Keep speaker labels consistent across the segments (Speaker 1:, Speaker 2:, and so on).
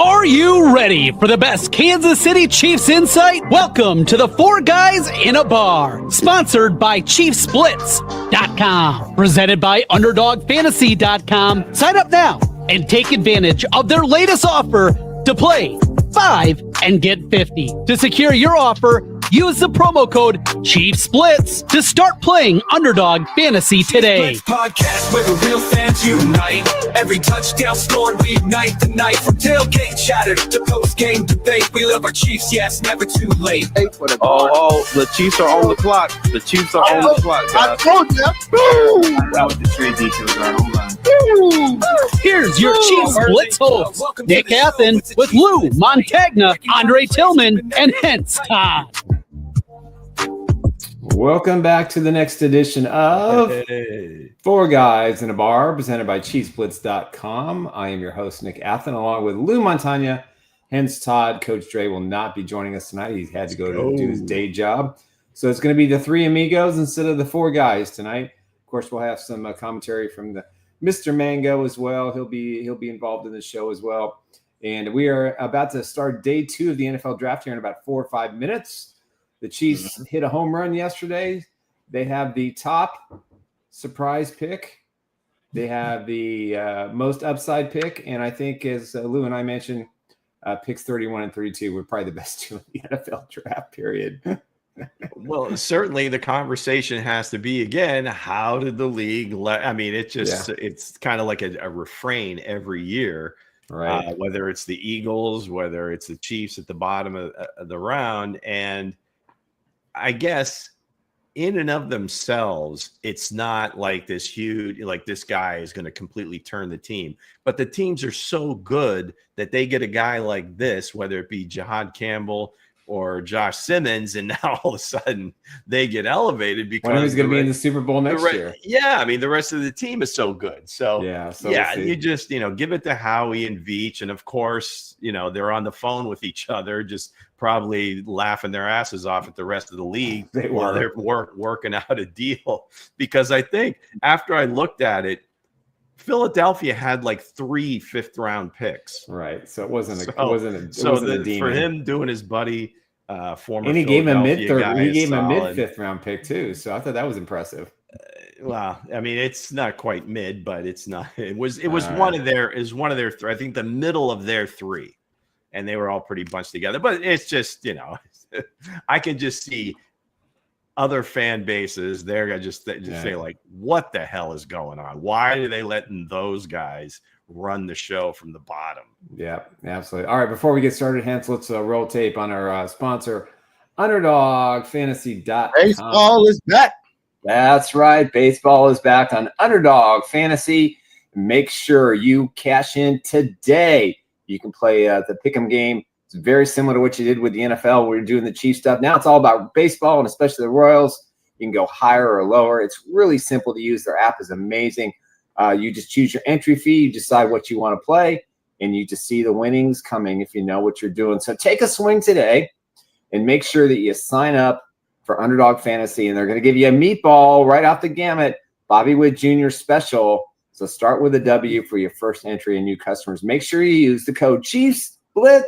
Speaker 1: Are you ready for the best Kansas City Chiefs insight? Welcome to the Four Guys in a Bar, sponsored by ChiefsBlitz.com, presented by UnderdogFantasy.com. Sign up now and take advantage of their latest offer to play 5 and get 50. To secure your offer, use the promo code ChiefsBlitz to start playing Underdog Fantasy today.
Speaker 2: Blitz podcast where the real fans unite. Every touchdown scored, we ignite the night. From tailgate chatter to post-game debate, we love our Chiefs, yes, never too late.
Speaker 3: The Chiefs are on the clock. The Chiefs are on the clock, guys.
Speaker 4: I told you.
Speaker 3: That was the trade details, right? Hold on.
Speaker 1: Here's your Chiefs Blitz hosts, Nick Athan with Lou Montagna, Tillman, and Hense Todd.
Speaker 5: Welcome back to the next edition of Four Guys in a Bar, presented by ChiefsBlitz.com. I am your host, Nick Athan, along with Lou Montagna. Hense Todd. Coach Dre will not be joining us tonight. He's had to go to do his day job. So it's going to be the three amigos instead of the four guys tonight. Of course, we'll have some commentary from the Mr. Mango as well. He'll be involved in the show as well. And we are about to start day 2 of the NFL draft here in about 4 or 5 minutes. The Chiefs hit a home run yesterday. They have the top surprise pick. They have the most upside pick. And I think, as Lou and I mentioned, picks 31 and 32 were probably the best two in the NFL draft period.
Speaker 6: Well, certainly the conversation has to be, again, how did the league it's kind of like a refrain every year, right? Whether it's the Eagles, whether it's the Chiefs at the bottom of the round. And I guess in and of themselves, it's not like this huge, like this guy is going to completely turn the team. But the teams are so good that they get a guy like this, whether it be Jihad Campbell or Josh Simmons, and now all of a sudden they get elevated because
Speaker 5: he's going to be in the Super Bowl next year.
Speaker 6: Yeah, I mean, the rest of the team is so good. So
Speaker 5: we'll
Speaker 6: you just, give it to Howie and Veach. And of course, they're on the phone with each other, just probably laughing their asses off at the rest of the league while they're working out a deal. Because I think after I looked at it, Philadelphia had like 3 fifth-round picks.
Speaker 5: Right. So it wasn't a demon.
Speaker 6: For him doing his buddy, former
Speaker 5: and he gave him a mid fifth round pick too. So I thought that was impressive.
Speaker 6: Well, I mean, it's not quite mid, but it's not. It was one of their I think the middle of their 3, and they were all pretty bunched together. But it's just I can just see other fan bases, they're gonna just say like, what the hell is going on? Why are they letting those guys run the show from the bottom?
Speaker 5: Yeah, absolutely. All right, before we get started, Hans, let's roll tape on our sponsor, UnderdogFantasy.com.
Speaker 4: Baseball is back.
Speaker 5: That's right. Baseball is back on Underdog Fantasy. Make sure you cash in today. You can play the pick'em game. It's very similar to what you did with the NFL. We're doing the Chiefs stuff. Now it's all about baseball, and especially the Royals. You can go higher or lower. It's really simple to use. Their app is amazing. You just choose your entry fee. You decide what you want to play, and you just see the winnings coming if you know what you're doing. So take a swing today and make sure that you sign up for Underdog Fantasy, and they're going to give you a meatball right off the gamut, Bobby Wood Jr. special. So start with a W for your first entry and new customers. Make sure you use the code ChiefsBlitz.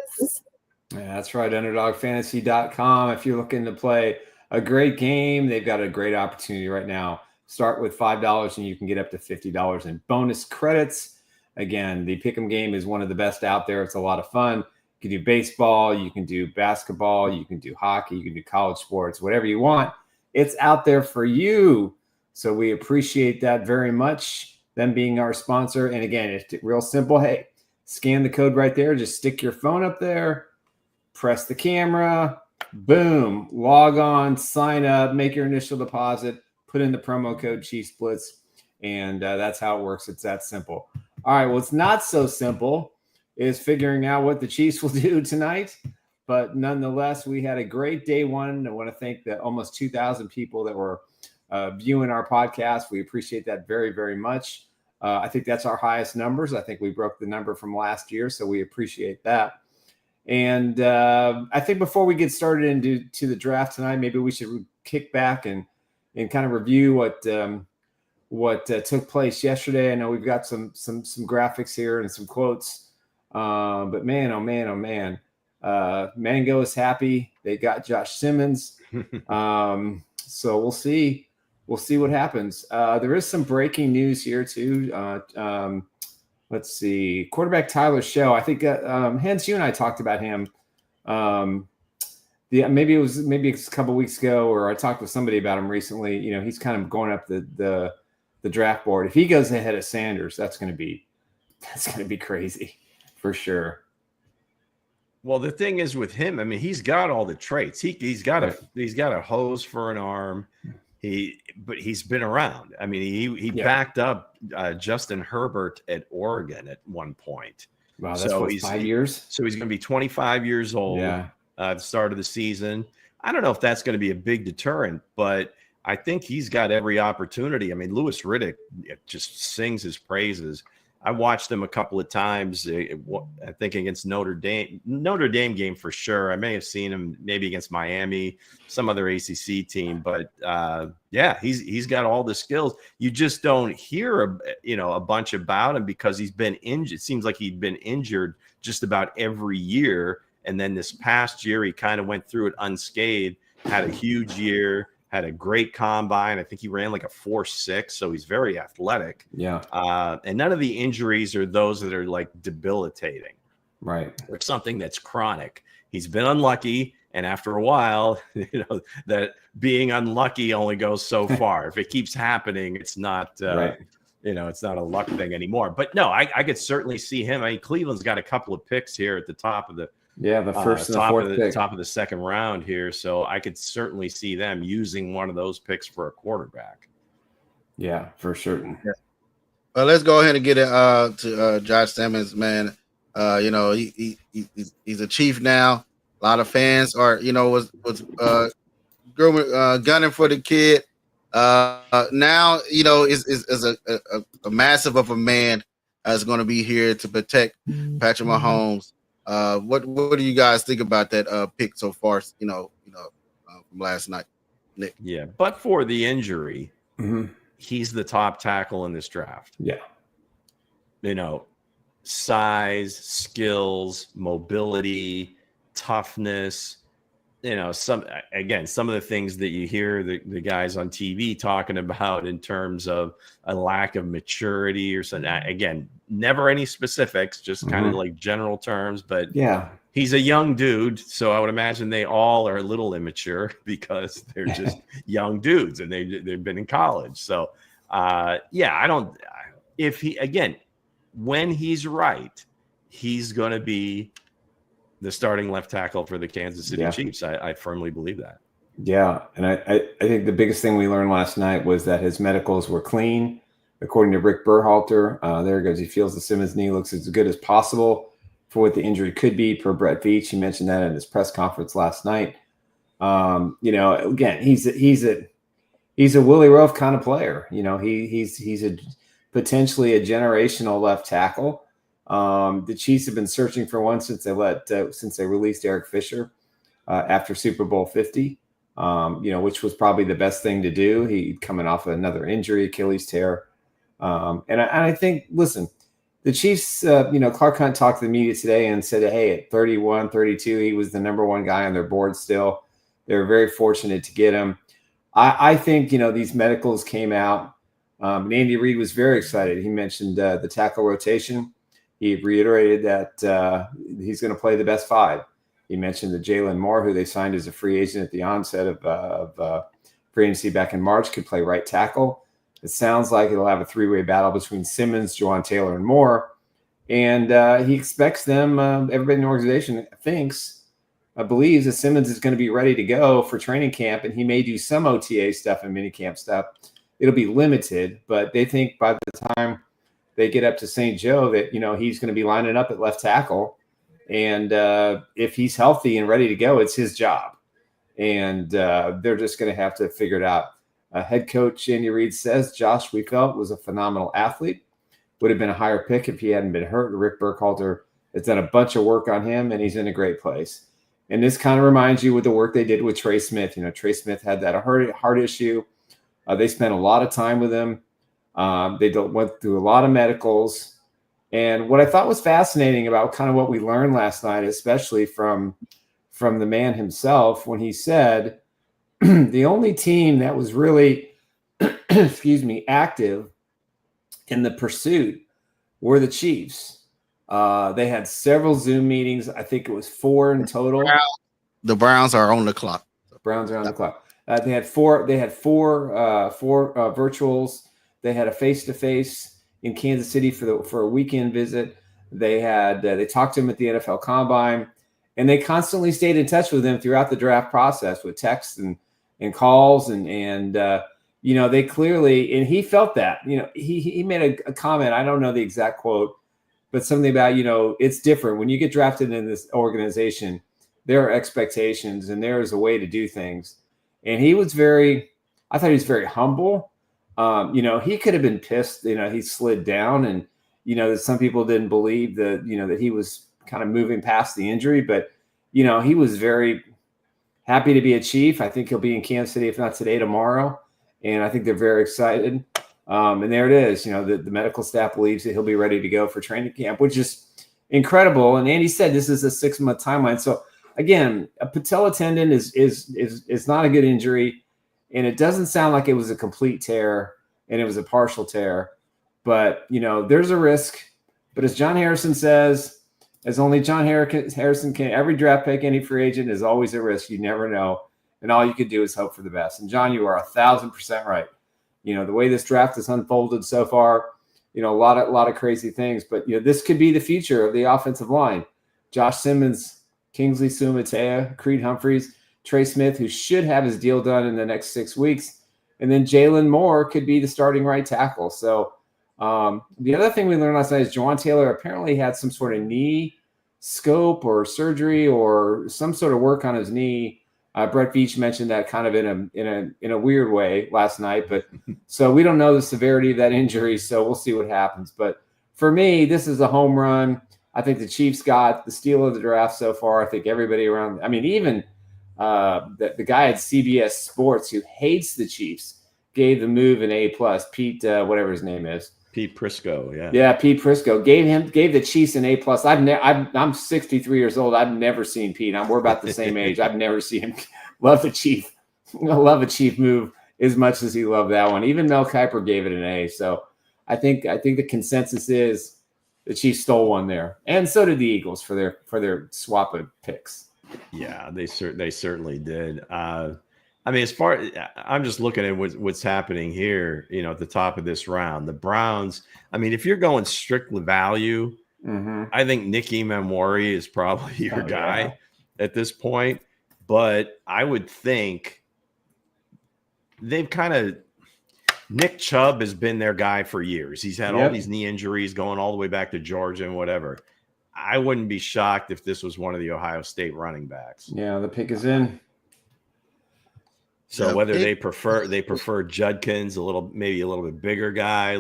Speaker 5: Yeah, that's right, UnderdogFantasy.com. If you're looking to play a great game, they've got a great opportunity right now. Start with $5 and you can get up to $50 in bonus credits. Again, the pick'em game is one of the best out there. It's a lot of fun. You can do baseball, you can do basketball, you can do hockey, you can do college sports, whatever you want. It's out there for you. So we appreciate that very much, them being our sponsor. And again, it's real simple. Hey, scan the code right there. Just stick your phone up there. Press the camera, boom, log on, sign up, make your initial deposit, put in the promo code ChiefsBlitz, and that's how it works. It's that simple. All right, what's not so simple is figuring out what the Chiefs will do tonight. But nonetheless, we had a great day one. I want to thank the almost 2,000 people that were viewing our podcast. We appreciate that very, very much. I think that's our highest numbers. I think we broke the number from last year, so we appreciate that. And I think before we get started into the draft tonight, maybe we should kick back and kind of review what took place yesterday. I know we've got some graphics here and some quotes But man, oh man, oh man. Mango is happy. They got Josh Simmons. So we'll see. We'll see what happens. There is some breaking news here too. Let's see. Quarterback Tyler Show. I think Hense, you and I talked about him. Maybe it's a couple weeks ago, or I talked with somebody about him recently. You know, he's kind of going up the draft board. If he goes ahead of Sanders, that's going to be crazy for sure.
Speaker 6: Well, the thing is with him, I mean, he's got all the traits. He's got a hose for an arm. But he's been around. I mean, he backed up Justin Herbert at Oregon at one point.
Speaker 5: Wow, that's 5 years.
Speaker 6: So he's going to be 25 years old at the start of the season. I don't know if that's going to be a big deterrent, but I think he's got every opportunity. I mean, Louis Riddick just sings his praises. I watched him a couple of times, I think against Notre Dame game for sure. I may have seen him maybe against Miami, some other ACC team, but he's got all the skills. You just don't hear a bunch about him because he's been injured. It seems like he'd been injured just about every year. And then this past year, he kind of went through it unscathed, had a huge year, had a great combine. I think he ran like a 4.6, so he's very athletic.
Speaker 5: Yeah.
Speaker 6: And none of the injuries are those that are like debilitating.
Speaker 5: Right.
Speaker 6: Or something that's chronic. He's been unlucky, and after a while, that being unlucky only goes so far. If it keeps happening, it's not it's not a luck thing anymore. But no, I could certainly see him. I mean, Cleveland's got a couple of picks here at the top of the
Speaker 5: first and the fourth pick.
Speaker 6: Top of the second round here. So I could certainly see them using one of those picks for a quarterback.
Speaker 5: Yeah, for certain.
Speaker 4: Yeah. Well, let's go ahead and get it to Josh Simmons, man. He's a Chief now. A lot of fans are, was gunning for the kid. Now, is a massive of a man is going to be here to protect Patrick Mahomes. What do you guys think about that pick so far? From last night, Nick.
Speaker 6: Yeah, but for the injury, he's the top tackle in this draft.
Speaker 5: Yeah,
Speaker 6: size, skills, mobility, toughness. Some of the things that you hear the guys on TV talking about in terms of a lack of maturity or something. Again, never any specifics, just kind of like general terms. But
Speaker 5: yeah,
Speaker 6: he's a young dude, so I would imagine they all are a little immature because they're just young dudes and they've been in college. So when he's right, he's going to be the starting left tackle for the Kansas City Chiefs. I firmly believe that.
Speaker 5: Yeah. And I think the biggest thing we learned last night was that his medicals were clean. According to Rick Berhalter, there he goes. He feels the Simmons knee looks as good as possible for what the injury could be per Brett Veach. He mentioned that in his press conference last night. Again, he's a Willie Roaf kind of player. He's potentially a generational left tackle. The Chiefs have been searching for one since they released Eric Fisher after Super Bowl 50, which was probably the best thing to do. He coming off of another injury, Achilles tear. And I think, listen, the Chiefs, Clark Hunt talked to the media today and said, hey, at 31, 32, he was the number one guy on their board still. They were very fortunate to get him. I think, these medicals came out. And Andy Reid was very excited. He mentioned the tackle rotation. He reiterated that he's going to play the best five. He mentioned the Jalen Moore, who they signed as a free agent at the onset of free agency back in March, could play right tackle. It sounds like it'll have a three-way battle between Simmons, Juwan Taylor, and Moore. And he expects them, everybody in the organization believes that Simmons is going to be ready to go for training camp, and he may do some OTA stuff and minicamp stuff. It'll be limited, but they think by the time they get up to St. Joe that, he's going to be lining up at left tackle. And if he's healthy and ready to go, it's his job. And they're just going to have to figure it out. Head coach Andy Reid says Josh, we felt, was a phenomenal athlete. Would have been a higher pick if he hadn't been hurt. Rick Burkhalter has done a bunch of work on him, and he's in a great place. And this kind of reminds you with the work they did with Trey Smith. Trey Smith had that heart issue. They spent a lot of time with him. They went through a lot of medicals, And what I thought was fascinating about kind of what we learned last night, especially from the man himself, when he said the only team that was really, active in the pursuit were the Chiefs. They had several Zoom meetings. I think it was 4 in total.
Speaker 4: The Browns are on the clock.
Speaker 5: Browns are on the clock. They had four virtuals. They had a face-to-face in Kansas City for a weekend visit. They talked to him at the NFL Combine, and they constantly stayed in touch with him throughout the draft process with texts and calls and they clearly, and he felt that. He made a comment. I don't know the exact quote, but something about it's different when you get drafted in this organization. There are expectations, and there is a way to do things. And I thought he was very humble. He could have been pissed. He slid down, and that some people didn't believe that that he was kind of moving past the injury. But he was very happy to be a Chief. I think he'll be in Kansas City, if not today, tomorrow. And I think they're very excited. And there it is. The medical staff believes that he'll be ready to go for training camp, which is incredible. And Andy said this is a 6-month timeline. So again, a patella tendon is not a good injury. And it doesn't sound like it was a complete tear and it was a partial tear. But, there's a risk. But as John Harrison says, as only John Harrison can, every draft pick, any free agent is always a risk. You never know. And all you could do is hope for the best. And, John, you are 1,000% right. The way this draft has unfolded so far, a lot of crazy things. But, this could be the future of the offensive line. Josh Simmons, Kingsley Sumatea, Creed Humphreys, Trey Smith, who should have his deal done in the next 6 weeks. And then Jalen Moore could be the starting right tackle. So the other thing we learned last night is Jawan Taylor apparently had some sort of knee scope or surgery or some sort of work on his knee. Brett Veach mentioned that kind of in a weird way last night. But so we don't know the severity of that injury. So we'll see what happens. But for me, this is a home run. I think the Chiefs got the steal of the draft so far. I think everybody around, even the guy at CBS Sports who hates the Chiefs gave the move an A+. Pete, whatever his name is.
Speaker 6: Pete Prisco, yeah.
Speaker 5: Yeah, Pete Prisco gave the Chiefs an A+. I'm 63 years old. I've never seen Pete. We're about the same age. I've never seen him love the Chief. Love a Chief move as much as he loved that one. Even Mel Kiper gave it an A. So I think the consensus is the Chiefs stole one there, and so did the Eagles for their swap of picks.
Speaker 6: Yeah, they certainly did. I'm just looking at what's happening here. At the top of this round, the Browns. if you're going strictly value, I think Nick Athan is probably your guy at this point. But I would think they've kind of. Nick Chubb has been their guy for years. He's had all these knee injuries going all the way back to Georgia and whatever. I wouldn't be shocked if this was one of the Ohio State running backs.
Speaker 5: Yeah, the pick is in.
Speaker 6: So whether they prefer Judkins, maybe a little bit bigger guy,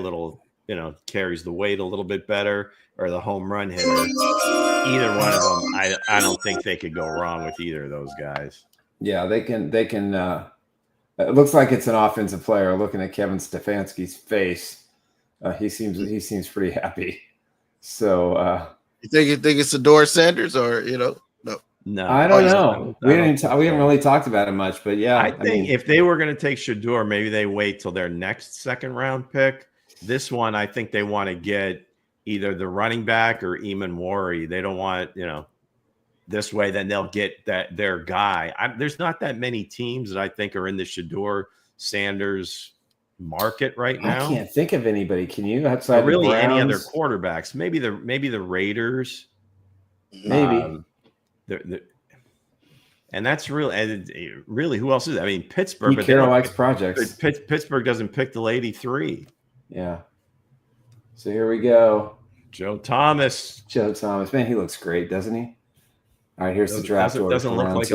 Speaker 6: carries the weight a little bit better, or the home run hitter. Either one of them, I don't think they could go wrong with either of those guys.
Speaker 5: Yeah, they can. It looks like it's an offensive player. Looking at Kevin Stefanski's face, he seems pretty happy. So
Speaker 4: you think it's Adore Sanders or no?
Speaker 6: No,
Speaker 5: I don't know. We haven't really talked about it much, but yeah,
Speaker 6: I think if they were going to take Shador, maybe they wait till their next second round pick. This one, I think they want to get either the running back or Eamon Worry. They don't want this way, then they'll get their guy. There's not that many teams that I think are in the Shador Sanders market right now.
Speaker 5: I can't think of anybody. Can you? Outside
Speaker 6: really any other quarterbacks? Maybe the Raiders.
Speaker 5: Maybe.
Speaker 6: And that's really who else is it? Pittsburgh.
Speaker 5: Pete Carroll likes projects.
Speaker 6: Pittsburgh doesn't pick till 83.
Speaker 5: Yeah. So here we go.
Speaker 6: Joe Thomas.
Speaker 5: Man, he looks great, doesn't he? All right, here's the draft order.
Speaker 6: Doesn't look like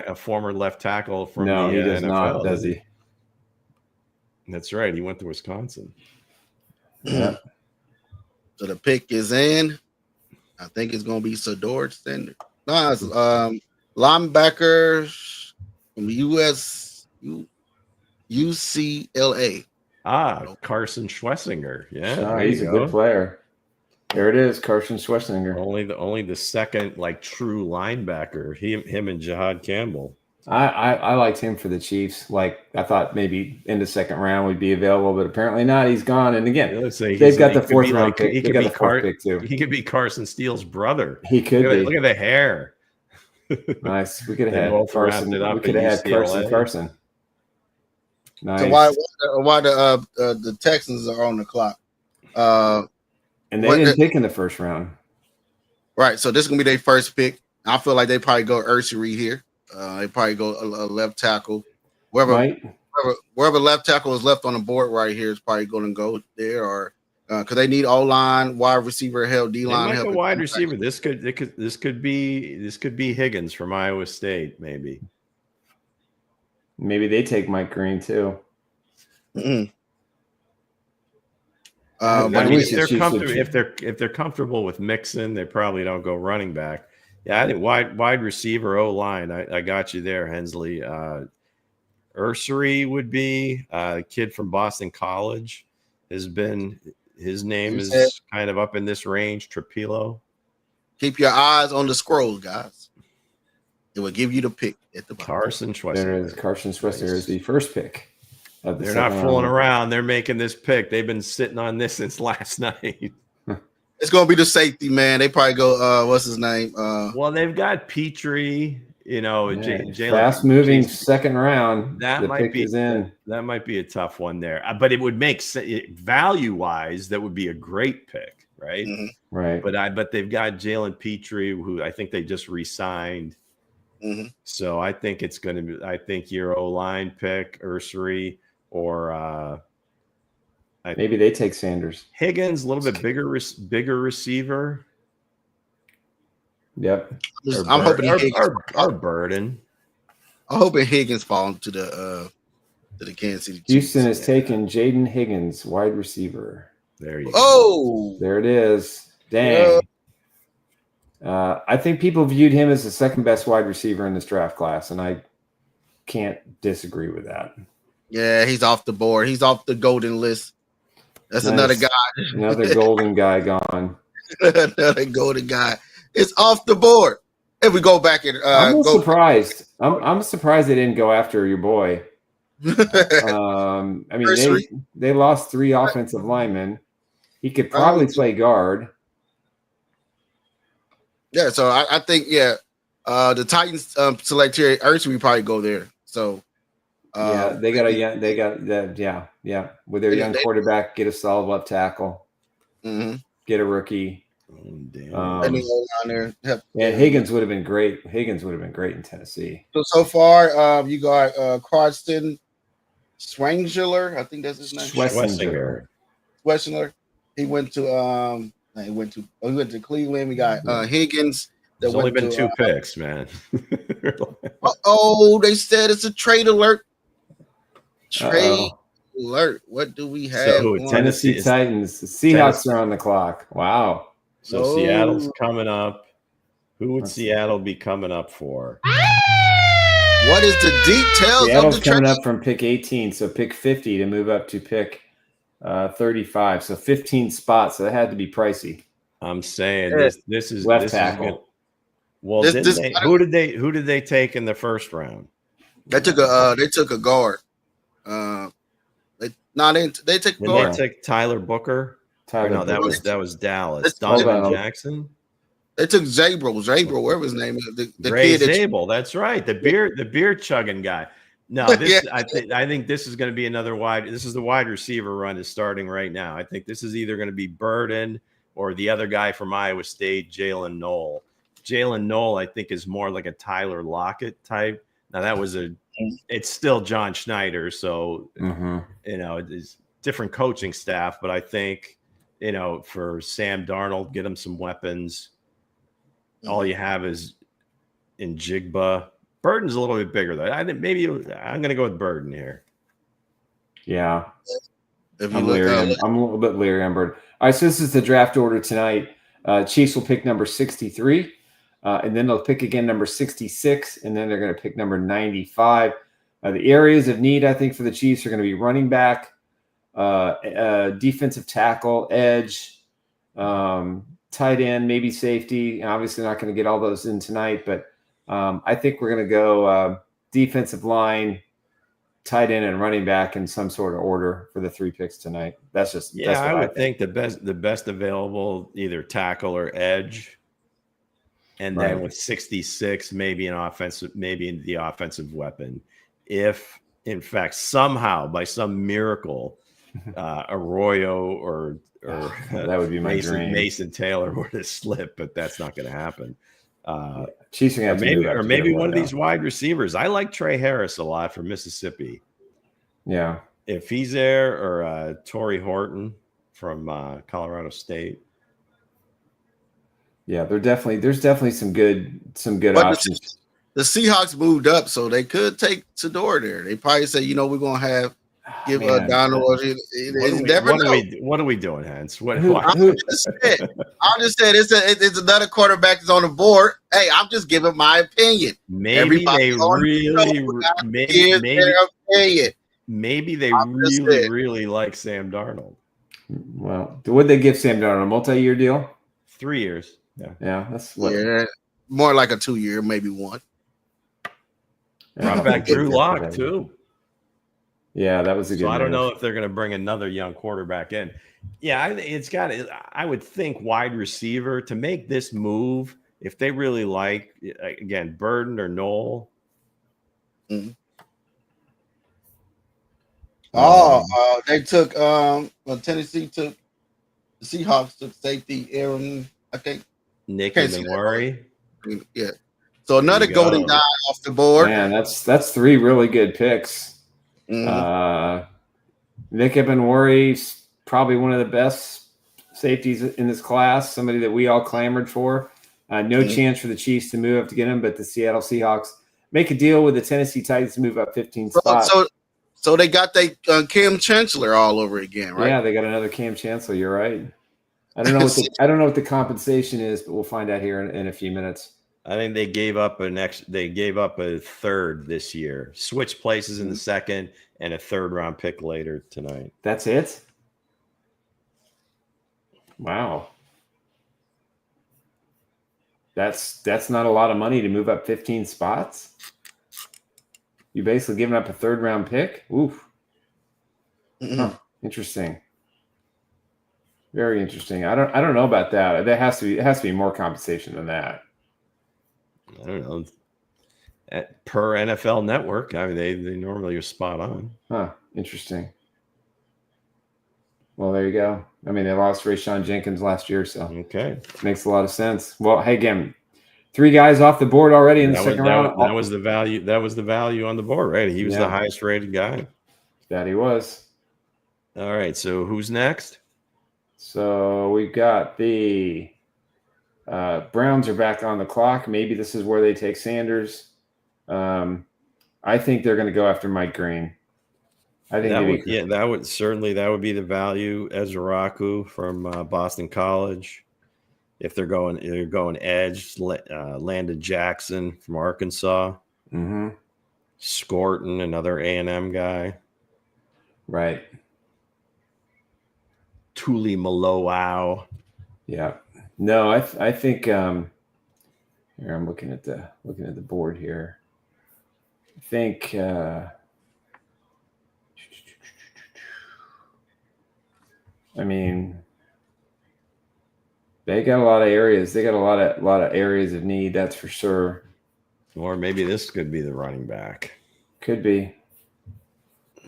Speaker 6: a former left tackle from
Speaker 5: no,
Speaker 6: the
Speaker 5: he does
Speaker 6: NFL,
Speaker 5: not, does he?
Speaker 6: That's right. He went to Wisconsin.
Speaker 5: Yeah.
Speaker 4: So the pick is in. I think it's going to be Shador Sanders. No, it's linebackers from UCLA.
Speaker 6: Carson Schlesinger. Yeah,
Speaker 5: he's a good player. There it is, Carson Schwarzenegger.
Speaker 6: Only the second like true linebacker. Him and Jihad Campbell.
Speaker 5: I liked him for the Chiefs. Like I thought maybe in the second round would be available, but apparently not. He's gone. And again, they've got the fourth round pick. He could be pick too.
Speaker 6: He could be Carson Steele's brother.
Speaker 5: He could be.
Speaker 6: Look at the hair.
Speaker 5: Nice. We could have had Carson. We could have had Carson. Nice.
Speaker 4: So why the Texans are on the clock?
Speaker 5: And they didn't pick in the first round.
Speaker 4: Right. So this is gonna be their first pick. I feel like they probably go Ursary here. They probably go a left tackle. Wherever left tackle is left on the board right here is probably going to go there, or because they need O-line, wide receiver help, D-line help.
Speaker 6: A wide receiver. This could be Higgins from Iowa State, maybe.
Speaker 5: Maybe they take Mike Green too.
Speaker 4: Mm-hmm.
Speaker 6: But if they're comfortable with Mixon, they probably don't go running back. Yeah, I think wide receiver, O-line. I got you there, Hensley. Ursary would be a kid from Boston College. His name is kind of up in this range. Trapilo.
Speaker 4: Keep your eyes on the scroll, guys. It will give you the pick at the bottom.
Speaker 6: Carson Schwarzenegger.
Speaker 5: There is Carson Schwarzenegger is the first pick.
Speaker 6: They're not fooling around. They're making this pick. They've been sitting on this since last night.
Speaker 4: It's gonna be the safety, man. They probably go. What's his name?
Speaker 6: Well, they've got Petrie. Jalen.
Speaker 5: Fast moving second round.
Speaker 6: That might be a tough one there. But it would make value wise. That would be a great pick, right?
Speaker 4: Mm-hmm.
Speaker 5: Right.
Speaker 6: But they've got Jalen Petrie, who I think they just re-signed.
Speaker 4: Mm-hmm.
Speaker 6: So I think it's going to be. I think your O-line pick, Ursary, or.
Speaker 5: Maybe they take Sanders.
Speaker 6: Higgins, a little bit bigger receiver.
Speaker 5: Yep.
Speaker 4: I'm hoping
Speaker 6: our burden.
Speaker 4: I'm hoping Higgins falls to the Kansas City Chiefs.
Speaker 5: Houston has taken Jaden Higgins, wide receiver.
Speaker 6: There you go.
Speaker 4: Oh,
Speaker 5: there it is. Dang. I think people viewed him as the second best wide receiver in this draft class, and I can't disagree with that.
Speaker 4: Yeah, he's off the board. He's off the golden list. That's nice. Another guy.
Speaker 5: Another golden guy gone.
Speaker 4: Another golden guy. It's off the board. If we go back and
Speaker 5: I'm surprised. I'm surprised they didn't go after your boy. I mean, they lost 3 offensive linemen. He could probably play guard.
Speaker 4: Yeah, so I think the Titans select here. Ursary probably go there. So
Speaker 5: they got with their young quarterback, get a solid left tackle, get a rookie.
Speaker 4: There.
Speaker 5: Higgins would have been great. Higgins would have been great in Tennessee.
Speaker 4: So far, you got Croston Swangler. I think that's his name. Schwessinger. He went to Cleveland. We got Higgins.
Speaker 6: There's only been 2 picks, man.
Speaker 4: They said it's a trade alert. Trade alert. What do we have?
Speaker 5: So Tennessee Titans. The Seahawks are on the clock. Wow.
Speaker 6: So Seattle's coming up. Who would Seattle be coming up for?
Speaker 4: What is the details
Speaker 5: Seattle's
Speaker 4: of the
Speaker 5: coming up from pick 18, so pick 50 to move up to pick 35. So 15 spots. So that had to be pricey.
Speaker 6: I'm saying this is
Speaker 5: left tackle.
Speaker 6: Well, who did they take in the first round?
Speaker 4: They took a guard. They took a guard.
Speaker 6: They take Tyler Booker. That was Dallas.
Speaker 5: Donovan
Speaker 6: Jackson.
Speaker 4: They took Zabro, whatever his name is. The
Speaker 6: Ray
Speaker 4: kid
Speaker 6: Zabel, that's right. The beer chugging guy. No, I think this is going to be another wide. This is the wide receiver run is starting right now. I think this is either going to be Burden or the other guy from Iowa State, Jalen Knoll. Jalen Knoll, I think, is more like a Tyler Lockett type. Now it's still John Schneider, so it's different coaching staff, but I think for Sam Darnold, get him some weapons. All you have is in Jigba. Burden's a little bit bigger though. I think maybe I'm going to go with Burden here.
Speaker 5: Yeah, I'm leery. I'm a little bit leery on Burden. All right, so this is the draft order tonight. Chiefs will pick number 63, and then they'll pick again number 66, and then they're going to pick number 95. The areas of need, I think, for the Chiefs are going to be running back, defensive tackle, edge, Tight end, maybe safety. Obviously not going to get all those in tonight, but I think we're going to go defensive line, tight end, and running back in some sort of order for the 3 picks tonight. That's just that's what
Speaker 6: I would think the best available, either tackle or edge. And then with 66, maybe the offensive weapon. If in fact somehow by some miracle Arroyo or
Speaker 5: that would be my dream.
Speaker 6: Mason Taylor were to slip, but that's not going to happen.
Speaker 5: Chiefs are gonna have
Speaker 6: maybe one of these wide receivers. I like Trey Harris a lot from Mississippi.
Speaker 5: Yeah,
Speaker 6: if he's there, or Torrey Horton from Colorado State.
Speaker 5: Yeah, there's definitely some good options.
Speaker 4: The Seahawks moved up, so they could take Sador there. They probably say, we're gonna give Donald.
Speaker 6: What are we doing, Hense?
Speaker 4: I'm just saying it's another quarterback that's on the board. Hey, I'm just giving my opinion.
Speaker 6: Maybe they really like Sam Darnold.
Speaker 5: Well, would they give Sam Darnold a multi-year deal?
Speaker 6: 3 years.
Speaker 5: Yeah, that's
Speaker 4: more like a 2-year, maybe 1.
Speaker 6: Brought back Drew Lock too.
Speaker 5: Yeah, that was a good.
Speaker 6: So I don't know if they're going to bring another young quarterback in. Yeah, I would think wide receiver to make this move. If they really like, again, Burden or Knoll.
Speaker 4: Mm-hmm. They took Tennessee took the Seahawks took safety Aaron, I think.
Speaker 6: Nick Athan.
Speaker 4: Yeah. So another golden guy off the board.
Speaker 5: Man, that's 3 really good picks.
Speaker 4: Mm-hmm.
Speaker 5: Nick Athan, probably one of the best safeties in this class. Somebody that we all clamored for. No chance for the Chiefs to move up to get him, but the Seattle Seahawks make a deal with the Tennessee Titans to move up 15 spots.
Speaker 4: So they got Cam Chancellor all over again, right?
Speaker 5: Yeah, they got another Cam Chancellor. You're right. I don't know what the compensation is, but we'll find out here in a few minutes.
Speaker 6: I think they gave up a third this year. Switch places in the second and a 3rd round pick later tonight.
Speaker 5: That's it? Wow. That's not a lot of money to move up 15 spots. You basically giving up a 3rd round pick? Oof. Huh. Interesting. Very interesting. I don't know about that. It has to be more compensation than that.
Speaker 6: I don't know. Per NFL Network, I mean, they normally are spot on.
Speaker 5: Huh. Interesting. Well, there you go. I mean, they lost Rayshon Jenkins last year, so
Speaker 6: okay,
Speaker 5: makes a lot of sense. Well, hey, again, 3 guys off the board already in the second round.
Speaker 6: That was the value. That was the value on the board, right? He was the highest rated guy.
Speaker 5: That he was.
Speaker 6: All right. So who's next?
Speaker 5: So we've got the Browns are back on the clock. Maybe this is where they take Sanders. I think they're going to go after Mike Green. I think
Speaker 6: that would be the value. Ezraku from Boston College. If they're going edge, Landon Jackson from Arkansas.
Speaker 5: Mm-hmm.
Speaker 6: Scorton, another A&M guy.
Speaker 5: Right.
Speaker 6: Tuli Maloau.
Speaker 5: Yeah. No, I think here I'm looking at the board here. I think I mean, they got a lot of areas. They got a lot of areas of need. That's for sure.
Speaker 6: Or maybe this could be the running back.
Speaker 5: Could be.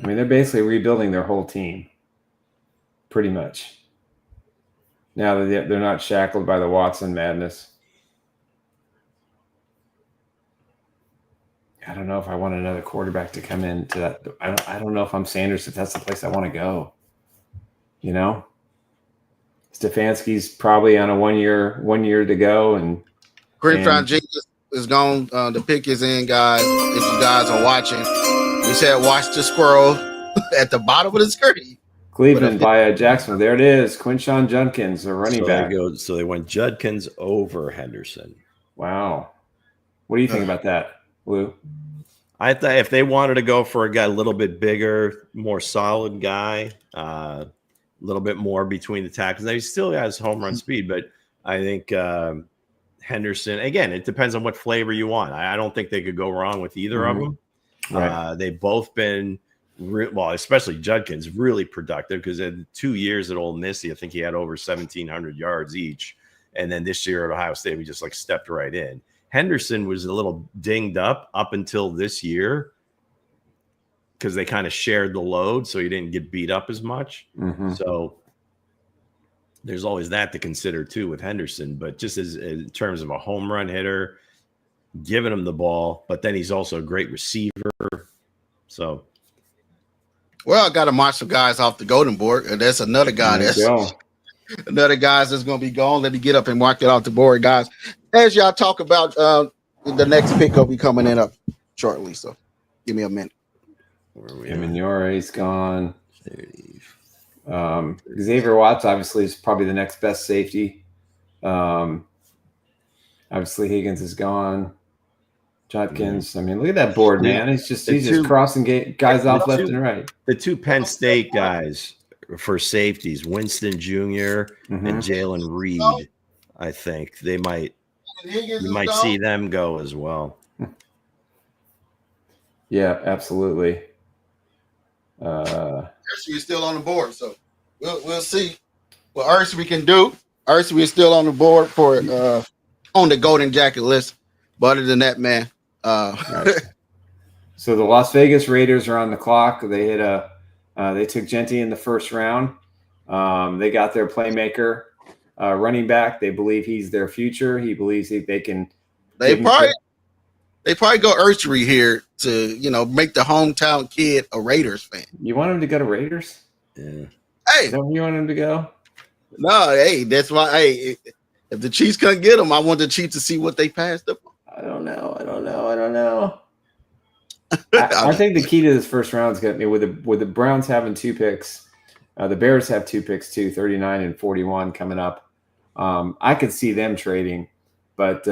Speaker 5: I mean, they're basically rebuilding their whole team, pretty much. Now that they're not shackled by the Watson madness. I don't know if I want another quarterback to come into that. I don't know if I'm Sanders, if that's the place I want to go. You know, Stefanski's probably on a one year to go, and
Speaker 4: Greenfield Jenkins is gone. The pick is in, guys. If you guys are watching, we said watch the squirrel at the bottom of the screen.
Speaker 5: Cleveland by Jacksonville. There it is. Quinshawn Judkins, a running back.
Speaker 6: So they went Judkins over Henderson.
Speaker 5: Wow. What do you think about that, Lou?
Speaker 6: I thought if they wanted to go for a guy a little bit bigger, more solid guy, little bit more between the tackles. Now, he still has home run speed, but I think Henderson, again, it depends on what flavor you want. I don't think they could go wrong with either of them. Right. They've both been, especially Judkins, really productive because in 2 years at Ole Miss, I think he had over 1,700 yards each. And then this year at Ohio State, we just like stepped right in. Henderson was a little dinged up until this year because they kind of shared the load, so he didn't get beat up as much. So there's always that to consider too with Henderson. But just as in terms of a home run hitter, giving him the ball, but then he's also a great receiver. So,
Speaker 4: well, I got to march some guys off the golden board, and that's another guy another guys that's going to be gone. Let me get up and mark it off the board, guys. As y'all talk about the next pick will be coming in up shortly, so give me a minute.
Speaker 5: Minore's gone. Xavier Watts obviously is probably the next best safety. Obviously Higgins is gone. Judkins. I mean, look at that board, man. He's just crossing guys off left and right.
Speaker 6: The two Penn State guys for safeties, Winston Jr. and Jalen Reed. I think you might see them go as well.
Speaker 5: Yeah, absolutely.
Speaker 4: Ursary is still on the board, so we'll see what Ursary can do. Ursary is still on the board for on the golden jacket list. But other than that, man.
Speaker 5: Right. So the Las Vegas Raiders are on the clock. They hit they took Genty in the first round. They got their playmaker running back. They believe he's their future. He believes they can.
Speaker 4: They probably go Ursary here to make the hometown kid a Raiders fan.
Speaker 5: You want him to go to Raiders?
Speaker 6: Yeah.
Speaker 4: Hey,
Speaker 5: is that where you want him to go?
Speaker 4: No, hey, that's why. Hey, if the Chiefs couldn't get him, I want the Chiefs to see what they passed up.
Speaker 5: I don't know. I think the key to this first round is going to be with the Browns having 2 picks. The Bears have 2 picks too, 39 and 41 coming up. I could see them trading, but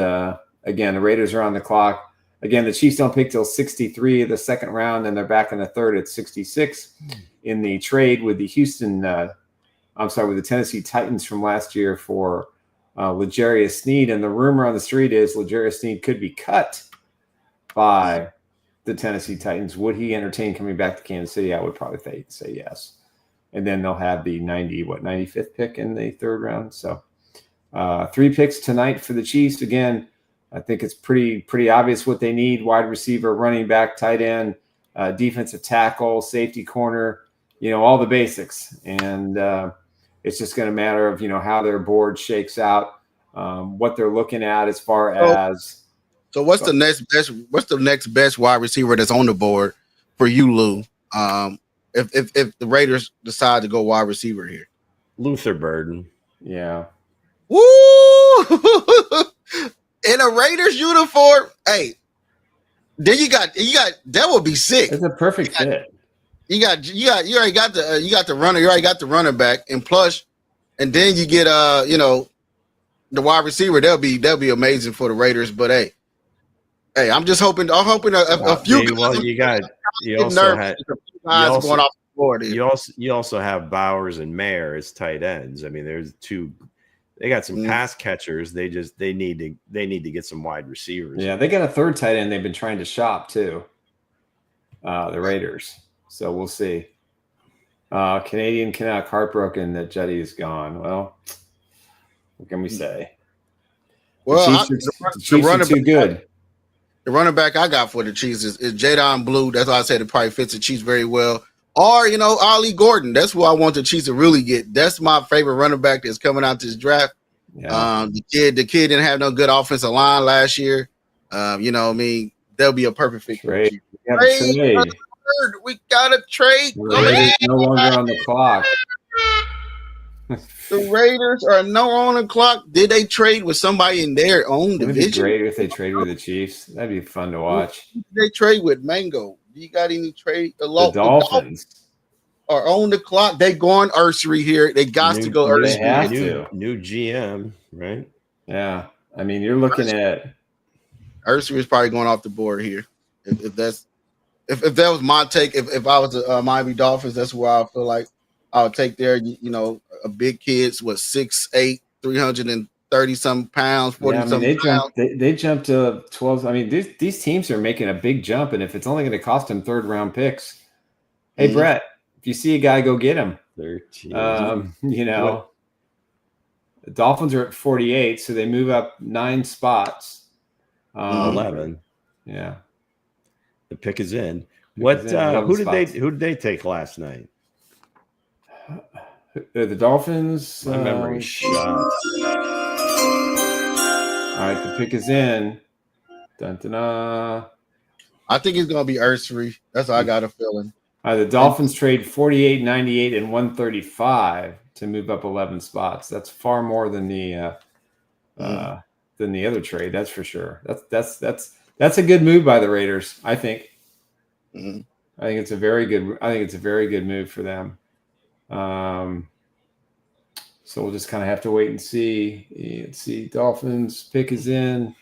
Speaker 5: again, the Raiders are on the clock. Again, the Chiefs don't pick till 63 of the second round, and they're back in the third at 66 in the trade with the with the Tennessee Titans from last year for L'Jarius Sneed. And the rumor on the street is L'Jarius Sneed could be cut by the Tennessee Titans. Would he entertain coming back to Kansas City? I would probably say yes. And then they'll have the 95th pick in the third round. So 3 picks tonight for the Chiefs. Again, I think it's pretty obvious what they need: wide receiver, running back, tight end, defensive tackle, safety corner, all the basics. And it's just going to matter of, how their board shakes out, what they're looking at as far as.
Speaker 4: So what's the next best wide receiver that's on the board for you, Lou? If the Raiders decide to go wide receiver here,
Speaker 6: Luther Burden.
Speaker 5: Yeah.
Speaker 4: Woo! In a Raiders uniform, hey. Then you got that would be sick.
Speaker 5: It's a perfect fit.
Speaker 4: You already got the runner. You already got the running back, and plus, and then you get the wide receiver. That'll be amazing for the Raiders. But hey, I'm just hoping. I'm hoping a few.
Speaker 6: You also have Bowers and Mayer as tight ends. I mean, there's 2. They got some pass catchers. They need to get some wide receivers.
Speaker 5: Yeah, they got a third tight end they've been trying to shop too. The Raiders. So we'll see. Canadian Canuck heartbroken that Jetty is gone. Well, what can we say?
Speaker 4: Well,
Speaker 5: the Chiefs are too good.
Speaker 4: The running back I got for the Chiefs is Jadon Blue. That's why I said it probably fits the Chiefs very well. Or, Ollie Gordon. That's who I want the Chiefs to really get. That's my favorite running back that's coming out this draft. Yeah. The kid didn't have no good offensive line last year. They'll be a perfect fit.
Speaker 5: Trade.
Speaker 4: We got to trade.
Speaker 5: Raiders no longer on the clock.
Speaker 4: The Raiders are on the clock. Did they trade with somebody in their own division?
Speaker 5: It'd be great if they trade with the Chiefs. That'd be fun to watch.
Speaker 4: They trade with Mango. You got any trade?
Speaker 5: The Dolphins
Speaker 4: are on the clock. They going Ursary here. They got to go Ursary.
Speaker 6: New GM, right?
Speaker 5: Yeah. I mean, you're looking at
Speaker 4: Ursary is probably going off the board here. If that was my take, if I was the Miami Dolphins, that's where I feel like I'll take their, a big kids, 6'8", 330 some pounds, 40 some pounds.
Speaker 5: They jumped to 12. I mean, these teams are making a big jump, and if it's only going to cost them third round picks, hey Brett, if you see a guy, go get him.
Speaker 6: 13.
Speaker 5: The Dolphins are at 48, so they move up 9 spots.
Speaker 6: 11.
Speaker 5: Yeah,
Speaker 6: the pick is in. Who did they take last night?
Speaker 5: The Dolphins.
Speaker 6: My memory's shot.
Speaker 5: All right, the pick is in. Dun, dun, dun.
Speaker 4: I think it's going to be Ursary. That's what I got a feeling.
Speaker 5: The Dolphins trade 48, 98, and 135 to move up 11 spots. That's far more than the other trade. That's for sure. That's a good move by the Raiders. I think.
Speaker 4: Mm-hmm.
Speaker 5: I think it's a very good move for them. So we'll just kind of have to wait and see. Let's see. Dolphins pick is in.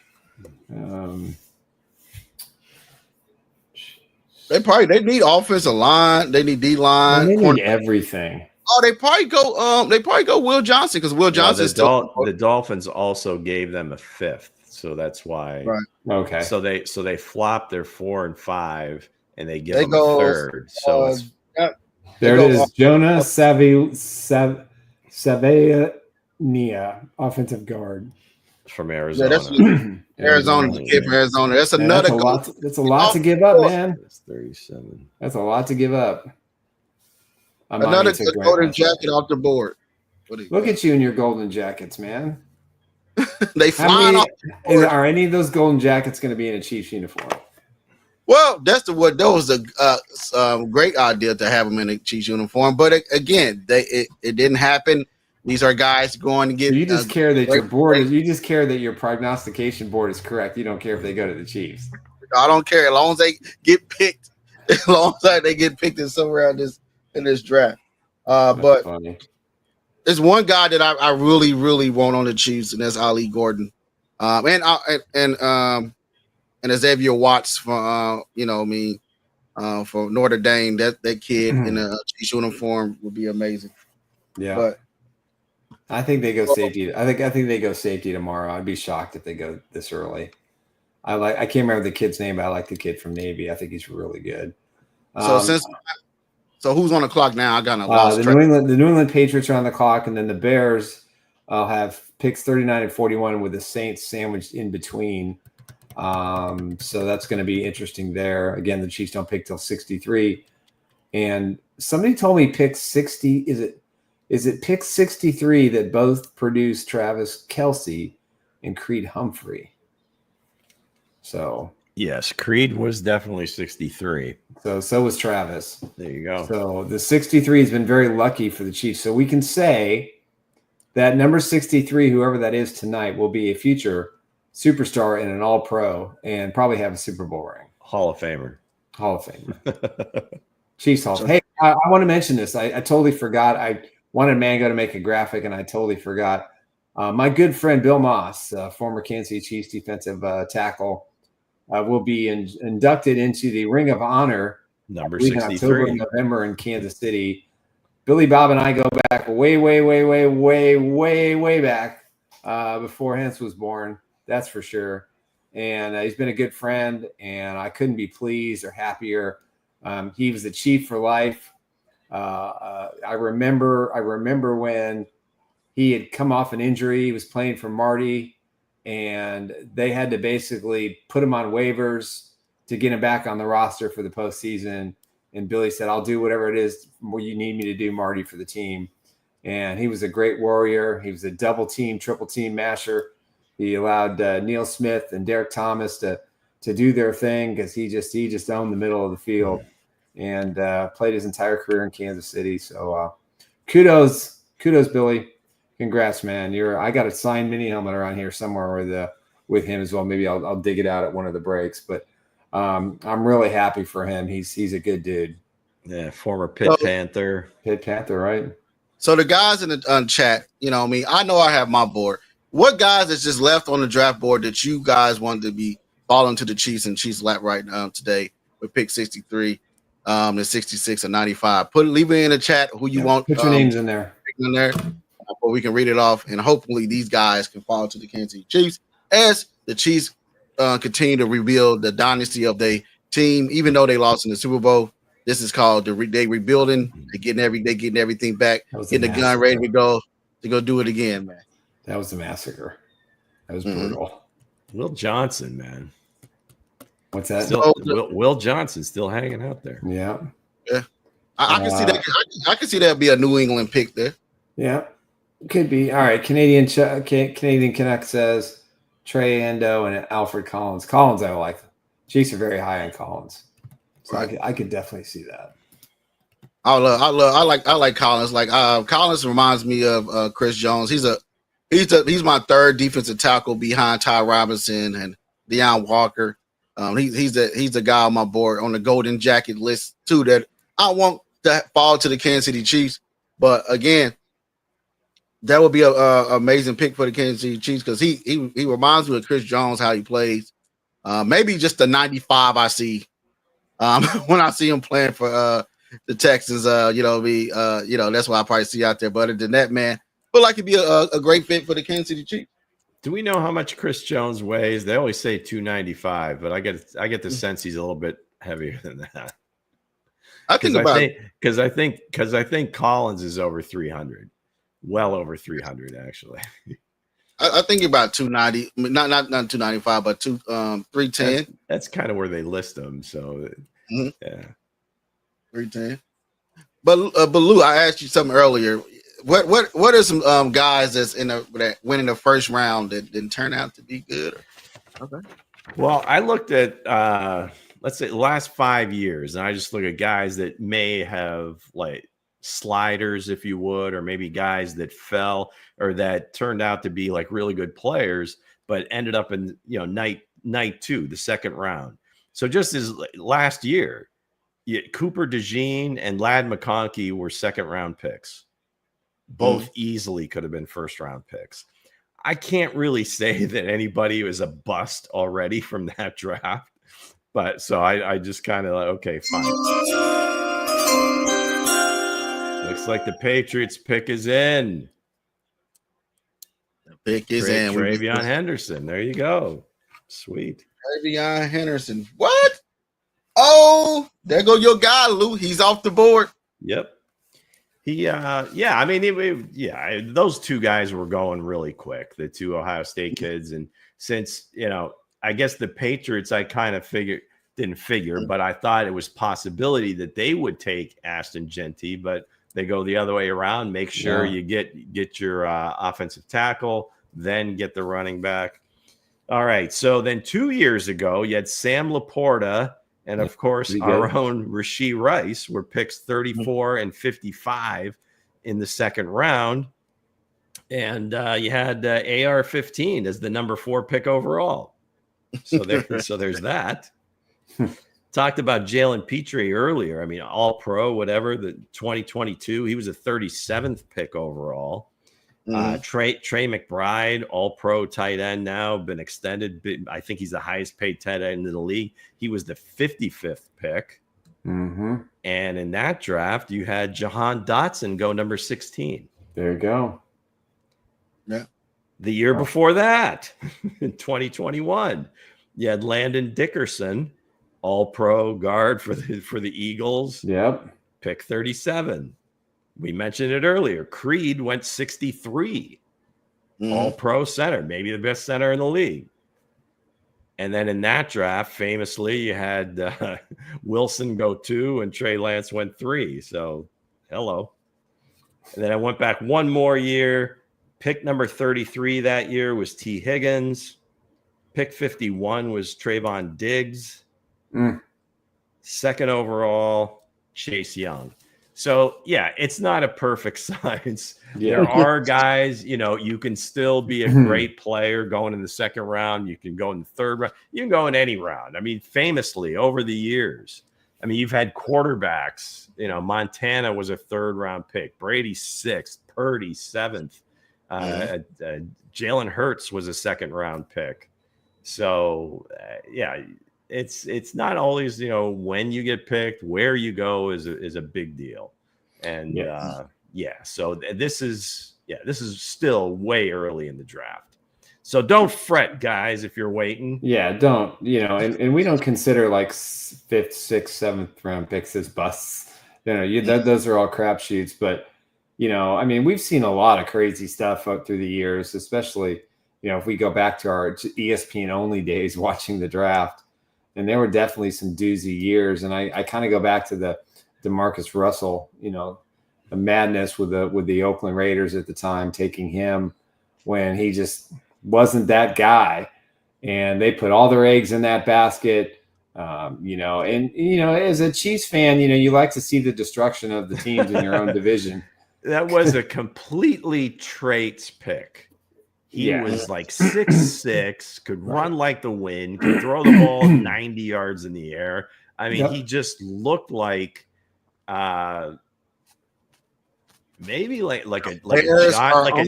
Speaker 4: They need offensive line. They need D line.
Speaker 5: They need everything.
Speaker 4: Oh, they probably go Will Johnson because Will Johnson
Speaker 6: the Dolphins also gave them a 5th, so that's why.
Speaker 4: Right.
Speaker 5: Okay.
Speaker 6: So they flopped their 4 and 5, and they give them a 3rd. So
Speaker 5: there it is. Jonah Savaiania, offensive guard
Speaker 6: from Arizona.
Speaker 4: Arizona, the kid from Arizona. That's another.
Speaker 5: That's a lot to give up, man.
Speaker 6: That's 37.
Speaker 5: That's a lot to give up.
Speaker 4: Another golden jacket off the board.
Speaker 5: Look at you in your golden jackets, man.
Speaker 4: They flying off the board.
Speaker 5: Are any of those golden jackets going to be in a Chiefs uniform?
Speaker 4: Well, that was a great idea to have them in a Chiefs uniform, but again, it didn't happen. These are guys going to get.
Speaker 5: You just care that your board is. You just care that your prognostication board is correct. You don't care if they go to the Chiefs.
Speaker 4: I don't care as long as they get picked. As long as they get picked in somewhere in this draft. But
Speaker 5: funny.
Speaker 4: There's one guy that I really, really want on the Chiefs, and that's Ali Gordon, and Xavier Watts for for Notre Dame. That kid in a Chiefs uniform would be amazing.
Speaker 5: Yeah,
Speaker 4: but
Speaker 5: I think they go safety. I think they go safety tomorrow. I'd be shocked if they go this early. I can't remember the kid's name, but I like the kid from Navy. I think he's really good.
Speaker 4: So who's on the clock now? I got lost track.
Speaker 5: The New England Patriots are on the clock, and then the Bears have picks 39 and 41 with the Saints sandwiched in between. So that's going to be interesting there. Again, the Chiefs don't pick till 63. And somebody told me pick 60. Is it pick 63 that both produce Travis Kelce and Creed Humphrey? So
Speaker 6: yes, Creed was definitely 63.
Speaker 5: So was Travis.
Speaker 6: There you go.
Speaker 5: So the 63 has been very lucky for the Chiefs. So we can say that number 63, whoever that is tonight, will be a future superstar and an all-pro and probably have a Super Bowl ring.
Speaker 6: Hall of Famer.
Speaker 5: Chiefs Hall. Hey, I want to mention this. I totally forgot. I wanted Mango to make a graphic, and I totally forgot. My good friend Bill Moss, former Kansas City Chiefs defensive tackle, will be inducted into the Ring of Honor
Speaker 6: number 63
Speaker 5: October and November in Kansas City. Billy Bob and I go back way back before Hense was born. That's for sure. And he's been a good friend, and I couldn't be pleased or happier. He was the Chief for life. I remember when he had come off an injury. He was playing for Marty, and they had to basically put him on waivers to get him back on the roster for the postseason. And Billy said, "I'll do whatever it is you need me to do, Marty, for the team." And he was a great warrior. He was a double team, triple team masher. He allowed Neil Smith and Derek Thomas to do their thing because he just owned the middle of the field and played his entire career in Kansas City. So kudos, Billy. Congrats, man. I got a signed mini helmet around here somewhere with him as well. Maybe I'll dig it out at one of the breaks. But I'm really happy for him. He's a good dude.
Speaker 6: Yeah, former Pitt Panther.
Speaker 5: Pitt Panther, right?
Speaker 4: So the guys in the chat, I know I have my board. What guys is just left on the draft board that you guys want to be falling to the Chiefs and Chiefs lap right now today with pick 63? the 66 or 95. Leave it in the chat who you want.
Speaker 5: Put your names in there.
Speaker 4: In there, but we can read it off, and hopefully these guys can fall to the Kansas City Chiefs as the Chiefs continue to rebuild the dynasty of their team. Even though they lost in the Super Bowl, this is called they rebuilding. They getting everything back, getting the gun ready to go do it again, man.
Speaker 5: That was a massacre. That was brutal.
Speaker 6: Will Johnson, man.
Speaker 5: What's that?
Speaker 6: Will Johnson still hanging out there.
Speaker 5: Yeah.
Speaker 4: I can see that. I can see that be a New England pick there.
Speaker 5: Yeah, could be. All right, Canadian Connect says Trey Endo and Alfred Collins. Collins, I like. Chiefs are very high on Collins, so right. I could definitely see that.
Speaker 4: I like Collins. Like Collins reminds me of Chris Jones. He's my third defensive tackle behind Ty Robinson and Deion Walker. He's a guy on my board on the Golden Jacket list too that I want to fall to the Kansas City Chiefs. But again, that would be a amazing pick for the Kansas City Chiefs because he reminds me of Chris Jones, how he plays. Maybe just the 95 I see when I see him playing for the Texans. That's what I probably see out there. But other than that, man, feel like it'd be a great fit for the Kansas City Chiefs.
Speaker 6: Do we know how much Chris Jones weighs? They always say 295, but I get the sense he's a little bit heavier than that. I think Collins is over 300. Well over 300, actually.
Speaker 4: I think about 290, not 295, but 310.
Speaker 6: That's kind of where they list them. So, yeah,
Speaker 4: 310. But Lou, I asked you something earlier. What are some guys that went in the first round that didn't turn out to be good? Okay.
Speaker 6: Well, I looked at let's say the last 5 years, and I just look at guys that may have like sliders, if you would, or maybe guys that fell or that turned out to be like really good players, but ended up in night 2, the second round. So just as last year, Cooper DeJean and Ladd McConkey were second round picks. Both easily could have been first round picks. I can't really say that anybody was a bust already from that draft, but so I just kind of like, okay, fine. Looks like the Patriots pick is in.
Speaker 4: The pick is in.
Speaker 6: Travion Henderson. There you go. Sweet.
Speaker 4: Travion Henderson. What? Oh, there go your guy, Lou. He's off the board.
Speaker 6: Yep. Those two guys were going really quick, the two Ohio State kids. And since, I guess the Patriots, I kind of didn't figure, but I thought it was possibility that they would take Ashton Genty, but they go the other way around. Make sure you get your offensive tackle, then get the running back. All right. So then 2 years ago, you had Sam Laporta and, of course, our own Rashee Rice were picks 34 and 55 in the second round. And you had AR-15 as the number 4 pick overall. So there's that. Talked about Jalen Petrie earlier. I mean, all-pro, whatever, the 2022. He was a 37th pick overall. Trey McBride, all-pro tight end now, been extended. I think he's the highest paid tight end in the league. He was the 55th pick.
Speaker 5: Mm-hmm.
Speaker 6: And in that draft, you had Jahan Dotson go number 16.
Speaker 5: There you go.
Speaker 4: Yeah.
Speaker 6: The year before that, in 2021, you had Landon Dickerson, all-pro guard for the Eagles.
Speaker 5: Yep.
Speaker 6: Pick 37. We mentioned it earlier. Creed went 63. All-pro center, maybe the best center in the league. And then in that draft, famously, you had Wilson go 2 and Trey Lance went 3. So, hello. And then I went back one more year. Pick number 33 that year was T. Higgins. Pick 51 was Trayvon Diggs. Second overall, Chase Young. So, yeah, it's not a perfect science.
Speaker 5: Yeah.
Speaker 6: There are guys, you can still be a great player going in the second round. You can go in the third round. You can go in any round. I mean, famously, over the years, you've had quarterbacks. Montana was a third-round pick. Brady 6th. Purdy 7th. Jalen Hurts was a second-round pick. So, it's not always, when you get picked, where you go is a big deal. And so this is still way early in the draft. So don't fret, guys, if you're waiting.
Speaker 5: Yeah, don't, and we don't consider like 5th, 6th, 7th round picks as busts. Those are all crapshoots. But, we've seen a lot of crazy stuff up through the years, especially, if we go back to our ESPN only days watching the draft. And there were definitely some doozy years. And I kind of go back to the DeMarcus Russell, the madness with the Oakland Raiders at the time, taking him when he just wasn't that guy. And they put all their eggs in that basket, as a Chiefs fan, you like to see the destruction of the teams in your own division.
Speaker 6: That was a completely traits pick. He was like 6'6", could run like the wind, could throw the ball 90 yards in the air. I mean, he just looked like maybe like a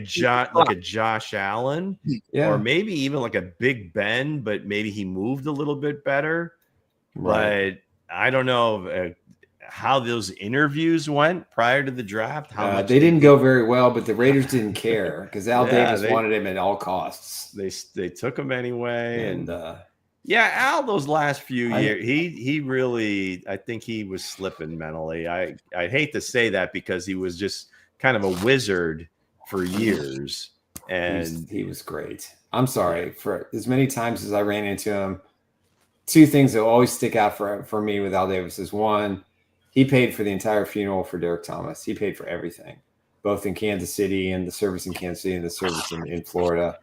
Speaker 6: Josh Allen, or maybe even like a Big Ben, but maybe he moved a little bit better. Right. But I don't know how those interviews went prior to the draft.
Speaker 5: They didn't go very well, but the Raiders didn't care because Al Davis wanted him at all costs.
Speaker 6: They took him anyway, and Al, those last few years, he really, I think he was slipping mentally. I hate to say that because he was just kind of a wizard for years, and
Speaker 5: he was great. I'm sorry for as many times as I ran into him. Two things that always stick out for me with Al Davis is, one, he paid for the entire funeral for Derek Thomas. He paid for everything, both in Kansas City and the service in Kansas City and the service in Florida.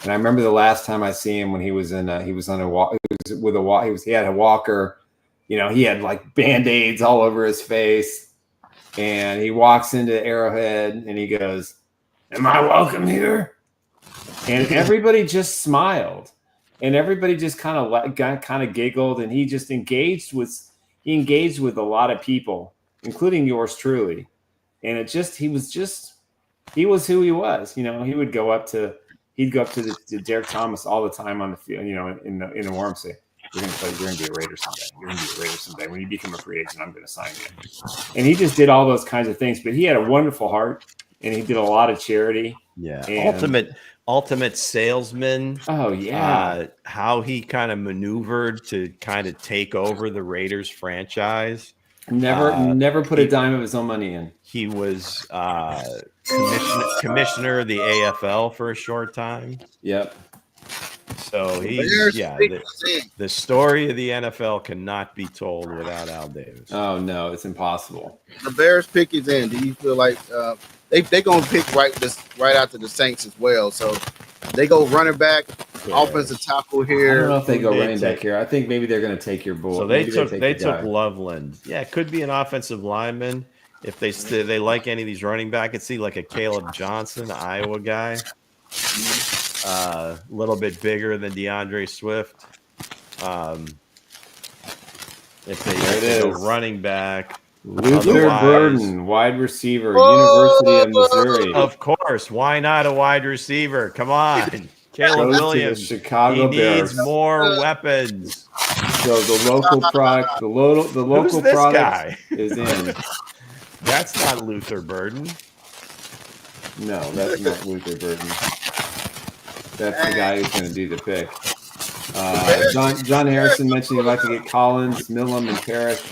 Speaker 5: And I remember the last time I see him when he was in, he was on a walk, he had a walker, he had like Band-Aids all over his face, and he walks into Arrowhead and he goes, "Am I welcome here?" And everybody just smiled, and everybody just kind of giggled, and he just engaged with a lot of people, including yours truly. And he was who he was. He would go up to Derek Thomas all the time on the field, in the warm, say, "You're going to be a Raider someday. You're going to be a Raider someday. When you become a free agent, I'm going to sign you." And he just did all those kinds of things, but he had a wonderful heart, and he did a lot of charity.
Speaker 6: Yeah. Ultimate salesman.
Speaker 5: Oh yeah.
Speaker 6: How he kind of maneuvered to kind of take over the Raiders franchise.
Speaker 5: Never put a dime of his own money in.
Speaker 6: He was commissioner of the AFL for a short time.
Speaker 5: Yep.
Speaker 6: So the story of the NFL cannot be told without Al Davis.
Speaker 5: Oh no, it's impossible.
Speaker 4: The Bears pick is in. Do you feel like they gonna pick right after the Saints as well? So they go running back, offensive tackle here.
Speaker 5: I don't know if they go running back here. I think maybe they're going to take your bull.
Speaker 6: So they took Loveland. Yeah, it could be an offensive lineman if they like any of these running back. I could see like a Caleb Johnson, Iowa guy, a little bit bigger than DeAndre Swift. If they go running back.
Speaker 5: Luther Burden, wide receiver, University of Missouri.
Speaker 6: Of course, why not a wide receiver? Come on, Caleb Williams.
Speaker 5: Chicago Bears
Speaker 6: needs more weapons.
Speaker 5: So the local product, the local product
Speaker 6: guy?
Speaker 5: Is in.
Speaker 6: That's not Luther Burden.
Speaker 5: No, that's not Luther Burden. That's the guy who's going to do the pick. John Harrison mentioned he'd like to get Collins, Millam, and Parrish.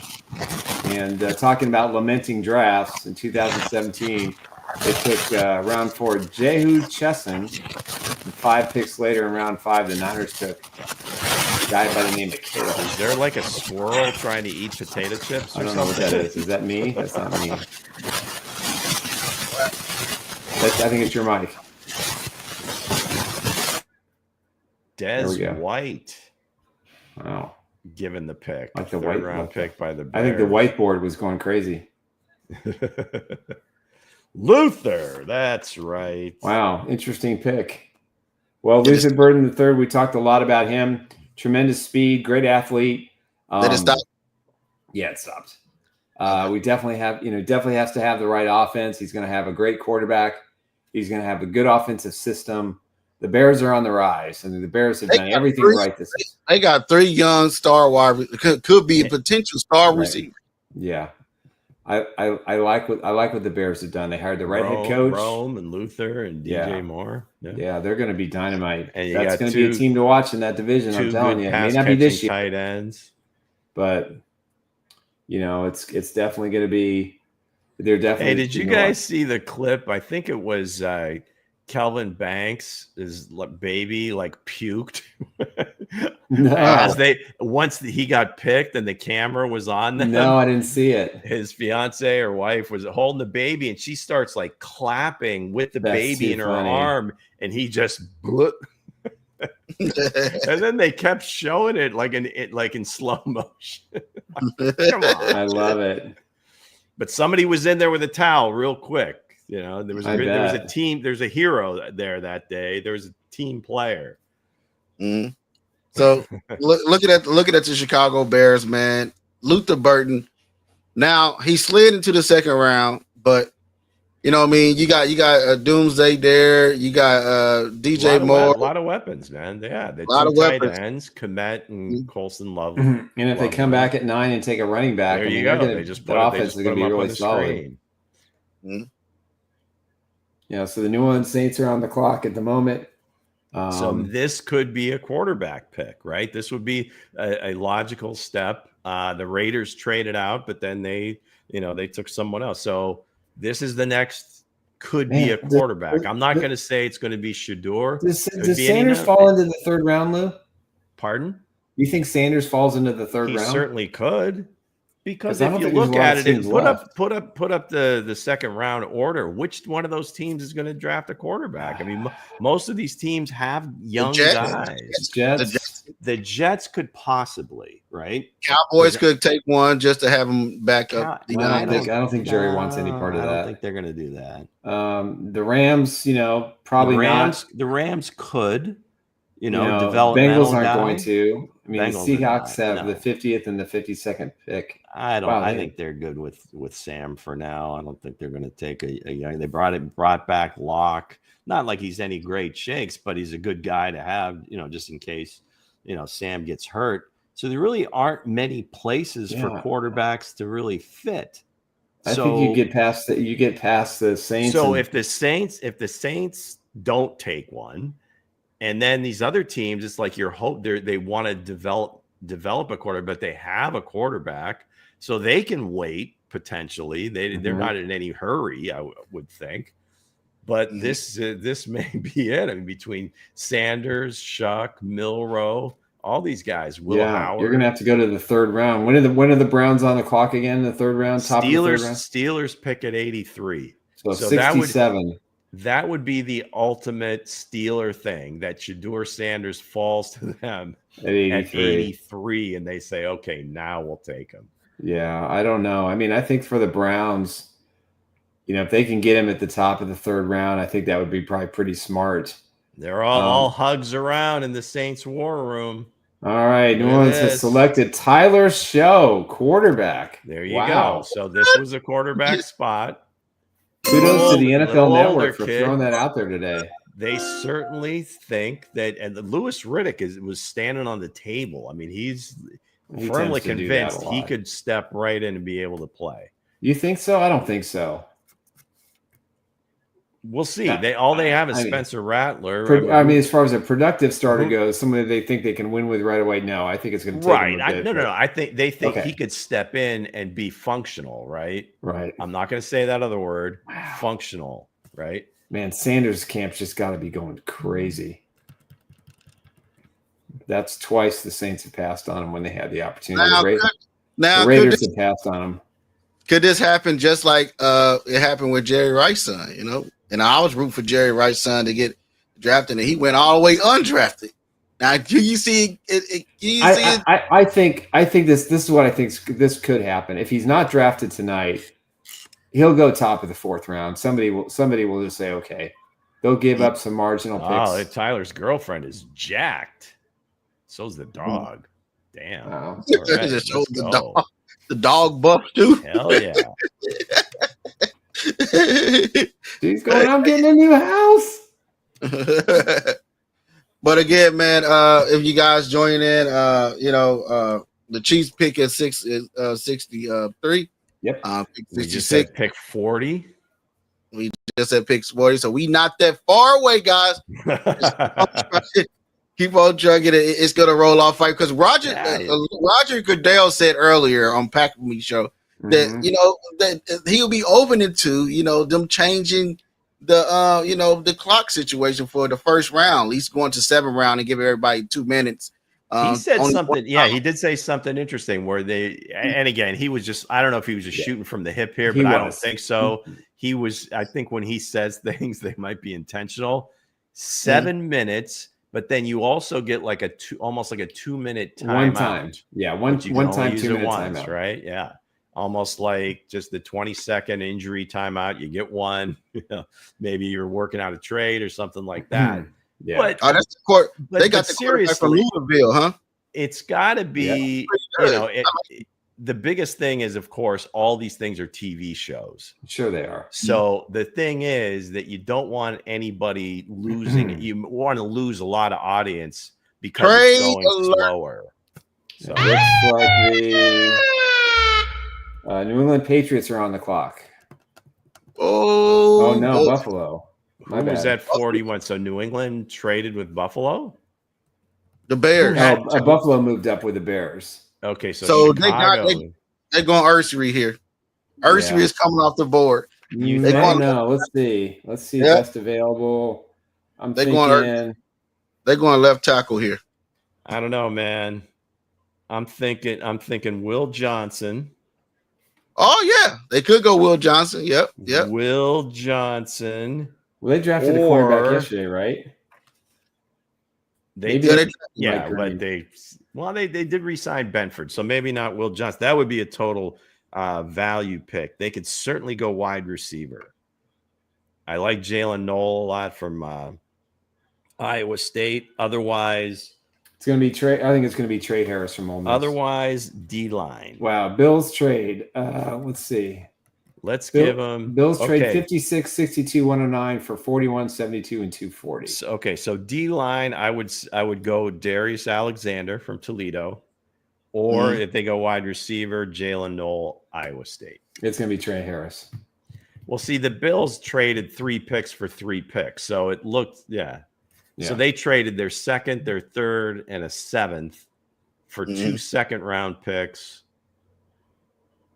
Speaker 5: And talking about lamenting drafts in 2017, they took round 4 Jehu Chesson. And 5 picks later in round 5, the Niners took a guy by the name of Kittle.
Speaker 6: Is there like a squirrel trying to eat potato chips?
Speaker 5: I don't know what that is. Is that me? That's not me. I think it's your mic.
Speaker 6: Des White.
Speaker 5: Wow.
Speaker 6: Given the pick,
Speaker 5: like the
Speaker 6: third round pick by the Bears.
Speaker 5: I think the whiteboard was going crazy.
Speaker 6: Luther, that's right.
Speaker 5: Wow, interesting pick. Well, Luther Burden III, we talked a lot about him. Tremendous speed, great athlete.
Speaker 4: Did it stop?
Speaker 5: Yeah, it stopped. We definitely has to have the right offense. He's going to have a great quarterback. He's going to have a good offensive system. The Bears are on the rise, and the Bears have done everything right this season.
Speaker 4: They got 3 young star wide could be a potential star receiver.
Speaker 5: Yeah. I like what the Bears have done. They hired the right head coach,
Speaker 6: Rome and Luther and DJ Moore.
Speaker 5: Yeah, they're going to be dynamite.
Speaker 6: And
Speaker 5: that's going to be a team to watch in that division. I'm telling you, it may not be this year,
Speaker 6: tight ends,
Speaker 5: but it's definitely going to be. They're definitely.
Speaker 6: Hey, did you guys see the clip? I think it was Kelvin Banks' baby puked.
Speaker 5: No.
Speaker 6: Once he got picked and the camera was on them.
Speaker 5: No, I didn't see it.
Speaker 6: His fiance or wife was holding the baby, and she starts clapping with the baby in her arm, and he just and then they kept showing it in slow motion. Come on,
Speaker 5: I love it.
Speaker 6: But somebody was in there with a towel real quick. There was a team. There's a hero there that day. There was a team player.
Speaker 4: Mm-hmm. So looking at the Chicago Bears, man, Luther Burton. Now he slid into the second round, but you got Doomsday there. You got DJ Moore.
Speaker 6: A lot of weapons, man. Yeah,
Speaker 4: a lot of
Speaker 6: tight
Speaker 4: weapons.
Speaker 6: Ends, Komet and Colson Love.
Speaker 5: And if they come back at 9 and take a running back,
Speaker 6: there you go. They just put
Speaker 5: offense is going to be really solid.
Speaker 4: Mm-hmm.
Speaker 5: Yeah, so the New Orleans Saints are on the clock at the moment.
Speaker 6: So this could be a quarterback pick, right? This would be a logical step. The Raiders traded out, but then they took someone else. So this is the next be a quarterback. I'm not going to say it's going to be Shador.
Speaker 5: Does Sanders fall into the third round, Lou?
Speaker 6: Pardon?
Speaker 5: You think Sanders falls into the third round?
Speaker 6: He certainly could. Because if you look at it and put up the second round order, which one of those teams is going to draft a quarterback? I mean, most of these teams have young guys. The Jets could possibly, right?
Speaker 4: Cowboys could take one just to have them back up.
Speaker 5: I don't think Jerry wants any part of that.
Speaker 6: I don't think they're going to do that.
Speaker 5: The Rams, probably not.
Speaker 6: The Rams could.
Speaker 5: Bengals aren't going to. I mean,
Speaker 6: Bengals
Speaker 5: the Seahawks have the 50th and the 52nd pick.
Speaker 6: I think they're good with Sam for now. I don't think they're going to take a young. They brought back Locke. Not like he's any great shakes, but he's a good guy to have. Just in case Sam gets hurt. So there really aren't many places for quarterbacks to really fit.
Speaker 5: I think you get past the Saints.
Speaker 6: So if the Saints don't take one. And then these other teams, it's like your hope they want to develop a quarterback, but they have a quarterback, so they can wait potentially. They're not in any hurry, I would think. But this may be it. I mean, between Sanders, Shuck, Milroe, all these guys, Howard.
Speaker 5: You're gonna have to go to the third round. When are the Browns on the clock again? In the third round,
Speaker 6: Steelers pick at 83.
Speaker 5: So 67.
Speaker 6: That would be the ultimate Steeler thing, that Shador Sanders falls to them at 83, and they say, okay, now we'll take him.
Speaker 5: Yeah, I don't know. I mean, I think for the Browns, if they can get him at the top of the third round, I think that would be probably pretty smart.
Speaker 6: They're all hugs around in the Saints war room.
Speaker 5: All right, New Orleans has selected Tyler Show, quarterback.
Speaker 6: There you go. So this was a quarterback spot.
Speaker 5: Kudos to the NFL Network for throwing that out there today.
Speaker 6: They certainly think that, and Louis Riddick was standing on the table. I mean, he's firmly convinced he could step right in and be able to play.
Speaker 5: You think so? I don't think so.
Speaker 6: We'll see. All they have is Spencer Rattler.
Speaker 5: As far as a productive starter goes, somebody they think they can win with right away. No, I think it's going to take them a bit.
Speaker 6: No. I think they think he could step in and be functional, right?
Speaker 5: Right.
Speaker 6: I'm not going to say that other word. Wow. Functional, right?
Speaker 5: Man, Sanders' camp's just got to be going crazy. That's twice the Saints have passed on him when they had the opportunity. The Raiders have passed on him.
Speaker 4: Could this happen just like it happened with Jerry Rice's son? And I was rooting for Jerry Rice's son to get drafted, and he went all the way undrafted. Now, do you see it?
Speaker 5: I think this is what I think this could happen. If he's not drafted tonight, he'll go top of the fourth round. Somebody will just say, okay, they'll give up some marginal picks.
Speaker 6: Oh, Tyler's girlfriend is jacked. So's the dog. Damn.
Speaker 5: Wow.
Speaker 6: Right,
Speaker 4: just shows the dog buff too.
Speaker 6: Hell yeah.
Speaker 5: He's going, I'm getting a new house.
Speaker 4: But again, man, if you guys join in, the Chiefs pick at 63.
Speaker 5: Yep.
Speaker 4: Pick
Speaker 6: We just
Speaker 4: 66.
Speaker 6: said pick 40.
Speaker 4: We just said pick 40, so we not that far away, guys. Keep on chugging it. It's gonna roll off fight because Roger Goodell said earlier on Pack Me Show that that he'll be open to them changing the clock situation for the first round, at least going to 7th round and give everybody 2 minutes.
Speaker 6: He said something. Yeah, he did say something interesting where and again, he was just, I don't know if he was just shooting from the hip here, but I don't think so. He was, I think when he says things, they might be intentional. 7 minutes, but then you also get like almost like a 2-minute timeout.
Speaker 5: One time. Yeah. One time, 2 minutes timeout.
Speaker 6: Right. Yeah. Almost like just the 20-second injury timeout. You get one, maybe you're working out a trade or something like that.
Speaker 5: Yeah.
Speaker 6: But
Speaker 4: that's the court. They got the quarterback from Louisville, huh?
Speaker 6: It's got to be, the biggest thing is, of course, all these things are TV shows.
Speaker 5: Sure they are.
Speaker 6: So the thing is that you don't want anybody losing. You want to lose a lot of audience because it's going slower. So
Speaker 5: looks like the New England Patriots are on the clock.
Speaker 4: Oh
Speaker 5: no, Buffalo.
Speaker 6: Who was at 41? So New England traded with Buffalo?
Speaker 4: The Bears.
Speaker 5: Buffalo moved up with the Bears.
Speaker 6: Okay, so Chicago.
Speaker 4: They're going Ursery here. Ursery is coming off the board.
Speaker 5: Let's see. Let's see best available. They're going
Speaker 4: left tackle here.
Speaker 6: I don't know, man. I'm thinking Will Johnson.
Speaker 4: Oh yeah, they could go Will Johnson. Yep.
Speaker 6: Will Johnson.
Speaker 5: Well, they drafted a cornerback yesterday, right?
Speaker 6: They did. Yeah, but they did re-sign Benford, so maybe not Will Johnson. That would be a total value pick. They could certainly go wide receiver. I like Jalen Noel a lot from Iowa State. Otherwise,
Speaker 5: it's going to be Trey. I think it's going to be Trey Harris from Ole Miss.
Speaker 6: Otherwise, D-line.
Speaker 5: Wow, Bills trade. Let's see.
Speaker 6: Let's give them
Speaker 5: Bills trade 56, 62, 109 for 41, 72, and 240.
Speaker 6: So D-line, I would go Darius Alexander from Toledo, or if they go wide receiver, Jalen Noel, Iowa State.
Speaker 5: It's going to be Trey Harris.
Speaker 6: Well, see, the Bills traded 3 picks for 3 picks, so it looked So they traded their 2nd, their 3rd, and a 7th for 2 second-round picks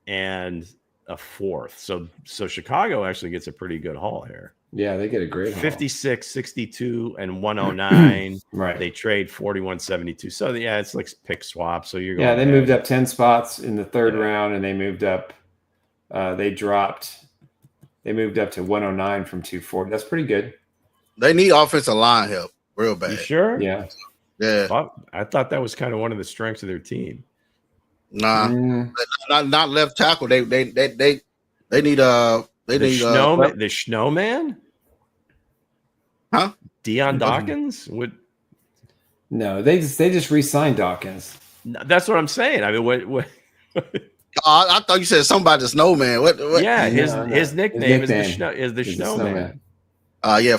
Speaker 6: and a 4th. So Chicago actually gets a pretty good haul here.
Speaker 5: Yeah, they get a great haul.
Speaker 6: 56, 62, and 109.
Speaker 5: Right.
Speaker 6: They trade 41, 72. So it's like pick swap. So you're going
Speaker 5: they moved up 10 spots in the 3rd round, and they moved up. They moved up to 109 from 240. That's pretty good.
Speaker 4: They need offensive line help real bad.
Speaker 6: You sure?
Speaker 5: Yeah.
Speaker 6: I thought that was kind of one of the strengths of their team.
Speaker 4: Nah, not left tackle. They need the
Speaker 6: Snowman.
Speaker 4: Huh?
Speaker 6: Deion Dawkins would.
Speaker 5: No, they just re-signed Dawkins.
Speaker 6: That's what I'm saying. I mean, what?
Speaker 4: I thought you said somebody the Snowman. What?
Speaker 6: Yeah, his nickname is the Snowman.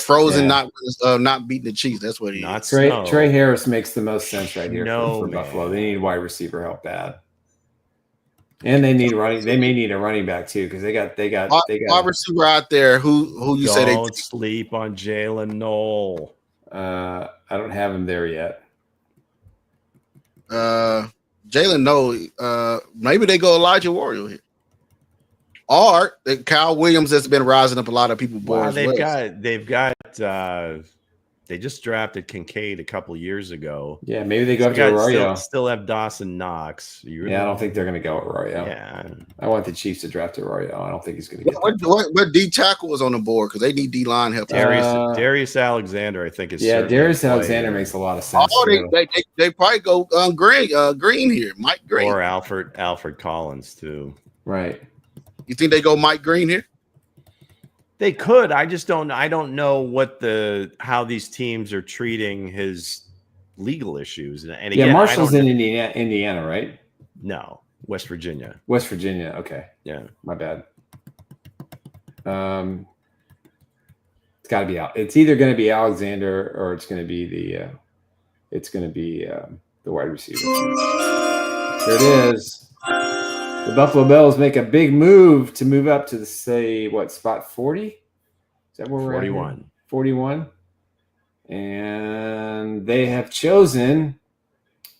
Speaker 4: Frozen, not beating the Chiefs. That's what he is.
Speaker 5: Trey Harris makes the most sense right here for Buffalo. They need wide receiver help bad. And they need running. They may need a running back too because they got
Speaker 4: wide receiver out there. Who you say they
Speaker 6: don't sleep on Jalen Noel?
Speaker 5: I don't have him there yet.
Speaker 4: Jalen Noel. Maybe they go Elijah Warrior here, or Kyle Williams has been rising up a lot of people.
Speaker 6: They've got. They just drafted Kincaid a couple years ago.
Speaker 5: Yeah, maybe they go to Arroyo.
Speaker 6: Still have Dawson Knox.
Speaker 5: I don't think they're going to go Arroyo.
Speaker 6: Yeah,
Speaker 5: I want the Chiefs to draft Arroyo. I don't think he's going to get.
Speaker 4: What D tackle was on the board because they need D line help.
Speaker 6: Darius Alexander, I think is.
Speaker 5: Yeah, Darius Alexander makes a lot of sense.
Speaker 4: Oh, they probably go Green here, Mike Green,
Speaker 6: or Alfred Collins too.
Speaker 5: Right.
Speaker 4: You think they go Mike Green here?
Speaker 6: They could. I don't know how these teams are treating his legal issues. And again,
Speaker 5: Marshall's in Indiana, right?
Speaker 6: No, West Virginia.
Speaker 5: West Virginia. Okay.
Speaker 6: Yeah.
Speaker 5: My bad. It's got to be out. It's either going to be Alexander or it's going to be it's going to be the wide receiver. There it is. The Buffalo Bills make a big move to move up to spot 40? Is that where we're
Speaker 6: 41.
Speaker 5: at? 41. And they have chosen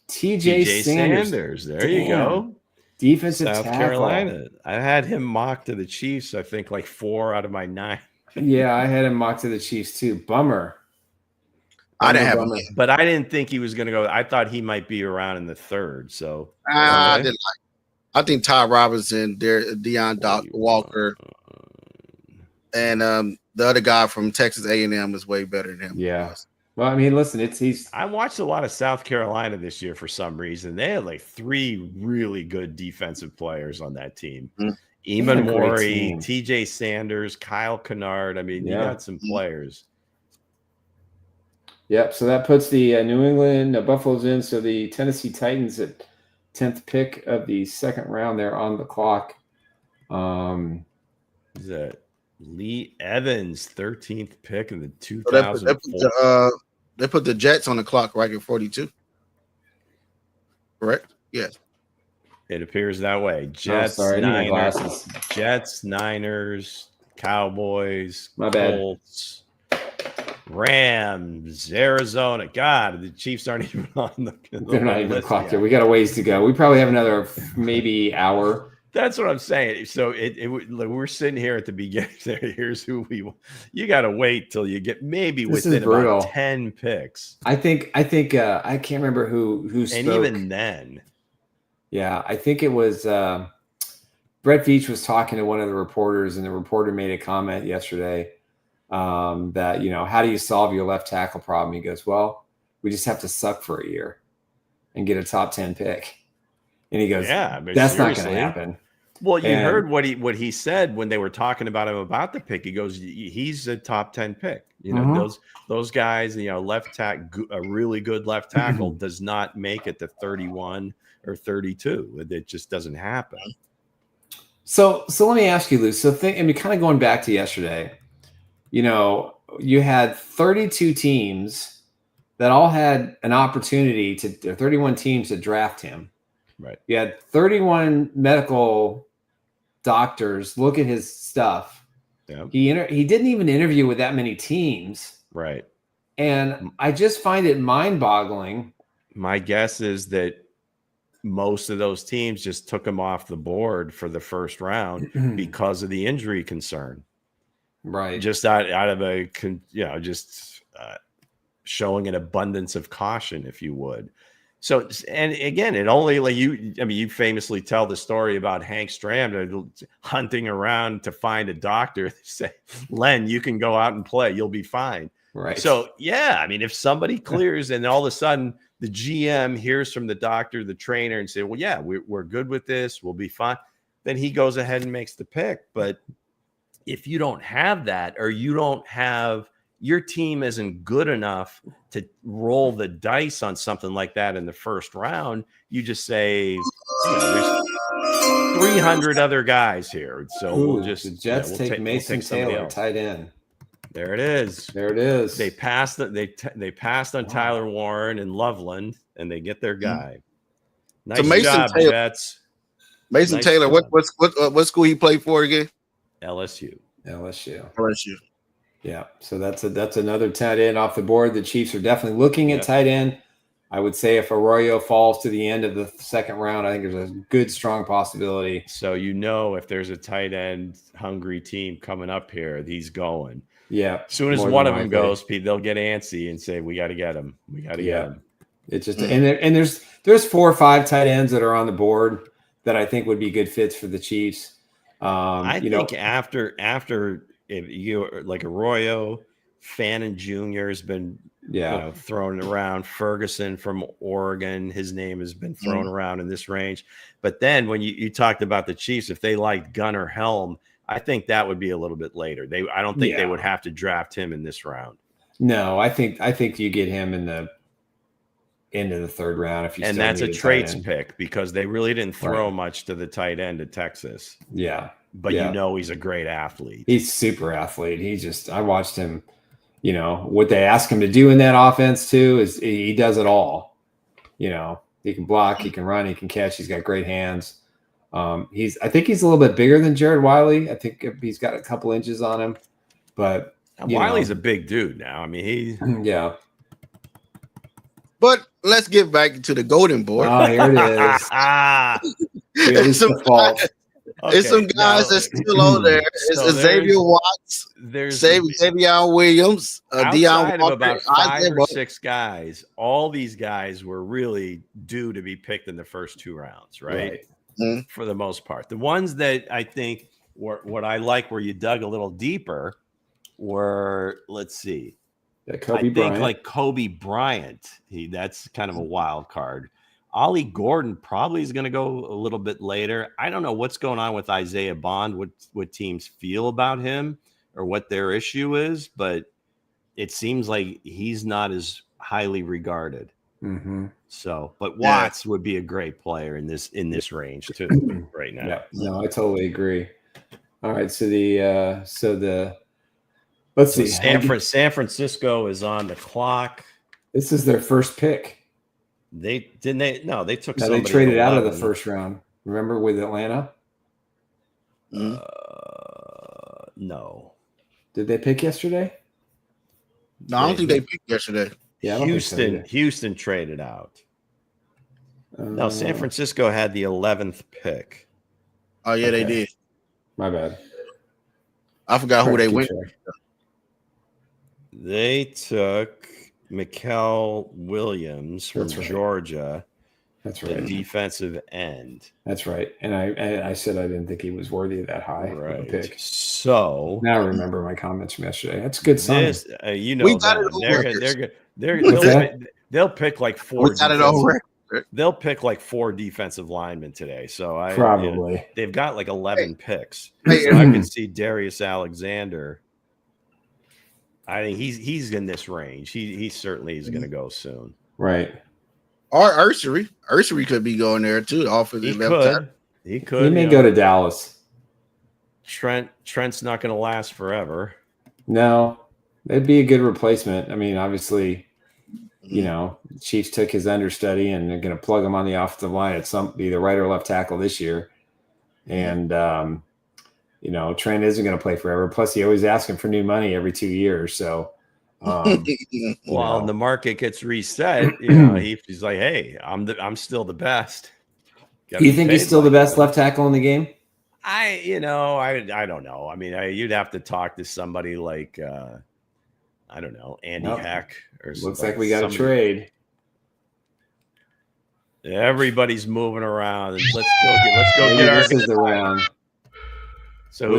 Speaker 5: TJ Sanders.
Speaker 6: There you go.
Speaker 5: Defensive
Speaker 6: South
Speaker 5: tackle.
Speaker 6: Carolina. I had him mocked to the Chiefs, I think, like 4 out of my 9.
Speaker 5: Yeah, I had him mocked to the Chiefs too. Bummer.
Speaker 4: I didn't have him.
Speaker 6: But I didn't think he was going to go. I thought he might be around in the 3rd. So
Speaker 4: I didn't like. I think Ty Robinson, Deion Walker, and the other guy from Texas A&M is way better than him.
Speaker 5: Yeah. Well, I mean, listen,
Speaker 6: I watched a lot of South Carolina this year for some reason. They had like 3 really good defensive players on that team.
Speaker 5: Mm-hmm.
Speaker 6: Eamon Morey, TJ Sanders, Kyle Kennard. I mean, you got some players.
Speaker 5: Yep. So that puts the New England Buffaloes in. So the Tennessee Titans at 10th pick of the 2nd round. They're on the clock.
Speaker 6: Is that Lee Evans, 13th pick in the 2004?
Speaker 4: They put the Jets on the clock right at 42. Correct? Yes.
Speaker 6: It appears that way. Jets, Niners, Cowboys,
Speaker 5: My bad.
Speaker 6: Colts, Rams, Arizona. God, the Chiefs aren't even on the
Speaker 5: They're not even clocked yet. We got a ways to go. We probably have another maybe hour.
Speaker 6: That's what I'm saying. So we're sitting here at the beginning. Here's who you got to wait till you get maybe within about 10 picks.
Speaker 5: I think I can't remember who spoke.
Speaker 6: And even then.
Speaker 5: Yeah, I think it was Brett Veach was talking to one of the reporters, and the reporter made a comment yesterday that, how do you solve your left tackle problem? He goes, well, we just have to suck for a year and get a top 10 pick. And he goes, yeah, that's not going to happen.
Speaker 6: Well, you heard what he said when they were talking about him about the pick. He goes, he's a top 10 pick. Those guys, left tackle, a really good left tackle does not make it to 31 or 32. It just doesn't happen.
Speaker 5: So let me ask you, Lou. So kind of going back to yesterday, you had 32 teams that all had an opportunity 31 teams to draft him.
Speaker 6: Right.
Speaker 5: You had 31 medical doctors look at his stuff.
Speaker 6: Yeah.
Speaker 5: He didn't even interview with that many teams.
Speaker 6: Right.
Speaker 5: And I just find it mind-boggling.
Speaker 6: My guess is that most of those teams just took him off the board for the first round because of the injury concern.
Speaker 5: Right.
Speaker 6: Just out of showing an abundance of caution, if you would. So, and again, it only you famously tell the story about Hank Stram hunting around to find a doctor. They say, Len, you can go out and play. You'll be fine.
Speaker 5: Right.
Speaker 6: So, yeah, if somebody clears and all of a sudden the GM hears from the doctor, the trainer, and say, well, yeah, we're good with this. We'll be fine. Then he goes ahead and makes the pick. But if you don't have that, or you don't have your team isn't good enough to roll the dice on something like that in the first round, you just say, there's 300 other guys here. So
Speaker 5: the Jets take Mason Taylor, tight end.
Speaker 6: There it is.
Speaker 5: There it is.
Speaker 6: They passed on Tyler Warren and Loveland, and they get their guy. Nice job, Jets.
Speaker 4: Mason Taylor, what school he played for again?
Speaker 6: LSU.
Speaker 5: Yeah, so that's another tight end off the board. The Chiefs are definitely looking at tight end. I would say if Arroyo falls to the end of the second round, I think there's a good, strong possibility.
Speaker 6: So if there's a tight end hungry team coming up here, he's going.
Speaker 5: Yeah.
Speaker 6: As soon as one of them goes, Pete, they'll get antsy and say, "We got to get him. We got to get him."
Speaker 5: It's just and there's 4 or 5 tight ends that are on the board that I think would be good fits for the Chiefs.
Speaker 6: I think after. If you like Arroyo, Fannin Jr. has been thrown around. Ferguson from Oregon, his name has been thrown around in this range. But then when you talked about the Chiefs, if they liked Gunnar Helm, I think that would be a little bit later. I don't think they would have to draft him in this round.
Speaker 5: No, I think you get him in the end of the third round
Speaker 6: and that's a traits pick because they really didn't throw much to the tight end at Texas.
Speaker 5: Yeah.
Speaker 6: But he's a great athlete.
Speaker 5: He's super athlete. I watched him, you know, what they ask him to do in that offense too is he does it all. You know, he can block, he can run, he can catch. He's got great hands. I think he's a little bit bigger than Jared Wiley. I think he's got a couple inches on him, but
Speaker 6: Wiley's a big dude now. I mean,
Speaker 5: yeah.
Speaker 4: But let's get back to the Golden Boy.
Speaker 5: Oh, here it is.
Speaker 4: There's some guys that's still on there. It's Xavier Watts, Xavier Williams,
Speaker 6: outside of about 5 or 6 guys. All these guys were really due to be picked in the first 2 rounds, right? Mm-hmm. For the most part. The ones that I think were what I like where you dug a little deeper were, let's see.
Speaker 5: Yeah, Kobe
Speaker 6: Bryant. That's kind of a wild card. Ollie Gordon probably is going to go a little bit later. I don't know what's going on with Isaiah Bond, what teams feel about him or what their issue is, but it seems like he's not as highly regarded.
Speaker 5: Mm-hmm.
Speaker 6: So, but Watts would be a great player in this range too right now.
Speaker 5: Yeah, no, I totally agree. All right, so let's see.
Speaker 6: San Francisco is on the clock.
Speaker 5: This is their first pick.
Speaker 6: They took.
Speaker 5: No, they traded out of the first round. Remember with Atlanta?
Speaker 6: No.
Speaker 5: Did they pick yesterday?
Speaker 4: No, I don't think they picked yesterday.
Speaker 5: Yeah,
Speaker 6: Houston traded out. No, San Francisco had the 11th pick.
Speaker 4: Oh yeah, they did.
Speaker 5: My bad.
Speaker 4: I forgot who they went.
Speaker 6: They took Mikel Williams from Georgia.
Speaker 5: That's right.
Speaker 6: The defensive end.
Speaker 5: That's right. And I said I didn't think he was worthy of that high of a pick.
Speaker 6: So
Speaker 5: now I remember my comments from yesterday. That's a good sign.
Speaker 6: They'll pick like 4.
Speaker 4: We got it all right.
Speaker 6: They'll pick like 4 defensive linemen today. So they've got like 11 picks. So I can see Darius Alexander. I think he's in this range. He certainly is going to go soon.
Speaker 5: Right.
Speaker 4: Or Ursery. Ursery could be going there too.
Speaker 6: He could.
Speaker 5: He may go to Dallas.
Speaker 6: Trent's not going to last forever.
Speaker 5: No, it'd be a good replacement. I mean, obviously, Chiefs took his understudy and they're going to plug him on the offensive line at either right or left tackle this year. And, Trent isn't going to play forever. Plus, he always asking for new money every 2 years. So,
Speaker 6: the market gets reset. He's like, "Hey, I'm still the best."
Speaker 5: You think he's still the best left tackle in the game?
Speaker 6: I don't know. I mean, you'd have to talk to somebody like, I don't know, Andy Heck or something.
Speaker 5: Looks like we got a trade.
Speaker 6: Everybody's moving around. Let's go get our.
Speaker 5: This is the round.
Speaker 6: So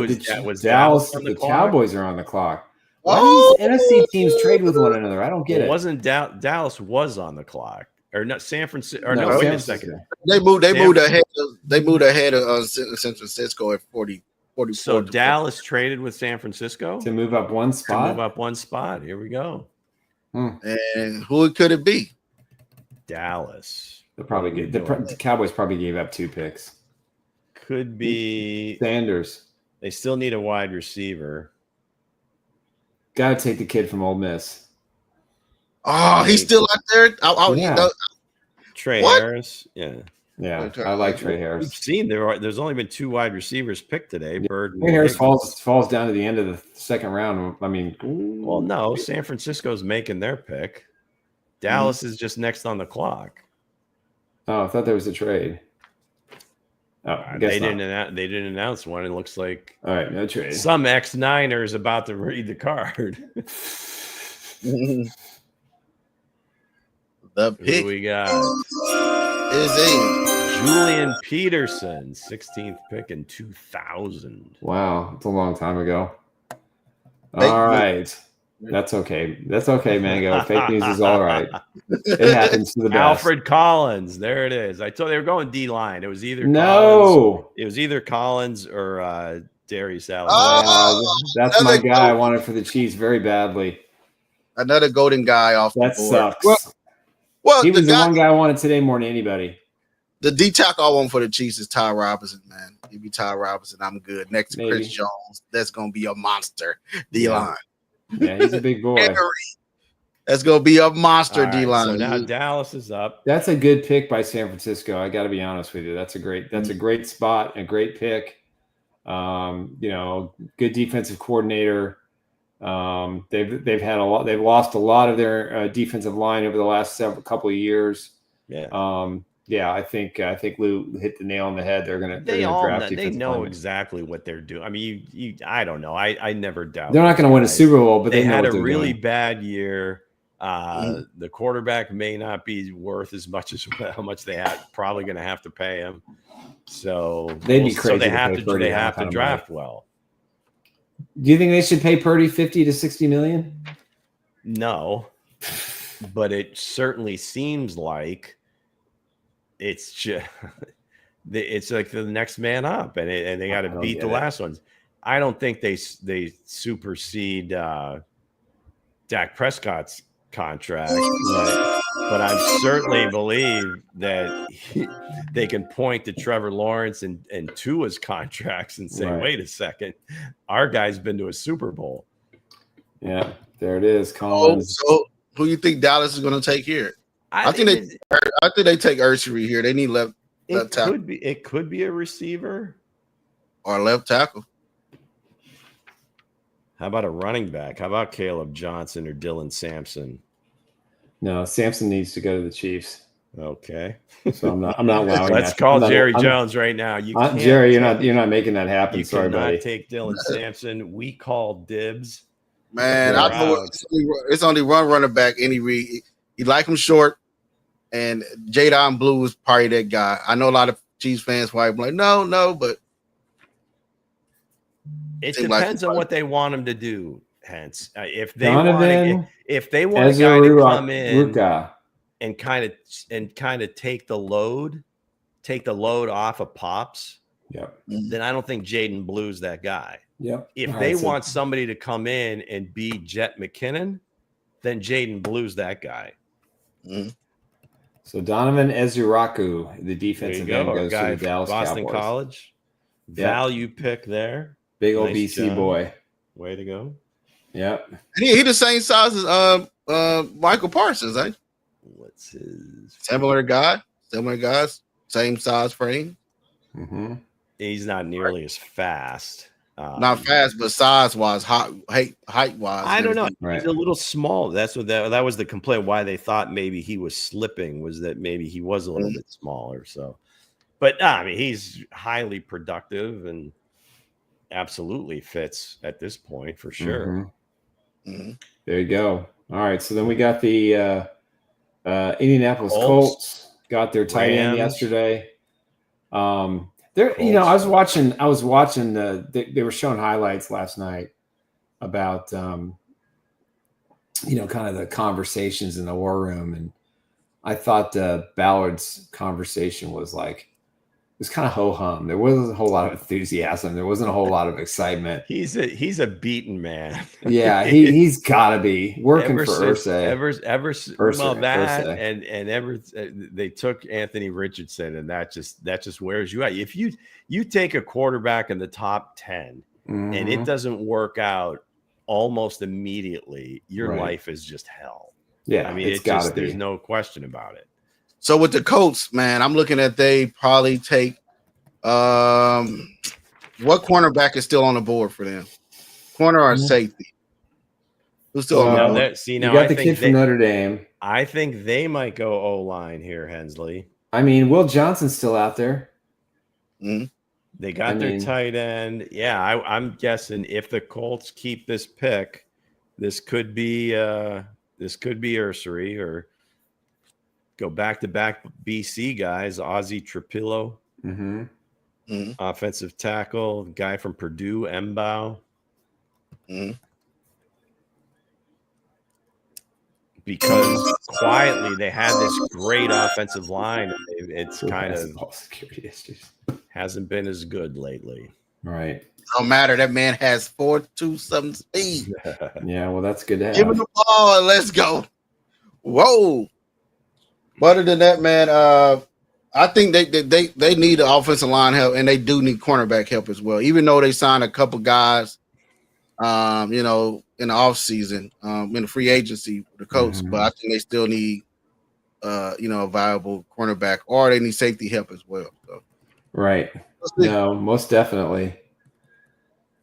Speaker 6: was
Speaker 5: Dallas? The Cowboys are on the clock. Why do these NFC teams trade with one another? I don't get it.
Speaker 6: Wasn't Dallas was on the clock or not? San Francisco? Or no, wait a second.
Speaker 4: They moved ahead. They moved ahead of San Francisco at 40.
Speaker 6: So Dallas traded with San Francisco
Speaker 5: to move up one spot.
Speaker 6: Here we go.
Speaker 4: And who could it be?
Speaker 6: Dallas.
Speaker 5: The Cowboys probably gave up 2 picks.
Speaker 6: Could be
Speaker 5: Sanders.
Speaker 6: They still need a wide receiver.
Speaker 5: Got to take the kid from Ole Miss.
Speaker 4: Oh, he's still out there.
Speaker 6: Trey Harris. Yeah,
Speaker 5: I like Trey Harris.
Speaker 6: We've seen there's only been 2 wide receivers picked today. Bird and
Speaker 5: Trey Harris falls down to the end of the second round. I mean,
Speaker 6: well, no, San Francisco's making their pick. Dallas is just next on the clock.
Speaker 5: Oh, I thought there was a trade. Oh,
Speaker 6: they didn't announce one. It looks like
Speaker 5: all right, no trade.
Speaker 6: Some ex-Niner is about to read the card.
Speaker 4: The pick
Speaker 6: we got
Speaker 4: is a
Speaker 6: Julian Peterson, 16th pick in 2000.
Speaker 5: Wow, it's a long time ago. All right. That's okay. That's okay, Mango. Fake news is all right. It happens to the best.
Speaker 6: Alfred Collins. There it is. I told they were going D-line. It was either Collins or Darius Alexander.
Speaker 5: That's my guy I wanted for the Chiefs very badly.
Speaker 4: Another golden guy off the board.
Speaker 5: That sucks. Well, he was the one guy I wanted today more than anybody.
Speaker 4: The D tackle I want for the Chiefs is Ty Robinson, man. Give me Ty Robinson, I'm good. Next to Chris Jones, that's gonna be a monster D line.
Speaker 5: Yeah, he's a big boy.
Speaker 4: That's gonna be a monster
Speaker 6: All
Speaker 4: D
Speaker 6: right,
Speaker 4: line.
Speaker 6: so now Dallas is up.
Speaker 5: That's a good pick by San Francisco. I got to be honest with you. That's a great spot, a great pick. Good defensive coordinator. They've had a lot. They've lost a lot of their defensive line over the last couple of years.
Speaker 6: Yeah.
Speaker 5: I think Lou hit the nail on the head. They're gonna draft.
Speaker 6: They know exactly what they're doing. I mean, I don't know. I never doubt
Speaker 5: they're not going to win a Super Bowl, but
Speaker 6: they
Speaker 5: know
Speaker 6: had
Speaker 5: what
Speaker 6: a really
Speaker 5: doing.
Speaker 6: bad year. The quarterback may not be worth as much as how much they had. Probably going to have to pay him. So
Speaker 5: they'd be crazy.
Speaker 6: So they have to draft well.
Speaker 5: Do you think they should pay Purdy 50 to 60 million?
Speaker 6: No, but it certainly seems like it's just it's like the next man up, and they got to beat the last ones. I don't think they supersede Dak Prescott's contract, but I certainly believe that they can point to Trevor Lawrence and Tua's contracts and say, wait a second, our guy's been to a Super Bowl.
Speaker 5: Yeah, there it is. Collins.
Speaker 4: So who do you think Dallas is going to take here? I think they take Ursary here. They need left tackle.
Speaker 6: It could be a receiver
Speaker 4: or a left tackle.
Speaker 6: How about a running back? How about Caleb Johnson or Dylan Sampson?
Speaker 5: No, Sampson needs to go to the Chiefs.
Speaker 6: Okay,
Speaker 5: so I'm not allowing.
Speaker 6: Let's call Jerry Jones right now.
Speaker 5: Jerry, you're not making that happen. Sorry, buddy.
Speaker 6: Take Dylan Sampson. We call dibs.
Speaker 4: Man, I know it's only one running back. He like him short, and Jadon Blue is probably that guy. I know a lot of Chiefs fans why like no, but
Speaker 6: it depends on what they want him to do. Hence, if they want a guy to come in and kind of take the load off of Pops, then I don't think Jaden Blue's that guy. If they want somebody to come in and be Jet McKinnon, then Jaden Blue's that guy.
Speaker 5: So Donovan Ezuraku, the defensive end, goes to the Dallas
Speaker 6: Boston
Speaker 5: Cowboys.
Speaker 6: College. Value pick there.
Speaker 5: Big old BC boy.
Speaker 6: Way to go.
Speaker 5: Yep.
Speaker 4: He the same size as Michael Parsons, eh?
Speaker 6: What's his
Speaker 4: similar guys, same size frame.
Speaker 5: Mm-hmm.
Speaker 6: He's not nearly as fast.
Speaker 4: Not fast, but size-wise, height-wise.
Speaker 6: I don't know. He's a little small. That's what that was the complaint. Why they thought maybe he was slipping was that maybe he was a little bit smaller. So, but I mean, he's highly productive and absolutely fits at this point for sure.
Speaker 5: There you go. All right, so then we got the Indianapolis Colts got their tight end yesterday. I was watching they were showing highlights last night about kind of the conversations in the war room, and I thought Ballard's conversation was kind of ho-hum. There wasn't a whole lot of enthusiasm. There wasn't a whole lot of excitement.
Speaker 6: He's a beaten man.
Speaker 5: Yeah, he's got to be working for Irsay.
Speaker 6: They took Anthony Richardson, and that just wears you out. If you take a quarterback in the top 10 and it doesn't work out almost immediately, your life is just hell.
Speaker 5: Yeah,
Speaker 6: I mean, there's no question about it.
Speaker 4: So with the Colts, man, I'm looking at they probably take what cornerback is still on the board for them? Corner or safety? Who's still on the board?
Speaker 5: You got the kid from Notre Dame.
Speaker 6: I think they might go O-line here, Hensley.
Speaker 5: I mean, Will Johnson's still out there.
Speaker 6: They got their tight end. Yeah, I'm guessing if the Colts keep this pick, this could be Ursary or go back-to-back BC guys, Ozzie Trapillo, offensive tackle, guy from Purdue, Mbao. Because quietly they had this great offensive line. It's kind of
Speaker 5: security issues.
Speaker 6: Hasn't been as good lately.
Speaker 5: Right.
Speaker 4: Don't matter. That man has 4.27 speed.
Speaker 5: Yeah, well, that's good to have.
Speaker 4: Give him the ball and let's go. Whoa. But other than that, man, I think they need the offensive line help, and they do need cornerback help as well. Even though they signed a couple guys you know, in the off season, in the free agency with the Colts, but I think they still need, you know, a viable cornerback, or they need safety help as well. So.
Speaker 5: Right. No, most definitely.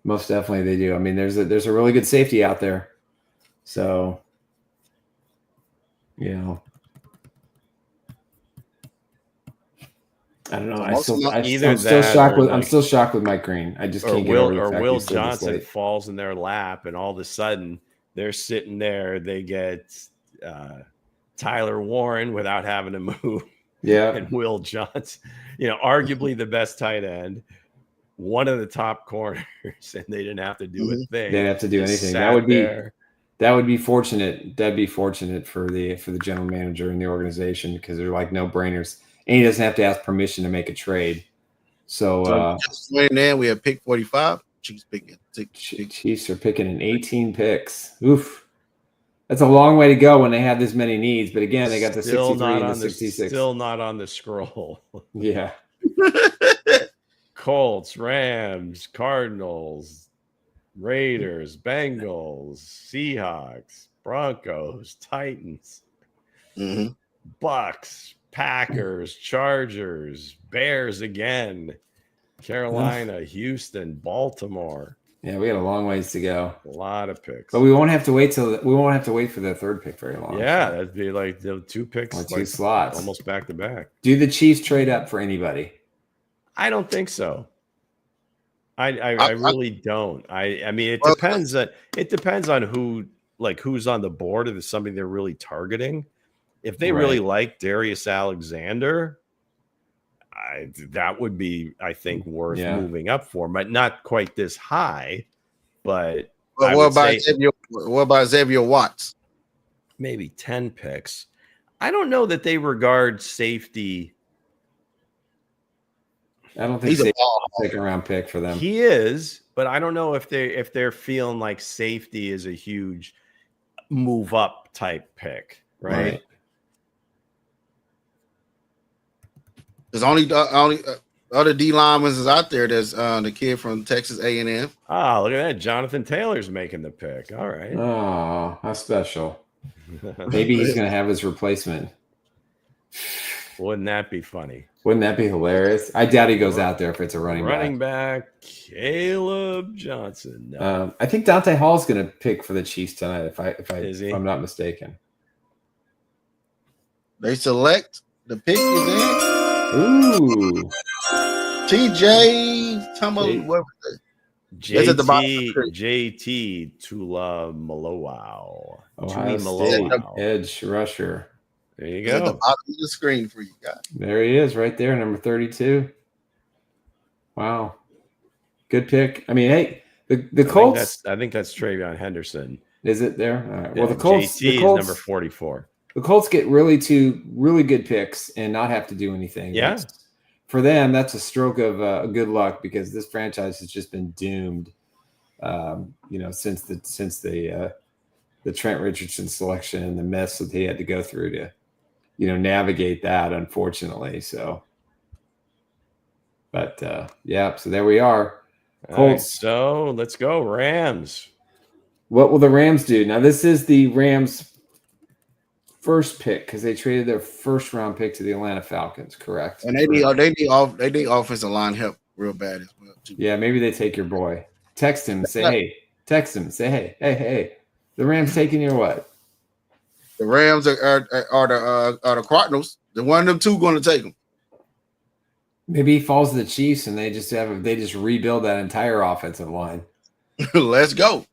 Speaker 5: Most definitely they do. I mean, there's a really good safety out there. So, you know, I don't know. I'm still shocked with Mike Green. I just can't get over the fact
Speaker 6: Will Johnson falls in their lap, and all of a sudden they're sitting there. They get Tyler Warren without having to move.
Speaker 5: Yeah,
Speaker 6: and Will Johnson, you know, arguably the best tight end, one of the top corners, and they didn't have to do a thing.
Speaker 5: They didn't have to do anything. That would be fortunate. That'd be fortunate for the general manager and the organization, because they're like no brainers. And he doesn't have to ask permission to make a trade. So
Speaker 4: then we have pick 45. Chiefs
Speaker 5: are picking in 18 picks. Oof. That's a long way to go when they have this many needs. But again, they got the 63 and the 66.
Speaker 6: Still not on the scroll.
Speaker 5: Yeah.
Speaker 6: Colts, Rams, Cardinals, Raiders, Bengals, Seahawks, Broncos, Titans, Bucks, Packers, Chargers, Bears again, Carolina, Houston, Baltimore.
Speaker 5: Yeah, we got a long ways to go.
Speaker 6: A lot of picks,
Speaker 5: but we won't have to wait for the third pick very long.
Speaker 6: Yeah, that'd be like the 2 picks,
Speaker 5: or 2 slots,
Speaker 6: almost back to back.
Speaker 5: Do the Chiefs trade up for anybody?
Speaker 6: I don't think so. I really don't. I mean, it depends on who's on the board. If it's something they're really targeting. If they really like Darius Alexander, that would be, I think, worth moving up for, but not quite this high. But
Speaker 4: what about Xavier Watts?
Speaker 6: Maybe 10 picks. I don't know that they regard safety.
Speaker 5: I don't think he's a second round pick for them.
Speaker 6: He is, but I don't know if they're feeling like safety is a huge move up type pick, right?
Speaker 4: There's only other D linemen is out there. There's the kid from Texas A&M.
Speaker 6: Ah, look at that! Jonathan Taylor's making the pick. All right.
Speaker 5: Oh, how special! Maybe he's going to have his replacement.
Speaker 6: Wouldn't that be funny?
Speaker 5: Wouldn't that be hilarious? I doubt he goes out there if it's a running
Speaker 6: back. Caleb Johnson. No.
Speaker 5: I think Dante Hall's going to pick for the Chiefs tonight. If I'm not mistaken.
Speaker 4: They select the pick is in.
Speaker 5: Ooh.
Speaker 4: TJ
Speaker 6: JT Tula Malowau.
Speaker 5: Ohio State edge rusher.
Speaker 6: There you go.
Speaker 4: At the bottom of the screen for you guys.
Speaker 5: There he is, right there, number 32. Wow, good pick. I mean, hey, the Colts.
Speaker 6: I think that's Travion Henderson.
Speaker 5: Is it there? All right. Well, the Colts.
Speaker 6: JT is number 44.
Speaker 5: The Colts get really good picks and not have to do anything.
Speaker 6: Yeah.
Speaker 5: For them, that's a stroke of good luck, because this franchise has just been doomed. Since the Trent Richardson selection and the mess that they had to go through to, navigate that, unfortunately. So, but so there we are. Colts.
Speaker 6: Right, so let's go Rams.
Speaker 5: What will the Rams do? Now, this is the Rams' first pick, because they traded their first round pick to the Atlanta Falcons, correct?
Speaker 4: And they need offensive line help real bad as well too.
Speaker 5: Yeah, maybe they take your boy. Text him, say hey. Text him, say hey. The Rams taking your what?
Speaker 4: The Rams are the Cardinals. The one of them two going to take them.
Speaker 5: Maybe he falls to the Chiefs and they just rebuild that entire offensive line.
Speaker 4: Let's go.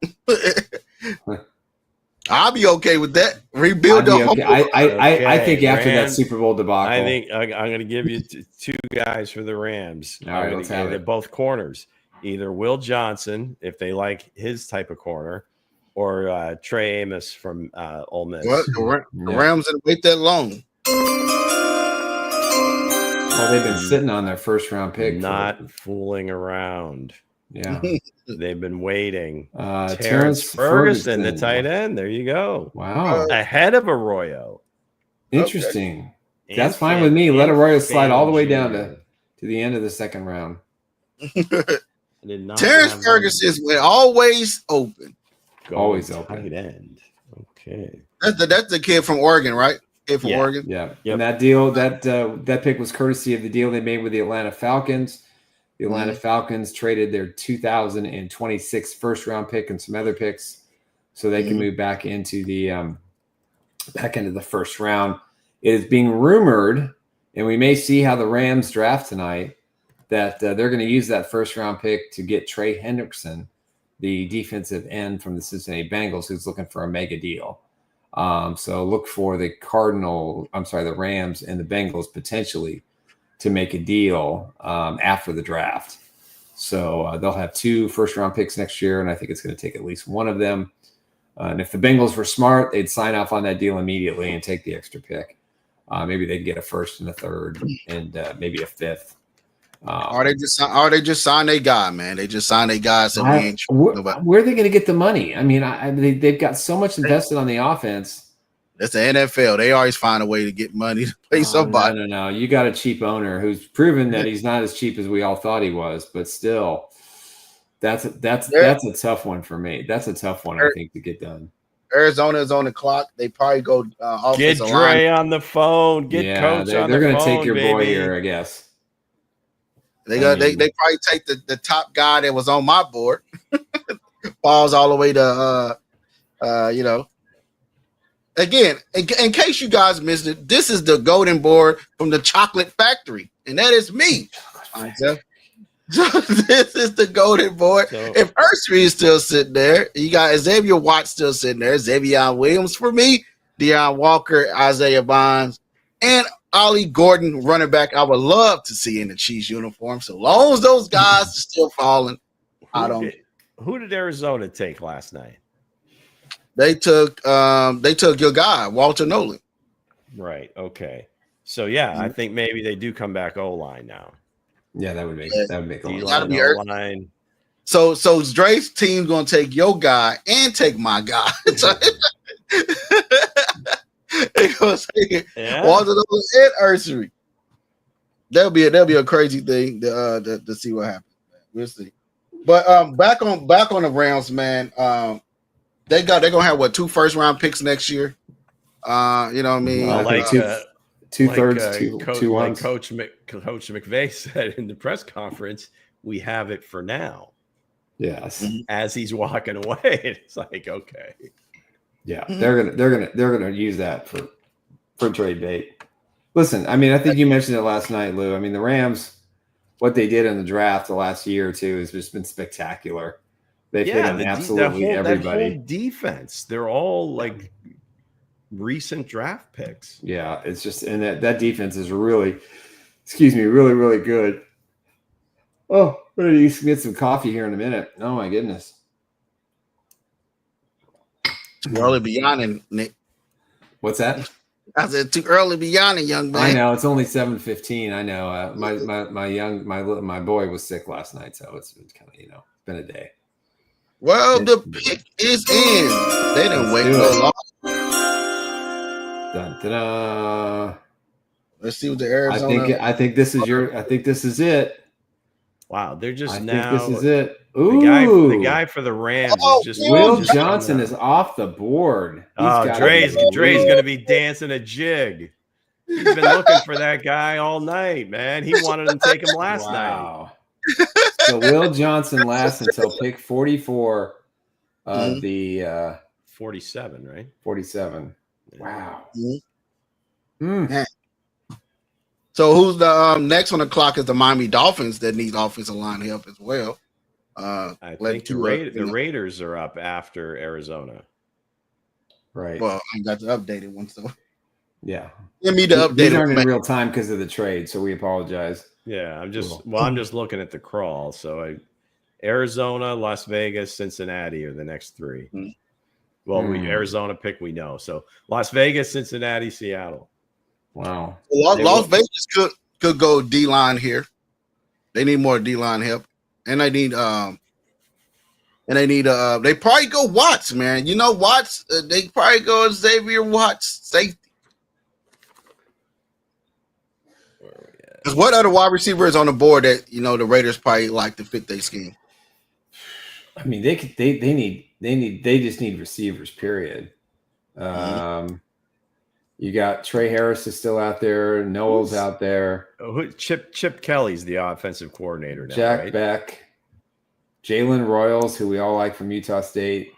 Speaker 4: I'll be okay with that. Rebuild the whole.
Speaker 5: I think after Rams, that Super Bowl debacle,
Speaker 6: I think I'm going to give you 2 guys for the Rams.
Speaker 5: All right, let's have it.
Speaker 6: They're both corners. Either Will Johnson, if they like his type of corner, or Trey Amos from Ole Miss.
Speaker 4: What? The Rams didn't wait that long.
Speaker 5: Well, they've been sitting on their first round pick.
Speaker 6: Not fooling around.
Speaker 5: Yeah.
Speaker 6: They've been waiting.
Speaker 5: Terrence
Speaker 6: Ferguson, the tight end. There you go.
Speaker 5: Wow.
Speaker 6: Ahead of Arroyo.
Speaker 5: Interesting. Okay. That's fine with me. Let Arroyo slide all the way down to the end of the second round.
Speaker 4: Terrence Ferguson's always open.
Speaker 5: Always open.
Speaker 6: Tight end. Okay.
Speaker 4: That's the kid from Oregon, right? Kid from Oregon.
Speaker 5: Yeah. Yep. And that deal, that pick was courtesy of the deal they made with the Atlanta Falcons. The Atlanta Falcons traded their 2026 first round pick and some other picks so they can move back into the first round. It is being rumored, and we may see how the Rams draft tonight, that they're going to use that first round pick to get Trey Hendrickson, the defensive end from the Cincinnati Bengals, who's looking for a mega deal. So look for the Rams and the Bengals potentially to make a deal after the draft. So they'll have 2 first-round picks next year, and I think it's going to take at least one of them. And if the Bengals were smart, they'd sign off on that deal immediately and take the extra pick. Maybe they'd get a first and a third and maybe a fifth.
Speaker 4: Or they just sign a guy, man. They just sign a guy. So
Speaker 5: where are they going to get the money? I mean, they've got so much invested on the offense.
Speaker 4: That's the NFL. They always find a way to get money to pay somebody.
Speaker 5: No. You got a cheap owner who's proven that he's not as cheap as we all thought he was, but still, that's a tough one for me. That's a tough one, I think, to get done.
Speaker 4: Arizona is on the clock. They probably go
Speaker 6: get Dre on the phone. Get Coach on the phone.
Speaker 5: They're going to take your boy here, I guess.
Speaker 4: They probably take the top guy that was on my board. Falls all the way to Again, in case you guys missed it, this is the golden board from the Chocolate Factory, and that is me. This is the golden board. If Ursary is still sitting there, you got Xavier Watts still sitting there, Xavier Williams for me, Deion Walker, Isaiah Bonds, and Ollie Gordon, running back. I would love to see in the Chiefs uniform. So long as those guys are still falling,
Speaker 6: Who did Arizona take last night?
Speaker 4: They took your guy, Walter Nolan.
Speaker 6: Right. Okay. So I think maybe they do come back O-line now.
Speaker 5: Yeah, that would make
Speaker 6: O-line.
Speaker 4: So Dre's team's gonna take your guy and take my guy. They're gonna say Walter Nolan and Ursary. That'll be a crazy thing to see what happens. We'll see. But back on the Rams, man. They're gonna have 2 first round picks next year. You know what I mean?
Speaker 5: Two thirds, two
Speaker 6: like
Speaker 5: ones.
Speaker 6: Coach McVay said in the press conference, we have it for now.
Speaker 5: Yes.
Speaker 6: As he's walking away, it's like, okay.
Speaker 5: Yeah, they're gonna use that for trade bait. Listen, I mean, I think you mentioned it last night, Lou. I mean, the Rams, what they did in the draft the last year or two has just been spectacular. They've hit on absolutely everybody.
Speaker 6: That whole defense, they're all like recent draft picks.
Speaker 5: Yeah, it's just, and that defense is really, really, really good. Oh, we're gonna get some coffee here in a minute. Oh my goodness.
Speaker 4: Too early to be yawning, Nick.
Speaker 5: What's that?
Speaker 4: I said too early to be yawning, young man.
Speaker 5: I know it's only 7:15. I know. My boy was sick last night, so it's kind of it's been a day.
Speaker 4: Well, the pick is in. They didn't wait so long.
Speaker 5: Dun, da-da.
Speaker 4: Let's see what the Arizona.
Speaker 5: I think this is it.
Speaker 6: Wow, they're just
Speaker 5: think
Speaker 6: now.
Speaker 5: this is it. Ooh,
Speaker 6: the guy for the Rams is just
Speaker 5: Will Johnson is off the board.
Speaker 6: Dre's going to be dancing a jig. He's been looking for that guy all night, man. He wanted to take him last night.
Speaker 5: So Will Johnson lasts until pick 44 of the
Speaker 6: 47, right?
Speaker 5: 47. Wow.
Speaker 4: So who's the next on the clock is the Miami Dolphins that need offensive line help as well.
Speaker 6: I think the Raiders are up after Arizona.
Speaker 5: Right.
Speaker 4: Well, I got the updated one, so
Speaker 5: yeah.
Speaker 4: Give me the updated.
Speaker 5: These aren't in real time because of the trade, so we apologize.
Speaker 6: Yeah, I'm just looking at the crawl. So Arizona, Las Vegas, Cincinnati are the next 3. Well, Arizona pick we know. So Las Vegas, Cincinnati, Seattle.
Speaker 5: Wow.
Speaker 4: Las Vegas could go D-line here. They need more D-line help. And they need they probably go Watts, man. You know Watts, they probably go Xavier Watts safety. Because what other wide receiver is on the board that the Raiders probably like to fit their scheme?
Speaker 5: I mean, they just need receivers, period. You got Trey Harris is still out there. Noel's out there.
Speaker 6: Chip Kelly's the offensive coordinator now,
Speaker 5: Jack
Speaker 6: right?
Speaker 5: Beck, Jalen Royals, who we all like from Utah State,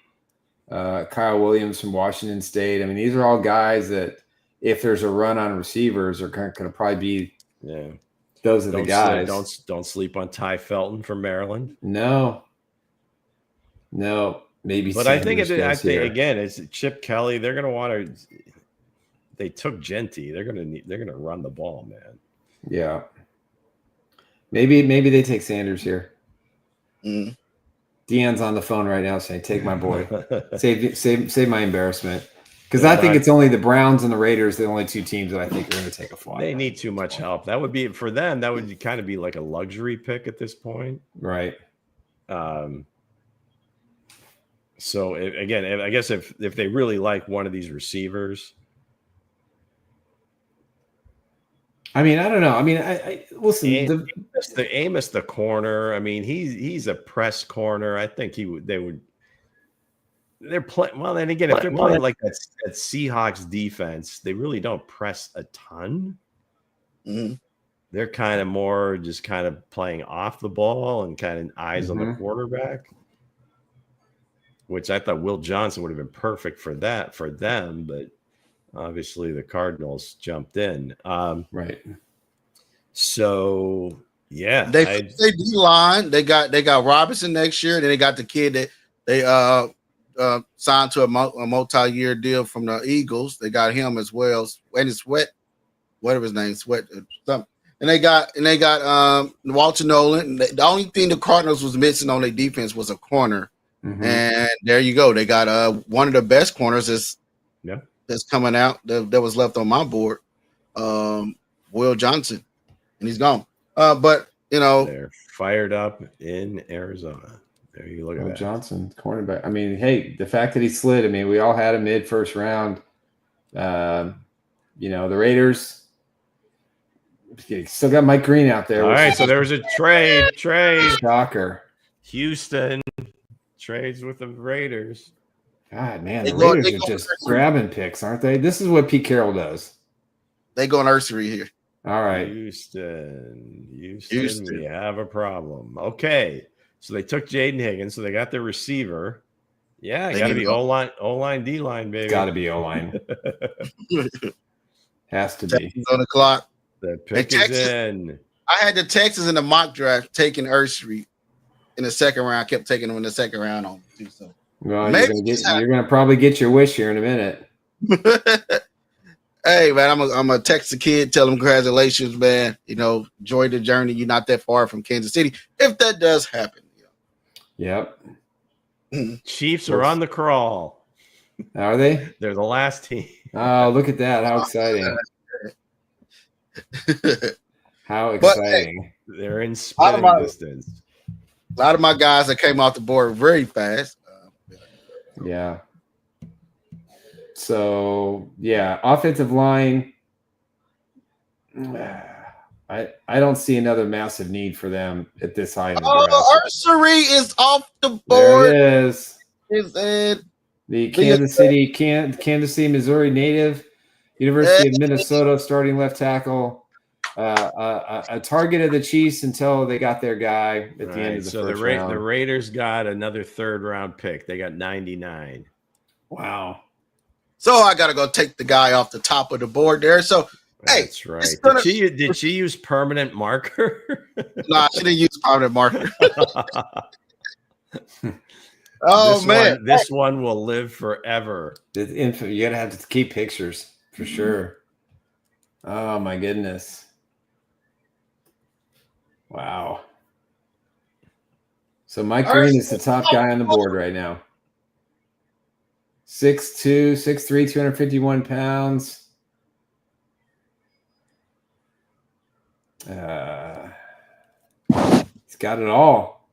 Speaker 5: Kyle Williams from Washington State. I mean, these are all guys that if there's a run on receivers are going to probably be those are the guys.
Speaker 6: Don't sleep on Ty Felton from Maryland.
Speaker 5: No, maybe.
Speaker 6: But I think again, it's Chip Kelly. They're going to want to. They took Genty. They're gonna run the ball, man.
Speaker 5: Yeah. Maybe they take Sanders here. Deion's on the phone right now saying, "Take my boy, save my embarrassment." Because I think it's only the Browns and the Raiders, the only two teams that I think are going to take a flyer.
Speaker 6: They need too much help. That would be for them. That would kind of be like a luxury pick at this point,
Speaker 5: right?
Speaker 6: So again, I guess if they really like one of these receivers.
Speaker 5: I mean, I don't know. I mean, I listen.
Speaker 6: Amos, the corner. I mean, he's a press corner. I think they would. They're playing well. Then again, if they're playing like that Seahawks defense, they really don't press a ton. They're kind of more just kind of playing off the ball and kind of eyes on the quarterback. Which I thought Will Johnson would have been perfect for them, but. Obviously, the Cardinals jumped in.
Speaker 5: Right.
Speaker 6: So yeah,
Speaker 4: they D-line. They got Robinson next year. Then they got the kid that they signed to a multi-year deal from the Eagles. They got him as well. And it's whatever his name, something. And they got Walter Nolan. The only thing the Cardinals was missing on their defense was a corner. And there you go. They got one of the best corners that's coming out that was left on my board, Will Johnson, and he's gone. But
Speaker 6: they're fired up in Arizona. There you look at that.
Speaker 5: Johnson, cornerback. I mean, hey, the fact that he slid. I mean, we all had him mid first round. The Raiders still got Mike Green out there.
Speaker 6: All right, so there's a trade.
Speaker 5: Shocker.
Speaker 6: Houston trades with the Raiders.
Speaker 5: God, man, the Raiders are just grabbing picks, aren't they? This is what Pete Carroll does.
Speaker 4: They go nursery here.
Speaker 5: All right.
Speaker 6: Houston, we have a problem. Okay, so they took Jaden Higgins, so they got their receiver. Yeah, got to be O-line, D-line, baby.
Speaker 5: Got to be O-line. Has to be.
Speaker 4: On the clock.
Speaker 6: The pick is in.
Speaker 4: I had the Texans in the mock draft taking Nursery in the second round. I kept taking them in the second round on too. So.
Speaker 5: Well, you're gonna probably get your wish here in a minute.
Speaker 4: Hey man, I'm gonna text the kid, tell him congratulations, man. Enjoy the journey. You're not that far from Kansas City. If that does happen.
Speaker 5: Yep.
Speaker 6: Chiefs are on the crawl.
Speaker 5: Are they?
Speaker 6: They're the last team.
Speaker 5: Oh, look at that! How exciting! How exciting!
Speaker 6: They're in spitting distance.
Speaker 4: A lot of my guys that came off the board very fast.
Speaker 5: Yeah. So offensive line. I don't see another massive need for them at this high.
Speaker 4: Nursery is off the board.
Speaker 5: There it is.
Speaker 4: The
Speaker 5: Kansas City, Missouri native, University of Minnesota starting left tackle. A target of the Chiefs until they got their guy at the end of the first round.
Speaker 6: The Raiders got another third-round pick. They got 99.
Speaker 5: Wow.
Speaker 4: So I got to go take the guy off the top of the board there. So,
Speaker 6: that's right. Did she use permanent marker?
Speaker 4: Nah, she didn't use permanent marker.
Speaker 6: This one will live forever.
Speaker 5: You got to have to keep pictures for sure. Oh, my goodness. Wow. So Mike Green is the top guy on the board right now. 6'2", 6'3", 251 pounds. He's got it all,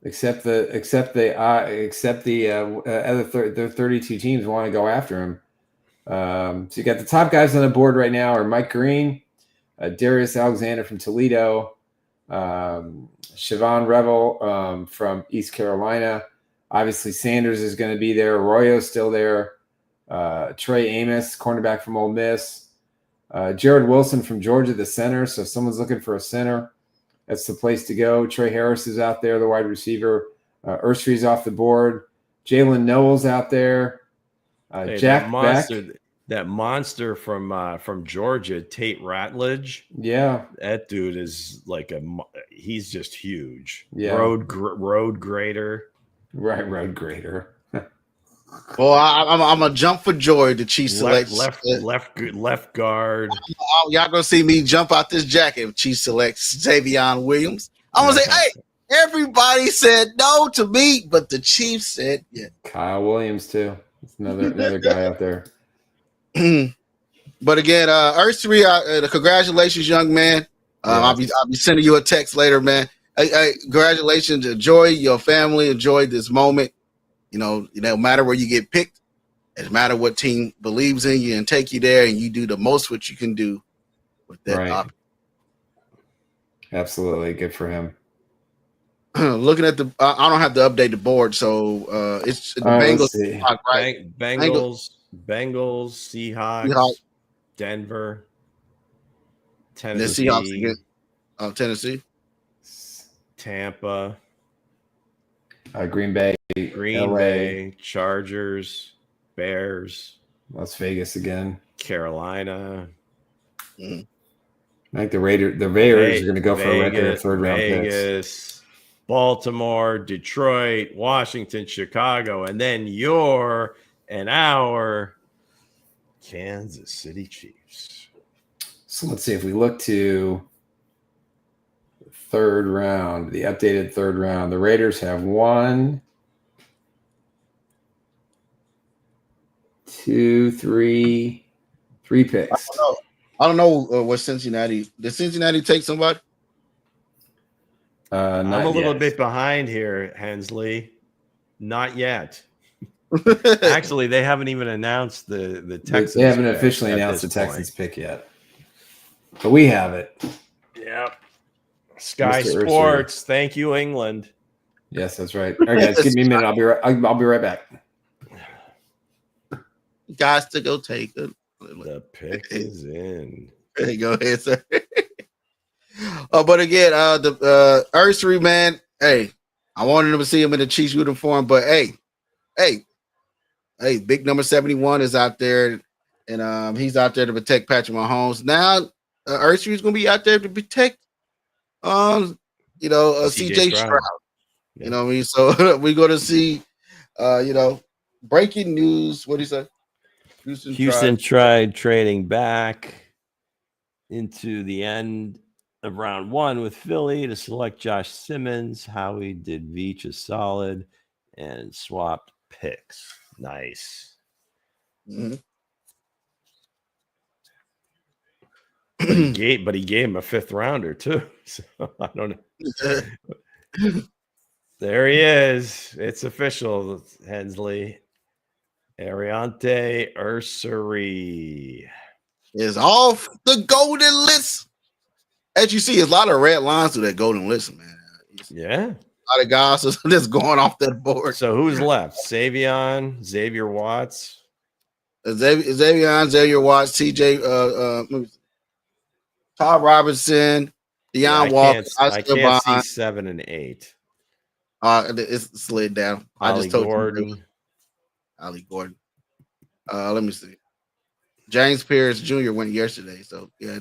Speaker 5: except the other 32 teams want to go after him. So you got the top guys on the board right now are Mike Green, Darius Alexander from Toledo, Siobhan Revel from East Carolina. Obviously, Sanders is going to be there. Arroyo's still there. Trey Amos, cornerback from Ole Miss. Jared Wilson from Georgia, the center. So if someone's looking for a center, that's the place to go. Trey Harris is out there, the wide receiver. Urstree's off the board. Jalen Noel's out there. Jack
Speaker 6: that monster from Georgia, Tate Ratledge.
Speaker 5: Yeah,
Speaker 6: that dude is like he's just huge.
Speaker 5: Yeah,
Speaker 6: road grader.
Speaker 5: Right, road grader.
Speaker 4: Well, I'm gonna jump for joy. The Chiefs select
Speaker 6: left guard.
Speaker 4: Y'all gonna see me jump out this jacket if Chiefs select Xavion Williams. I'm gonna say, hey, everybody said no to me, but the Chiefs said yeah.
Speaker 5: Kyle Williams too. It's another guy out there.
Speaker 4: But again, Ursery, congratulations, young man. I'll be sending you a text later, man. Hey, congratulations. Enjoy your family. Enjoy this moment. No matter where you get picked, it doesn't matter what team believes in you and take you there, and you do the most what you can do with that option.
Speaker 5: Absolutely, good for him.
Speaker 4: Looking at I don't have to update the board, so it's the Bengals,
Speaker 6: right? Bengals, Seahawks, Denver, Tennessee,
Speaker 4: the Seahawks again. Tennessee,
Speaker 6: Tampa,
Speaker 5: Green Bay,
Speaker 6: Chargers, Bears,
Speaker 5: Las Vegas again,
Speaker 6: Carolina.
Speaker 5: I think the Raiders are going to go for a record third round
Speaker 6: picks. Baltimore, Detroit, Washington, Chicago, and then your and our Kansas City Chiefs.
Speaker 5: So let's see if we look to third round, the updated third round. The Raiders have 1, 2, 3 picks.
Speaker 4: I don't know what Cincinnati. Did Cincinnati take somebody?
Speaker 6: I'm a little bit behind here, Hensley. Not yet. Actually, they haven't even announced the Texans.
Speaker 5: They haven't officially announced the Texans pick yet, but we have it.
Speaker 6: Yep. Sky Sports. Thank you, England.
Speaker 5: Yes, that's right. All right, guys, give me a minute. I'll be right back.
Speaker 4: Guys, to go take it.
Speaker 6: The pick is in.
Speaker 4: There you go, ahead, sir. But again, the Ursery, man. Hey, I wanted to see him in the Chiefs uniform, but hey, big number 71 is out there, and he's out there to protect Patrick Mahomes. Now, Ursery is going to be out there to protect, CJ Stroud. You know what I mean? So we're going to see, breaking news. What do you say?
Speaker 6: Houston tried trading back into the end of round 1 with Philly to select Josh Simmons. Howie did Veach a solid and swapped picks. Nice.
Speaker 4: Mm-hmm.
Speaker 6: But he gave him a 5th rounder too. So I don't know. There he is. It's official, Hensley. Ariante Ursery
Speaker 4: is off the golden list. As you see, a lot of red lines to that golden list, man.
Speaker 6: Yeah.
Speaker 4: A lot of guys just going off that board.
Speaker 6: So who's left? Xavier Watts.
Speaker 4: Xavier Watts, TJ, Todd Robinson, Deion Walker.
Speaker 6: I can't see 7 and 8.
Speaker 4: It's slid down. I just told you. Ali Gordon. Let me see. James Pierce Jr. went yesterday, so yeah,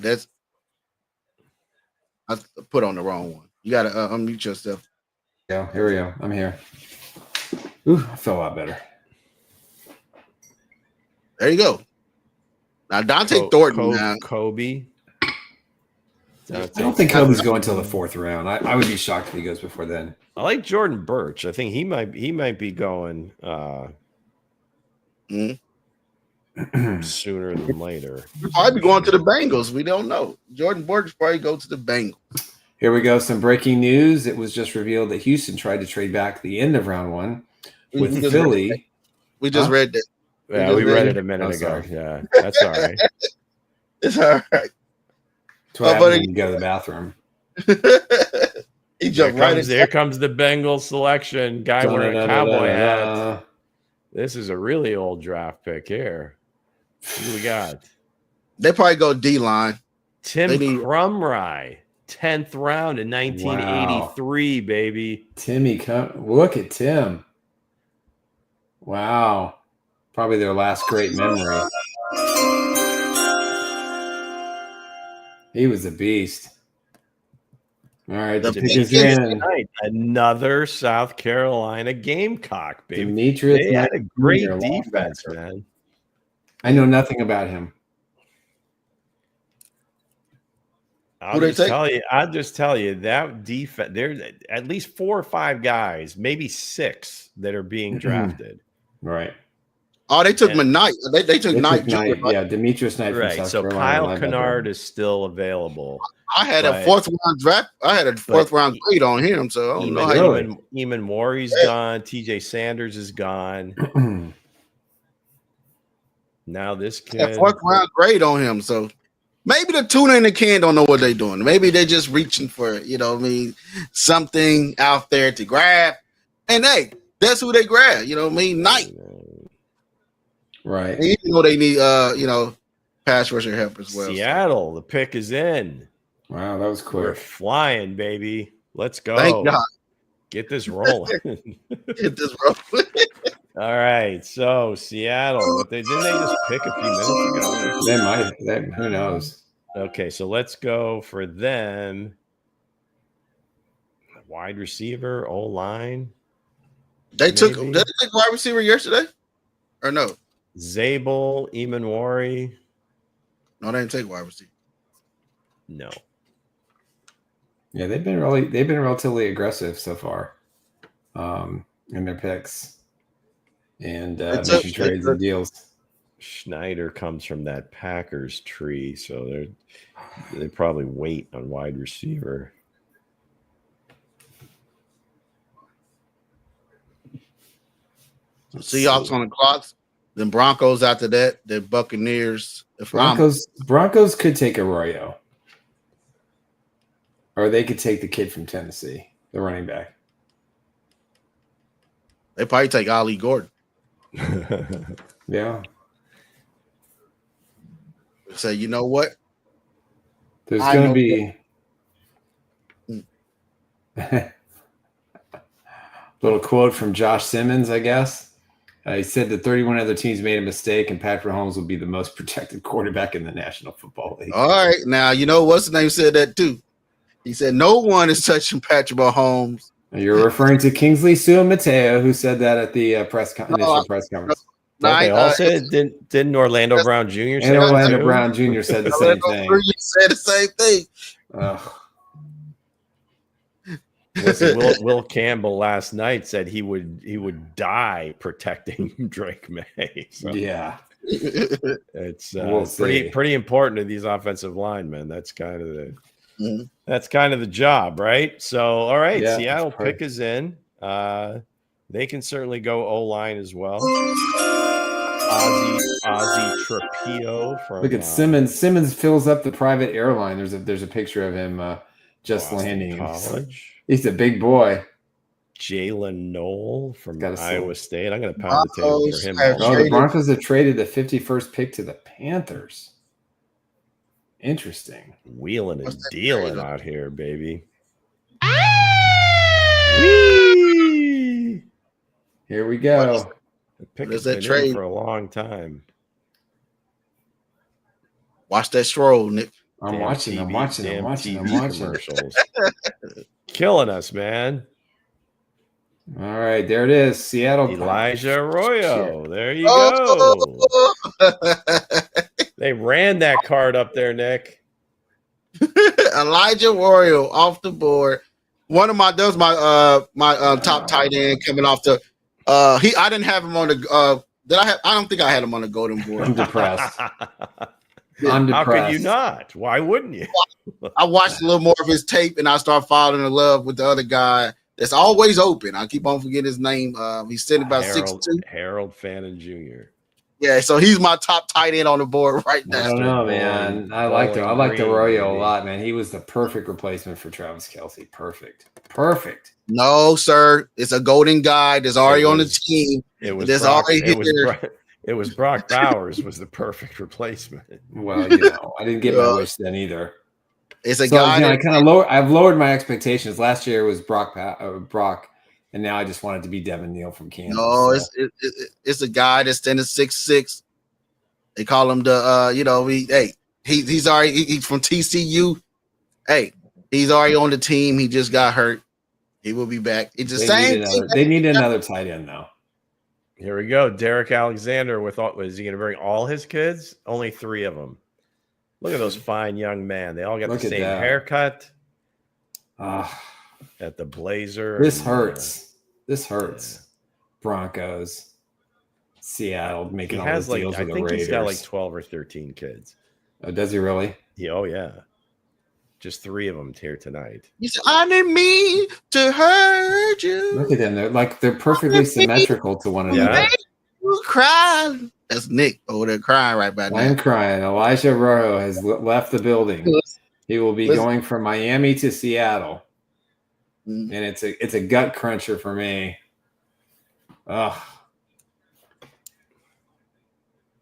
Speaker 4: I put on the wrong one. You gotta unmute yourself.
Speaker 5: Yeah, here we go. I'm here. Ooh, I feel a lot better.
Speaker 4: There you go. Now Dante Thornton.
Speaker 6: Kobe.
Speaker 5: I don't think Kobe's going until the 4th round. I would be shocked if he goes before then.
Speaker 6: I like Jordan Birch. I think he might be going sooner than later.
Speaker 4: He'll probably be going to the Bengals. We don't know. Jordan Birch probably go to the Bengals.
Speaker 5: Here we go. Some breaking news. It was just revealed that Houston tried to trade back the end of round 1 with Philly.
Speaker 4: We just read that.
Speaker 6: Yeah, we read it a minute ago. Yeah, that's all right.
Speaker 4: It's all right.
Speaker 5: That's what happens when you go to the bathroom.
Speaker 4: He jumped right in.
Speaker 6: There comes the Bengals selection. Guy wearing a cowboy hat. This is a really old draft pick here. Who do we got?
Speaker 4: They probably go D-line.
Speaker 6: Tim Crumry, 10th round in 1983, baby.
Speaker 5: Timmy, look at Tim. Wow. Probably their last great memory. He was a beast. All right, the pick is in.
Speaker 6: Another South Carolina Gamecock, baby.
Speaker 5: Demetrius,
Speaker 6: they had a great defense, man. I
Speaker 5: know nothing about him.
Speaker 6: I'll just tell you that defense. There's at least 4 or 5 guys, maybe 6 that are being drafted.
Speaker 5: Right.
Speaker 4: Oh, they took Knight. They took Knight.
Speaker 5: Yeah, Demetrius Knight.
Speaker 6: Right. So Carolina, Kyle Kennard is still available.
Speaker 4: I had a 4th round draft. I had a 4th round grade on him. So I don't know how
Speaker 6: Eamon Morey's gone. TJ Sanders is gone. Now this kid.
Speaker 4: 4th round grade on him. So maybe the tuna in the can don't know what they're doing. Maybe they're just reaching for, something out there to grab. And hey, that's who they grab. Knight.
Speaker 5: Right.
Speaker 4: And even though they need, pass rusher help as well.
Speaker 6: Seattle, the pick is in.
Speaker 5: Wow, that was quick.
Speaker 6: We're flying, baby. Let's go.
Speaker 4: Thank God.
Speaker 6: Get this rolling.
Speaker 4: Get this rolling.
Speaker 6: All right. So Seattle, didn't they just pick a few minutes ago?
Speaker 5: They might. Who knows?
Speaker 6: Okay, so let's go for them. Wide receiver, O-line.
Speaker 4: Did they take wide receiver yesterday? Or no?
Speaker 6: Zabel, Eamon Morey.
Speaker 4: No, they didn't take wide receiver.
Speaker 6: No.
Speaker 5: Yeah, they've been relatively aggressive so far, in their picks and making trades and deals.
Speaker 6: Schneider comes from that Packers tree, so they probably wait on wide receiver.
Speaker 4: Seahawks on the clocks. Then Broncos after that. Then Buccaneers.
Speaker 5: Broncos could take Arroyo. Or they could take the kid from Tennessee, the running back.
Speaker 4: They probably take Ollie Gordon.
Speaker 5: Yeah.
Speaker 4: Say, you know what?
Speaker 5: There's going to be little quote from Josh Simmons, I guess. He said that 31 other teams made a mistake, and Patrick Mahomes will be the most protected quarterback in the National Football League.
Speaker 4: All right. Now, what's the name said that too. He said no one is touching Patrick Mahomes.
Speaker 5: You're referring to Kingsley Suamateo, who said that at the initial press conference.
Speaker 6: They all said didn't Orlando Brown Jr. say
Speaker 5: and Orlando Brown Jr. said the same thing.
Speaker 4: He said the same thing.
Speaker 6: Listen, Will Campbell last night said he would die protecting Drake May. So
Speaker 5: yeah,
Speaker 6: it's pretty important to these offensive linemen. That's kind of the job, right? So all right, yeah, Seattle pick is in. They can certainly go O-line as well. Ozzy Trapio from
Speaker 5: look at Simmons. Simmons fills up the private airline. There's a picture of him just
Speaker 6: Boston
Speaker 5: landing.
Speaker 6: College.
Speaker 5: He's a big boy.
Speaker 6: Jalen Knoll from Iowa State. I'm going to pound the table for him.
Speaker 5: The Broncos have traded the 51st pick to the Panthers. Interesting.
Speaker 6: Wheeling and dealing out here, baby.
Speaker 5: Whee! Here we go.
Speaker 6: The pick has been in for a long time.
Speaker 4: Watch that stroll, Nick.
Speaker 5: I'm watching.
Speaker 6: Commercials. Killing us, man.
Speaker 5: All right, there it is. Seattle.
Speaker 6: Elijah Arroyo. There you go. They ran that card up there, Nick.
Speaker 4: Elijah Arroyo off the board. That was my top tight end coming off the. I didn't have him on the. I don't think I had him on the golden board.
Speaker 5: I'm depressed.
Speaker 6: How could you not? Why wouldn't you?
Speaker 4: I watched a little more of his tape, and I started falling in love with the other guy that's always open. I keep on forgetting his name. He's sitting about 6'2".
Speaker 6: Harold Fannin Jr.
Speaker 4: Yeah, so he's my top tight end on the board right now.
Speaker 5: I don't know, man. I liked Arroyo a lot, man. He was the perfect replacement for Travis Kelce. Perfect.
Speaker 4: No, sir. It's a golden guy that's already on the team.
Speaker 6: It was Brock Bowers was the perfect replacement.
Speaker 5: Well, I didn't get my wish then either.
Speaker 4: It's a guy.
Speaker 5: I've lowered my expectations. Last year it was Brock, and now I just wanted to be Devin Neal from Kansas.
Speaker 4: No, it's a guy that's standing 6'6". They call him the he's from TCU. Hey, he's already on the team. He just got hurt. He will be back. It's the same thing.
Speaker 5: They need another tight end though.
Speaker 6: Here we go. Derek Alexander is he going to bring all his kids? Only 3 of them. Look at those fine young men. They all got the same haircut. At the blazer.
Speaker 5: This hurts. Broncos. Seattle making all those deals with the Raiders.
Speaker 6: He's got like 12 or 13 kids.
Speaker 5: Oh, does he really?
Speaker 6: Yeah, oh yeah. Just 3 of them here tonight.
Speaker 4: You said, I didn't mean to hurt you.
Speaker 5: Look at them. They're perfectly symmetrical to one another.
Speaker 4: Yeah. You cry. That's Nick over there crying right about now.
Speaker 5: I'm crying. Elijah Arroyo has left the building. He will be going from Miami to Seattle. And it's a gut cruncher for me. Ugh.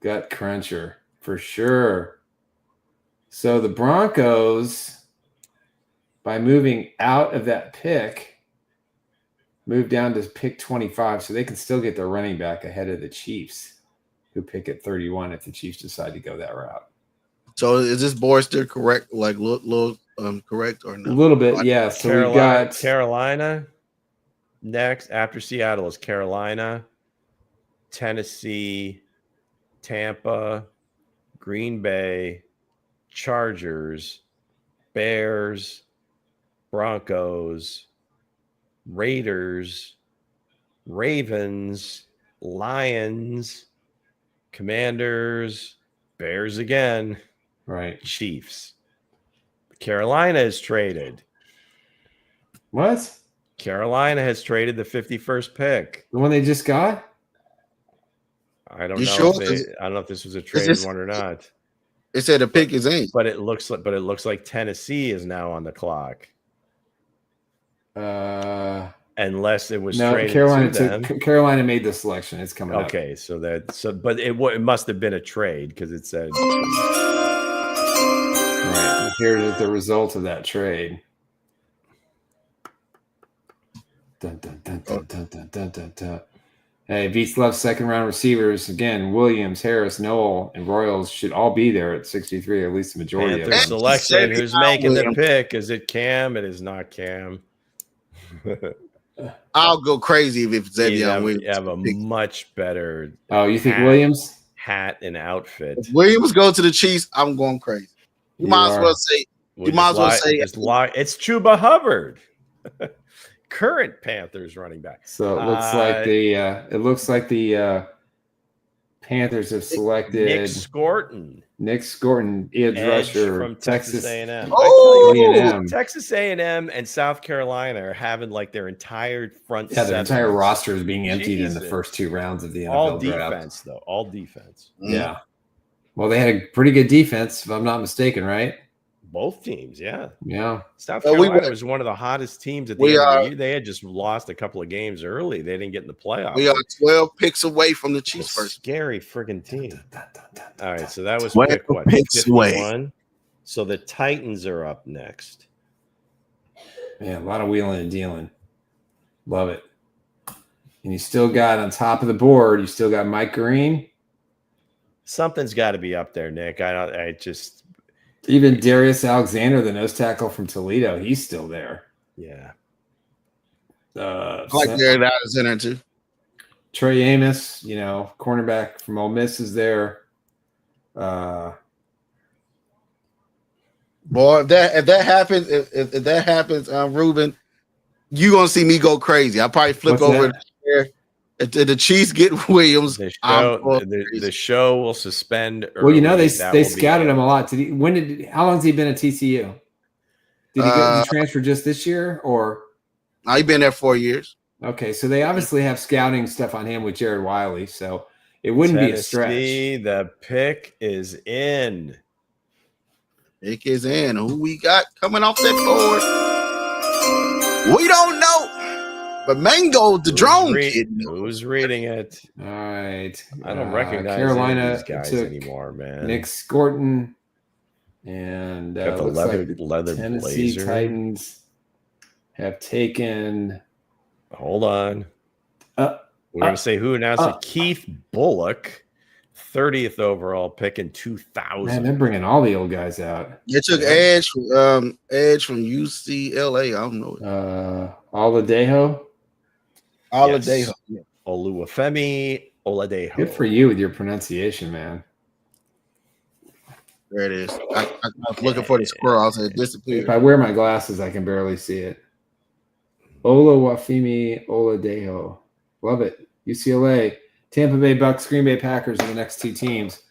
Speaker 5: Gut cruncher for sure. So the Broncos, by moving out of that pick, move down to pick 25, so they can still get their running back ahead of the Chiefs, who pick at 31 if the Chiefs decide to go that route.
Speaker 4: So is this board still correct? Like little correct or no?
Speaker 5: A little bit, yeah. So we got
Speaker 6: Carolina next. After Seattle is Carolina, Tennessee, Tampa, Green Bay, Chargers, Bears, Broncos, Raiders, Ravens, Lions, Commanders, Bears again,
Speaker 5: right?
Speaker 6: Chiefs. Carolina is traded.
Speaker 5: What?
Speaker 6: Carolina has traded the 51st pick.
Speaker 5: The one they just got?
Speaker 6: I don't know. Sure? I don't know if this was a traded one or not.
Speaker 4: It said the pick is in.
Speaker 6: But it looks like Tennessee is now on the clock. Unless it was traded
Speaker 5: Carolina made the selection. It's coming up.
Speaker 6: Okay, but it must have been a trade because it said
Speaker 5: right. Here's the result of that trade. Dun, dun, dun, dun, dun, dun, dun, dun, dun. Hey, Beats left second round receivers again. Williams, Harris, Noel, and Royals should all be there at 63, at least the majority of them.
Speaker 6: Selection. Who's making the pick? Is it Cam? It is not Cam.
Speaker 4: I'll go crazy if it's Xavier Williams.
Speaker 6: You have a much better.
Speaker 5: Oh, you think Williams?
Speaker 6: Hat and outfit.
Speaker 4: If Williams go to the Chiefs, I'm going crazy. You might as well say.
Speaker 6: It's Chuba Hubbard, current Panthers running back.
Speaker 5: So it looks like the Panthers have selected Nick Scorton, edge rusher
Speaker 6: from Texas A&M.
Speaker 5: Oh,
Speaker 6: Texas A&M and South Carolina are having like their entire front.
Speaker 5: Yeah, their entire roster is being emptied in the first 2 rounds of the NFL
Speaker 6: all
Speaker 5: draft.
Speaker 6: Defense, though. All defense.
Speaker 5: Yeah. Well, they had a pretty good defense, if I'm not mistaken, right?
Speaker 6: Both teams, yeah.
Speaker 5: Yeah.
Speaker 6: South Carolina was one of the hottest teams at the end of the year. They had just lost a couple of games early. They didn't get in the playoffs.
Speaker 4: We are 12 picks away from the Chiefs first.
Speaker 6: Scary friggin' team. All right, so that was
Speaker 4: pick what? 51.
Speaker 6: So the Titans are up next.
Speaker 5: Yeah, a lot of wheeling and dealing. Love it. And you still got on top of the board, you still got Mike Green.
Speaker 6: Something's got to be up there, Nick.
Speaker 5: Even Darius Alexander, the nose tackle from Toledo, he's still there.
Speaker 6: Yeah.
Speaker 4: I like Darius Alexander too.
Speaker 5: Trey Amos, cornerback from Ole Miss is there.
Speaker 4: Boy, if that happens, Ruben, you gonna see me go crazy. I'll probably flip over there. If the Chiefs get Williams,
Speaker 6: the show will suspend.
Speaker 5: Well, they scouted him a lot. How long has he been at TCU? Did he transfer just this year, or?
Speaker 4: He's been there 4 years.
Speaker 5: Okay, so they obviously have scouting stuff on him with Jared Wiley. So It wouldn't be a
Speaker 6: Tennessee,
Speaker 5: stretch.
Speaker 6: the pick is in.
Speaker 4: Pick is in. Who we got coming off that board? We don't know. But Mango, the drone kid.
Speaker 6: Who's reading it?
Speaker 5: All right.
Speaker 6: I don't recognize
Speaker 5: Carolina
Speaker 6: any of these guys anymore, man.
Speaker 5: Nick Scorton and
Speaker 6: got the leather
Speaker 5: Tennessee
Speaker 6: blazer.
Speaker 5: Titans have taken.
Speaker 6: Hold on. We're going to say who announced it. Keith Bullock, 30th overall pick in 2000.
Speaker 5: Man, they're bringing all the old guys out.
Speaker 4: They took Edge from UCLA. I don't know.
Speaker 5: Oladejo.
Speaker 4: Oladejo.
Speaker 6: Yes. Oluwafemi Oladejo.
Speaker 5: Good for you with your pronunciation, man.
Speaker 4: There it is. I was looking for the squirrel. I said it disappeared.
Speaker 5: If I wear my glasses, I can barely see it. Oluwafemi Oladejo. Love it. UCLA. Tampa Bay Bucks, Green Bay Packers are the next two teams.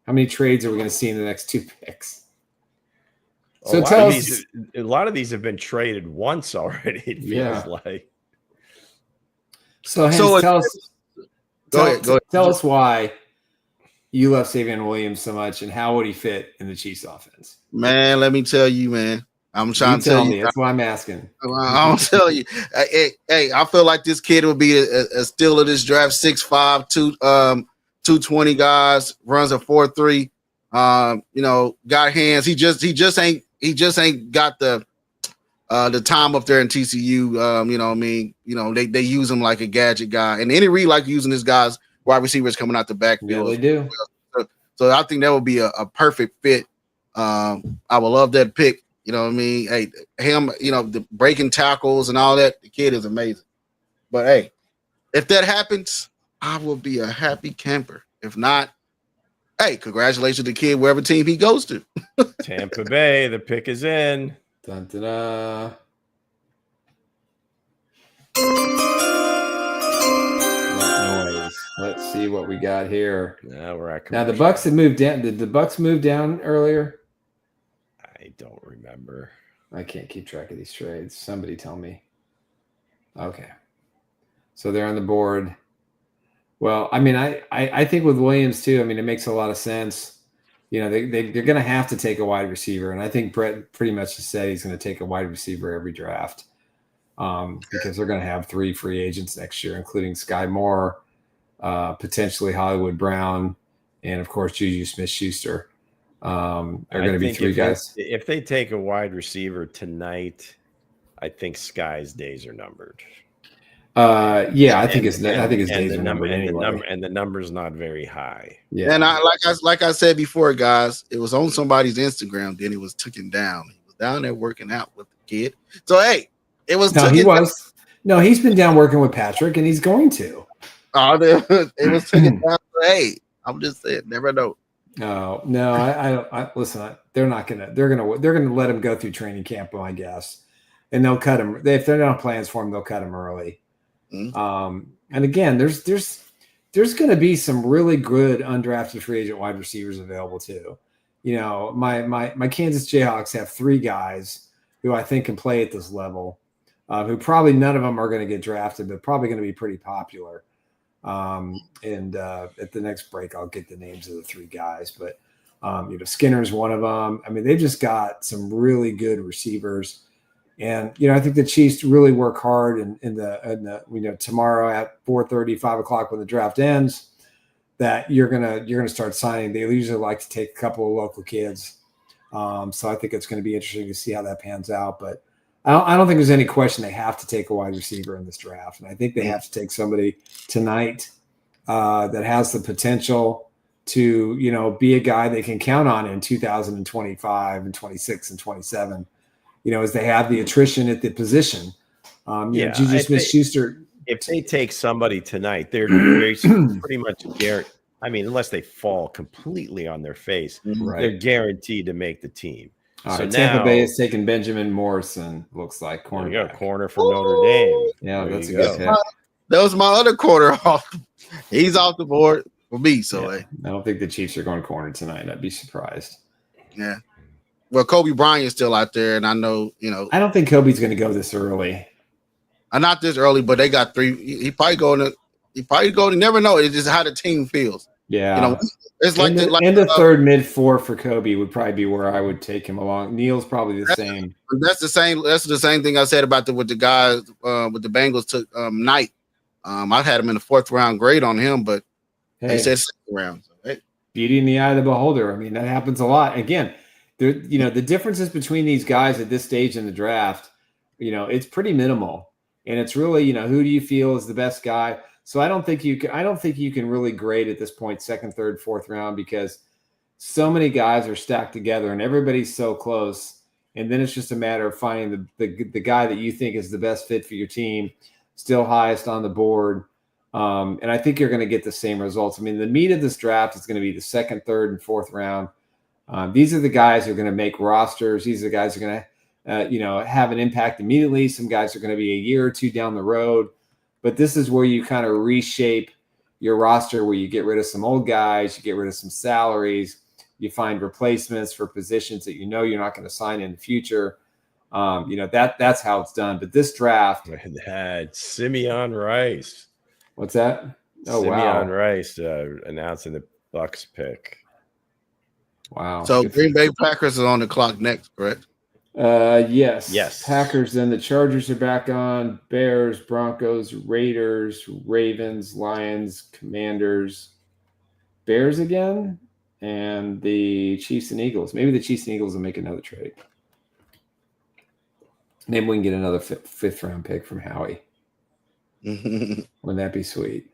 Speaker 5: How many trades are we going to see in the next two picks? So
Speaker 6: a lot of these have been traded once already, it feels like.
Speaker 5: So tell us why you love Savion Williams so much, and how would he fit in the Chiefs offense?
Speaker 4: Man, let me tell you, man. I'm trying to tell you.
Speaker 5: That's why I'm asking.
Speaker 4: I'll tell you. Hey, I feel like this kid will be a steal of this draft. 6'5", 220 guys, runs a 4.3. Got hands. He just ain't got the time up there in TCU. They use him like a gadget guy, and any read like using this guy's wide receivers coming out the backfield.
Speaker 5: Yeah, they do.
Speaker 4: So I think that would be a perfect fit. I would love that pick. You know what I mean? Hey, him, the breaking tackles and all that, the kid is amazing. But hey, if that happens, I will be a happy camper. If not, hey, congratulations to the kid wherever team he goes to.
Speaker 6: Tampa Bay, the pick is in.
Speaker 5: Dun, dun, dun. Let's see what we got here.
Speaker 6: Now we're at
Speaker 5: the Bucks have moved down. Did the Bucks move down earlier?
Speaker 6: I don't remember.
Speaker 5: I can't keep track of these trades. Somebody tell me. Okay. So they're on the board. Well, I mean, I think with Williams too, I mean, it makes a lot of sense. They're going to have to take a wide receiver. And I think Brett pretty much has said he's going to take a wide receiver every draft because they're going to have 3 free agents next year, including Sky Moore, potentially Hollywood Brown, and of course, Juju Smith-Schuster. Are going to be 3 guys.
Speaker 6: If they take a wide receiver tonight, I think Sky's days are numbered.
Speaker 5: I think his days are numbered anyway.
Speaker 6: And the number's not very high.
Speaker 5: Yeah,
Speaker 4: and like I said before, guys, it was on somebody's Instagram. Then it was taken down. He was down there working out with the kid. So hey, it was.
Speaker 5: No, he's been down working with Patrick, and he's going to.
Speaker 4: It was taken down. Hey, I'm just saying, never know.
Speaker 5: No, I listen. They're gonna let him go through training camp, I guess, and they'll cut him if they're not plans for him. They'll cut him early. Mm-hmm. And again, there's going to be some really good undrafted free agent wide receivers available too. My Kansas Jayhawks have 3 guys who I think can play at this level, who probably none of them are going to get drafted, but probably going to be pretty popular. And at the next break, I'll get the names of the 3 guys, but Skinner's one of them. I mean, they've just got some really good receivers, and I think the Chiefs really work hard in the tomorrow at 4:30, 5 o'clock when the draft ends, that you're gonna start signing. They usually like to take a couple of local kids, so I think it's going to be interesting to see how that pans out, but. I don't think there's any question they have to take a wide receiver in this draft. And I think they have to take somebody tonight that has the potential to, be a guy they can count on in 2025 and 26 and 27, as they have the attrition at the position. Juju Smith-Schuster.
Speaker 6: If they take somebody tonight, they're pretty much guaranteed. I mean, unless they fall completely on their face, they're guaranteed to make the team.
Speaker 5: All right, Tampa Bay is taking Benjamin Morrison, looks like.
Speaker 6: You got a corner from Notre Dame.
Speaker 5: Yeah, that's a good pick.
Speaker 4: That was my other corner off. He's off the board for me. So
Speaker 5: I don't think the Chiefs are going corner tonight. I'd be surprised.
Speaker 4: Yeah. Well, Kobe Bryant's still out there, and I know,
Speaker 5: I don't think Kobe's going to go this early.
Speaker 4: Not this early, but they got 3. He probably going to You probably go. You never know. It's just how the team feels.
Speaker 5: Yeah,
Speaker 4: you know, it's like
Speaker 5: the third mid 4 for Kobe would probably be where I would take him along. Neil's probably the same.
Speaker 4: That's the same. That's the same thing I said about with the guys with the Bengals took Knight. I had him in the 4th round grade on him, but they said 2nd round. So, hey.
Speaker 5: Beauty in the eye of the beholder. I mean, that happens a lot. Again, the differences between these guys at this stage in the draft, it's pretty minimal, and it's really, who do you feel is the best guy? So I don't think you can really grade at this point 2nd, 3rd, 4th round, because so many guys are stacked together and everybody's so close. And then it's just a matter of finding the guy that you think is the best fit for your team, still highest on the board. And I think you're going to get the same results. I mean, the meat of this draft is going to be the 2nd, 3rd, and 4th round. These are the guys who are going to make rosters. These are the guys who are going to, have an impact immediately. Some guys are going to be a year or two down the road. But this is where you kind of reshape your roster, where you get rid of some old guys, you get rid of some salaries, you find replacements for positions that you're not going to sign in the future. That's how it's done. But this draft
Speaker 6: had Simeon Rice.
Speaker 5: What's that? Oh,
Speaker 6: Simeon
Speaker 5: wow.
Speaker 6: Rice announcing the Bucks pick.
Speaker 5: Wow.
Speaker 4: So Green Bay Packers are on the clock next, correct?
Speaker 5: Yes. Packers, then the Chargers are back on. Bears, Broncos, Raiders, Ravens, Lions, Commanders, Bears again, and the Chiefs and Eagles. Maybe the Chiefs and Eagles will make another trade. Maybe we can get another 5th round pick from Howie. Wouldn't that be sweet?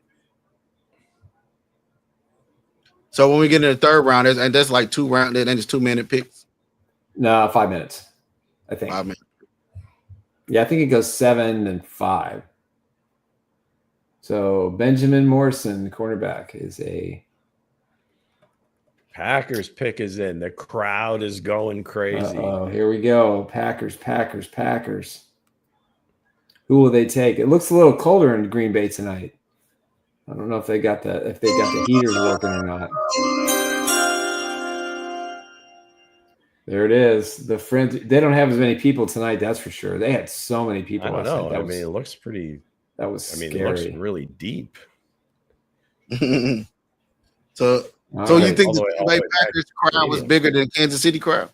Speaker 4: So when we get in the 3rd round, and that's like 2 rounds, and it's 2-minute picks.
Speaker 5: No, 5 minutes. I think.
Speaker 4: 5 minutes.
Speaker 5: Yeah, I think it goes 7 and 5. So Benjamin Morrison, cornerback, is a
Speaker 6: Packers pick is in. The crowd is going crazy.
Speaker 5: Oh, here we go. Packers. Who will they take? It looks a little colder in Green Bay tonight. I don't know if they got the heaters working or not. There it is. The friends. They don't have as many people tonight, that's for sure. They had so many people.
Speaker 6: I don't know. It looks pretty.
Speaker 5: That was scary.
Speaker 6: It looks really deep.
Speaker 4: So you think the Green Bay Packers crowd was bigger than Kansas City crowd?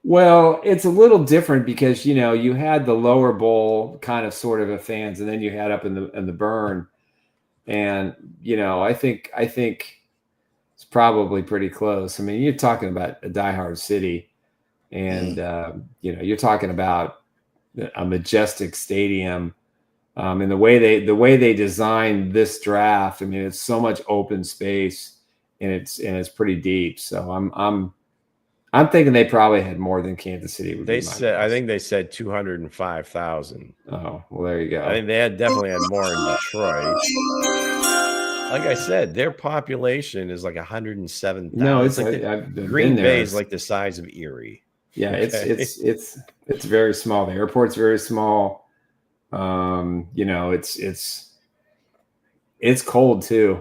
Speaker 5: Well, it's a little different because you had the lower bowl kind of sort of a fans, and then you had up in the burn, and I think it's probably pretty close. I mean, you're talking about a diehard city, and you're talking about a majestic stadium, and the way they designed this draft. I mean, it's so much open space, and it's pretty deep. So I'm thinking they probably had more than Kansas City.
Speaker 6: I think they said 205,000.
Speaker 5: Oh, well, there you go.
Speaker 6: I think they definitely had more in Detroit. Like I said, their population is like 107,000.
Speaker 5: No, it's
Speaker 6: like Green Bay is like the size of Erie.
Speaker 5: Yeah, okay. It's very small. The airport's very small. It's cold too.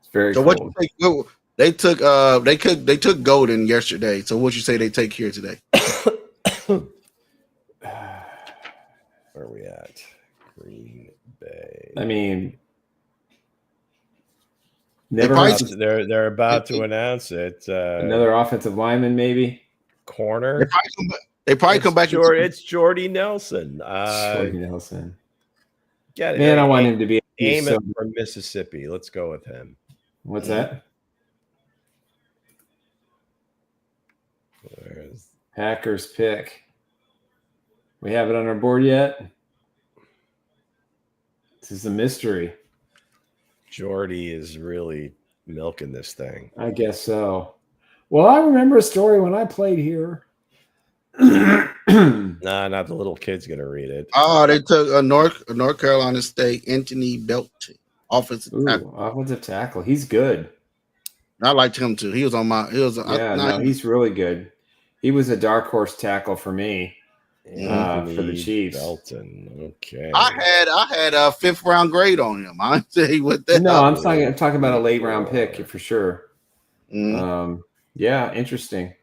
Speaker 5: It's very cold.
Speaker 4: What you think? They took Golden yesterday. So what you say they take here today?
Speaker 6: Where are we at? Green Bay.
Speaker 5: I mean,
Speaker 6: they're about to announce it.
Speaker 5: Another offensive lineman, maybe
Speaker 6: corner.
Speaker 4: They probably come back.
Speaker 6: It's Jordy Nelson.
Speaker 5: Jordy Nelson.
Speaker 6: Get it,
Speaker 5: man. I want him to be
Speaker 6: Amon from Mississippi. Let's go with him.
Speaker 5: What's that? Packers pick. We have it on our board yet? This is a mystery.
Speaker 6: Jordy is really milking this thing.
Speaker 5: I guess so. Well, I remember a story when I played here.
Speaker 6: Nah, not the little kid's gonna read it.
Speaker 4: Oh, they took North Carolina State Anthony Belton, offensive tackle.
Speaker 5: Offensive tackle. He's good.
Speaker 4: I liked him too. He was on my.
Speaker 5: He's really good. He was a dark horse tackle for me for the Chiefs.
Speaker 6: Belton. Okay.
Speaker 4: I had a 5th round grade on him. I tell you what that.
Speaker 5: No, I'm talking about a late round pick for sure. Yeah, interesting.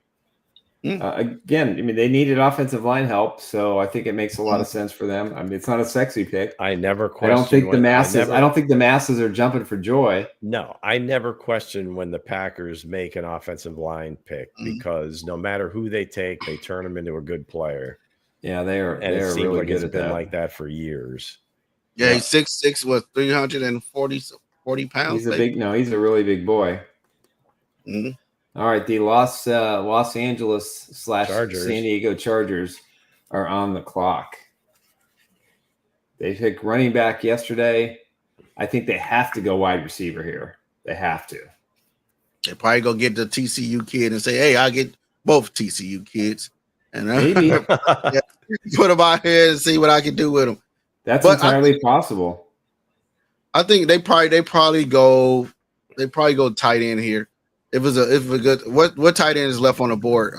Speaker 5: Again, I mean, they needed offensive line help, so I think it makes a lot of sense for them. I mean, it's not a sexy pick.
Speaker 6: I don't
Speaker 5: think the masses. I don't think the masses are jumping for joy.
Speaker 6: No, I never question when the Packers make an offensive line pick because no matter who they take, they turn them into a good player.
Speaker 5: Yeah, they are.
Speaker 6: And it seems
Speaker 5: really
Speaker 6: like
Speaker 5: good
Speaker 6: it's
Speaker 5: at
Speaker 6: been
Speaker 5: that.
Speaker 6: like that for years.
Speaker 4: Yeah, he's 6'6", was 340 pounds.
Speaker 5: He's he's a really big boy.
Speaker 4: Mm-hmm.
Speaker 5: All right, the Los Angeles /
Speaker 6: Chargers.
Speaker 5: San Diego Chargers are on the clock. They picked running back yesterday. I think they have to go wide receiver here. They have to.
Speaker 4: They probably go get the TCU kid and say, "Hey, I'll get both TCU kids." And
Speaker 5: Maybe
Speaker 4: put them out here and see what I can do with them.
Speaker 5: That's entirely possible.
Speaker 4: I think they probably go tight end here. If a good what tight end is left on the board?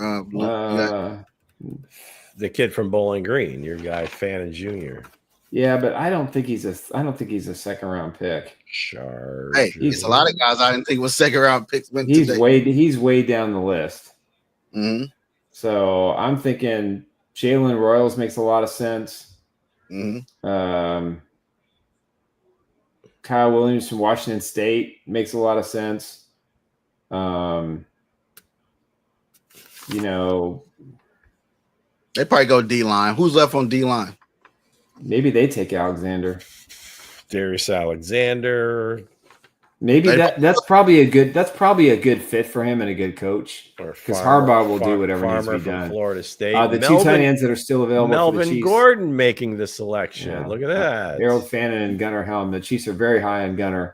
Speaker 6: The kid from Bowling Green, your guy Fannin Jr.
Speaker 5: Yeah, but I don't think he's a second round pick.
Speaker 6: Sure.
Speaker 4: Hey, there's a lot of guys I didn't think was second round picks.
Speaker 5: He's way down the list.
Speaker 4: Mm-hmm.
Speaker 5: So I'm thinking Jalen Royals makes a lot of sense.
Speaker 4: Mm-hmm.
Speaker 5: Kyle Williams from Washington State makes a lot of sense.
Speaker 4: They probably go D line. Who's left on D line?
Speaker 5: Maybe they take Alexander.
Speaker 6: Darius Alexander.
Speaker 5: Maybe that's probably a good fit for him and a good coach. Because Harbaugh will do whatever needs to be done.
Speaker 6: Florida State.
Speaker 5: The two tight ends that are still available.
Speaker 6: Melvin Gordon making the selection.
Speaker 5: Yeah.
Speaker 6: Look at that.
Speaker 5: Harold Fannin and Gunnar Helm. The Chiefs are very high on Gunnar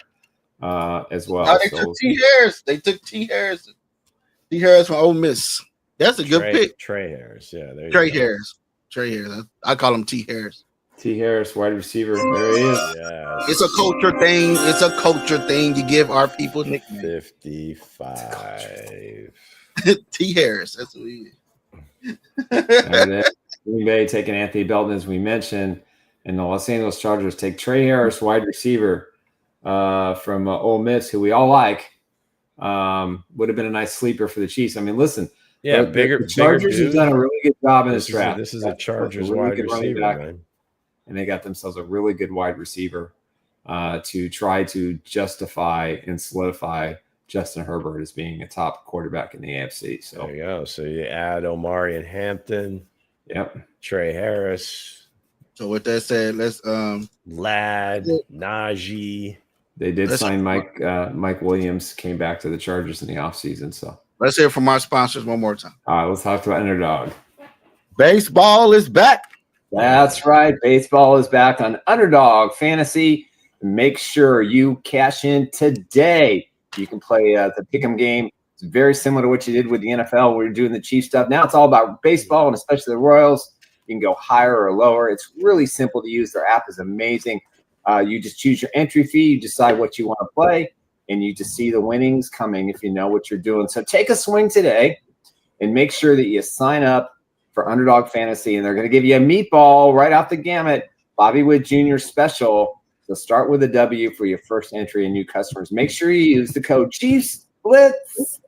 Speaker 5: as well.
Speaker 4: They took T. Harris. They took T. Harris. T. Harris from Ole Miss. That's a good pick.
Speaker 6: Trey Harris. Yeah.
Speaker 4: Trey Harris. I call him T. Harris.
Speaker 5: T. Harris, wide receiver. There he is.
Speaker 6: Yes.
Speaker 4: It's a culture thing. You give our people nicknames.
Speaker 6: 55.
Speaker 4: T. Harris. That's what he is.
Speaker 5: And then Green Bay taking Anthony Belton, as we mentioned, and the Los Angeles Chargers take Trey Harris, wide receiver from Ole Miss, who we all like. Would have been a nice sleeper for the Chiefs. I mean, listen.
Speaker 6: Yeah,
Speaker 5: the Chargers have done a really good job in this draft.
Speaker 6: This is a Chargers wide receiver, man.
Speaker 5: And they got themselves a really good wide receiver to try to justify and solidify Justin Herbert as being a top quarterback in the AFC. So
Speaker 6: there you go. So you add Omari and Hampton.
Speaker 5: Yep.
Speaker 6: Trey Harris.
Speaker 4: So with that said, let's
Speaker 6: Ladd, Najee.
Speaker 5: They did sign Mike Williams, came back to the Chargers in the offseason. So
Speaker 4: let's hear from our sponsors one more time.
Speaker 5: All right, let's talk about Underdog.
Speaker 4: Baseball is back.
Speaker 5: That's right. Baseball is back on Underdog Fantasy. Make sure you cash in today. You can play the pick'em game. It's very similar to what you did with the NFL. We're doing the Chiefs stuff. Now it's all about baseball, and especially the Royals. You can go higher or lower. It's really simple to use. Their app is amazing. You just choose your entry fee. You decide what you want to play, and you just see the winnings coming if you know what you're doing. So take a swing today and make sure that you sign up for Underdog Fantasy, and they're going to give you a meatball right off the gamut. Bobby Wood Jr. special. So start with a W for your first entry and new customers. Make sure you use the code Chiefs Blitz.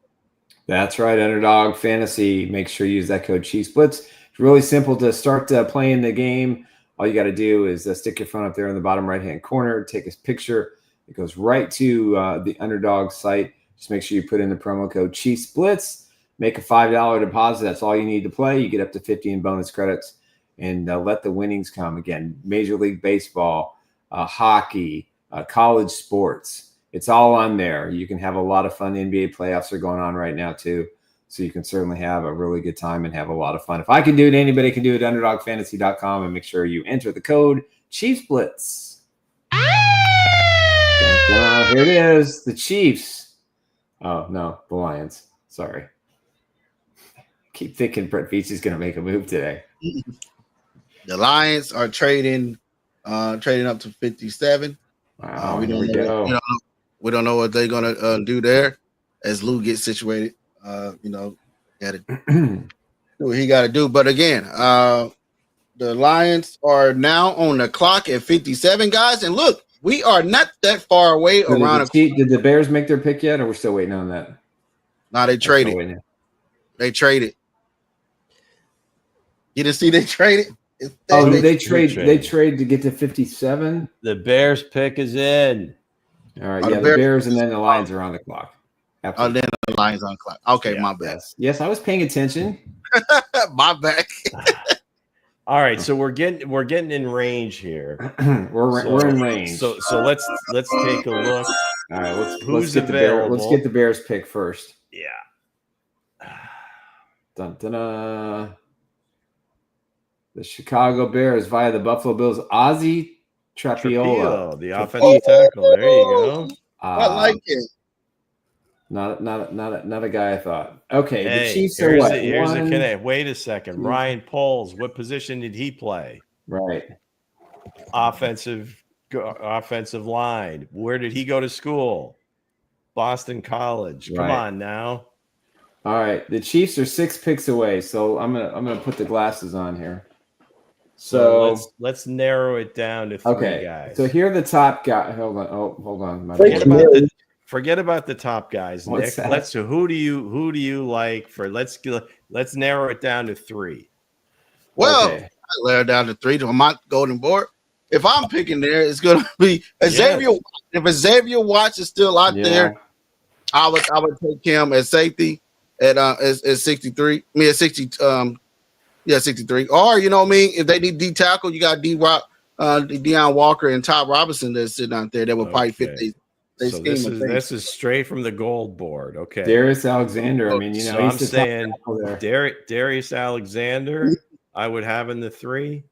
Speaker 5: That's right, Underdog Fantasy. Make sure you use that code Chiefs Blitz. It's really simple to start playing the game. All you got to do is stick your phone up there in the bottom right-hand corner, take a picture. It goes right to the Underdog site. Just make sure you put in the promo code Chiefs Blitz. Make a $5 deposit. That's all you need to play. You get up to 50 in bonus credits, and let the winnings come. Again, Major League Baseball, hockey, college sports. It's all on there. You can have a lot of fun. The NBA playoffs are going on right now too. So you can certainly have a really good time and have a lot of fun. If I can do it, anybody can do it. UnderdogFantasy.com, and make sure you enter the code Chiefs Blitz. Here it is. The Chiefs. Oh, no, the Lions. Sorry. Keep thinking Brett Veach is going to make a move today.
Speaker 4: The Lions are trading up to 57.
Speaker 5: Wow,
Speaker 4: we don't know what they're going to do there as Lou gets situated. Got to do what he got to do. But again, the Lions are now on the clock at 57, guys. And look, we are not that far away around.
Speaker 5: Did the Bears make their pick yet, or we're still waiting on that?
Speaker 4: No, they traded. They traded. You didn't see they traded?
Speaker 5: Oh, they trade to get to 57.
Speaker 6: The Bears pick is in.
Speaker 5: All right, the Bears and then the Lions are on the clock.
Speaker 4: Absolutely. Then the Lions on the clock. Okay, my bad.
Speaker 5: Yes, I was paying attention.
Speaker 4: My bad.
Speaker 6: All right, so we're getting in range here.
Speaker 5: we're in range.
Speaker 6: So let's take a look.
Speaker 5: All right,
Speaker 6: let's get available.
Speaker 5: Let's get the Bears pick first.
Speaker 6: Yeah.
Speaker 5: Dun, dun, dun. The Chicago Bears via the Buffalo Bills. Ozzie Trapiola,
Speaker 6: the offensive tackle. There you go.
Speaker 4: I like it.
Speaker 5: Not a guy I thought. Okay,
Speaker 6: hey,
Speaker 5: the Chiefs are what?
Speaker 6: Here's a connect. Wait a second. Ryan Poles, what position did he play?
Speaker 5: Right.
Speaker 6: Offensive line. Where did he go to school? Boston College. Come on now.
Speaker 5: All right. The Chiefs are 6 picks away, so I'm gonna put the glasses on here. So
Speaker 6: let's narrow it down to 3 guys.
Speaker 5: So here are the top guys. Hold on.
Speaker 6: Forget about the top guys, Nick. Who do you like for let's narrow it down to 3.
Speaker 4: Well, I narrow it down to 3 on my golden board. If I'm picking there, it's gonna be Xavier. If Xavier Watts is still out there, I would take him at safety at 63. I mean at 60 63. Or you know what I mean, if they need D tackle, you got Deion Walker and Todd Robinson that's sitting out there that would probably fit
Speaker 6: so this is straight from the gold board. Okay.
Speaker 5: Darius Alexander. I mean,
Speaker 6: so I'm saying Darius Alexander, I would have in the 3.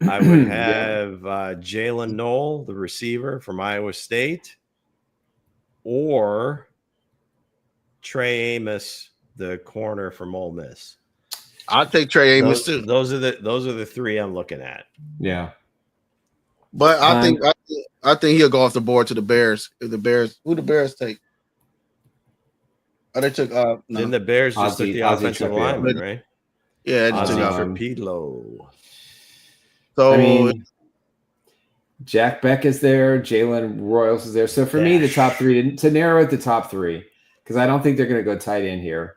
Speaker 6: I would have Jalen Knoll, the receiver from Iowa State, or Trey Amos, the corner from Ole Miss.
Speaker 4: I'll take Trey Amos too.
Speaker 6: Those are the 3 I'm looking at.
Speaker 5: Yeah.
Speaker 4: But I think he'll go off the board to the Bears. If the Bears, who the Bears take? Oh, they took no.
Speaker 6: Then the Bears just took the offensive lineman, right?
Speaker 4: Yeah,
Speaker 6: Trapilo.
Speaker 4: So
Speaker 5: I mean, Jack Beck is there, Jalen Royals is there. So for me, the top 3 to narrow it, the top 3, because I don't think they're going to go tight end here.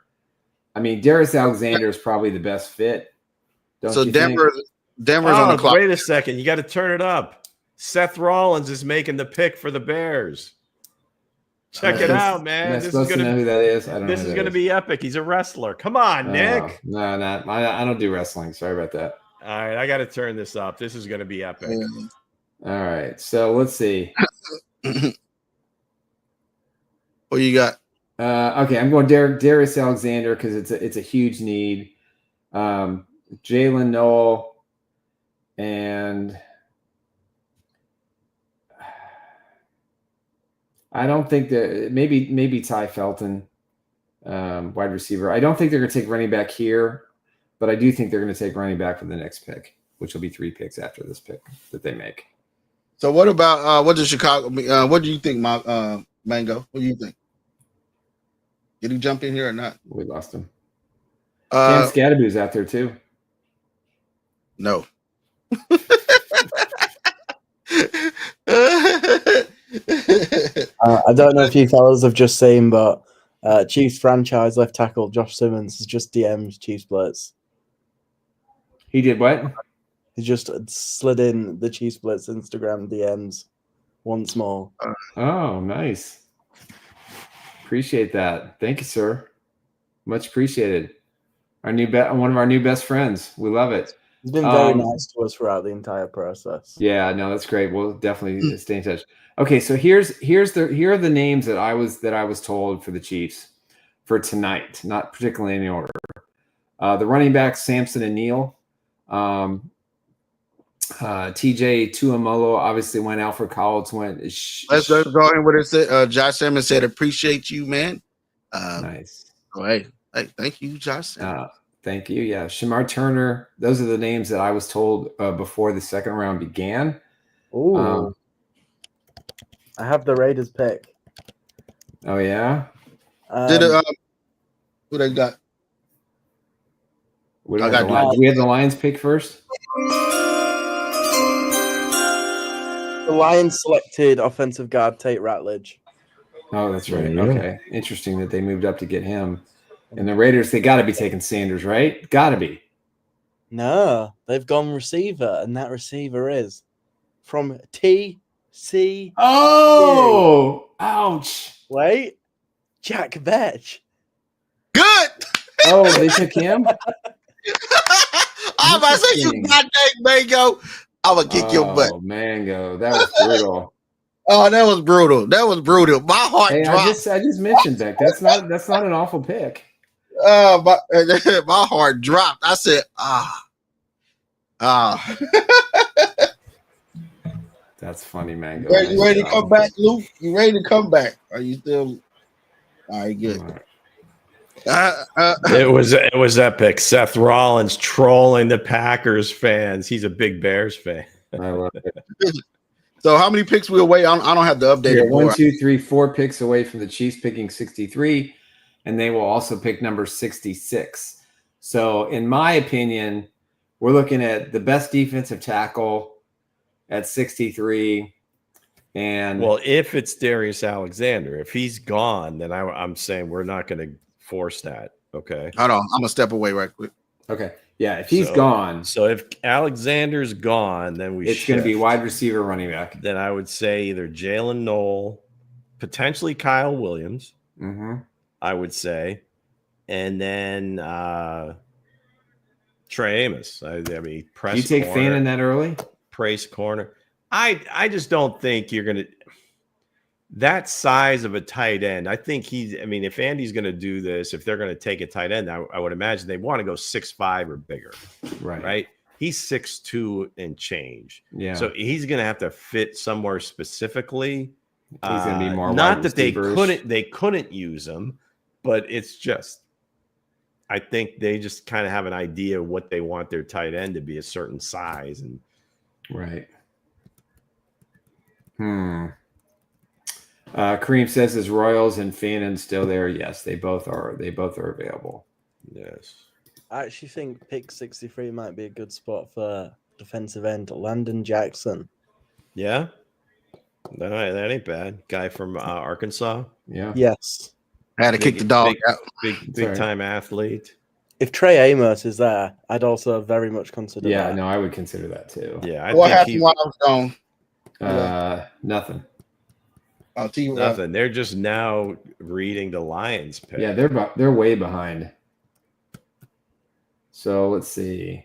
Speaker 5: I mean, Darius Alexander is probably the best fit.
Speaker 4: So Denver's on the clock.
Speaker 6: Wait a second, you got to turn it up. Seth Rollins is making the pick for the Bears. Check it out, man.
Speaker 5: This is gonna know who that is. I don't know.
Speaker 6: This is gonna be epic. He's a wrestler. Come on, Nick.
Speaker 5: No, I don't do wrestling. Sorry about that.
Speaker 6: All right, I got to turn this up. This is gonna be epic.
Speaker 5: All right, so let's see.
Speaker 4: What you got?
Speaker 5: Okay, I'm going Darius Alexander because it's a huge need. Jalen Knoll and I don't think that maybe Ty Felton, wide receiver. I don't think they're going to take running back here, but I do think they're going to take running back for the next pick, which will be 3 picks after this pick that they make.
Speaker 4: So what about what does Chicago? What do you think, Mango? What do you think? Did he jump in here or not?
Speaker 5: We lost him. Cam Scadaboo's out there too.
Speaker 4: No.
Speaker 7: I don't know if you fellas have just seen, but Chiefs franchise left tackle Josh Simmons has just DM'd Chiefs Blitz.
Speaker 5: He did what?
Speaker 7: He just slid in the Chiefs Blitz Instagram DMs once more.
Speaker 5: Oh, nice. Appreciate that. Thank you, sir. Much appreciated. One of our new best friends. We love it.
Speaker 7: He's been very nice to us throughout the entire process.
Speaker 5: Yeah, no, that's great. We'll definitely stay in touch. Okay, so here are the names that I was told for the Chiefs for tonight, not particularly in any order. The running backs, Sampson and Neal. TJ Tuamolo obviously went out for college.
Speaker 4: Let's go in with it. Josh Simmons said, "Appreciate you, man."
Speaker 5: Nice.
Speaker 4: Oh, hey, thank you, Josh.
Speaker 5: Thank you. Yeah, Shamar Turner. Those are the names that I was told before the second round began.
Speaker 7: Ooh. I have the Raiders pick.
Speaker 5: Oh yeah.
Speaker 4: Who they got?
Speaker 5: We have the Lions pick first.
Speaker 7: The Lions selected offensive guard Tate Ratledge.
Speaker 5: Oh, that's right. Okay, interesting that they moved up to get him. And the Raiders, they got to be taking Sanders, right? Got to be.
Speaker 7: No, they've gone receiver, and that receiver is from TC.
Speaker 5: Oh, ouch.
Speaker 7: Wait, Jack Vetch.
Speaker 4: Good.
Speaker 5: Oh, they took him?
Speaker 4: I'm about to say you got that mango. I'm gonna kick your butt.
Speaker 5: Oh, mango. That was brutal.
Speaker 4: Oh, that was brutal. That was brutal. My heart dropped.
Speaker 5: I just mentioned that. That's not an awful pick.
Speaker 4: My heart dropped. I said,
Speaker 5: That's funny, mango.
Speaker 4: You ready to come back, Lou? You ready to come back? Are you still? All right, good.
Speaker 6: It was epic. Seth Rollins trolling the Packers fans. He's a big Bears fan.
Speaker 5: I love it.
Speaker 4: So how many picks we away? I don't have the updated.
Speaker 5: 1, 2, 3, 4 picks away from the Chiefs picking 63, and they will also pick number 66. So, in my opinion, we're looking at the best defensive tackle at 63. And
Speaker 6: well, if it's Darius Alexander, if he's gone, then I'm saying we're not going to force that. Okay.
Speaker 4: Hold on. I'm gonna step away right quick.
Speaker 5: Okay. Yeah, if he's gone.
Speaker 6: So if Alexander's gone, then
Speaker 5: it's going to be wide receiver, running back.
Speaker 6: Then I would say either Jalen Noel, potentially Kyle Williams.
Speaker 5: Mm-hmm.
Speaker 6: I would say, and then Trey Amos. I mean, press.
Speaker 5: You take
Speaker 6: corner,
Speaker 5: Fannin that early?
Speaker 6: Price corner. I just don't think you're going to. That size of a tight end, I think if Andy's going to do this, if they're going to take a tight end, I would imagine they want to go 6'5" or bigger. Right. He's 6'2" and change.
Speaker 5: Yeah.
Speaker 6: So he's going to have to fit somewhere specifically.
Speaker 5: He's going to be more
Speaker 6: not that they couldn't use him, but it's just, I think they just kind of have an idea of what they want their tight end to be, a certain size. And
Speaker 5: right. Kareem says, is Royals and Fannin still there? Yes, they both are. They both are available.
Speaker 6: Yes.
Speaker 7: I actually think pick 63 might be a good spot for defensive end Landon Jackson.
Speaker 6: Yeah, that ain't bad. Guy from Arkansas.
Speaker 5: Yeah.
Speaker 7: Yes.
Speaker 4: I had to kick the dog out.
Speaker 6: Big time athlete.
Speaker 7: If Trey Amos is there, I'd also very much consider that.
Speaker 5: Yeah, no, I would consider that too.
Speaker 6: Yeah.
Speaker 4: What happened while I was gone?
Speaker 5: Nothing.
Speaker 4: I'll tell you
Speaker 6: nothing. They're just now reading the Lions pick.
Speaker 5: Yeah, they're way behind. So let's see.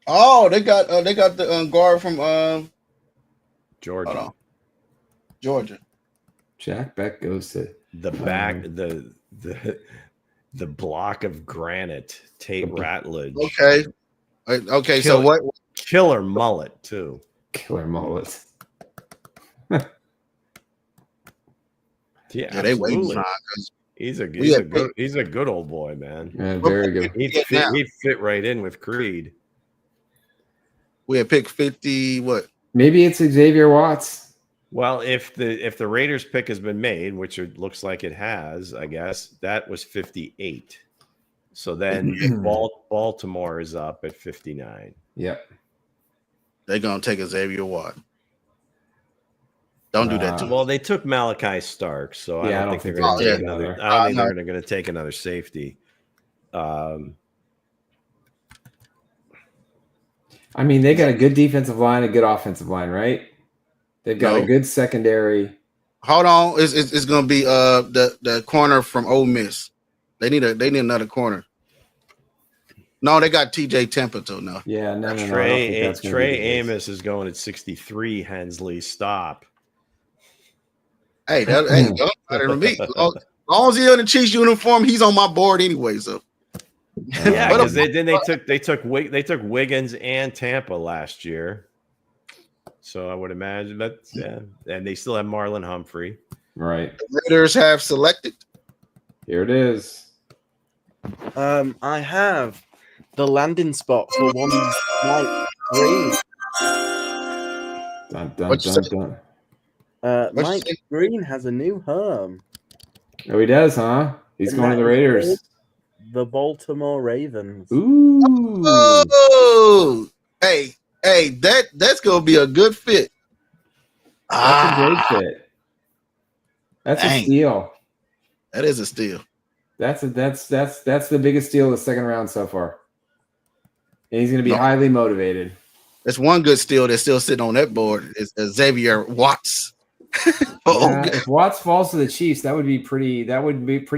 Speaker 4: Oh, they got the guard from
Speaker 6: Georgia.
Speaker 4: Georgia.
Speaker 5: Jack Beck goes to
Speaker 6: the back, the block of granite, Tate Ratledge.
Speaker 4: Okay. So what?
Speaker 6: Killer mullet too.
Speaker 5: Killer mullet.
Speaker 6: Yeah,
Speaker 4: they wait.
Speaker 6: He's a good old boy, man.
Speaker 5: Yeah, very good.
Speaker 6: He'd fit right in with Creed.
Speaker 4: We had picked 50. What?
Speaker 5: Maybe it's Xavier Watts.
Speaker 6: Well, if the Raiders pick has been made, which it looks like it has, I guess that was 58. So then Baltimore is up at 59.
Speaker 5: Yep.
Speaker 4: They're gonna take a Xavier Watt. Don't do that to
Speaker 6: well, they took Malachi Stark, so I don't think they're going to take another. I don't think they're going to take another safety.
Speaker 5: I mean, they got a good defensive line, a good offensive line, right? They've got a good secondary.
Speaker 4: Hold on, it's going to be the corner from Ole Miss. They need another corner. No, they got TJ Templeton now.
Speaker 5: Yeah, no.
Speaker 6: Trey Amos is going at 63. Hensley, stop.
Speaker 4: Hey, don't matter to me. As long as he's in the Chiefs uniform, he's on my board anyway. So
Speaker 6: yeah, because they took Wiggins and Tampa last year. So I would imagine and they still have Marlon Humphrey.
Speaker 5: Right.
Speaker 4: The Raiders have selected.
Speaker 5: Here it is.
Speaker 7: I have the landing spot for one Mike Green.
Speaker 5: Dun.
Speaker 7: Mike Green has a new home.
Speaker 5: Oh, he does, huh? He's going to the Raiders.
Speaker 7: The Baltimore Ravens.
Speaker 5: Ooh.
Speaker 4: Oh, hey, that's gonna be a good fit.
Speaker 5: That's a great fit. That's a steal.
Speaker 4: That is a steal.
Speaker 5: That's the biggest steal of the second round so far. And he's going to be highly motivated.
Speaker 4: That's one good steal that's still sitting on that board is Xavier Watts.
Speaker 5: If Watts falls to the Chiefs, that would be pretty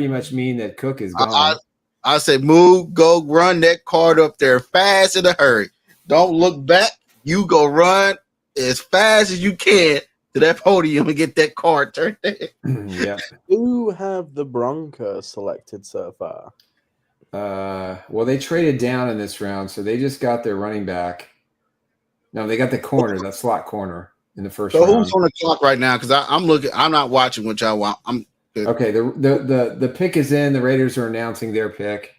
Speaker 5: much mean that Cook is gone.
Speaker 4: I say move, go run that card up there fast in a hurry. Don't look back. You go run as fast as you can to that podium and get that card turned in.
Speaker 5: Yeah.
Speaker 7: Who have the Broncos selected so far?
Speaker 5: Well, they traded down in this round, so they just got their running back. No, they got the corner, that slot corner in the first round.
Speaker 4: Who's on the clock right now? Because I'm looking. I'm not watching what y'all want.
Speaker 5: Okay. The pick is in. The Raiders are announcing their pick.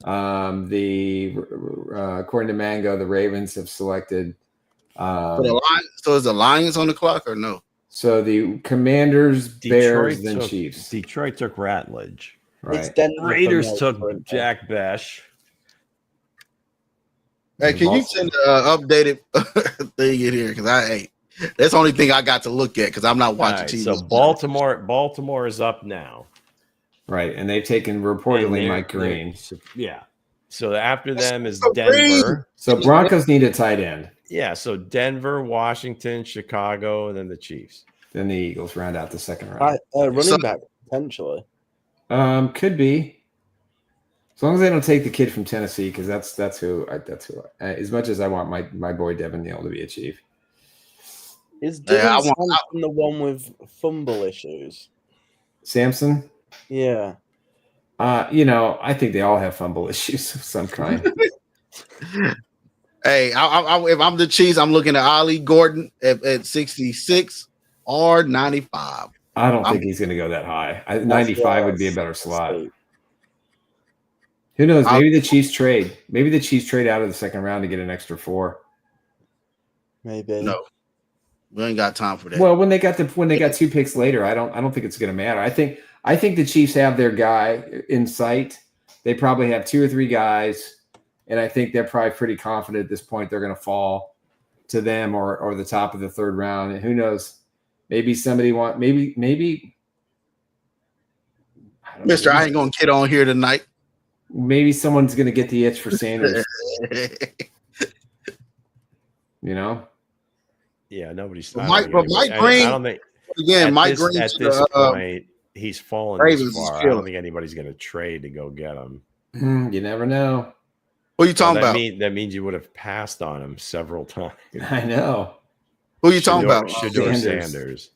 Speaker 5: According to Mango, the Ravens have selected.
Speaker 4: So is the Lions on the clock or no?
Speaker 5: So the Commanders, Bears, then Chiefs.
Speaker 6: Detroit took Ratledge.
Speaker 5: Right.
Speaker 6: Raiders took Jack Besh.
Speaker 4: Hey, can you send an updated thing in here? Because that's the only thing I got to look at because I'm not watching TV.
Speaker 6: So Baltimore is up now.
Speaker 5: Right, and they've taken reportedly Mike Green.
Speaker 6: Yeah. So after them is Denver.
Speaker 5: So Broncos need a tight end.
Speaker 6: Yeah, so Denver, Washington, Chicago, and then the Chiefs.
Speaker 5: Then the Eagles round out the second round.
Speaker 7: Running back, potentially.
Speaker 5: Could be. As long as they don't take the kid from Tennessee, because that's who. As much as I want my boy Devin Neal to be a Chief.
Speaker 7: Is Devin Sampson the one with fumble issues?
Speaker 5: Samson?
Speaker 7: Yeah.
Speaker 5: I think they all have fumble issues of some kind.
Speaker 4: Hey, if I'm the Chiefs, I'm looking at Ollie Gordon at 66 or 95.
Speaker 5: I don't think he's going to go that high. 95 would be a better slot. Who knows? Maybe the Chiefs trade. Maybe the Chiefs trade out of the second round to get an extra 4.
Speaker 7: Maybe.
Speaker 4: No, we ain't got time for that.
Speaker 5: Well, when they got 2 picks later, I don't think it's going to matter. I think the Chiefs have their guy in sight. They probably have 2 or 3 guys, and I think they're probably pretty confident at this point they're going to fall to them or the top of the third round. And who knows? Maybe somebody maybe.
Speaker 4: Mister, I ain't gonna get on here tonight.
Speaker 5: Maybe someone's gonna get the itch for Sanders.
Speaker 6: Yeah, nobody's.
Speaker 4: Mike Green.
Speaker 6: I don't think.
Speaker 4: Again, Mike Green.
Speaker 6: At this point, he's fallen this far. I don't think anybody's going to trade to go get him.
Speaker 5: You never know.
Speaker 4: What are you talking about?
Speaker 6: That means you would have passed on him several times.
Speaker 5: I know.
Speaker 4: Who are you talking about?
Speaker 6: Shedeur Sanders.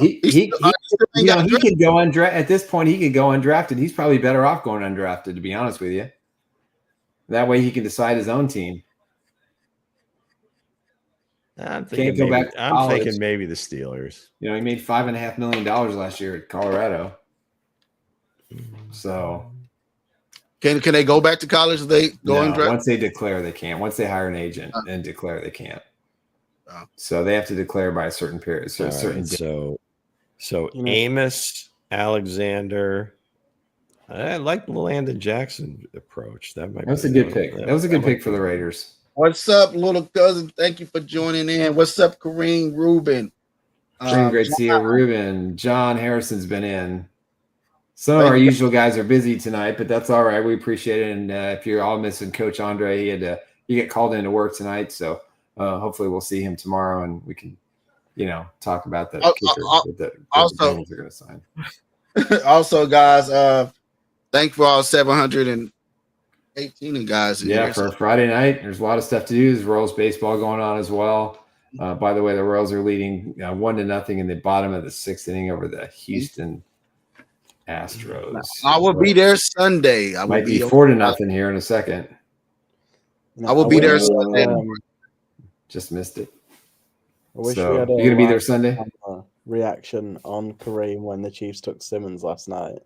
Speaker 5: He could go undrafted. At this point, he could go undrafted. He's probably better off going undrafted, to be honest with you. That way he can decide his own team.
Speaker 6: I'm thinking maybe the Steelers.
Speaker 5: He made $5.5 million last year at Colorado. So
Speaker 4: can they go back to college if they go undrafted?
Speaker 5: Once they declare, they can't. Once they hire an agent and declare, they can't. So they have to declare by a certain period. So
Speaker 6: Amos Alexander. I like the Landon Jackson approach. That was
Speaker 5: a good pick. That was a good pick for the Raiders.
Speaker 4: What's up, little cousin? Thank you for joining in. What's up, Kareem Rubin?
Speaker 5: Great to see you, Ruben. John Harrison's been in. Some of our usual guys are busy tonight, but that's all right. We appreciate it. And if you're all missing Coach Andre, he get called into work tonight. So hopefully we'll see him tomorrow and we can, talk about the kicker that the Bengals are going to sign.
Speaker 4: Also, guys, thank for all 718 guys.
Speaker 5: For Friday night, there's a lot of stuff to do. There's Royals baseball going on as well. By the way, the Royals are leading 1-0 in the bottom of the 6th inning over the Houston Astros.
Speaker 4: I will be there Sunday. I
Speaker 5: might be 4-0 here in a second.
Speaker 4: I will be there Sunday.
Speaker 5: Just missed it.
Speaker 7: I wish
Speaker 5: so,
Speaker 7: we had
Speaker 5: you gonna be there Sunday?
Speaker 7: Reaction on Kareem when the Chiefs took Simmons last night.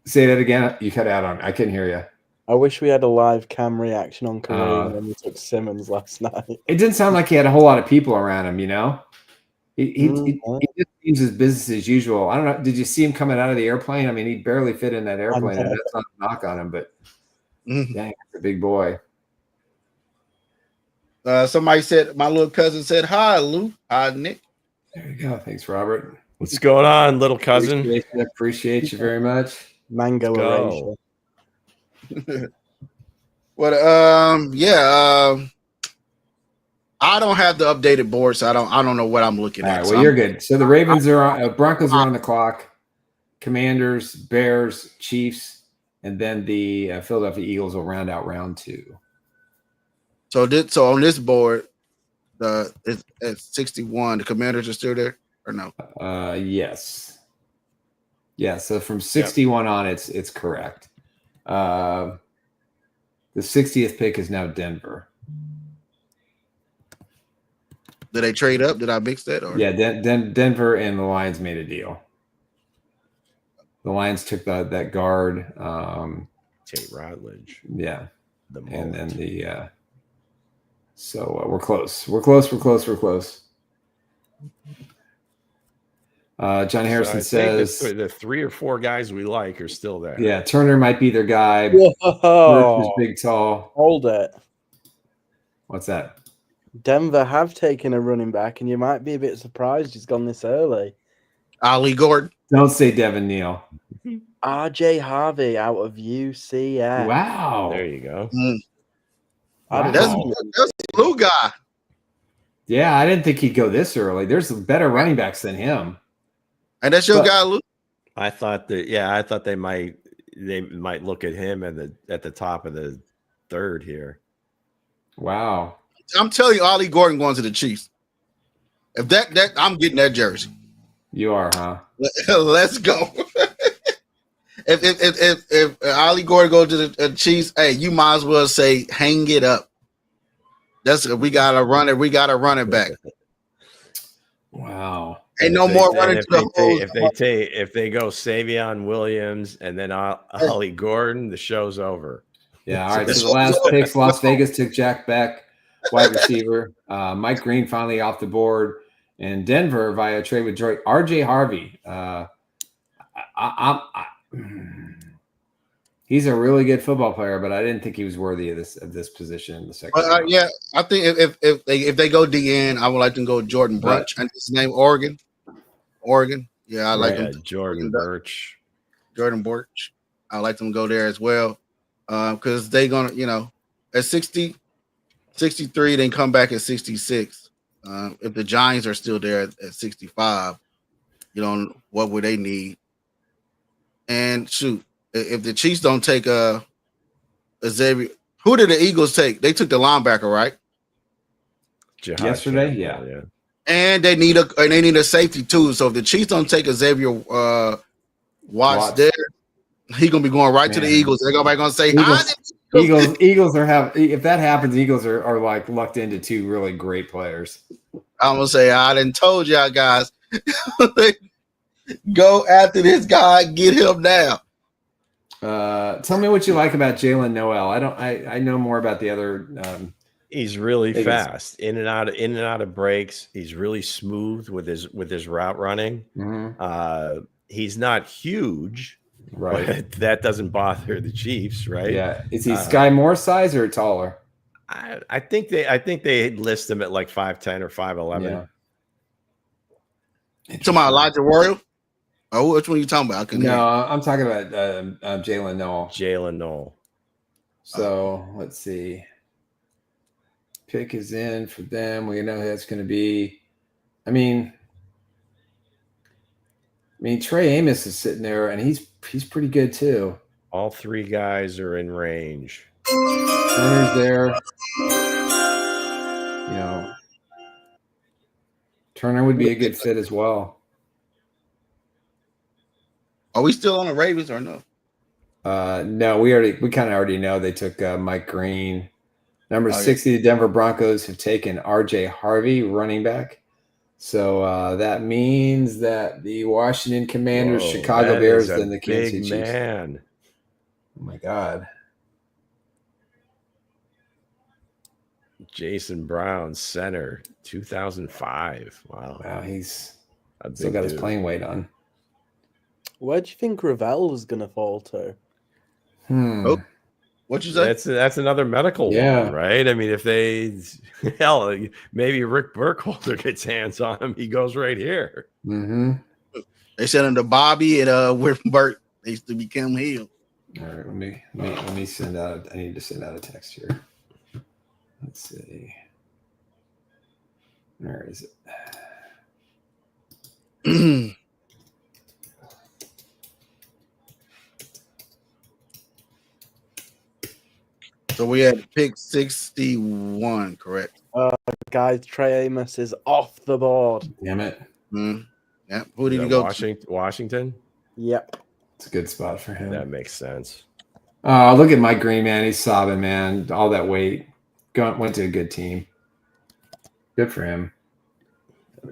Speaker 5: Say that again. You cut out on. I couldn't hear you.
Speaker 7: I wish we had a live cam reaction on Kareem when he took Simmons last night.
Speaker 5: It didn't sound like he had a whole lot of people around him. He just seems his business as usual. I don't know. Did you see him coming out of the airplane? I mean, he barely fit in that airplane. And that's not a knock on him, but dang, that's a big boy.
Speaker 4: Somebody said, my little cousin said, hi, Lou. Hi, Nick.
Speaker 5: There you go. Thanks, Robert.
Speaker 6: What's going on, little cousin?
Speaker 5: Appreciate you very much.
Speaker 7: Mango
Speaker 6: Go.
Speaker 7: erasure.
Speaker 4: I don't have the updated board, so I don't know what I'm looking
Speaker 5: All
Speaker 4: at.
Speaker 5: right,
Speaker 4: So
Speaker 5: well, you're good. So the Ravens are on, Broncos are on the clock, Commanders, Bears, Chiefs, and then the Philadelphia Eagles will round out round 2.
Speaker 4: So on this board, it's at 61. The Commanders are still there or no?
Speaker 5: Yes. Yeah, so from 61 on, it's correct. The 60th pick is now Denver.
Speaker 4: Did they trade up? Did I mix that? Or
Speaker 5: Yeah, Denver and the Lions made a deal. The Lions took that guard.
Speaker 6: Tate Rodgers.
Speaker 5: Yeah,
Speaker 6: And
Speaker 5: then the. So we're close. We're close. John Harrison says
Speaker 6: the 3 or 4 guys we like are still there.
Speaker 5: Yeah, Turner might be their guy.
Speaker 7: Whoa.
Speaker 5: Is big, tall.
Speaker 7: Hold it.
Speaker 5: What's that?
Speaker 7: Denver have taken a running back, and you might be a bit surprised he's gone this early.
Speaker 4: Ali Gordon.
Speaker 5: Don't say Devin Neal.
Speaker 7: RJ Harvey out of UCF.
Speaker 5: Wow.
Speaker 6: There you go.
Speaker 4: That's a blue guy.
Speaker 5: Yeah, I didn't think he'd go this early. There's better running backs than him.
Speaker 4: And that's your guy, Lou.
Speaker 6: I thought they might look at him at the top of the 3rd here.
Speaker 5: Wow.
Speaker 4: I'm telling you, Ali Gordon going to the Chiefs. If that I'm getting that jersey.
Speaker 5: You are, huh?
Speaker 4: Let's go. if Ali Gordon goes to the Chiefs, hey, you might as well say hang it up. We gotta run it. We gotta run it back.
Speaker 5: Wow.
Speaker 4: Ain't no more running to the hole.
Speaker 6: If they go Savion Williams and then Ali Gordon, the show's over.
Speaker 5: Yeah. All right. So the last picks, Las Vegas took Jack Beck, wide receiver. Mike Green finally off the board, and Denver via trade with Detroit, RJ Harvey. He's a really good football player, but I didn't think he was worthy of this position in the second.
Speaker 4: Yeah, I think if they go DN, I would like them to go Jordan Birch. And his name Oregon. Yeah, I like him.
Speaker 6: Jordan Birch.
Speaker 4: I like them to go there as well. Because they're gonna, at 60, 63, then come back at 66. If the Giants are still there at 65, what would they need? And shoot, if the Chiefs don't take Xavier, who did the Eagles take? They took the linebacker, right?
Speaker 5: Yesterday, yeah.
Speaker 4: And they need a safety too. So if the Chiefs don't take Xavier Watts there, he's gonna be going right to the Eagles. They're gonna say
Speaker 5: Eagles are if that happens, Eagles are like lucked into 2 really great players.
Speaker 4: I'm gonna say I done told y'all guys. Go after this guy, get him now.
Speaker 5: Tell me what you like about Jalen Noel. I know more about the other.
Speaker 6: He's really fast, in and out of breaks. He's really smooth with his route running.
Speaker 5: Mm-hmm.
Speaker 6: He's not huge,
Speaker 5: right?
Speaker 6: But that doesn't bother the Chiefs, right?
Speaker 5: Yeah. Is he Sky Moore size or taller?
Speaker 6: I think they list him at like 5'10" or 5'11".
Speaker 5: Yeah.
Speaker 4: Talking about Elijah Royal? Oh, which one are you talking about?
Speaker 5: I'm talking about Jalen Noel.
Speaker 6: Jalen Noel.
Speaker 5: So let's see. Pick is in for them. We know who that's going to be. I mean, Trey Amos is sitting there, and he's pretty good too.
Speaker 6: All 3 guys are in range.
Speaker 5: Turner's there. Turner would be a good fit as well.
Speaker 4: Are we still on the Ravens or no?
Speaker 5: No, we kind of already know they took Mike Green. Number 60, the Denver Broncos have taken RJ Harvey, running back. So that means that the Washington Commanders, Chicago Bears, and the Kansas City Chiefs.
Speaker 6: Man.
Speaker 5: Oh my God.
Speaker 6: Jason Brown, center, 2005.
Speaker 5: Wow, he's
Speaker 6: still
Speaker 5: got his playing weight on.
Speaker 7: Where do you think Ravel is going to fall to?
Speaker 4: Oh, what'd you say?
Speaker 6: That's another medical one, right? I mean, if maybe Rick Burkholder gets hands on him, he goes right here.
Speaker 5: Mm-hmm.
Speaker 4: They sent him to Bobby and with Bert They used to become Hill.
Speaker 5: All right, let me send out. I need to send out a text here. Let's see. Where is it?
Speaker 4: So we had pick 61, correct?
Speaker 7: Guys, Trey Amos is off the board.
Speaker 5: Damn it.
Speaker 4: Yeah. Who did
Speaker 6: Is
Speaker 4: you
Speaker 6: that
Speaker 4: go
Speaker 6: Washington?
Speaker 7: Yep.
Speaker 5: It's a good spot for him.
Speaker 6: That makes sense.
Speaker 5: Look at Mike Green, man. He's sobbing, man. All that weight. Went to a good team. Good for him.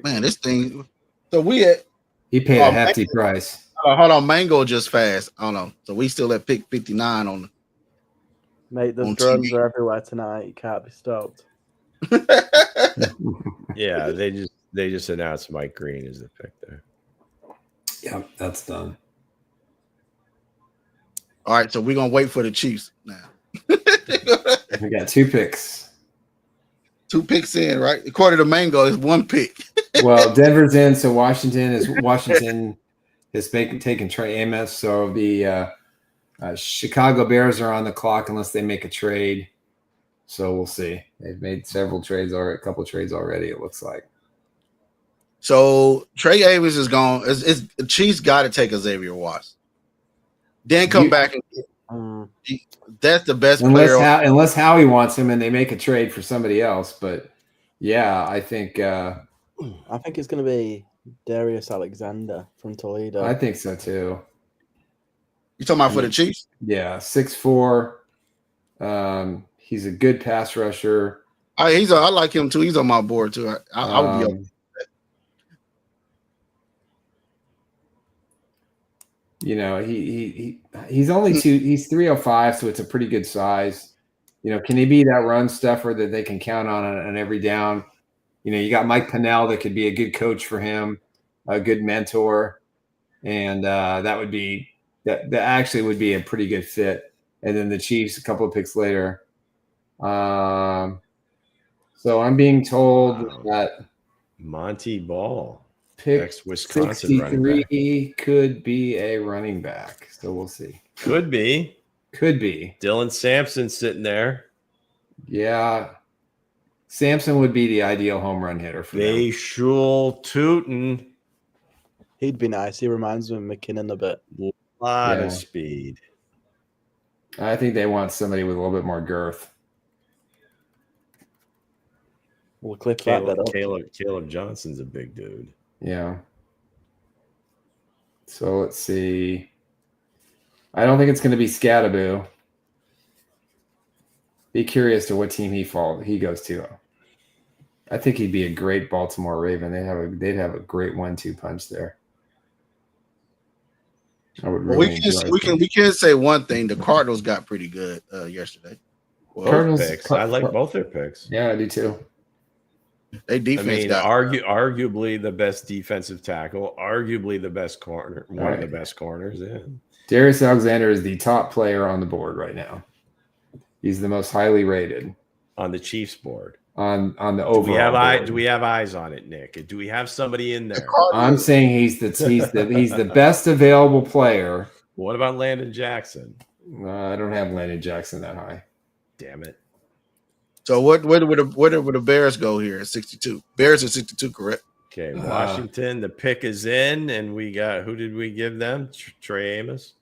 Speaker 4: Man, this thing. So we had.
Speaker 5: He paid a hefty price.
Speaker 4: Hold on, Mango just fast. I don't know. So we still at pick 59 on.
Speaker 7: Mate, the
Speaker 4: On
Speaker 7: drones
Speaker 4: TV.
Speaker 7: are everywhere tonight. You can't be stopped.
Speaker 6: Yeah, they just announced Mike Green as the pick there.
Speaker 5: Yeah, that's done.
Speaker 4: All right, so we're gonna wait for the Chiefs now.
Speaker 5: We got 2 picks.
Speaker 4: 2 picks in, right? According to Mango, it's 1 pick.
Speaker 5: Well, Denver's in, so Washington has taken Trey Amos. So the Chicago Bears are on the clock unless they make a trade. So we'll see. They've made several trades already, a couple of trades already. It looks like.
Speaker 4: So Trey Amos is gone. The Chiefs got to take a Xavier Watts. Then come back and that's the best player.
Speaker 5: Unless Howie wants him and they make a trade for somebody else. But yeah, I think
Speaker 7: it's going to be Darius Alexander from Toledo.
Speaker 5: I think so too.
Speaker 4: You talking about for the Chiefs?
Speaker 5: Yeah, 6'4". He's a good pass rusher.
Speaker 4: I like him too. He's on my board too. I would be okay.
Speaker 5: You know, he's only he's 305, so it's a pretty good size. You know, can he be that run stuffer that they can count on every down? You know, you got Mike Pennell that could be a good coach for him, a good mentor, and that actually would be a pretty good fit. And then the Chiefs a couple of picks later. So I'm being told that
Speaker 6: Monty Ball,
Speaker 5: pick
Speaker 6: ex-Wisconsin
Speaker 5: 63 could be a running back. So we'll see.
Speaker 6: Could be. Dylan Sampson sitting there.
Speaker 5: Yeah. Sampson would be the ideal home run hitter for them.
Speaker 6: Bayshul Tootin.
Speaker 7: He'd be nice. He reminds me of McKinnon a bit.
Speaker 6: A lot of speed.
Speaker 5: I think they want somebody with a little bit more girth.
Speaker 7: We'll clip that up.
Speaker 6: Caleb Johnson's a big dude.
Speaker 5: Yeah. So let's see. I don't think it's going to be Scattaboo. Be curious to what team he goes to. I think he'd be a great Baltimore Raven. They'd have a great 1-2 punch there. I would really
Speaker 4: we can say one thing. The Cardinals got pretty good yesterday.
Speaker 6: Both picks. I like both their picks.
Speaker 5: Yeah, I do too.
Speaker 4: They defense
Speaker 6: arguably the best defensive tackle, arguably the best corner, one of the best corners in.
Speaker 5: Darius Alexander is the top player on the board right now. He's the most highly rated
Speaker 6: on the Chiefs board.
Speaker 5: On the overall.
Speaker 6: Do we have eyes on it, Nick? Do we have somebody in there?
Speaker 5: I'm saying he's the best available player.
Speaker 6: What about Landon Jackson?
Speaker 5: I don't have Landon Jackson that high.
Speaker 6: Damn it.
Speaker 4: So where would the Bears go here at 62? Bears at 62, correct?
Speaker 6: Okay, Washington. The pick is in, and we got who did we give them? Trey Amos.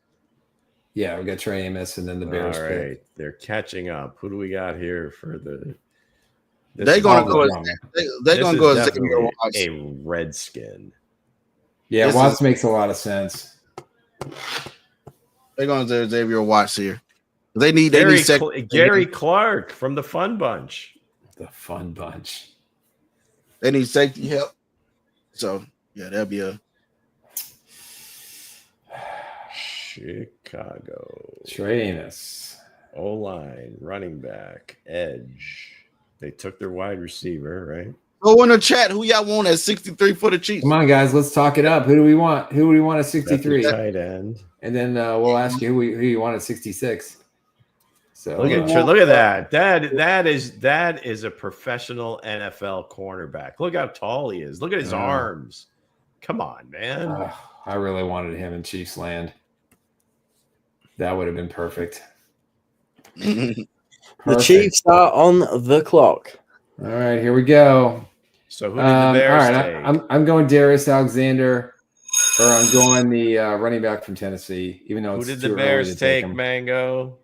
Speaker 5: Yeah, we got Trey Amos, and then the Bears.
Speaker 6: All right, they're catching up. Who do we got here for the?
Speaker 4: They're going to go. They're going to go as
Speaker 6: a Redskin.
Speaker 5: Yeah, Watts makes a lot of sense.
Speaker 4: They're going to Xavier Watts here. They need
Speaker 6: Gary Clark from the Fun Bunch.
Speaker 5: The Fun Bunch.
Speaker 4: They need safety help. So yeah, that'll be a
Speaker 6: Chicago.
Speaker 5: Trey Amos.
Speaker 6: O-line, running back, edge. They took their wide receiver, right?
Speaker 4: Go in the chat. Who y'all want at 63 for the Chiefs?
Speaker 5: Come on, guys, let's talk it up. Who do we want? Who do we want at 63?
Speaker 6: Tight end.
Speaker 5: And then we'll ask you who you want at 66. So
Speaker 6: look at that. That is a professional NFL cornerback. Look how tall he is. Look at his arms. Come on, man.
Speaker 5: I really wanted him in Chiefs land. That would have been perfect.
Speaker 7: The Chiefs are on the clock.
Speaker 5: All right, here we go.
Speaker 6: So who did the Bears
Speaker 5: all right,
Speaker 6: take?
Speaker 5: I'm going Darius Alexander, or I'm going the running back from Tennessee. Even though
Speaker 6: Who did the Bears take, Mango?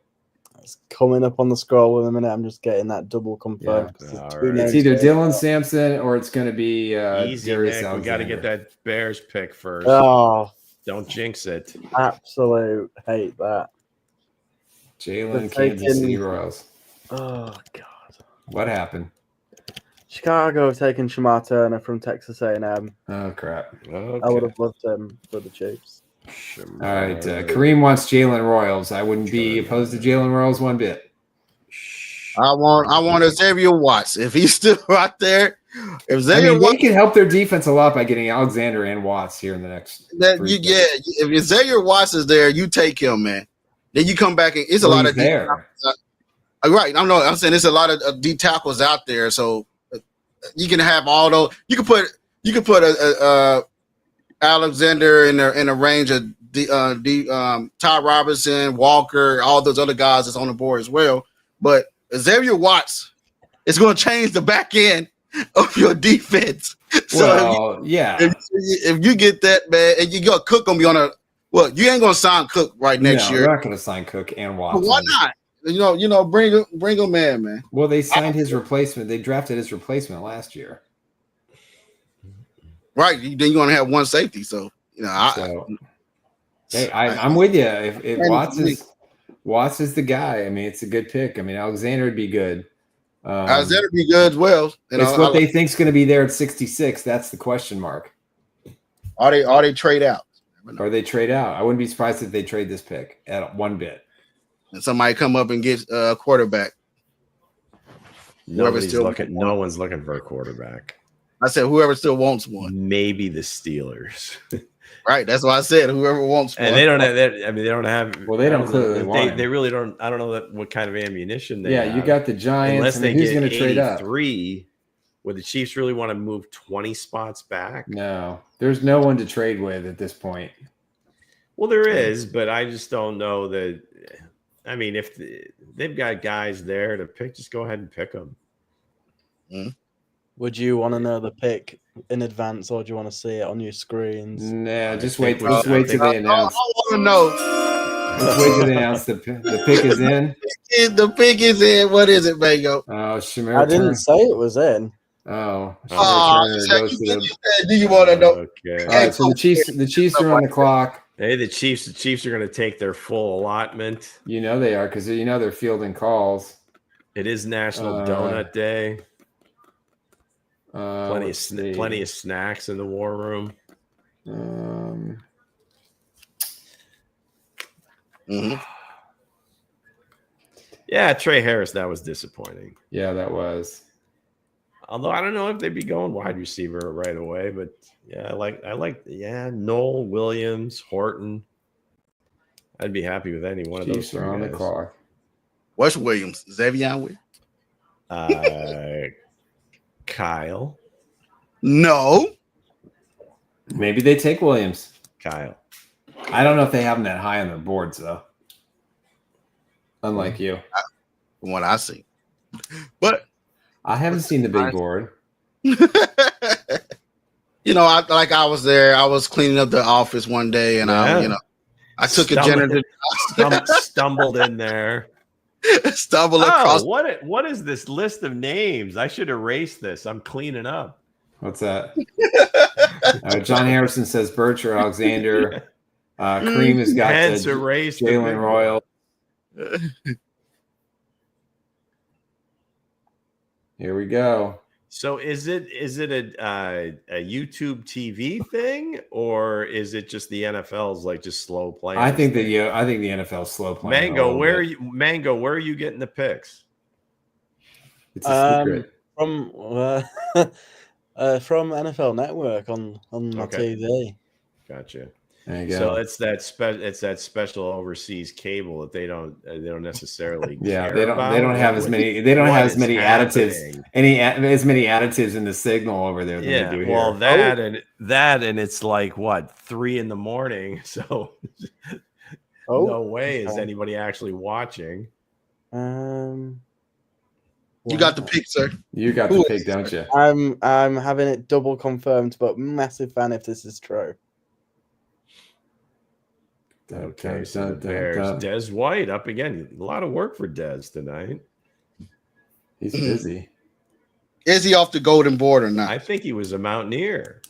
Speaker 7: It's coming up on the scroll in a minute. I'm just getting that double confirmed.
Speaker 5: Yeah.
Speaker 7: It's
Speaker 5: either Dylan Sampson or it's going to be
Speaker 6: Easy,
Speaker 5: Darius
Speaker 6: Nick.
Speaker 5: Alexander.
Speaker 6: We got to get that Bears pick first.
Speaker 7: Oh,
Speaker 6: don't jinx it.
Speaker 7: Absolute hate that.
Speaker 5: Jalen, Kansas City Royals.
Speaker 7: Oh God,
Speaker 5: what happened?
Speaker 7: Chicago have taken Shamar Turner from Texas A&M.
Speaker 5: Oh crap!
Speaker 7: Okay. I would have loved him for the Chiefs.
Speaker 5: All right, Kareem wants Jalen Royals. I wouldn't be opposed to Jalen Royals one bit.
Speaker 4: I want Xavier Watts if he's still right there. If Xavier
Speaker 5: they can help their defense a lot by getting Alexander and Watts here in the next.
Speaker 4: If Xavier Watts is there, you take him, man. Then you come back and it's a lot of
Speaker 5: there.
Speaker 4: Right, I'm saying there's a lot of D tackles out there, so you can have all those. You can put a Alexander in a range of Ty Robinson, Walker, all those other guys that's on the board as well. But Xavier Watts is going to change the back end of your defense. So if you get that, man, and you got Cook gonna be on a you ain't gonna sign Cook next year.
Speaker 5: You're not gonna sign Cook and Watson.
Speaker 4: Why not? Bring him in, man.
Speaker 5: Well, they signed his replacement. They drafted his replacement last year.
Speaker 4: Right. Then you're gonna have one safety. So
Speaker 5: I'm with you. If Watts is the guy, I mean, it's a good pick. I mean, Alexander would be good.
Speaker 4: Alexander would be good as well.
Speaker 5: It's what they think's going to be there at 66. That's the question mark.
Speaker 4: Are they trade out?
Speaker 5: Or they trade out? I wouldn't be surprised if they trade this pick at one bit.
Speaker 4: And somebody come up and get a quarterback.
Speaker 6: No one's looking for a quarterback.
Speaker 4: I said whoever still wants one.
Speaker 6: Maybe the Steelers.
Speaker 4: Right, that's why I said whoever wants one.
Speaker 6: And they don't have that. I mean, they don't have.
Speaker 5: Well, they don't clearly want.
Speaker 6: They really don't. I don't know what kind of ammunition they have.
Speaker 5: Yeah, you got the Giants.
Speaker 6: Unless they
Speaker 5: who's
Speaker 6: get
Speaker 5: going to trade up?
Speaker 6: 83, would the Chiefs really want to move 20 spots back?
Speaker 5: No, there's no one to trade with at this point.
Speaker 6: Well, there is, but I just don't know that. I mean, if they've got guys there to pick, just go ahead and pick them.
Speaker 7: Would you want to know the pick in advance, or do you want to see it on your screens?
Speaker 5: Nah, just wait. Let's wait till they announce.
Speaker 4: I want to know.
Speaker 5: Let's wait till they announce the pick is in.
Speaker 4: The pick is in. What is it, Mango?
Speaker 5: Oh, Shamir.
Speaker 7: I didn't say it was in.
Speaker 5: Oh,
Speaker 4: do you want to know?
Speaker 5: Okay. All right, so the Chiefs are on the clock.
Speaker 6: Hey, the Chiefs are going to take their full allotment.
Speaker 5: You know they are, because they're fielding calls.
Speaker 6: It is National Donut Day. Plenty of snacks in the war room. Yeah, Trey Harris, that was disappointing.
Speaker 5: Yeah, that was.
Speaker 6: Although I don't know if they'd be going wide receiver right away, but yeah, I like Noel Williams, Horton. I'd be happy with any one of those.
Speaker 5: Are on the clock.
Speaker 4: What's Williams? Xavier Williams?
Speaker 6: Kyle.
Speaker 4: No.
Speaker 5: Maybe they take Williams.
Speaker 6: Kyle.
Speaker 5: I don't know if they have him that high on their boards, though. Unlike you.
Speaker 4: From what I see. But
Speaker 5: I haven't seen the big board.
Speaker 4: I was there. I was cleaning up the office one day, and I took a janitor.
Speaker 6: Stumbled in there.
Speaker 4: Stumbled across.
Speaker 6: What is this list of names? I should erase this. I'm cleaning up.
Speaker 5: What's that? John Harrison says Birch or Alexander. Kareem has got Jalen Royal. Here we go.
Speaker 6: So is it a YouTube TV thing, or is it just the NFL's just slow playing?
Speaker 5: I think the NFL's slow playing.
Speaker 6: Mango, where are you getting the picks?
Speaker 5: It's a secret.
Speaker 7: From NFL Network on my TV.
Speaker 6: Gotcha.
Speaker 5: There you go.
Speaker 6: So it's that special overseas cable that they don't necessarily
Speaker 5: care they don't have as many additives in the signal over there than they do here.
Speaker 6: Well, and it's like what, 3 a.m. So
Speaker 7: Oh,
Speaker 6: No way is
Speaker 7: okay.
Speaker 6: anybody actually watching.
Speaker 4: You got the pick, sir.
Speaker 5: You got
Speaker 4: Who
Speaker 5: the
Speaker 4: is
Speaker 5: pick,
Speaker 4: it,
Speaker 5: don't
Speaker 4: sir?
Speaker 5: you?
Speaker 7: I'm having it double confirmed, but massive fan if this is true.
Speaker 6: Okay, so the Bears. Des White up again. A lot of work for Des tonight.
Speaker 5: He's busy.
Speaker 4: Is he off the golden board or not?
Speaker 6: I think he was a Mountaineer.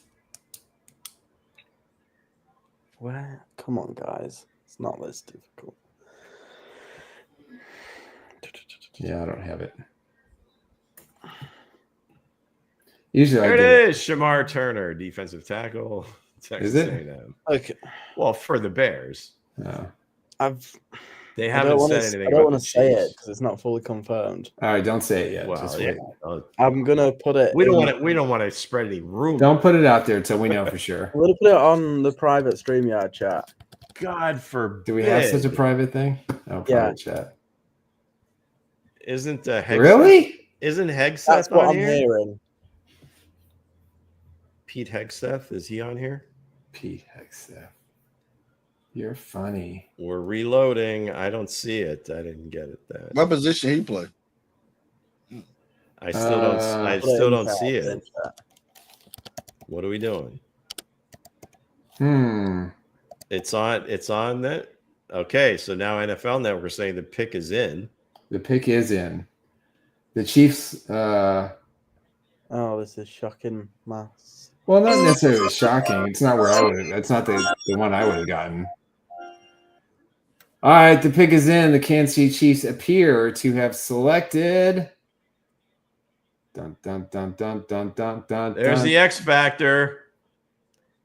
Speaker 7: Where? Come on, guys. It's not this difficult.
Speaker 5: Yeah, I don't have it. Usually
Speaker 6: There
Speaker 5: I
Speaker 6: it
Speaker 5: get
Speaker 6: is. Shamar Turner, defensive tackle. Texas
Speaker 5: Is it?
Speaker 6: A&M.
Speaker 7: Okay.
Speaker 6: Well, for the Bears. They
Speaker 7: I
Speaker 6: haven't
Speaker 7: don't
Speaker 6: said
Speaker 7: wanna-
Speaker 6: anything
Speaker 7: I don't
Speaker 6: about
Speaker 7: want
Speaker 6: the
Speaker 7: to say
Speaker 6: Chiefs.
Speaker 7: it because it's not fully confirmed.
Speaker 5: All right, don't say it yet.
Speaker 6: Well,
Speaker 5: Just
Speaker 6: yeah.
Speaker 5: wait.
Speaker 7: I'm gonna put it.
Speaker 6: We don't want to spread any rumors.
Speaker 5: Don't put it out there until we know for sure.
Speaker 7: I'm gonna put it on the private StreamYard chat.
Speaker 6: God forbid.
Speaker 5: Do we have such a private thing? Oh,
Speaker 7: Yeah.
Speaker 5: private chat.
Speaker 6: Isn't Hegseth?
Speaker 5: Really?
Speaker 6: Isn't Hegseth
Speaker 7: That's what
Speaker 6: on
Speaker 7: I'm
Speaker 6: here?
Speaker 7: hearing.
Speaker 6: Pete Hegseth, is he on here?
Speaker 5: Pete Hegseth. You're funny.
Speaker 6: We're reloading. I don't see it. I didn't get it. That
Speaker 4: What position he play?
Speaker 6: I still don't. I
Speaker 7: Put it
Speaker 6: still
Speaker 7: in
Speaker 6: don't
Speaker 7: chat,
Speaker 6: see
Speaker 7: in
Speaker 6: it.
Speaker 7: chat.
Speaker 6: What are we doing? It's on. It's on that. Okay, so now NFL Network is saying the pick is in.
Speaker 5: The pick is in. The Chiefs.
Speaker 7: Oh, this is shocking mass.
Speaker 5: Well, not necessarily shocking. It's not where I would. That's not the one I would have gotten. All right, the pick is in. The Kansas City Chiefs appear to have selected. Dun dun dun dun dun dun dun.
Speaker 6: There's the X Factor.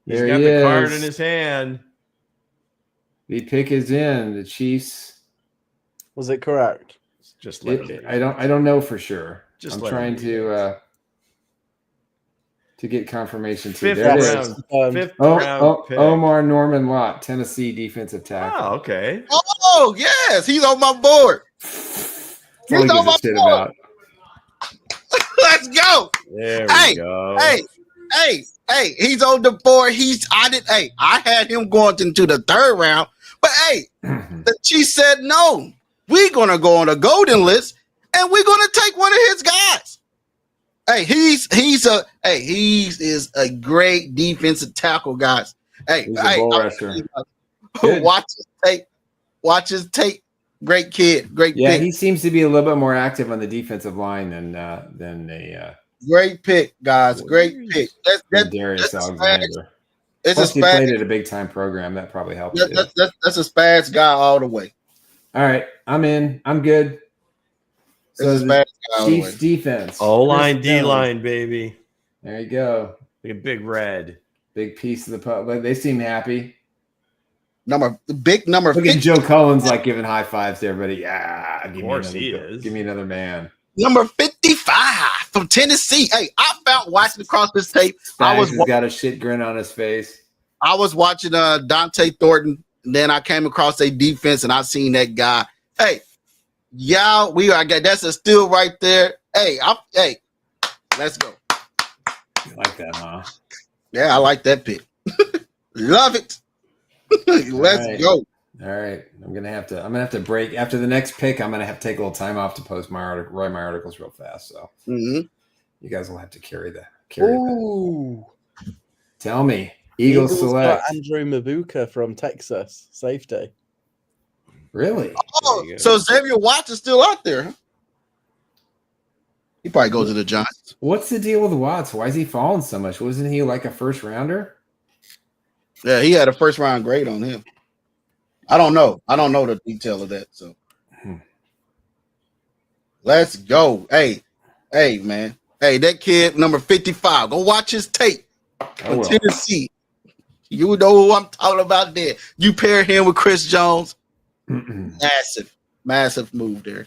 Speaker 6: He's
Speaker 5: There
Speaker 6: got
Speaker 5: he
Speaker 6: the card
Speaker 5: is.
Speaker 6: in his hand.
Speaker 5: The pick is in. The Chiefs.
Speaker 7: Was it correct?
Speaker 6: Just let him read.
Speaker 5: I don't know for sure.
Speaker 6: Just
Speaker 5: I'm
Speaker 6: let him
Speaker 5: trying
Speaker 6: read
Speaker 5: to get confirmation too.
Speaker 6: Fifth
Speaker 5: There it is.
Speaker 6: round. Fifth round pick.
Speaker 5: Omar Norman Lott, Tennessee defensive tackle.
Speaker 6: Oh, okay.
Speaker 4: Oh, yes. He's on my board.
Speaker 5: That's all he
Speaker 4: He's on
Speaker 5: gives a
Speaker 4: my
Speaker 5: shit
Speaker 4: board.
Speaker 5: about.
Speaker 4: Let's go.
Speaker 6: There
Speaker 4: Hey,
Speaker 6: we go.
Speaker 4: Hey, he's on the board. I had him going into the third round, but the Chiefs said no. We're gonna go on a golden list, and we're gonna take one of his guys. Hey, he is a great defensive tackle, guys.
Speaker 5: He's a bull rusher.
Speaker 4: Watch his tape. Great kid, great
Speaker 5: Yeah,
Speaker 4: pick.
Speaker 5: he seems to be a little bit more active on the defensive line than
Speaker 4: Great pick, guys. Great pick.
Speaker 5: Darius
Speaker 4: that's
Speaker 5: Alexander.
Speaker 4: It's
Speaker 5: Plus,
Speaker 4: a
Speaker 5: he played
Speaker 4: Spags.
Speaker 5: at a big time program. That probably helped.
Speaker 4: That's a Spags guy all the way.
Speaker 5: All right, I'm in. I'm good. So
Speaker 4: It's a
Speaker 5: the
Speaker 4: Spags guy all the
Speaker 5: Chiefs
Speaker 4: way.
Speaker 5: defense.
Speaker 6: O-line,
Speaker 5: Chris Jones.
Speaker 6: D-line, baby.
Speaker 5: There you go.
Speaker 6: Like a big red.
Speaker 5: Big piece of the puzzle. They seem happy.
Speaker 4: Big number.
Speaker 5: Look at
Speaker 4: 50,
Speaker 5: Joe Collins like giving high fives to everybody. Yeah,
Speaker 6: Of course he is.
Speaker 5: Give me another man.
Speaker 4: number 55 from Tennessee. Hey, I found watching across this tape.
Speaker 5: Spags has got a shit grin on his face.
Speaker 4: I was watching Dante Thornton. And then I came across a defense and I seen that guy. Hey, y'all, that's a steal right there. Hey, let's go.
Speaker 5: You like that, huh?
Speaker 4: Yeah, I like that pick. Love it. Let's go.
Speaker 5: All right, I'm gonna have to break after the next pick. I'm gonna have to take a little time off to post write my articles real fast. So you guys will have to carry that.
Speaker 7: Ooh.
Speaker 5: Tell me, Eagles select
Speaker 7: got Andrew Mabuka from Texas, safety.
Speaker 5: Really?
Speaker 4: Oh, so Xavier Watts is still out there. Huh? He probably goes to the Giants.
Speaker 5: What's the deal with Watts? Why is he falling so much? Wasn't he like a first rounder?
Speaker 4: Yeah, he had a first round grade on him. I don't know the detail of that. So let's go. Hey, man. Hey, that kid number 55. Go watch his tape for Tennessee. You know who I'm talking about there. You pair him with Chris Jones. Massive move there.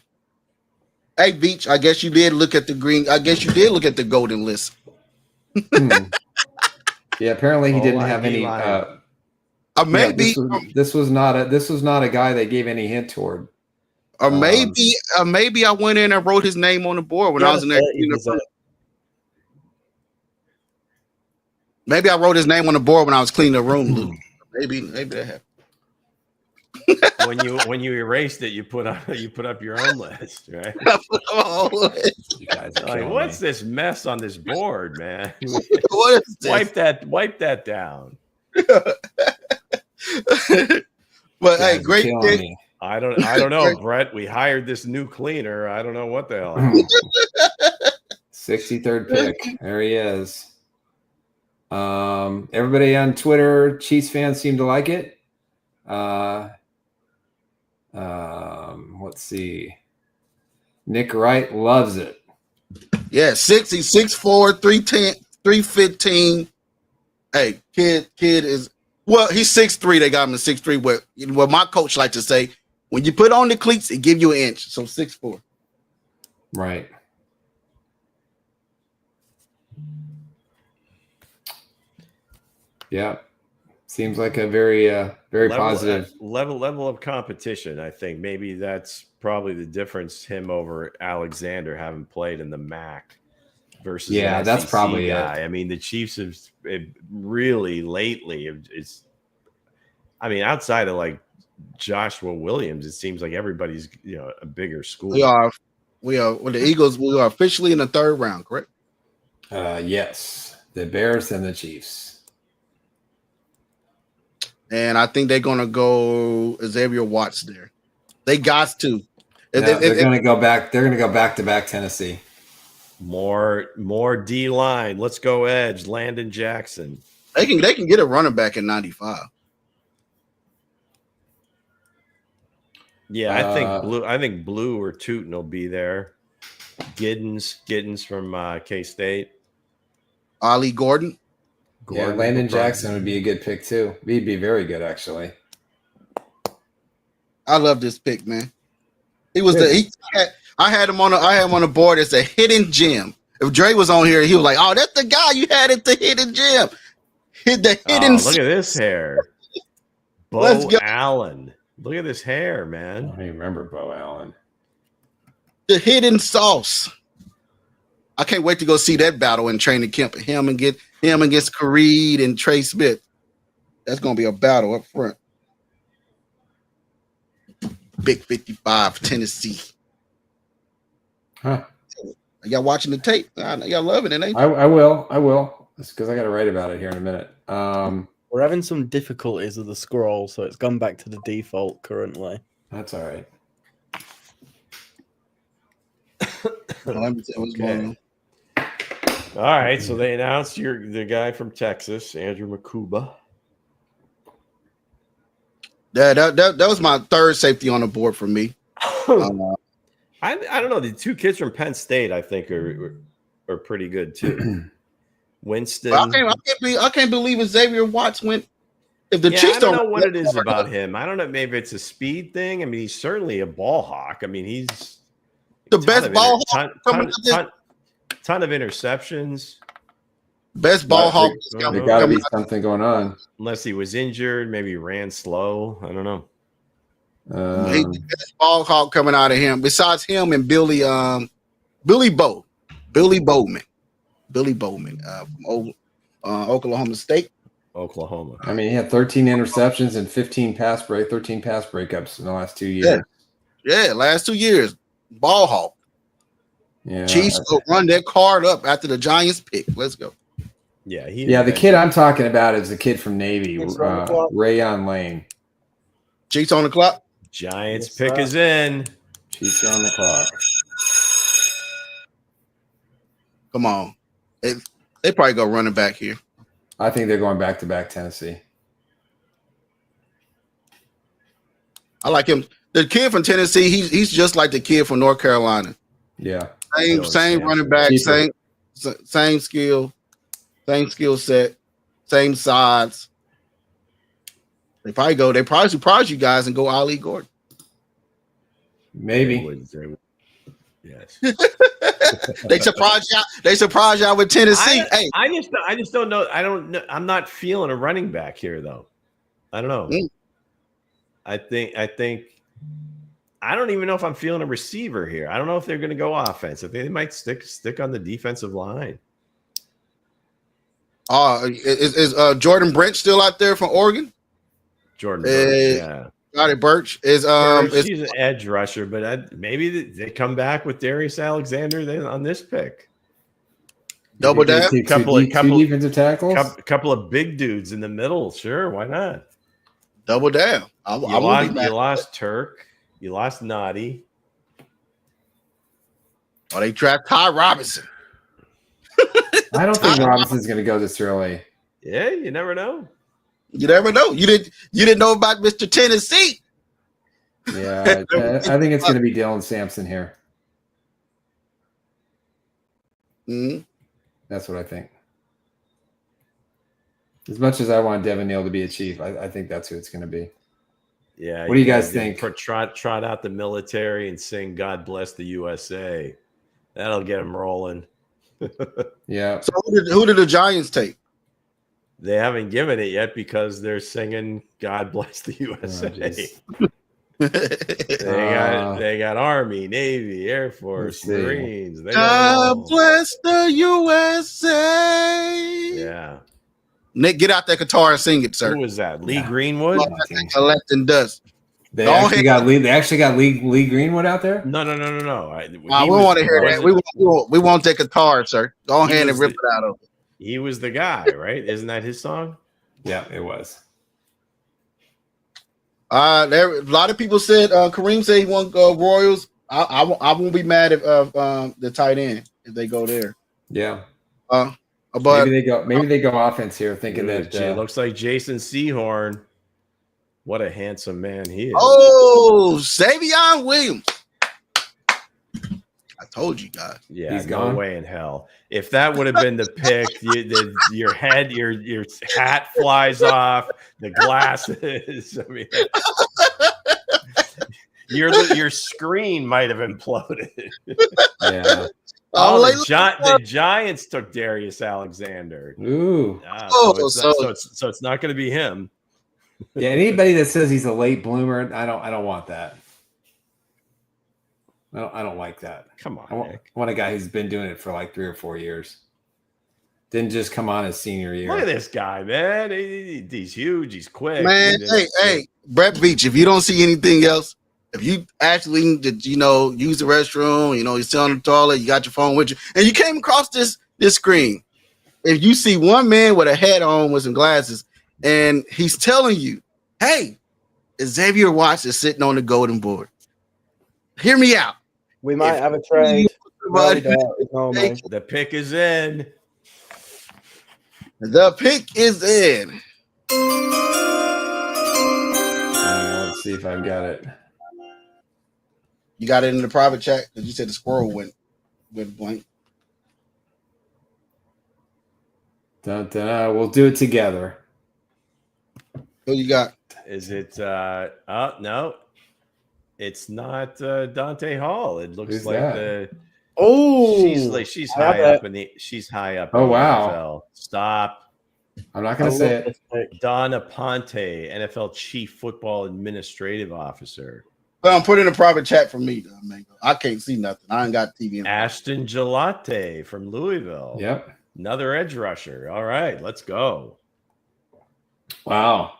Speaker 4: Hey, Beach, I guess you did look at the green. I guess you did look at the golden list.
Speaker 5: Yeah, apparently he didn't have any.
Speaker 4: Maybe
Speaker 5: this was not a guy they gave any hint toward.
Speaker 4: Or maybe I went in and wrote his name on the board when I was in there. Maybe I wrote his name on the board when I was cleaning the room. Maybe that happened.
Speaker 6: when you erased it, you put up your own list, right?
Speaker 5: You guys are
Speaker 6: Like,
Speaker 5: killing
Speaker 6: what's
Speaker 5: me.
Speaker 6: this mess on this board, man?
Speaker 4: What is this?
Speaker 6: Wipe that down.
Speaker 4: But
Speaker 5: You
Speaker 4: hey,
Speaker 5: guys are
Speaker 4: great
Speaker 5: killing
Speaker 4: pick.
Speaker 5: me.
Speaker 6: I don't know, Brett. We hired this new cleaner. I don't know what the hell happened.
Speaker 5: 63rd pick. There he is. Everybody on Twitter, Chiefs fans seem to like it. Let's see. Nick Wright loves it.
Speaker 4: Yeah, he's 6'4", 310, 315. Hey, kid is he's 6'3". They got him at 6'3". What my coach like to say, when you put on the cleats, it give you an inch. So 6'4".
Speaker 5: Right. Yeah. Seems like a very positive
Speaker 6: level of competition. I think maybe that's probably the difference. Him over Alexander having played in the MAC versus an
Speaker 5: that's
Speaker 6: SEC
Speaker 5: probably
Speaker 6: guy.
Speaker 5: it.
Speaker 6: I mean, the Chiefs have really lately. It's. I mean, outside of like Joshua Williams, it seems like everybody's a bigger school.
Speaker 4: We are with the Eagles. We are officially in the third round, correct?
Speaker 5: Yes, the Bears and the Chiefs.
Speaker 4: And I think they're gonna go Xavier Watts there. They got to.
Speaker 5: They're going to go back. They're going to go back to back Tennessee.
Speaker 6: More D line. Let's go edge. Landon Jackson.
Speaker 4: They can get a running back in 95.
Speaker 6: Yeah, I think Blue or Tootin will be there. Giddens from K-State.
Speaker 4: Ollie Gordon.
Speaker 5: Yeah, Landon Jackson would be a good pick too. He'd be very good, actually.
Speaker 4: I love this pick, man. He was I had him on the board as a hidden gem. If Dre was on here, he was like, "Oh, that's the guy you had at the hidden gem." Look
Speaker 6: at this hair.
Speaker 4: Let's
Speaker 6: Bo
Speaker 4: go.
Speaker 6: Allen. Look at this hair, man.
Speaker 5: I don't even remember Bo Allen.
Speaker 4: The hidden sauce. I can't wait to go see that battle in training camp. Him against Kareed and Trey Smith. That's gonna be a battle up front. Big 55, Tennessee.
Speaker 5: Huh.
Speaker 4: Are y'all watching the tape? Y'all loving it, ain't you?
Speaker 5: I will. It's because I got to write about it here in a minute.
Speaker 7: We're having some difficulties with the scroll, so it's gone back to the default currently.
Speaker 5: That's all right.
Speaker 4: Let me tell you what's going on.
Speaker 6: All right, so they announced the guy from Texas, Andrew Makuba.
Speaker 4: That was my third safety on the board for me.
Speaker 6: I don't know. The two kids from Penn State, I think, are pretty good too. Winston.
Speaker 4: I can't believe Xavier Watts went. If the Chiefs
Speaker 6: I don't know what it is about him. I don't know. Maybe it's a speed thing. I mean, he's certainly a ball hawk. I mean, he's
Speaker 4: the best ball hawk.
Speaker 6: Ton of interceptions.
Speaker 4: Best ball hawk.
Speaker 5: There got to be something going on.
Speaker 6: Unless he was injured, maybe he ran slow. I don't know.
Speaker 4: He's the best ball hawk coming out of him. Besides him and Billy Bowman from Oklahoma State.
Speaker 6: Oklahoma.
Speaker 5: I mean, he had 13 interceptions and 13 pass breakups in the last 2 years.
Speaker 4: Yeah, last 2 years. Ball hawk.
Speaker 5: Yeah.
Speaker 4: Chiefs will run that card up after the Giants pick. Let's go.
Speaker 6: Yeah,
Speaker 5: the kid I'm talking about is the kid from Navy, Rayon Lane.
Speaker 4: Chiefs on the clock.
Speaker 6: Giants pick is in.
Speaker 5: Chiefs are on the clock.
Speaker 4: Come on. They probably go running back here.
Speaker 5: I think they're going back to back Tennessee.
Speaker 4: I like him. The kid from Tennessee, he's just like the kid from North Carolina.
Speaker 5: Yeah.
Speaker 4: Same running back, same skill set, same size. They probably surprise you guys and go Ali Gordon.
Speaker 5: Maybe.
Speaker 6: Yes.
Speaker 4: They surprise y'all with Tennessee.
Speaker 6: I just don't know. I don't know. I'm not feeling a running back here though. I don't know. I think I don't even know if I'm feeling a receiver here. I don't know if they're going to go offense. I think they might stick on the defensive line.
Speaker 4: Is Jordan Brent still out there from Oregon?
Speaker 6: Jordan Brent, yeah.
Speaker 4: Got it. Birch is
Speaker 6: she's an edge rusher, but maybe they come back with Darius Alexander then on this pick.
Speaker 4: Double down.
Speaker 5: Couple defensive tackles.
Speaker 6: Couple of big dudes in the middle. Sure, why not?
Speaker 4: Double down.
Speaker 6: You lost Turk. You lost Noddy.
Speaker 4: Oh, they draft Ty Robinson.
Speaker 5: I don't think Robinson's going to go this early.
Speaker 6: Yeah, you never know.
Speaker 4: You never know. You didn't know about Mr. Tennessee.
Speaker 5: Yeah, I think it's going to be Dylan Sampson here.
Speaker 4: Mm-hmm.
Speaker 5: That's what I think. As much as I want Devin Neal to be a Chief, I think that's who it's going to be.
Speaker 6: Yeah.
Speaker 5: What do you guys think?
Speaker 6: Trot out the military and sing "God Bless the USA." That'll get them rolling.
Speaker 5: Yeah.
Speaker 4: So who did the Giants take?
Speaker 6: They haven't given it yet because they're singing "God Bless the USA." They got Army, Navy, Air Force, Marines.
Speaker 4: God bless the USA.
Speaker 6: Yeah.
Speaker 4: Nick, get out that guitar and sing it, sir.
Speaker 6: Who was that? Lee Greenwood?
Speaker 4: Collecting dust.
Speaker 5: They actually got Lee Greenwood out there?
Speaker 6: No.
Speaker 4: We want to hear that. We want that guitar, sir. Go ahead and rip it out of it.
Speaker 6: He was the guy, right? Isn't that his song?
Speaker 5: Yeah, it was.
Speaker 4: A lot of people said Kareem said he won Royals. I won't be mad if the tight end if they go there.
Speaker 5: Yeah.
Speaker 4: But
Speaker 5: maybe they go offense here, thinking that
Speaker 6: it looks like Jason Sehorn. What a handsome man he is.
Speaker 4: Oh, Savion Williams. I told you guys.
Speaker 6: Yeah,
Speaker 5: he's
Speaker 6: no
Speaker 5: gone.
Speaker 6: way in hell. If that would have been the pick, your head, your hat flies off, the glasses. I mean, your screen might have imploded.
Speaker 5: Yeah.
Speaker 6: The Giants took Darius Alexander.
Speaker 5: Ooh.
Speaker 6: So it's not going to be him.
Speaker 5: Yeah, anybody that says he's a late bloomer, I don't want that. I don't like that.
Speaker 6: Come on,
Speaker 5: I want a guy who's been doing it for like 3 or 4 years. Didn't just come on his senior year.
Speaker 6: Look at this guy, man. He's huge. He's quick.
Speaker 4: Man, hey, Brett Beach, if you don't see anything else, if you actually, use the restroom, you sit on the toilet, you got your phone with you, and you came across this screen, if you see one man with a hat on with some glasses, and he's telling you, hey, Xavier Watts is sitting on the golden board. Hear me out.
Speaker 7: We might have a trade.
Speaker 6: The pick is in.
Speaker 4: The pick is in.
Speaker 5: Let's see if I've got it.
Speaker 4: You got it in the private chat because you said the squirrel went blank.
Speaker 5: We'll do it together.
Speaker 4: Who you got?
Speaker 6: Is it? No, it's not Dante Hall. It looks like
Speaker 5: that?
Speaker 6: she's high up in the. She's high up.
Speaker 5: Oh,
Speaker 6: in the
Speaker 5: wow.
Speaker 6: NFL. Stop.
Speaker 5: I'm not going to say it.
Speaker 6: Donna Ponte, NFL Chief Football Administrative Officer.
Speaker 4: Well, put in a private chat for me, though, man. I can't see nothing. I ain't got TV.
Speaker 6: Ashton Gelate from Louisville.
Speaker 5: Yep.
Speaker 6: Another edge rusher. All right, let's go.
Speaker 5: Wow.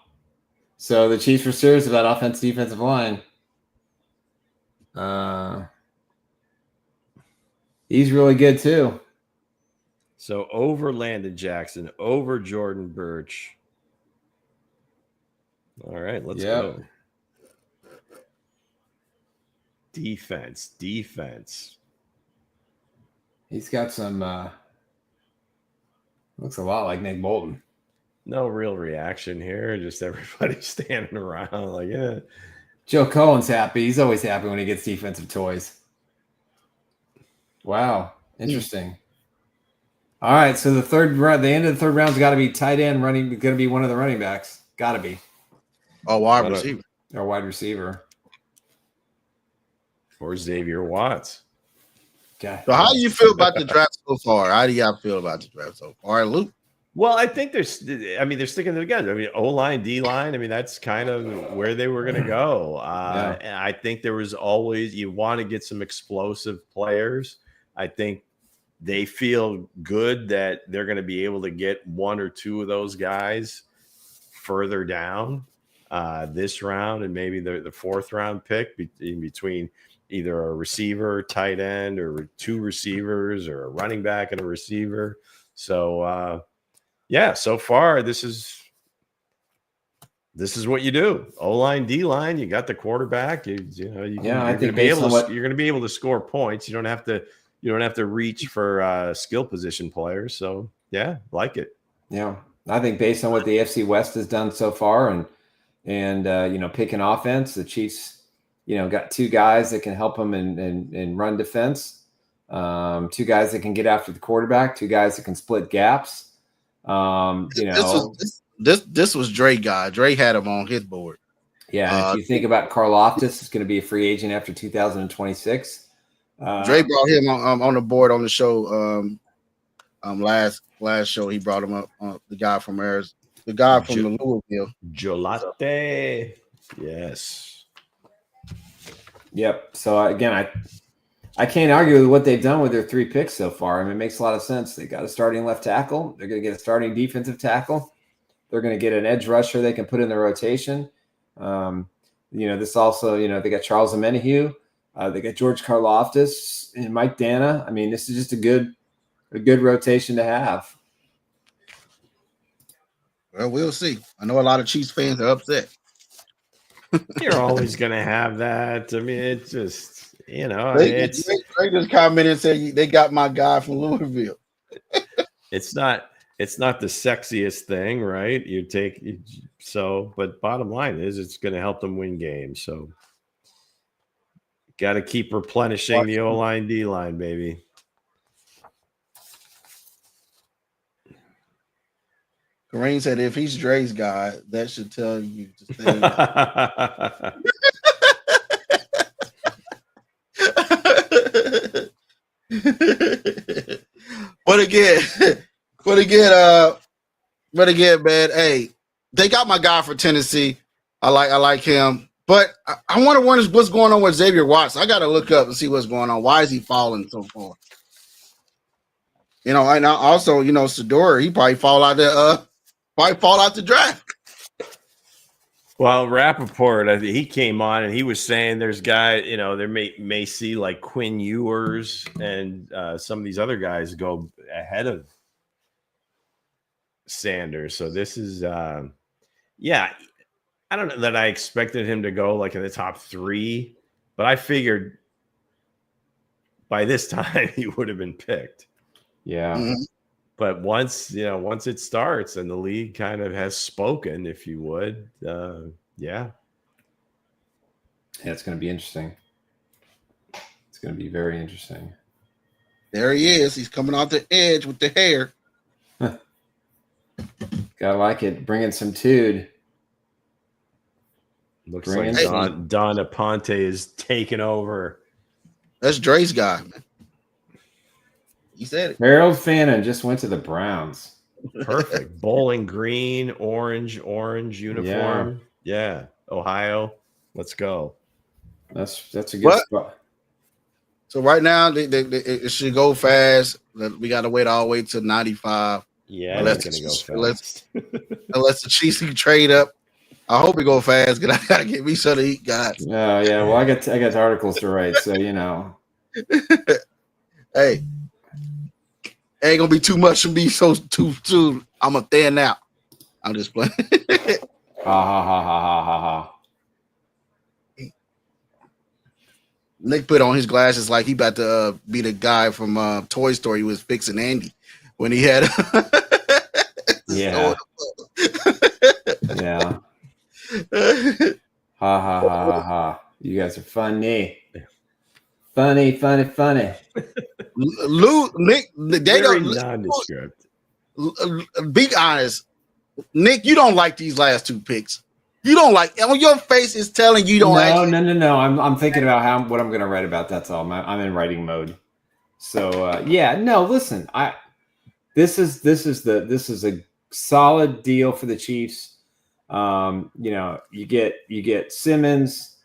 Speaker 5: So the Chiefs were serious about offensive defensive line. He's really good too.
Speaker 6: So over Landon Jackson, over Jordan Birch. All right, let's go. Defense.
Speaker 5: He's got some looks a lot like Nick Bolton.
Speaker 6: No real reaction here. Just everybody standing around like, yeah.
Speaker 5: Joe Cohen's happy. He's always happy when he gets defensive toys. Wow. Interesting. All right. So the end of the third round's got to be tight end going to be one of the running backs. Got to be.
Speaker 4: Oh, wide receiver.
Speaker 5: Or wide receiver.
Speaker 6: Or Xavier Watts.
Speaker 5: Okay.
Speaker 4: So how do you feel about the draft so far? How do y'all feel about the draft so far, Luke?
Speaker 6: Well, I think they're sticking to the guns. I mean, O-line, D-line, I mean, that's kind of where they were going to go. And I think there was always, you want to get some explosive players. I think they feel good that they're going to be able to get one or two of those guys further down. this round and maybe the fourth round pick in between either a receiver, tight end, or two receivers, or a running back and a receiver. So so far this is what you do. O-line, D-line, you got the quarterback. You're going to be able to score points. You don't have to reach for skill position players. So yeah, like it.
Speaker 5: Yeah, I think based on what the AFC West has done so far, and picking offense, the Chiefs, got two guys that can help them in run defense, two guys that can get after the quarterback, two guys that can split gaps.
Speaker 4: This was Dre guy. Dre had him on his board.
Speaker 5: Yeah, if you think about Karlaftis, is going to be a free agent after 2026.
Speaker 4: Dre brought him on the board on the show. Last show he brought him up. The guy from Arizona, the guy from the Louisville.
Speaker 6: Jolate. Yes.
Speaker 5: Yep. So again, I can't argue with what they've done with their 3 picks so far. I mean, it makes a lot of sense. They got a starting left tackle. They're going to get a starting defensive tackle. They're going to get an edge rusher they can put in their rotation. This also, they got Charles Omenihu. They got George Karlaftis and Mike Dana. I mean, this is just a good rotation to have.
Speaker 4: Well, we'll see. I know a lot of Chiefs fans are upset.
Speaker 6: You're always going to have that. I mean, it's just,
Speaker 4: They just commented and said they got my guy from Louisville.
Speaker 6: It's not the sexiest thing, right? But bottom line is it's going to help them win games. So got to keep replenishing the O-line, D-line, baby.
Speaker 4: Kareem said if he's Dre's guy, that should tell you to stay. But again, man, hey, they got my guy for Tennessee. I like him. But I wonder what's going on with Xavier Watson. I got to look up and see what's going on. Why is he falling so far? And also, Sedora, he probably fall out the draft.
Speaker 6: Well, Rappaport, he came on and he was saying there's guys, there may see like Quinn Ewers and some of these other guys go ahead of Sanders. So this is, I don't know that I expected him to go like in the top 3, but I figured by this time he would have been picked.
Speaker 5: Yeah.
Speaker 4: Mm-hmm.
Speaker 6: But once it starts and the league kind of has spoken, if you would,
Speaker 5: it's going to be interesting. It's going to be very interesting.
Speaker 4: There he is. He's coming off the edge with the hair.
Speaker 5: Gotta like it. Bringing some tude.
Speaker 6: Looks like Don Aponte is taking over.
Speaker 4: That's Dre's guy, man. He said it.
Speaker 5: Harold Fannin just went to the Browns.
Speaker 6: Perfect. Bowling green, orange uniform. Yeah. Ohio. Let's go.
Speaker 5: That's a good spot.
Speaker 4: So right now, it should go fast. We got to wait all the way to 95.
Speaker 6: Yeah, it's going to go fast.
Speaker 4: Unless the Chiefs can trade up. I hope it go fast because I got to get me something to eat, guys.
Speaker 5: Oh, yeah. Well, I got articles to write, so
Speaker 4: Hey. Ain't gonna be too much for me so too soon. I'm a thin out. I'm just playing.
Speaker 5: Ha.
Speaker 4: Nick put on his glasses like he about to be the guy from Toy Story who was fixing Andy when he had.
Speaker 5: Yeah. Yeah. Ha. You guys are funny. Funny.
Speaker 4: Lou, Nick, they
Speaker 6: Very
Speaker 4: don't.
Speaker 6: nondescript.
Speaker 4: Be honest, Nick. You don't like these last 2 picks. You don't like. On your face is telling you don't.
Speaker 5: No. I'm thinking about what I'm going to write about. That's all. I'm in writing mode. So listen. This is a solid deal for the Chiefs. You get Simmons.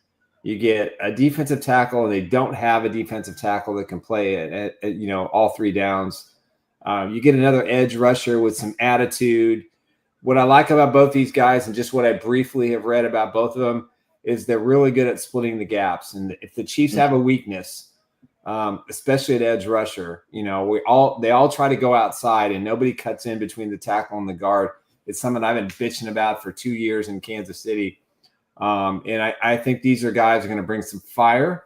Speaker 5: You get a defensive tackle, and they don't have a defensive tackle that can play at all 3 downs. You get another edge rusher with some attitude what I like about both these guys and just what I briefly have read about both of them is they're really good at splitting the gaps. And if the Chiefs have a weakness, especially at edge rusher, they all try to go outside and nobody cuts in between the tackle and the guard. It's something I've been bitching about for 2 years in Kansas City. And I think these are guys who are going to bring some fire.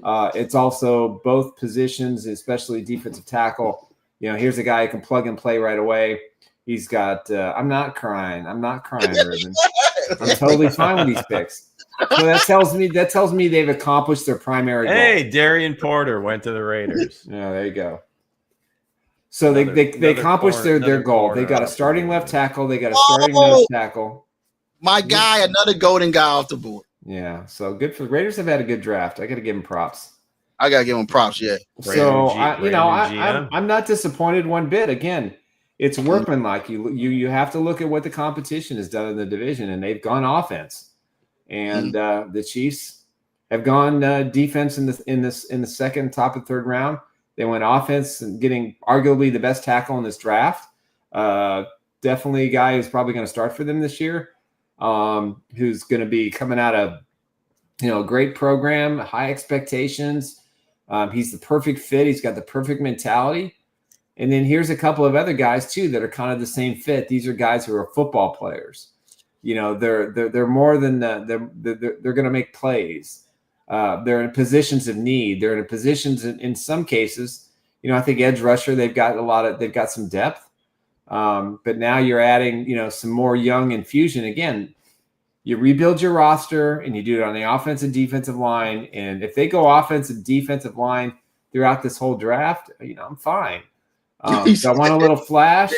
Speaker 5: It's also both positions, especially defensive tackle. Here's a guy who can plug and play right away. He's got I'm not crying, Ruben. I'm totally fine with these picks. So that tells me they've accomplished their primary goal.
Speaker 6: Hey, Darian Porter went to the Raiders.
Speaker 5: Yeah, there you go. So they accomplished their goal. They got a starting left tackle. They got a starting nose tackle.
Speaker 4: My guy, another golden guy off the board.
Speaker 5: Yeah, so good for the Raiders. Have had a good draft. I got to give them props.
Speaker 4: I got to give them props. Yeah.
Speaker 5: So I'm not disappointed one bit. Again, it's workmanlike. You have to look at what the competition has done in the division, and they've gone offense, and the Chiefs have gone defense in the second, top of third round. They went offense and getting arguably the best tackle in this draft. Definitely a guy who's probably going to start for them this year. Who's going to be coming out of a great program, high expectations. He's the perfect fit. He's got the perfect mentality. And then here's a couple of other guys too that are kind of the same fit. These are guys who are football players. They're more than they're going to make plays. They're in positions of need. They're in positions in some cases. I think edge rusher, they've got some depth. But now you're adding, some more young infusion. Again, you rebuild your roster and you do it on the offensive defensive line. And if they go offensive defensive line throughout this whole draft, I'm fine. So I want a little flash.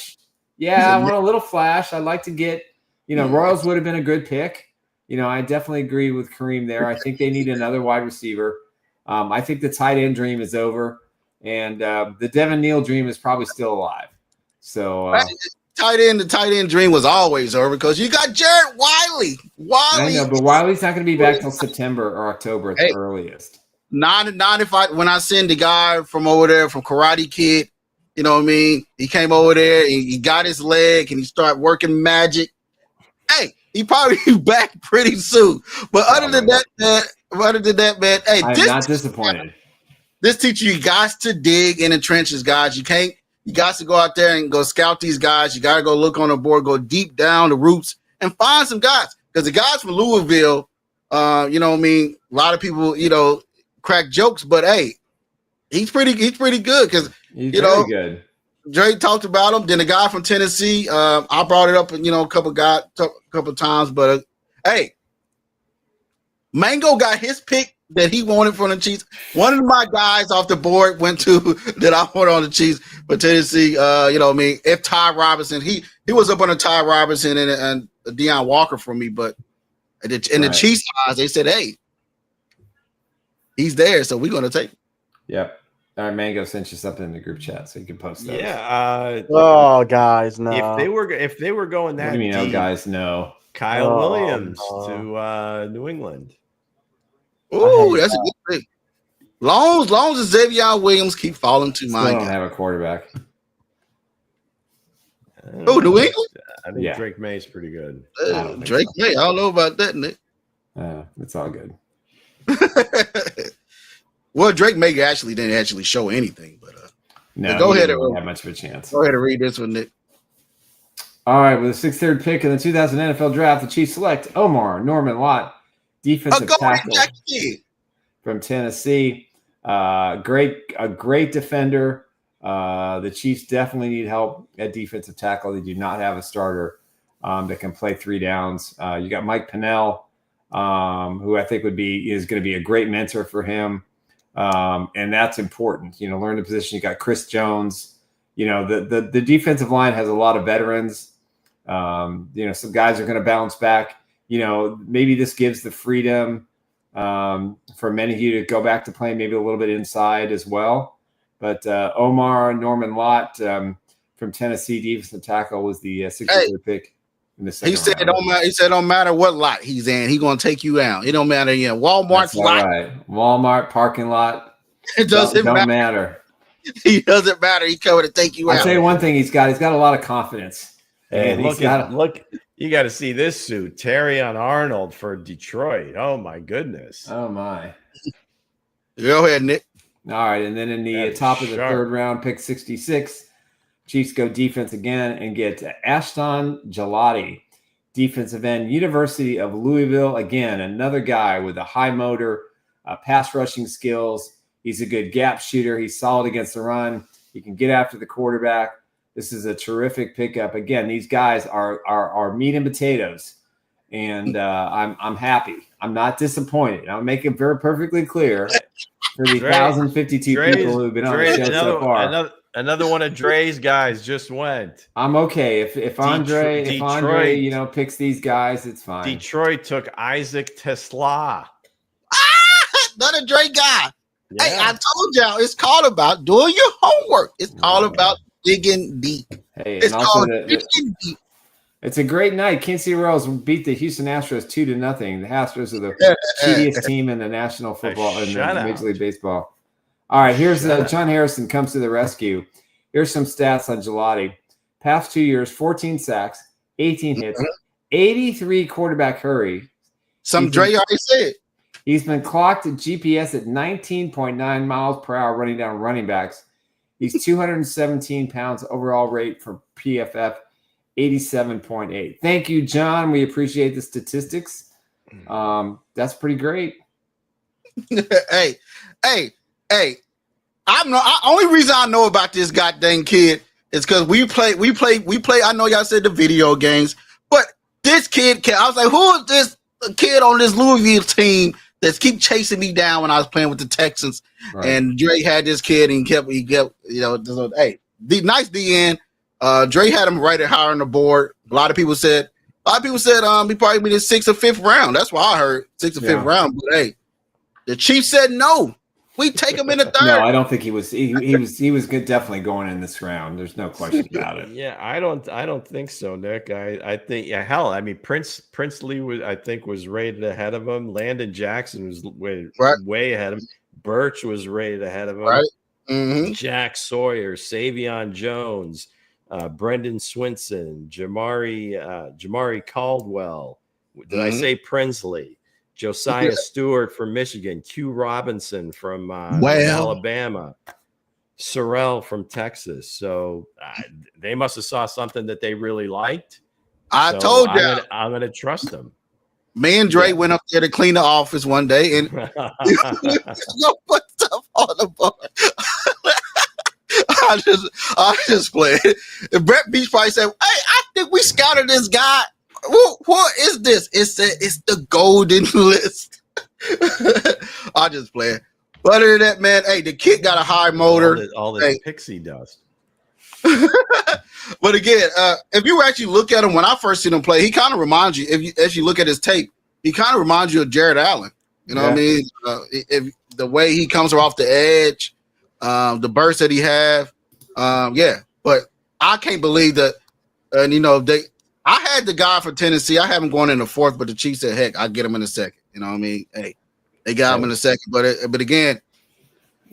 Speaker 5: Yeah, I want a little flash. I'd like to get, Royals would have been a good pick. I definitely agree with Kareem there. I think they need another wide receiver. I think the tight end dream is over. And the Devin Neal dream is probably still alive. So
Speaker 4: the tight end dream was always over because you got Jared Wiley.
Speaker 5: I know, but Wiley's not going to be back till September or October at the earliest.
Speaker 4: When I send the guy from over there from Karate Kid, he came over there and he got his leg and he started working magic. Hey, he probably be back pretty soon. But other than that, man, hey,
Speaker 5: I'm not disappointed.
Speaker 4: This teacher, you got to dig in the trenches, guys. You got to go out there and go scout these guys. You got to go look on the board, go deep down the roots and find some guys. Because the guys from Louisville, a lot of people, crack jokes, but hey, he's pretty good because
Speaker 5: good.
Speaker 4: Dre talked about him. Then the guy from Tennessee, I brought it up, a couple times, but hey, Mango got his pick that he wanted from the Chiefs. One of my guys off the board went to that I wanted on the Chiefs for Tennessee. If Ty Robinson, he was up on the Ty Robinson and Deion Walker for me, but the Chiefs eyes, they said, hey, he's there, so we're gonna take him.
Speaker 5: Yep. All right, Mango sent you something in the group chat, so you can post those.
Speaker 6: Yeah.
Speaker 7: Guys, no.
Speaker 6: If they were going that,
Speaker 5: what do you mean, deep, guys? No.
Speaker 6: Kyle Williams to New England.
Speaker 4: Ooh, that's a good thing. Long as Xavier Williams keep falling to my.
Speaker 5: Still don't have a quarterback.
Speaker 4: Oh, New England.
Speaker 6: I think Drake May's pretty good.
Speaker 4: Drake May. I don't know about that, Nick.
Speaker 5: It's all good.
Speaker 4: Well, Drake May didn't show anything, but
Speaker 5: no,
Speaker 4: go ahead
Speaker 5: and have much of a chance.
Speaker 4: Go ahead and read this one, Nick.
Speaker 5: All right, with the 63rd pick in the 2000 NFL Draft, the Chiefs select Omar Norman Lott, defensive tackle from Tennessee. A great defender. The Chiefs definitely need help at defensive tackle. They do not have a starter that can play 3 downs. You got Mike Pennell, who I think is going to be a great mentor for him. And that's important, learn the position. You got Chris Jones, the defensive line has a lot of veterans. Some guys are going to bounce back, maybe this gives the freedom, for many of you to go back to playing maybe a little bit inside as well. But, Omar Norman Lott, from Tennessee, defensive tackle, was the 63rd pick. He
Speaker 4: said, "Don't matter what lot he's in, he's gonna take you out. It don't matter. Walmart's lot,
Speaker 5: right. Walmart parking lot.
Speaker 4: It doesn't
Speaker 5: matter.
Speaker 4: He doesn't matter. He's coming to take you out."
Speaker 5: I'll tell you one thing. He's got a lot of confidence.
Speaker 6: And look, you got to see this suit. Terrion Arnold for Detroit. Oh my goodness.
Speaker 5: Oh my.
Speaker 4: Go ahead, Nick.
Speaker 5: All right, and then in the top of the third round, pick 66, Chiefs go defense again and get Ashton Gelati, defensive end, University of Louisville. Again, another guy with a high motor, pass rushing skills. He's a good gap shooter. He's solid against the run. He can get after the quarterback. This is a terrific pickup. Again, these guys are meat and potatoes, and I'm happy. I'm not disappointed. I'll make it very perfectly clear for the 1,052 people who've been on the show so far.
Speaker 6: Another one of Dre's guys just went.
Speaker 5: I'm okay if Andre picks these guys, it's fine.
Speaker 6: Detroit took Isaac Tesla.
Speaker 4: Another Dre guy. Yeah. Hey, I told y'all it's called about doing your homework. It's all about digging deep.
Speaker 5: Hey,
Speaker 4: it's called digging deep.
Speaker 5: It's a great night. Kansas City Royals beat the Houston Astros 2-0. The Astros are the cheatiest team in the National Football and Major League Baseball. All right, here's John Harrison comes to the rescue. Here's some stats on Gelati. Past 2 years, 14 sacks, 18 hits, 83 quarterback hurry.
Speaker 4: Dre already said.
Speaker 5: He's been clocked at GPS at 19.9 miles per hour running down running backs. He's 217 pounds overall rate for PFF, 87.8. Thank you, John. We appreciate the statistics. That's pretty great.
Speaker 4: Hey. Only reason I know about this goddamn kid is because we play. I know y'all said the video games, but this kid, I was like, who is this kid on this Louisville team that's keep chasing me down when I was playing with the Texans? Right. And Dre had this kid and he kept hey, nice DN. Dre had him right at higher on the board. A lot of people said he probably be the 6th or 5th round. That's why I heard 6th or 5th round. But hey, the Chiefs said no. We take him in the 3rd.
Speaker 5: No, I don't think he was. He was good, definitely going in this round. There's no question about it.
Speaker 6: Yeah, I don't think so, Nick. I think hell. I mean, Princely was rated ahead of him. Landon Jackson was way ahead of him. Birch was rated ahead of him.
Speaker 4: Right. Mm-hmm.
Speaker 6: Jack Sawyer, Savion Jones, Brendan Swinson, Jamari Caldwell. Did I say Prinsley? Josiah Stewart from Michigan, Q Robinson from Alabama, Sorrell from Texas. So they must have saw something that they really liked.
Speaker 4: I told you.
Speaker 6: I'm going to trust them.
Speaker 4: Me and Dre went up there to clean the office one day and put stuff on the board. I just played. And Brett Beach probably said, "Hey, I think we scouted this guy. What is this?" It's the golden list. I just play it. But other than that, man, hey, the kid got a high motor.
Speaker 6: All this pixie dust.
Speaker 4: But again, if you actually look at him, when I first seen him play, he kind of reminds you. As you look at his tape, he kind of reminds you of Jared Allen. You know what I mean? If the way he comes off the edge, the burst that he have, But I can't believe that. And I had the guy for Tennessee. I have him going in the 4th, but the Chiefs said, "Heck, I'll get him in the 2nd." You know what I mean? Hey, they got him in the 2nd, but again,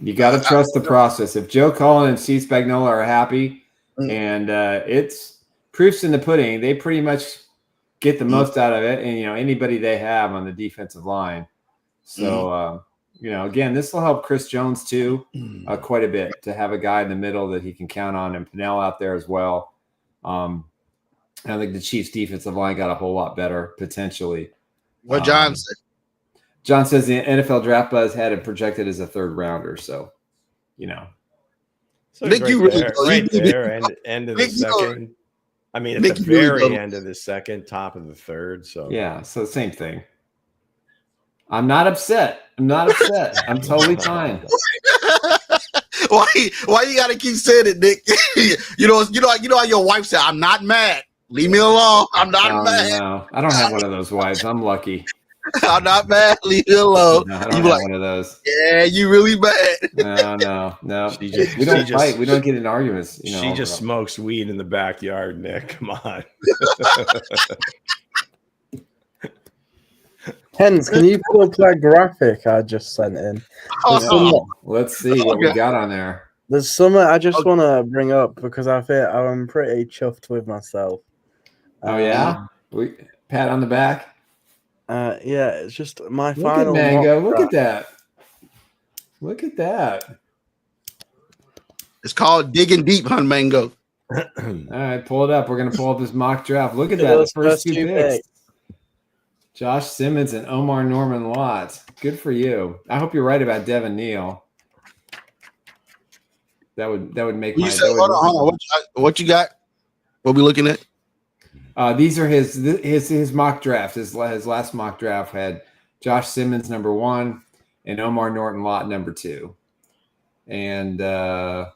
Speaker 5: you got to trust the process. If Joe Cullen and Steve Spagnuolo are happy, and it's proofs in the pudding, they pretty much get the most out of it. And anybody they have on the defensive line. So again, this will help Chris Jones too quite a bit to have a guy in the middle that he can count on, and Pennell out there as well. I think the Chiefs' defensive line got a whole lot better potentially.
Speaker 4: What John said.
Speaker 5: John says the NFL Draft Buzz had it projected as a 3rd rounder. So,
Speaker 6: So Nick, you right there, end of the second. I mean, at the very end of the second, top of the 3rd. So
Speaker 5: so same thing. I'm not upset. I'm totally fine.
Speaker 4: Why you gotta keep saying it, Nick? you know how your wife said, "I'm not mad. Leave me alone. I'm not mad."
Speaker 5: No, I don't have one of those wives. I'm lucky.
Speaker 4: I'm not mad. Leave me alone.
Speaker 5: No, I don't have one of those.
Speaker 4: Yeah, you really mad.
Speaker 5: No. We don't fight. We don't get in arguments.
Speaker 6: She just smokes weed in the backyard, Nick. Come on.
Speaker 7: Hense, can you pull up that graphic I just sent in?
Speaker 5: Let's see what we got on there.
Speaker 7: There's something I just want to bring up because I think I'm pretty chuffed with myself.
Speaker 5: Oh yeah, pat on the back.
Speaker 7: Yeah, it's just my
Speaker 5: Look
Speaker 7: final.
Speaker 5: at Mango. Look at that. Look at that.
Speaker 4: It's called digging deep, hun Mango.
Speaker 5: All right, pull it up. We're gonna pull up this mock draft. Look at that.
Speaker 7: Those
Speaker 5: The first two
Speaker 7: two
Speaker 5: picks. Josh Simmons and Omar Norman Lott. Good for you. I hope you're right about Devin Neal. That would make my.
Speaker 4: Hold on. What you got? What we looking at?
Speaker 5: These are his mock draft. His last mock draft had Josh Simmons number 1 and Omar Norton Lott number 2, and then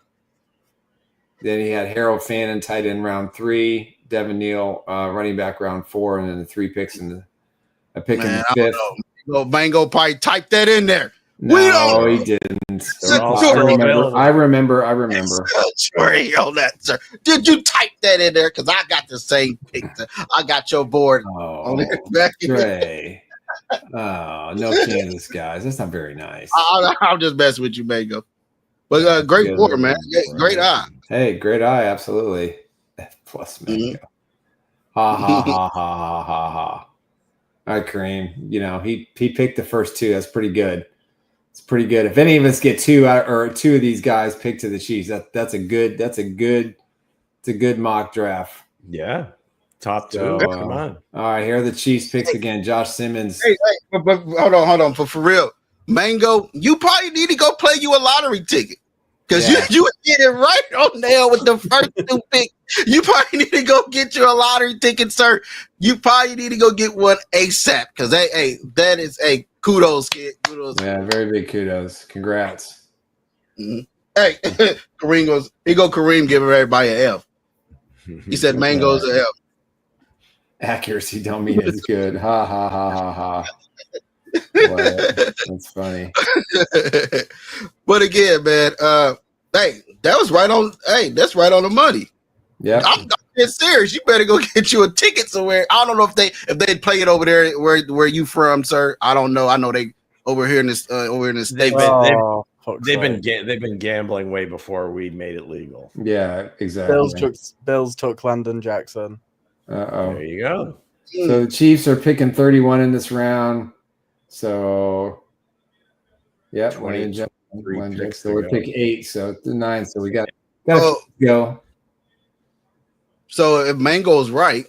Speaker 5: he had Harold Fannin tight end round 3, Devin Neal running back round 4, and then the 3 picks in a pick in the 5th.
Speaker 4: Mango probably typed that in there.
Speaker 5: No, he didn't. I remember.
Speaker 4: Sorry on that, sir. Did you type that in there? Because I got the same picture. I got your board on it.
Speaker 5: Trey. Oh, no Kansas guys. That's not very nice.
Speaker 4: I'm just messing with you, Mango. But great board, man. Great eye.
Speaker 5: Hey, great eye. Absolutely. F+ Mango. Ha ha ha ha ha ha ha. All right, Kareem. You know he picked the first 2. That's pretty good. It's pretty good. If any of us get 2 of these guys picked to the Chiefs, that's a good mock draft.
Speaker 6: Yeah, top 2.
Speaker 5: So,
Speaker 6: Come on.
Speaker 5: All right, here are the Chiefs picks again. Josh Simmons.
Speaker 4: Hey, but hold on. For real, Mango, you probably need to go play you a lottery ticket because you hit it right on nail with the first 2 picks. You probably need to go get you a lottery ticket, sir. You probably need to go get one ASAP because that is a kudos, kid. Kudos.
Speaker 5: Yeah, very big kudos. Congrats.
Speaker 4: Mm-hmm. Hey, Kareem giving everybody an F. He said Mango's an F.
Speaker 5: Accuracy don't mean it's good. Ha ha ha ha ha. That's funny.
Speaker 4: But again, man, hey, that was right on. Hey, that's right on the money.
Speaker 5: Yeah,
Speaker 4: I'm dead serious. You better go get you a ticket somewhere. I don't know if they play it over there where you from, sir. I don't know. I know they over here in this state.
Speaker 6: They've been gambling way before we made it legal.
Speaker 5: Yeah, exactly.
Speaker 7: Bills took Landon Jackson.
Speaker 6: There you go.
Speaker 5: So the Chiefs are picking 31 in this round. So, yeah,
Speaker 6: 23 picks.
Speaker 5: So we pick 8. So 9. So we got to go.
Speaker 4: So if Mango's right,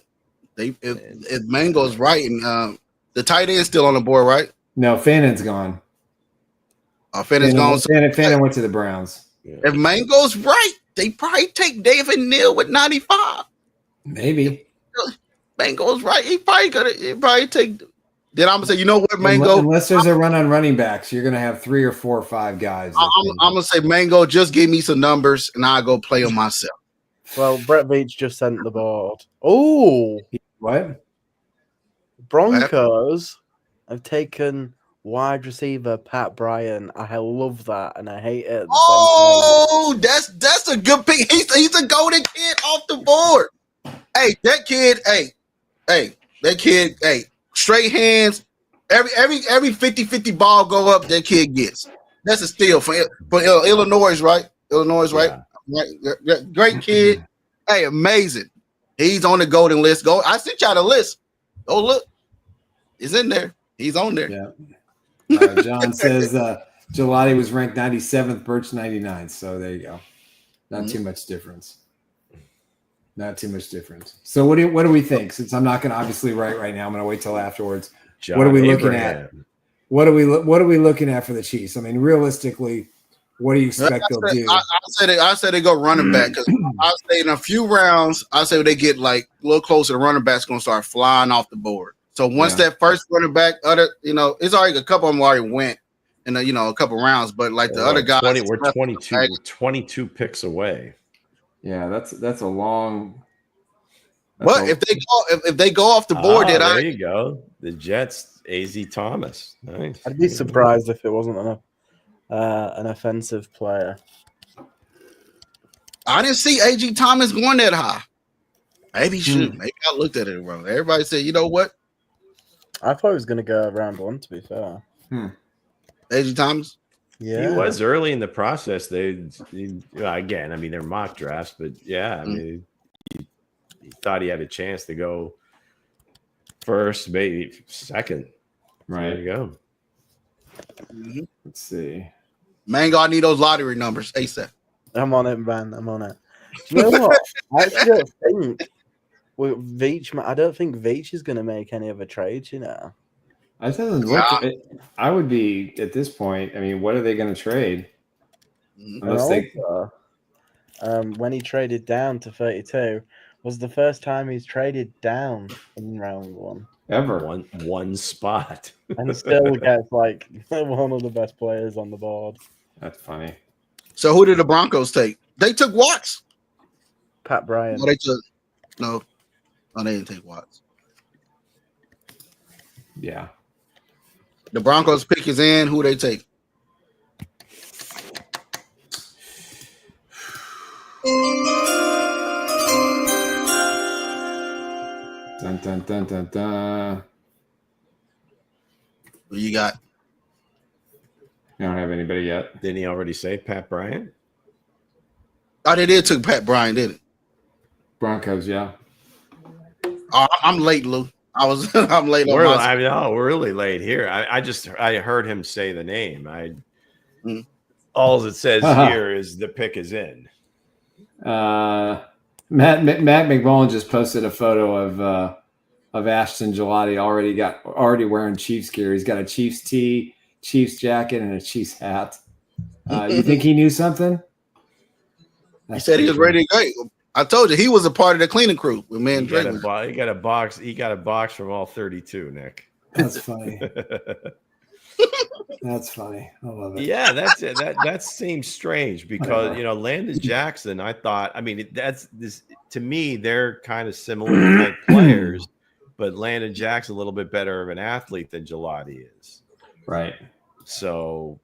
Speaker 4: if Mango's right, and the tight end's still on the board, right?
Speaker 5: No, Fannin's gone.
Speaker 4: Fannin's gone.
Speaker 5: Fannin went to the Browns.
Speaker 4: Yeah. If Mango's right, they probably take David Neal with 95.
Speaker 5: Maybe.
Speaker 4: Mango's right. He probably take. Then I'm gonna say, you know what, Mango?
Speaker 5: Unless there's a run on running backs, you're gonna have 3 or 4 or 5 guys.
Speaker 4: I'm gonna say, Mango, just give me some numbers and I'll go play them myself.
Speaker 7: Well, Brett Veach just sent the board. Oh,
Speaker 5: what?
Speaker 7: Broncos have taken wide receiver Pat Bryant. I love that, and I hate it.
Speaker 4: That's a good pick. He's a golden kid off the board. Hey, that kid. Hey, straight hands. Every 50-50 ball go up, that kid gets. That's a steal for Illinois, right? Illinois, right? Right. Great kid. Hey, amazing. He's on the golden list. I sent y'all the list. Oh, look. He's in there. He's on there.
Speaker 5: Yeah. John says Gelati was ranked 97th, Birch 99th. So there you go. Not too much difference. So what do we think? Since I'm not going to obviously write right now, I'm going to wait till afterwards. What are we looking at? What are we looking at for the Chiefs? I mean, realistically, what do you expect they'll do?
Speaker 4: I said they go running back because I say in a few rounds, I say they get like a little closer. The running back's going to start flying off the board. So once that first running back, it's already a couple of them already went in a couple rounds, but like the other guys,
Speaker 6: we're 22 picks away.
Speaker 5: Yeah, that's a long.
Speaker 4: If they go off the board,
Speaker 6: there you go. The Jets, AZ Thomas. Nice.
Speaker 7: I'd be surprised if it wasn't an offensive player.
Speaker 4: I didn't see AG Thomas going that high. Maybe he should. Maybe I looked at it wrong. Everybody said, you know what?
Speaker 7: I thought he was going to go round 1, to be fair.
Speaker 4: AG Thomas?
Speaker 7: Yeah.
Speaker 6: He was early in the process. Again, I mean, they're mock drafts, but yeah, I mean, he thought he had a chance to go first, maybe second.
Speaker 5: Right.
Speaker 6: There you go.
Speaker 4: Mhm.
Speaker 5: Let's see.
Speaker 4: Man, God need those lottery numbers ASAP.
Speaker 7: I'm on it, man. I'm on it. Do you know what? I actually don't think Veach. I don't think Veach is going to make any other trades. You know.
Speaker 5: I doesn't look. I would be at this point. I mean, what are they going to trade? Unless they.
Speaker 7: When he traded down to 32, was the first time he's traded down in round one
Speaker 5: Ever.
Speaker 6: One spot.
Speaker 7: and still gets like one of the best players on the board.
Speaker 5: That's funny.
Speaker 4: So who did the Broncos take? They took Watts.
Speaker 7: Pat Bryant.
Speaker 4: No, they took no, they didn't take Watts.
Speaker 5: Yeah.
Speaker 4: The Broncos pick is in. Who they take?
Speaker 5: Dun dun dun dun dun.
Speaker 4: Who you got?
Speaker 5: I don't have anybody yet.
Speaker 6: Didn't he already say Pat Bryant?
Speaker 4: Oh, they did took Pat Bryant, didn't it?
Speaker 5: Broncos, yeah.
Speaker 4: I'm late, Lou. I'm late.
Speaker 6: We're really late here. I heard him say the name. All it says here is the pick is in.
Speaker 5: Matt McMullen just posted a photo of Ashton Gelati already wearing Chiefs gear. He's got a Chiefs tee, Chiefs jacket, and a Chiefs hat. You think he knew something?
Speaker 4: He said he was ready to go. I told you he was a part of the cleaning crew with me and
Speaker 6: He got a box. He got a box from all 32, Nick.
Speaker 5: That's funny. That's funny. I love it.
Speaker 6: Yeah, that's it. That seems strange because Landon Jackson. I thought. I mean, to me. They're kind of similar type players, but Landon Jackson a little bit better of an athlete than Gelati is.
Speaker 5: Right.
Speaker 6: So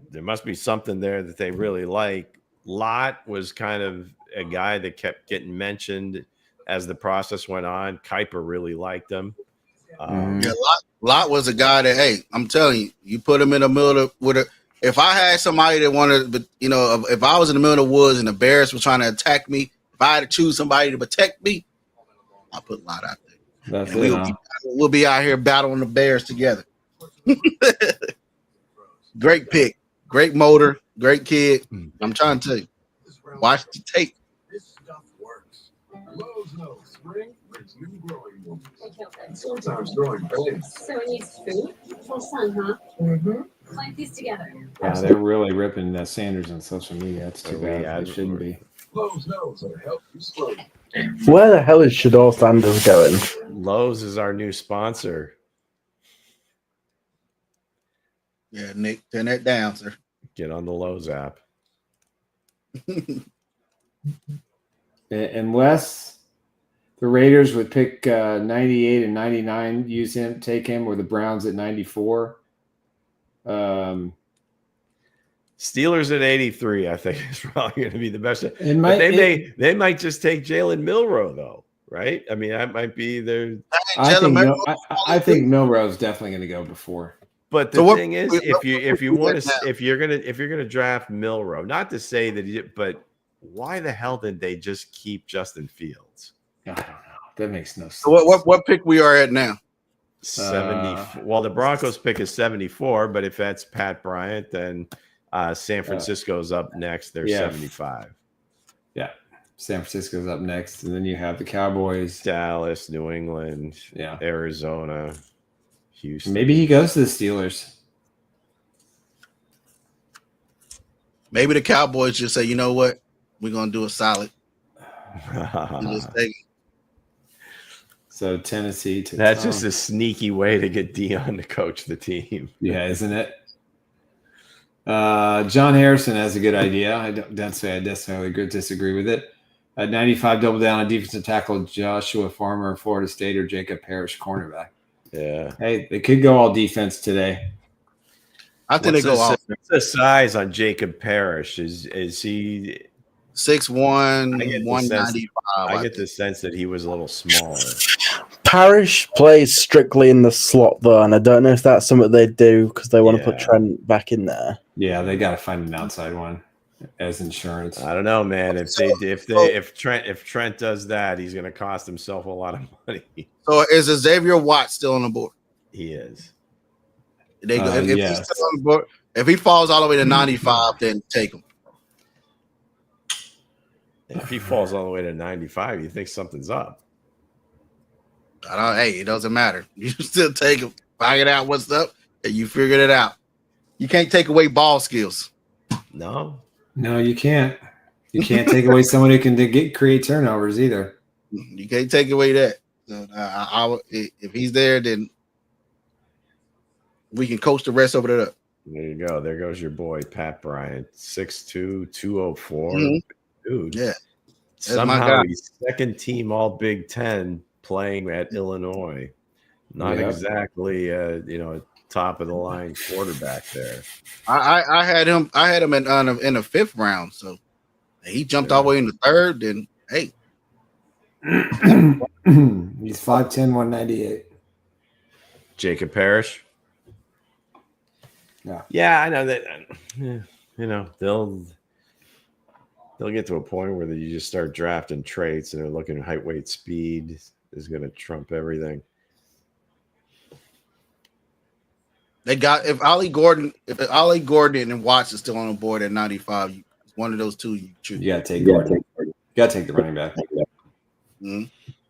Speaker 6: there must be something there that they really like. Lott was kind of a guy that kept getting mentioned as the process went on. Kuiper really liked him.
Speaker 4: Lott was a guy that, hey, I'm telling you, you put him in the middle if I had somebody that wanted, if I was in the middle of the woods and the bears were trying to attack me, if I had to choose somebody to protect me, I'll put Lott out there. We'll be out here battling the bears together. Great pick, great motor, great kid. I'm trying to tell you, watch the tape.
Speaker 8: This stuff works. Lowe's knows spring brings new growing room. Sometimes growing pains.
Speaker 9: So it needs food? For sun, huh? Mm-hmm. Plant these together.
Speaker 5: Yeah, they're really ripping Sanders on social media. That's too bad. It shouldn't be.
Speaker 8: Lowe's knows how to help you slow.
Speaker 7: Where the hell is Shador Sanders going?
Speaker 6: Lowe's is our new sponsor.
Speaker 4: Yeah, Nick, turn that down, sir.
Speaker 6: Get on the Lowe's app.
Speaker 5: Unless the Raiders would pick 98 and 99, take him, or the Browns at 94.
Speaker 6: Steelers at 83, I think is probably going to be the best. They might just take Jalen Milroe though, right? I mean, that might be their.
Speaker 5: I think Milroe's definitely going to go before.
Speaker 6: But the thing is, if you're gonna draft Milroe, not to say that, but why the hell did they just keep Justin Fields?
Speaker 5: I don't know. That makes no sense.
Speaker 4: So what pick we are at now?
Speaker 6: 70. Well, the Broncos pick is 74, but if that's Pat Bryant, then San Francisco's up next. They're 75.
Speaker 5: Yeah, San Francisco's up next, and then you have the Cowboys,
Speaker 6: Dallas, New England, Arizona. Houston.
Speaker 5: Maybe he goes to the Steelers.
Speaker 4: Maybe the Cowboys just say, you know what? We're going to do a solid.
Speaker 5: So Tennessee.
Speaker 6: That's just a sneaky way to get Dion to coach the team.
Speaker 5: Yeah, isn't it? John Harrison has a good idea. I don't say I necessarily disagree with it. At 95, double down on defensive tackle Joshua Farmer, Florida State, or Jacob Parrish, cornerback.
Speaker 6: Yeah.
Speaker 5: Hey, they could go all defense today.
Speaker 4: I think they go all.
Speaker 6: What's the size on Jacob Parrish? Is he
Speaker 4: 6'1", 195?
Speaker 6: I get the sense that he was a little smaller.
Speaker 7: Parrish plays strictly in the slot though, and I don't know if that's something they do because they want to put Trent back in there.
Speaker 5: Yeah, they got to find an outside one. as insurance.
Speaker 6: I don't know, man. If Trent does that, he's going to cost himself a lot of money.
Speaker 4: So is Xavier Watts still on the board?
Speaker 6: He is.
Speaker 4: If
Speaker 5: yes.
Speaker 4: he's still on the board, if he falls all the way to 95, then take him.
Speaker 6: If he falls all the way to 95, you think something's up.
Speaker 4: Hey, it doesn't matter. You still take him, find out what's up, and you figured it out. You can't take away ball skills.
Speaker 6: No,
Speaker 5: you can't. You can't take away someone who can create turnovers either.
Speaker 4: You can't take away that. So, if he's there, then we can coach the rest of it up.
Speaker 6: There you go. There goes your boy Pat Bryant, 6'2", 204. Dude,
Speaker 4: yeah.
Speaker 6: Somehow he's second team All Big Ten playing at Illinois. Not exactly, top of the line quarterback there.
Speaker 4: I had him in the 5th round, so he jumped all the way in the 3rd. Then hey,
Speaker 5: he's 5'10", 198.
Speaker 6: Jacob Parrish. Yeah, I know that. They'll get to a point where you just start drafting traits and they're looking at height, weight, speed is going to trump everything.
Speaker 4: They got if Ollie Gordon and Watts is still on the board at 95, one of those two you choose.
Speaker 5: You gotta take Gordon. You gotta take the running back.
Speaker 4: Mm-hmm.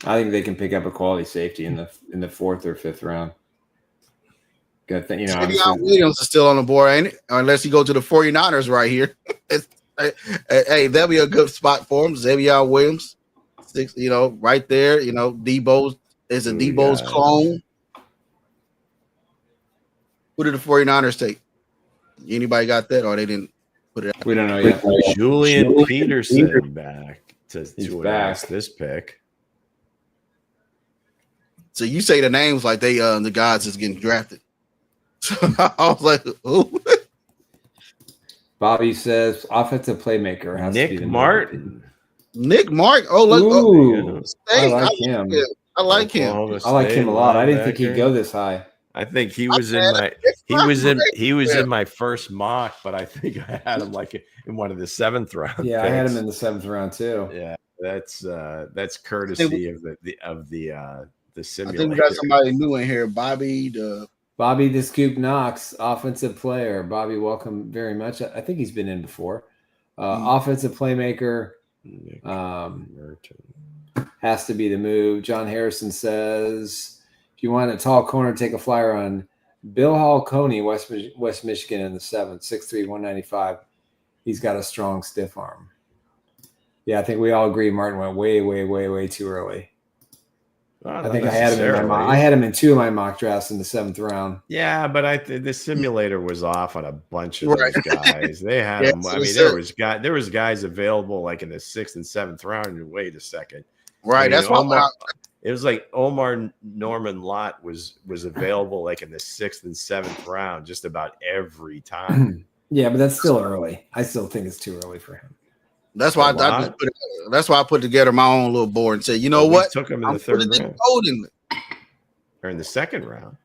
Speaker 5: I think they can pick up a quality safety in the 4th or 5th round. Good thing,
Speaker 4: Xavier Williams is still on the board, ain't it? Unless you go to the 49ers right here. Hey, that'll be a good spot for him. Xavier Williams, right there. Debo's is a Debo's clone. Who did the 49ers take? Anybody got that, or they didn't put it out?
Speaker 5: We don't know yet.
Speaker 6: Julian Peterson back to ask this pick.
Speaker 4: So you say the names like they the guys that's getting drafted. So I was like, who?
Speaker 5: Bobby says offensive playmaker has to be
Speaker 6: Nick Martin.
Speaker 4: Nick Martin. Oh, look.
Speaker 5: Ooh, I like him.
Speaker 4: I like him.
Speaker 5: I like him a lot. I didn't think he'd go this high.
Speaker 6: I think he was in my first mock, but I think I had him like in one of the 7th round.
Speaker 5: Yeah,
Speaker 6: picks.
Speaker 5: I had him in the 7th round too.
Speaker 6: Yeah, that's courtesy of the simulator.
Speaker 4: I think we got somebody new in here, Bobby
Speaker 5: the Scoop Knox, offensive player. Bobby, welcome very much. I think he's been in before. Offensive playmaker. Has to be the move. John Harrison says, if you want a tall corner, take a flyer on Bill Hall Coney, West Michigan in the 7th, 6'3", 195. He's got a strong stiff arm. Yeah, I think we all agree Martin went way, way, way, way too early. I think I had him in I had him in 2 of my mock drafts in the 7th round.
Speaker 6: Yeah, but the simulator was off on a bunch of those guys. They had them. I mean, there was guys available like in the 6th and 7th round. And wait a second,
Speaker 4: right? That's why
Speaker 6: it was like Omar Norman Lott was available like in the 6th and 7th round just about every time.
Speaker 5: Yeah, but that's still early. I still think it's too early for him.
Speaker 4: That's why that's why I put together my own little board and said, you know what?
Speaker 6: Took him in the 3rd round. Or in the 2nd round.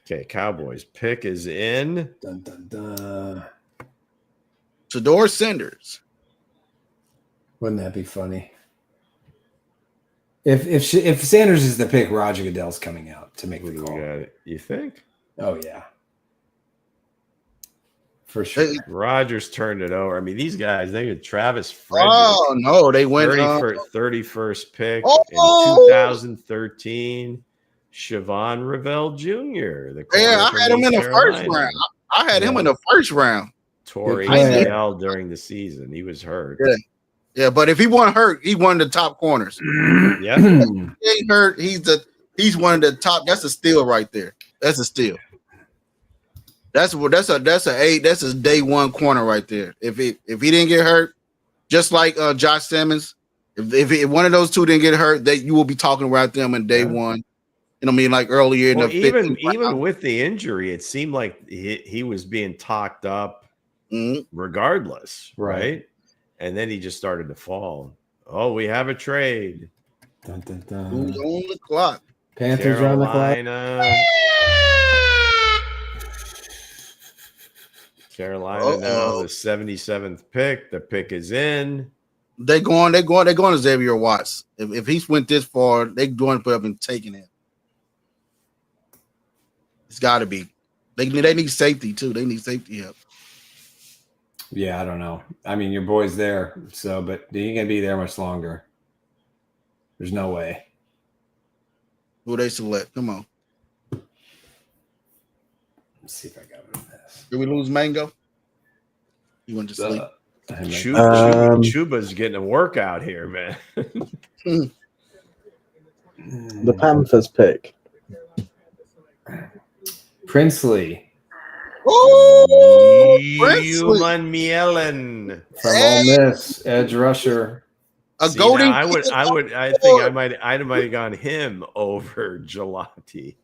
Speaker 6: Okay, Cowboys pick is in.
Speaker 5: Dun, dun, dun.
Speaker 4: Shedeur Sanders.
Speaker 5: Wouldn't that be funny? If Sanders is the pick, Roger Goodell's coming out to make the call.
Speaker 6: You think?
Speaker 5: Oh yeah. For sure.
Speaker 6: Rodgers turned it over. I mean, these guys, they had Travis Frederick.
Speaker 4: Oh, no. They went
Speaker 6: 31st pick in 2013. Siobhan Revell Jr.
Speaker 4: I had him in the 1st round. I had him in the 1st round.
Speaker 6: Tore ACL during the season. He was hurt.
Speaker 4: Yeah, but if he wasn't hurt, he one of the top corners.
Speaker 6: Yeah.
Speaker 4: He ain't hurt. He's one of the top. That's a steal right there. That's a steal. That's a day 1 corner right there. If he didn't get hurt, just like Josh Simmons, if one of those two didn't get hurt, you will be talking about them in day 1. You know what I mean? Like earlier in the
Speaker 6: even with the injury, it seemed like he was being talked up regardless, right? And then he just started to fall. Oh, we have a trade.
Speaker 5: Dun, dun, dun.
Speaker 4: Who's on the clock?
Speaker 5: Panthers are on the clock.
Speaker 6: Carolina now the 77th pick. The pick is in.
Speaker 4: They're going to Xavier Watts. If he's went this far, they're going to put up and taking it. It's got to be. They need safety too. They need safety help.
Speaker 5: Yeah, I don't know. I mean, your boy's there, so but he ain't gonna be there much longer. There's no way.
Speaker 4: Who they select? Come on.
Speaker 5: Let's see if I got it on this.
Speaker 4: Did we lose Mango? He went to sleep.
Speaker 6: Chuba's getting a workout here, man.
Speaker 7: The Panthers pick.
Speaker 5: Princely.
Speaker 4: Oh,
Speaker 6: Human Mielen
Speaker 5: from Ole Miss, edge rusher.
Speaker 6: I think I might have gone him over Gelati.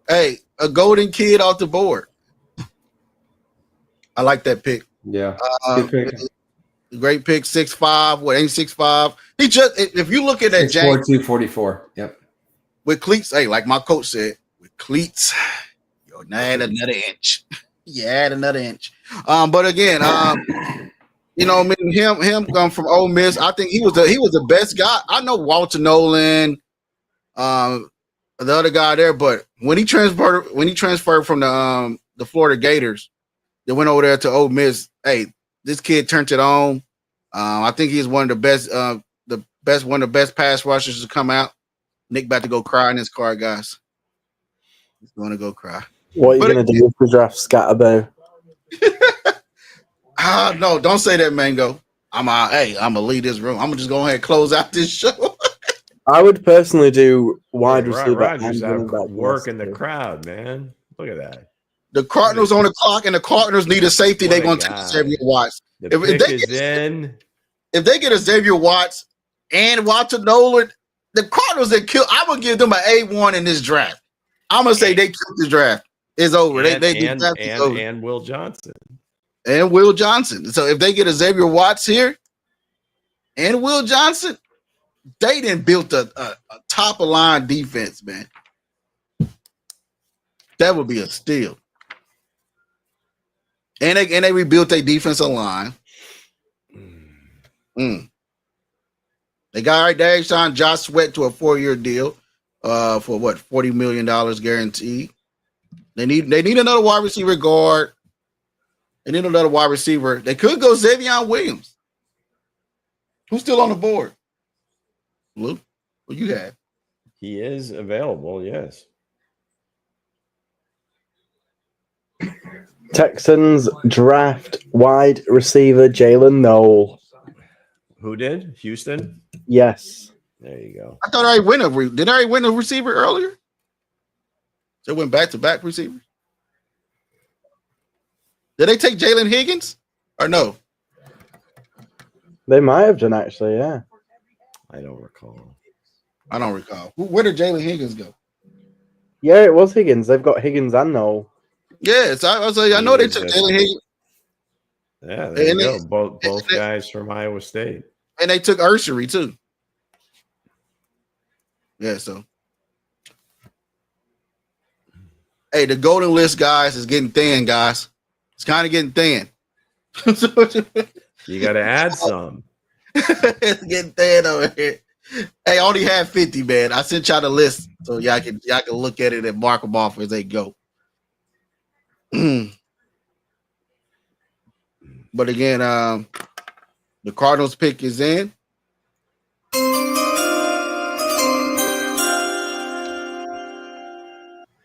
Speaker 4: Hey, a golden kid off the board. I like that pick.
Speaker 5: Yeah,
Speaker 4: good pick. Great pick. 6'5". What ain't 6'5"? He just if you look at that James
Speaker 5: 244. Yep.
Speaker 4: With cleats, hey, like my coach said, with cleats, you'll add another inch. You add another inch. But again, you know, I mean, him come from Ole Miss. I think he was the best guy. I know Walter Nolan, the other guy there, but when he transferred from the Florida Gators, they went over there to Ole Miss. Hey, this kid turned it on. I think he's one of the best pass rushers to come out. Nick about to go cry in his car, guys. He's going to go cry.
Speaker 7: What are you going to do with the draft, Scatterbo?
Speaker 4: No, don't say that, Mango. I'm gonna leave this room. I'm gonna just go ahead and close out this show.
Speaker 7: I would personally do wide receiver.
Speaker 6: Rodgers out working the crowd, man. Look at that.
Speaker 4: The Cardinals on the clock, and the Cardinals need a safety. They're gonna take Xavier Watts. If they get a Xavier Watts and Walter Nolan, the Cardinals that kill. I would give them an A1 in this draft. I'm gonna say they killed the draft. It's over.
Speaker 6: And Will Johnson.
Speaker 4: And Will Johnson. So if they get a Xavier Watts here and Will Johnson, they done built a top of line defense, man. That would be a steal. And they rebuilt their defensive line. They got right there, signed Josh Sweat to a 4-year deal for what, $40 million guaranteed. They need another wide receiver guard. They need another wide receiver. They could go Xavier Williams. Who's still on the board? Lou, what you have?
Speaker 6: He is available, yes.
Speaker 7: Texans draft wide receiver Jalen Noel.
Speaker 6: Who did? Houston?
Speaker 7: Yes.
Speaker 6: There you go.
Speaker 4: I thought I win did I win a receiver earlier? So it went back-to-back receivers? Did they take Jalen Higgins or no?
Speaker 7: They might have done, actually, yeah.
Speaker 6: I don't recall.
Speaker 4: Where did Jalen Higgins go?
Speaker 7: Yeah, it was Higgins. They've got Higgins and Noel.
Speaker 4: Yes, I was like, I know they took Jalen Higgins.
Speaker 6: Yeah, there you go. Both guys from Iowa State.
Speaker 4: And they took Ursery too. Yeah, so. Hey, the golden list, guys, is getting thin, guys. It's kind of getting thin.
Speaker 6: You got to add some.
Speaker 4: It's getting thin over here. Hey, I only have 50, man. I sent y'all the list so y'all can look at it and mark them off as they go. But again, the Cardinals pick is in.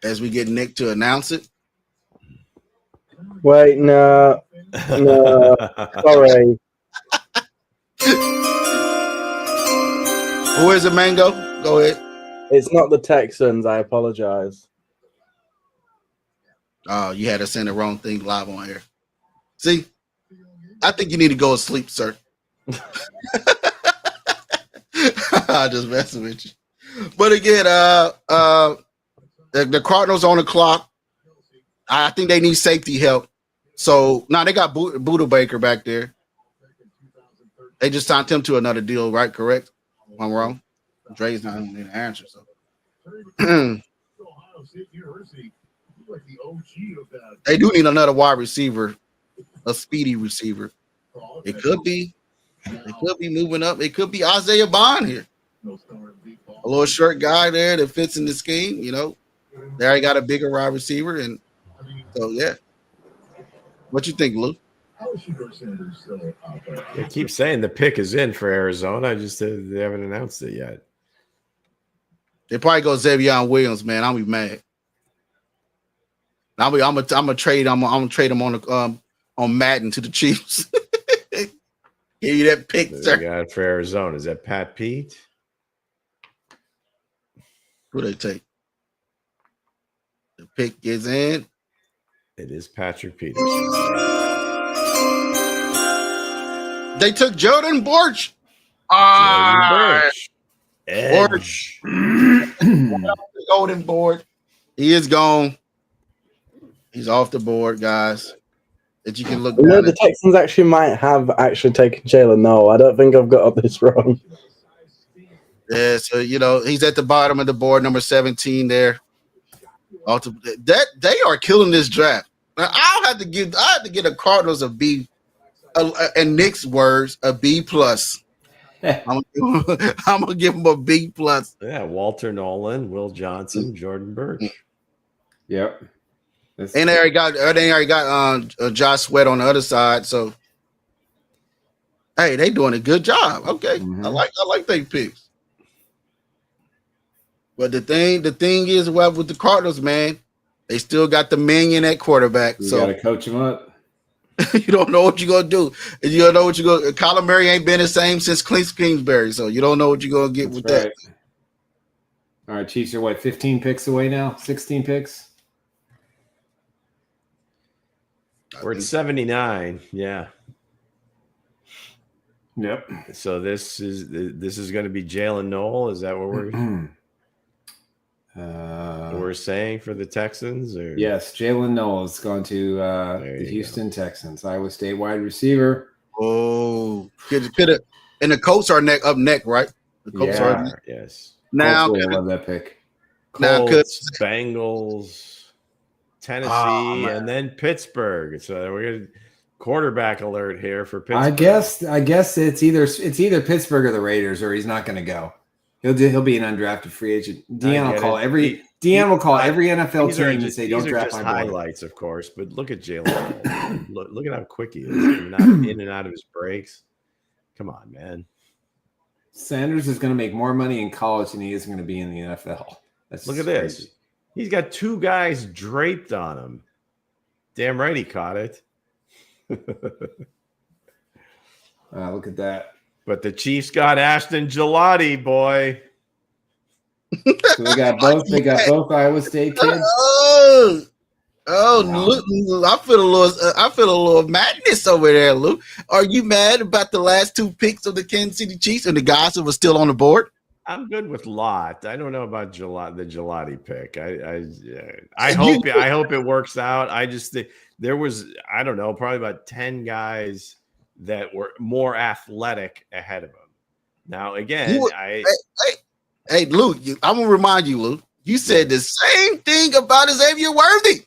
Speaker 4: As we get Nick to announce it.
Speaker 7: Wait, no, sorry.
Speaker 4: Who is it, Mango? Go ahead.
Speaker 7: It's not the Texans. I apologize.
Speaker 4: Oh, you had to send the wrong thing live on here. See, I think you need to go to sleep, sir. I'm just messing with you. But again, the Cardinals on the clock. I think they need safety help. So now they got Buda Baker back there. They just signed him to another deal, right? Correct? If I'm wrong. Dre's not going to answer. So
Speaker 8: like the OG of that.
Speaker 4: They do need another wide receiver, a speedy receiver. It could be. It could be moving up. It could be Isaiah Bond here. A little short guy there that fits in the scheme, you know. They already got a bigger wide receiver, and so yeah. What you think, Lou?
Speaker 6: They keep saying the pick is in for Arizona. Just they haven't announced it yet.
Speaker 4: They probably go Xavier Williams, man. I'll be mad. I'm gonna trade. I'm gonna trade him on Madden to the Chiefs. Give you that pick,
Speaker 6: They
Speaker 4: sir.
Speaker 6: got it for Arizona. Is that Pat Pete?
Speaker 4: Who they take? The pick is in.
Speaker 6: It is Patrick Peterson.
Speaker 4: They took Jordan Borch.
Speaker 6: Borch.
Speaker 4: Golden board. He is gone. He's off the board, guys. That you can look
Speaker 7: No,
Speaker 4: down
Speaker 7: the
Speaker 4: at.
Speaker 7: Texans might have taken Jalen. No, I don't think I've got this wrong.
Speaker 4: Yeah, so you know he's at the bottom of the board, number 17 there. That they are killing this draft. Now, I have to get a Cardinals a B, and Nick's words a B plus. I'm gonna give him a B plus.
Speaker 6: Yeah, Walter Nolan, Will Johnson, Jordan Birch.
Speaker 5: Yep.
Speaker 4: And they already got Josh Sweat on the other side. So hey, they doing a good job. Okay, I like their picks. But the thing is, well, with the Cardinals, man, they still got the minion at quarterback.
Speaker 5: You
Speaker 4: so
Speaker 5: gotta coach him up.
Speaker 4: you don't know what you're gonna do. You don't know what you're gonna. Kyler Murray ain't been the same since Clint Kingsbury, so you don't know what you're gonna get with that.
Speaker 5: All right, Chiefs are 15 picks away now? 16 picks?
Speaker 6: We're at 79. Yeah.
Speaker 5: Yep.
Speaker 6: So this is going to be Jalen Noel. Is that what we're saying for the Texans? Or?
Speaker 5: Yes, Jalen Noel is going to the Houston Texans. Iowa State wide receiver.
Speaker 4: Oh, could it? And the Colts are up neck, right? The Colts are neck.
Speaker 6: Yes.
Speaker 5: Now, I love that pick.
Speaker 6: Colts, Bengals, Tennessee, and then Pittsburgh. So we're gonna quarterback alert here for Pittsburgh.
Speaker 5: I guess it's either Pittsburgh or the Raiders, or he's not going to go. He'll be an undrafted free agent. Deanne will call every NFL team and say, "Don't draft my boy."
Speaker 6: Highlights, of course, but look at Jalen. look at how quick he is in and out of his breaks. Come on, man.
Speaker 5: Sanders is going to make more money in college than he is going to be in the NFL.
Speaker 6: Look at this. He's got two guys draped on him. Damn right he caught it.
Speaker 5: Look at that.
Speaker 6: But the Chiefs got Ashton Gelati, boy.
Speaker 5: So they got both Iowa State kids.
Speaker 4: Lou, I feel a little madness over there, Lou. Are you mad about the last two picks of the Kansas City Chiefs and the guys that were still on the board?
Speaker 6: I'm good with Lott. I don't know about the Gelati pick. I hope it works out. I just think there was, I don't know, probably about 10 guys that were more athletic ahead of him. Now, again,
Speaker 4: hey, Lou, I'm gonna remind you, Lou. You said the same thing about Xavier Worthy.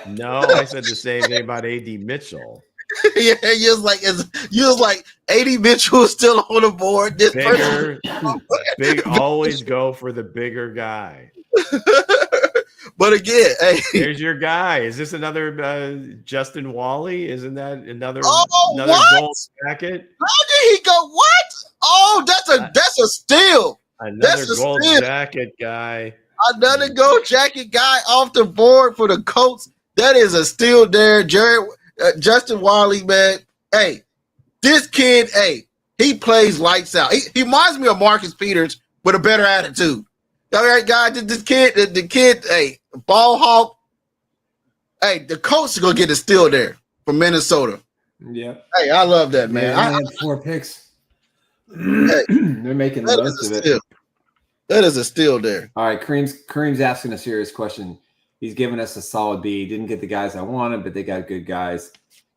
Speaker 6: No, I said the same thing about A.D. Mitchell.
Speaker 4: Yeah, you was like A.D. Mitchell is still on the board. This
Speaker 6: always go for the bigger guy.
Speaker 4: But again, hey,
Speaker 6: there's your guy. Is this another Justin Wally? Isn't that another gold jacket?
Speaker 4: How did he go? What? Oh, that's a steal.
Speaker 6: Another gold jacket guy.
Speaker 4: Another gold jacket guy off the board for the Colts. That is a steal there. Justin Wally, man. Hey, this kid, he plays lights out. He reminds me of Marcus Peters with a better attitude. All right, guys, the kid, ball hawk. Hey, the Colts are going to get a steal there from Minnesota.
Speaker 5: Yeah.
Speaker 4: Hey, I love that, man.
Speaker 5: I had 4 picks. They're making the most of it.
Speaker 4: That is a steal there.
Speaker 5: All right, Kareem's asking a serious question. He's giving us a solid B. Didn't get the guys I wanted, but they got good guys.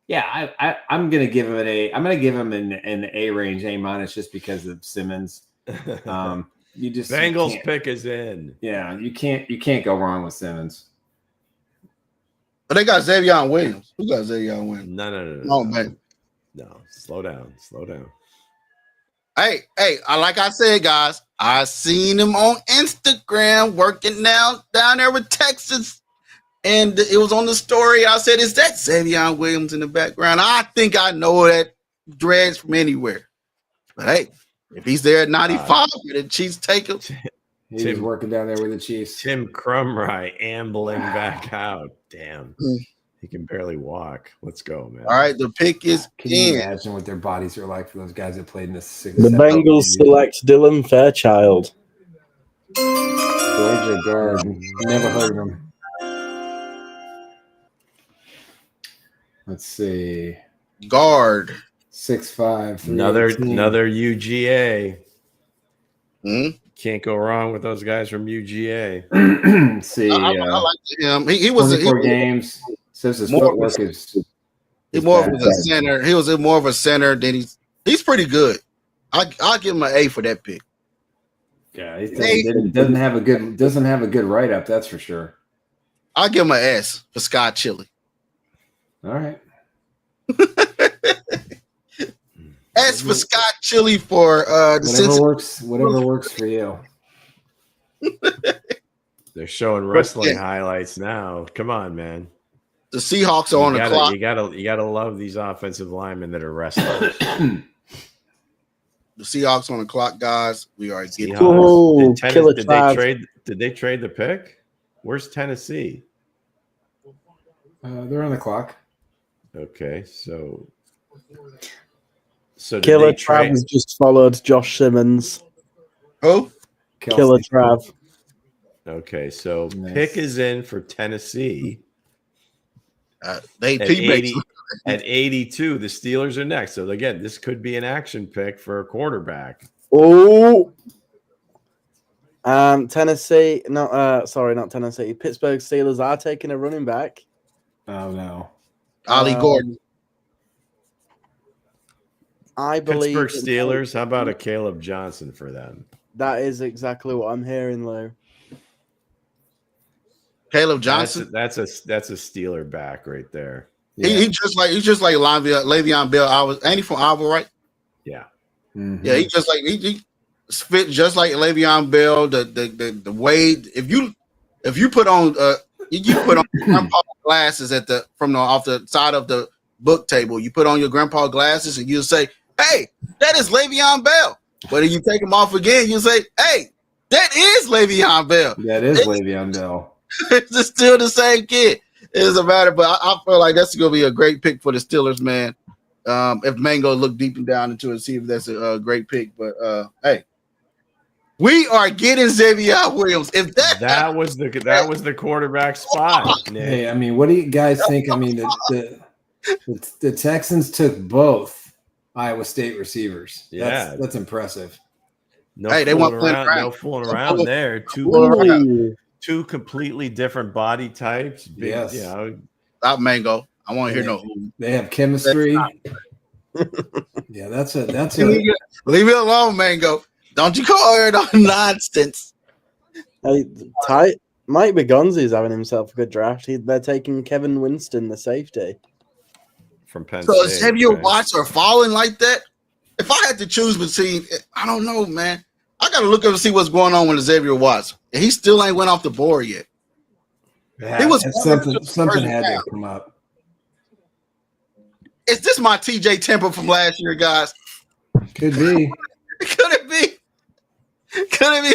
Speaker 5: Yeah, I'm gonna give him an A. I'm gonna give him an A range, A-, just because of Simmons.
Speaker 6: Bengals pick is in.
Speaker 5: Yeah, you can't go wrong with Simmons.
Speaker 4: But they got Xavier Williams. Who got Xavier Williams?
Speaker 6: No.
Speaker 4: Oh, man.
Speaker 6: No, slow down.
Speaker 4: Hey, like I said, guys, I seen him on Instagram working down there with Texas. And it was on the story. I said, is that Xavier Williams in the background? I think I know that dreads from anywhere. But hey, if he's there at 95, the Chiefs take him.
Speaker 5: He's working down there with the Chiefs.
Speaker 6: Tim Crumry ambling back out. Damn. He can barely walk. Let's go, man.
Speaker 4: All right, the pick is
Speaker 5: Can you imagine what their bodies are like for those guys that played in this?
Speaker 7: The Bengals select Dylan Fairchild.
Speaker 5: Georgia guard. Never heard of him. Let's see.
Speaker 4: Guard.
Speaker 5: 6'5".
Speaker 6: Another UGA.
Speaker 4: Hmm?
Speaker 5: Can't
Speaker 6: go wrong with those guys from UGA.
Speaker 5: See,
Speaker 4: I like him. He was
Speaker 5: 24 games. Says his footwork is.
Speaker 4: He's more of a center. He was more of a center than he's pretty good. I'll give him an A for that pick.
Speaker 5: Yeah, he doesn't have a good write up. That's for sure.
Speaker 4: I'll give him an S for Scott Chili.
Speaker 5: All right.
Speaker 4: S for Scott Chili for
Speaker 5: whatever works for you.
Speaker 6: They're showing wrestling highlights now. Come on, man.
Speaker 4: The Seahawks are on the clock.
Speaker 6: You gotta love these offensive linemen that are wrestlers.
Speaker 4: The Seahawks on the clock, guys. We are getting.
Speaker 6: Did they trade the pick? Where's Tennessee?
Speaker 5: They're on the clock.
Speaker 6: Okay, so
Speaker 7: Killer Trav has just followed Josh Simmons.
Speaker 4: Who?
Speaker 7: Killer Trav.
Speaker 6: Okay, so pick is in for Tennessee. At 82, the Steelers are next. So again, this could be an action pick for a quarterback.
Speaker 7: Oh, Tennessee. Not Tennessee. Pittsburgh Steelers are taking a running back.
Speaker 5: Oh no,
Speaker 4: Ollie Gordon.
Speaker 7: I believe
Speaker 6: Pittsburgh Steelers. How about a Caleb Johnson for them?
Speaker 7: That is exactly what I'm hearing, Lou.
Speaker 4: Caleb Johnson.
Speaker 6: That's a Steeler back right there.
Speaker 4: Yeah. He's just like Le'Veon Bell. Ain't he from Iowa, right?
Speaker 6: Yeah.
Speaker 5: Mm-hmm.
Speaker 4: Yeah, he fit just like Le'Veon Bell. The way if you put on you put on your grandpa glasses off the side of the book table. You put on your grandpa glasses and you say, "Hey, that is Le'Veon Bell." But if you take them off again, you say, "Hey, that is Le'Veon Bell."
Speaker 5: That is Le'Veon Bell.
Speaker 4: It's still the same kid. It doesn't matter, but I feel like that's going to be a great pick for the Steelers, man. If Mango look deep and down into it, see if that's a great pick. But hey, we are getting Xavier Williams. If
Speaker 6: that was the quarterback spot. Nick.
Speaker 5: Hey, I mean, what do you guys think? I mean, the Texans took both Iowa State receivers.
Speaker 6: Yeah,
Speaker 5: that's impressive.
Speaker 4: They want
Speaker 6: no fooling around there. Two completely different body types.
Speaker 5: Yes.
Speaker 4: Stop, Mango. I want to hear no.
Speaker 5: They have chemistry. Yeah, that's a.
Speaker 4: Leave it alone, Mango. Don't you call her no nonsense.
Speaker 7: Hey, Mike Begonzi's having himself a good draft. They're taking Kevin Winston, the safety.
Speaker 6: From Penn State.
Speaker 4: So have your watch are falling like that? If I had to choose between, I don't know, man. I got to look up and see what's going on with Xavier Watts. He still ain't went off the board yet.
Speaker 5: Yeah, it was something had to come up.
Speaker 4: Is this my TJ Temple from last year, guys?
Speaker 5: Could be.
Speaker 4: Could it be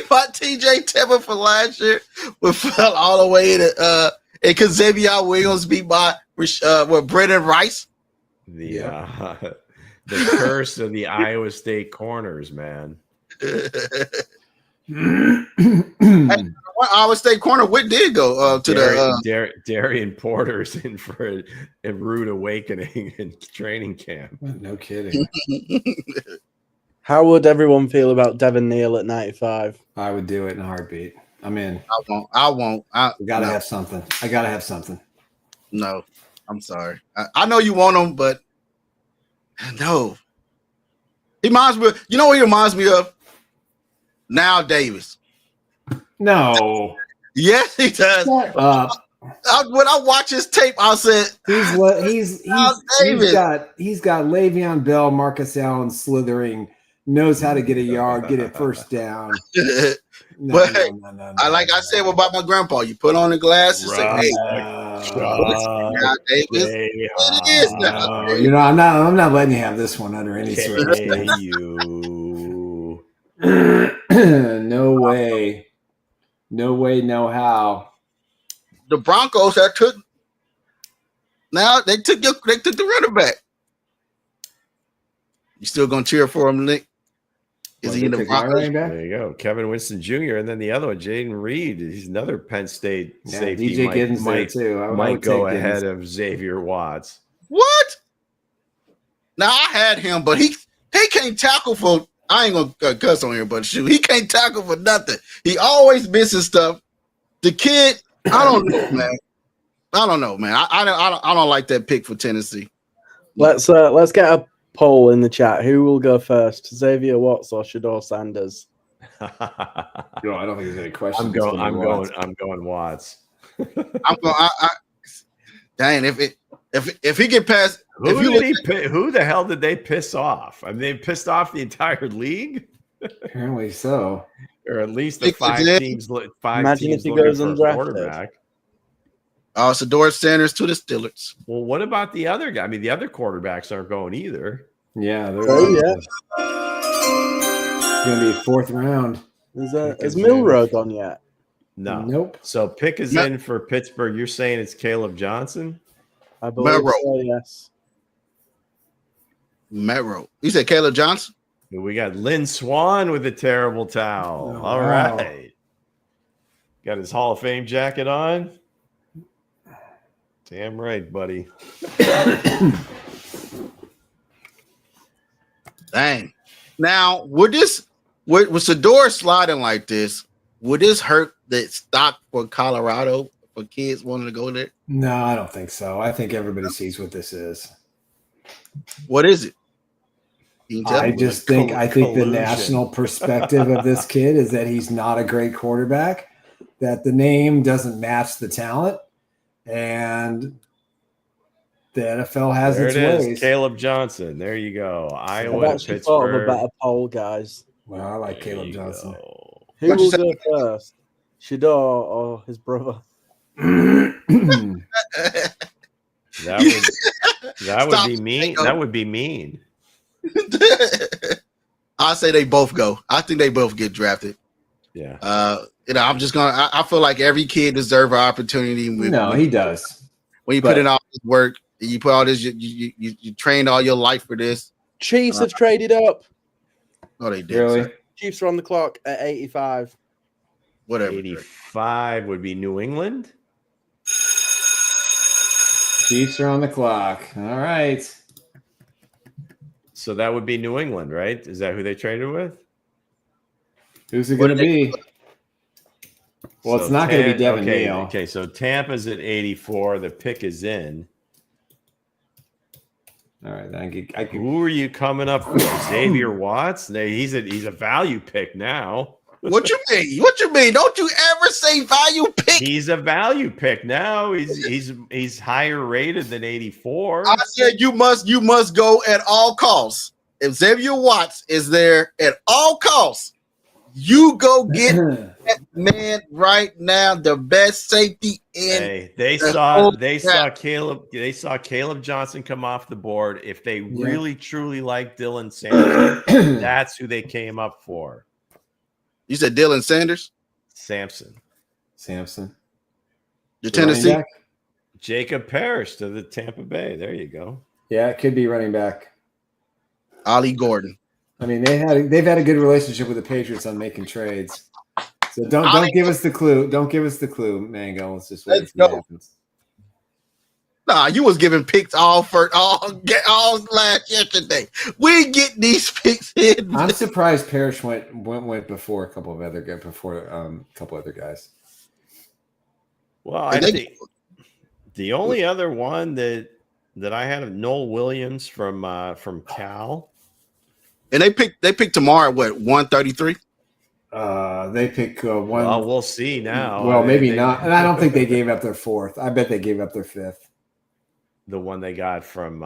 Speaker 4: my TJ Temple from last year? We fell all the way to and could Xavier Williams be by Brendan Rice?
Speaker 6: The curse of the Iowa State corners, man.
Speaker 4: Hey, Iowa State corner, what did go to
Speaker 6: Darian Porter's in for a rude awakening in training camp.
Speaker 5: No kidding.
Speaker 7: How would everyone feel about Devin Neal at 95?
Speaker 5: I would do it in a heartbeat. I'm in.
Speaker 4: I won't. I
Speaker 5: gotta have something. I gotta have something.
Speaker 4: No, I'm sorry. I know you want him, but no. He reminds me. You know what he reminds me of? Now Davis.
Speaker 5: No.
Speaker 4: Yes, he does. when I watch his tape, I said
Speaker 5: he's got Le'Veon Bell, Marcus Allen slithering, knows how to get a yard, get it first down. No.
Speaker 4: I said about my grandpa, you put on the glasses, say, hey, Davis. It is now.
Speaker 5: You know, I'm not letting you have this one under any circumstance. No way, no how.
Speaker 4: The Broncos they took the running back. You still gonna cheer for him, Nick? Is he in the Broncos?
Speaker 6: There you go, Kevin Winston Jr. And then the other one, Jaden Reed. He's another Penn State safety.
Speaker 5: DJ Giddens might too.
Speaker 6: Might go ahead of Xavier Watts.
Speaker 4: What? Now I had him, but he can't tackle for. I ain't gonna cuss on here, but shoot, he can't tackle for nothing. He always misses stuff. The kid, I don't know, man. I don't like that pick for Tennessee.
Speaker 7: Let's get a poll in the chat. Who will go first, Xavier Watts or Shador Sanders?
Speaker 5: No, I don't think there's any question.
Speaker 6: I'm going Watts.
Speaker 4: Dang, if he get past,
Speaker 6: who the hell did they piss off? I mean, they pissed off the entire league.
Speaker 5: Apparently so,
Speaker 6: or at least the five teams.
Speaker 7: Imagine if he goes undrafted.
Speaker 4: Shador Sanders to the Steelers.
Speaker 6: Well, what about the other guy? I mean, the other quarterbacks aren't going either.
Speaker 5: Yeah, they're
Speaker 7: it's
Speaker 5: gonna be fourth round.
Speaker 7: Is Milrow gone yet?
Speaker 6: No.
Speaker 5: Nope.
Speaker 6: So pick is in for Pittsburgh. You're saying it's Caleb Johnson?
Speaker 7: I believe so, yes.
Speaker 4: Merrow. You said Caleb Johnson?
Speaker 6: We got Lynn Swan with a terrible towel.
Speaker 5: Oh,
Speaker 6: all right. Got his Hall of Fame jacket on. Damn right, buddy.
Speaker 4: Dang. Now, with Shador sliding like this, would this hurt the stock for Colorado for kids wanting to go there?
Speaker 5: No, I don't think so. I think everybody sees what this is.
Speaker 4: What is it?
Speaker 5: I think the national perspective of this kid is that he's not a great quarterback, that the name doesn't match the talent, and the NFL has its ways.
Speaker 6: Caleb Johnson. There you go. Iowa,
Speaker 7: I've actually thought of a better poll, guys.
Speaker 5: Well, I like Caleb Johnson.
Speaker 7: Who will go first, Shador or his brother?
Speaker 6: That would be mean. That would be mean.
Speaker 4: I say they both go. I think they both get drafted.
Speaker 6: Yeah.
Speaker 4: I'm just gonna. I feel like every kid deserves an opportunity.
Speaker 5: He does.
Speaker 4: When you put in all this work, you put all this. You trained all your life for this.
Speaker 7: Chiefs have traded up.
Speaker 4: Oh, they did.
Speaker 5: Really?
Speaker 4: Sir.
Speaker 7: Chiefs are on the clock at 85.
Speaker 4: Whatever.
Speaker 6: 85 would be New England.
Speaker 5: Chiefs are on the clock. All right.
Speaker 6: So that would be New England, right? Is that who they traded with?
Speaker 5: Who's it going to be? Well, it's not going to be Devin Neal.
Speaker 6: Okay, so Tampa's at 84. The pick is in.
Speaker 5: All right.
Speaker 6: Who are you coming up for? Xavier Watts? He's a value pick now.
Speaker 4: What you mean? What you mean? Don't you ever say value pick?
Speaker 6: He's a value pick now. He's higher rated than 84.
Speaker 4: I said you must go at all costs. If Xavier Watts is there at all costs, you go get that man right now, the best safety in.
Speaker 6: Hey, they saw Caleb Johnson come off the board. If they really truly like Dylan Sampson, that's who they came up for.
Speaker 4: You said Dylan Sanders?
Speaker 6: Sampson.
Speaker 4: The Tennessee?
Speaker 6: Jacob Parrish to the Tampa Bay. There you go.
Speaker 5: Yeah, it could be running back.
Speaker 4: Ollie Gordon.
Speaker 5: I mean, they've had a good relationship with the Patriots on making trades. So don't give us the clue. Don't give us the clue, Mango. Let's just wait for what happens.
Speaker 4: Nah, you was giving picks all last yesterday. We get these picks in.
Speaker 5: I'm surprised Parrish went before a couple of other guys.
Speaker 6: Well, I think the only other one that I had Noel Williams from Cal.
Speaker 4: And they picked tomorrow at what, 133?
Speaker 5: They pick one.
Speaker 6: Well, we'll see now.
Speaker 5: Well, maybe not. And I don't think they gave up their fourth. I bet they gave up their fifth.
Speaker 6: The one they got from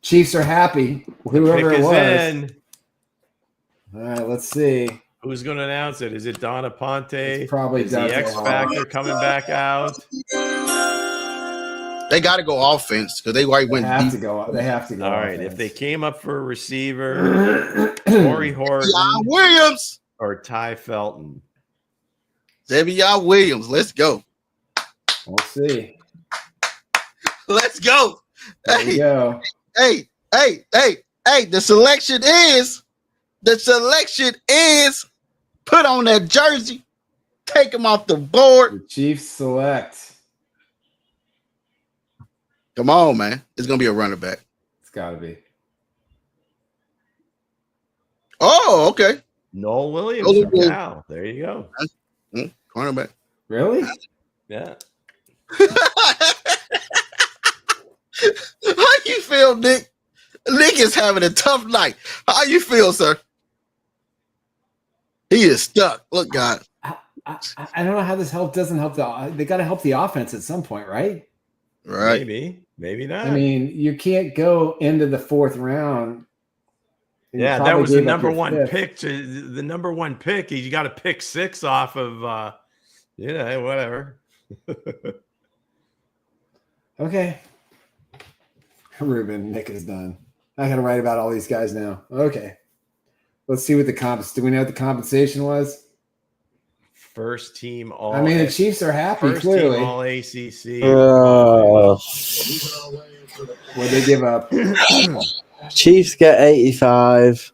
Speaker 5: Chiefs are happy. Whoever it was.
Speaker 6: In.
Speaker 5: All right, let's see.
Speaker 6: Who's going to announce it? Is it Donna Ponte?
Speaker 5: It's probably
Speaker 6: is the X Factor coming back out?
Speaker 4: They got to go offense because they went
Speaker 5: They have
Speaker 4: deep.
Speaker 5: to go. They have to go.
Speaker 6: All right.
Speaker 5: offense.
Speaker 6: If they came up for a receiver, Torrey Horton,
Speaker 4: Williams
Speaker 6: or Ty Felton.
Speaker 4: Devion Williams. Let's go.
Speaker 5: We'll see.
Speaker 4: Let's go.
Speaker 5: There we go.
Speaker 4: Hey. The selection is put on that jersey. Take him off the board.
Speaker 5: The Chiefs select.
Speaker 4: Come on, man. It's going to be a running back.
Speaker 5: It's got to be.
Speaker 4: Oh, okay.
Speaker 6: Noel Williams. Wow. There you go.
Speaker 4: Cornerback.
Speaker 5: Really?
Speaker 6: Yeah.
Speaker 4: How you feel, Nick? Nick is having a tough night. How you feel, sir? He is stuck. Look, God.
Speaker 5: I don't know how this doesn't help they got to help the offense at some point, right?
Speaker 4: Right.
Speaker 6: Maybe not.
Speaker 5: I mean, you can't go into the fourth round.
Speaker 6: Yeah, that was the number one pick. The number one pick. You got to pick 6 off of, whatever.
Speaker 5: Okay. Ruben, Nick is done. I got to write about all these guys now. Okay. Let's see what the do we know what the compensation was?
Speaker 6: First team all.
Speaker 5: I mean, the Chiefs are happy,
Speaker 6: first
Speaker 5: clearly.
Speaker 6: Team all ACC.
Speaker 5: What'd they give up?
Speaker 7: Chiefs get 85.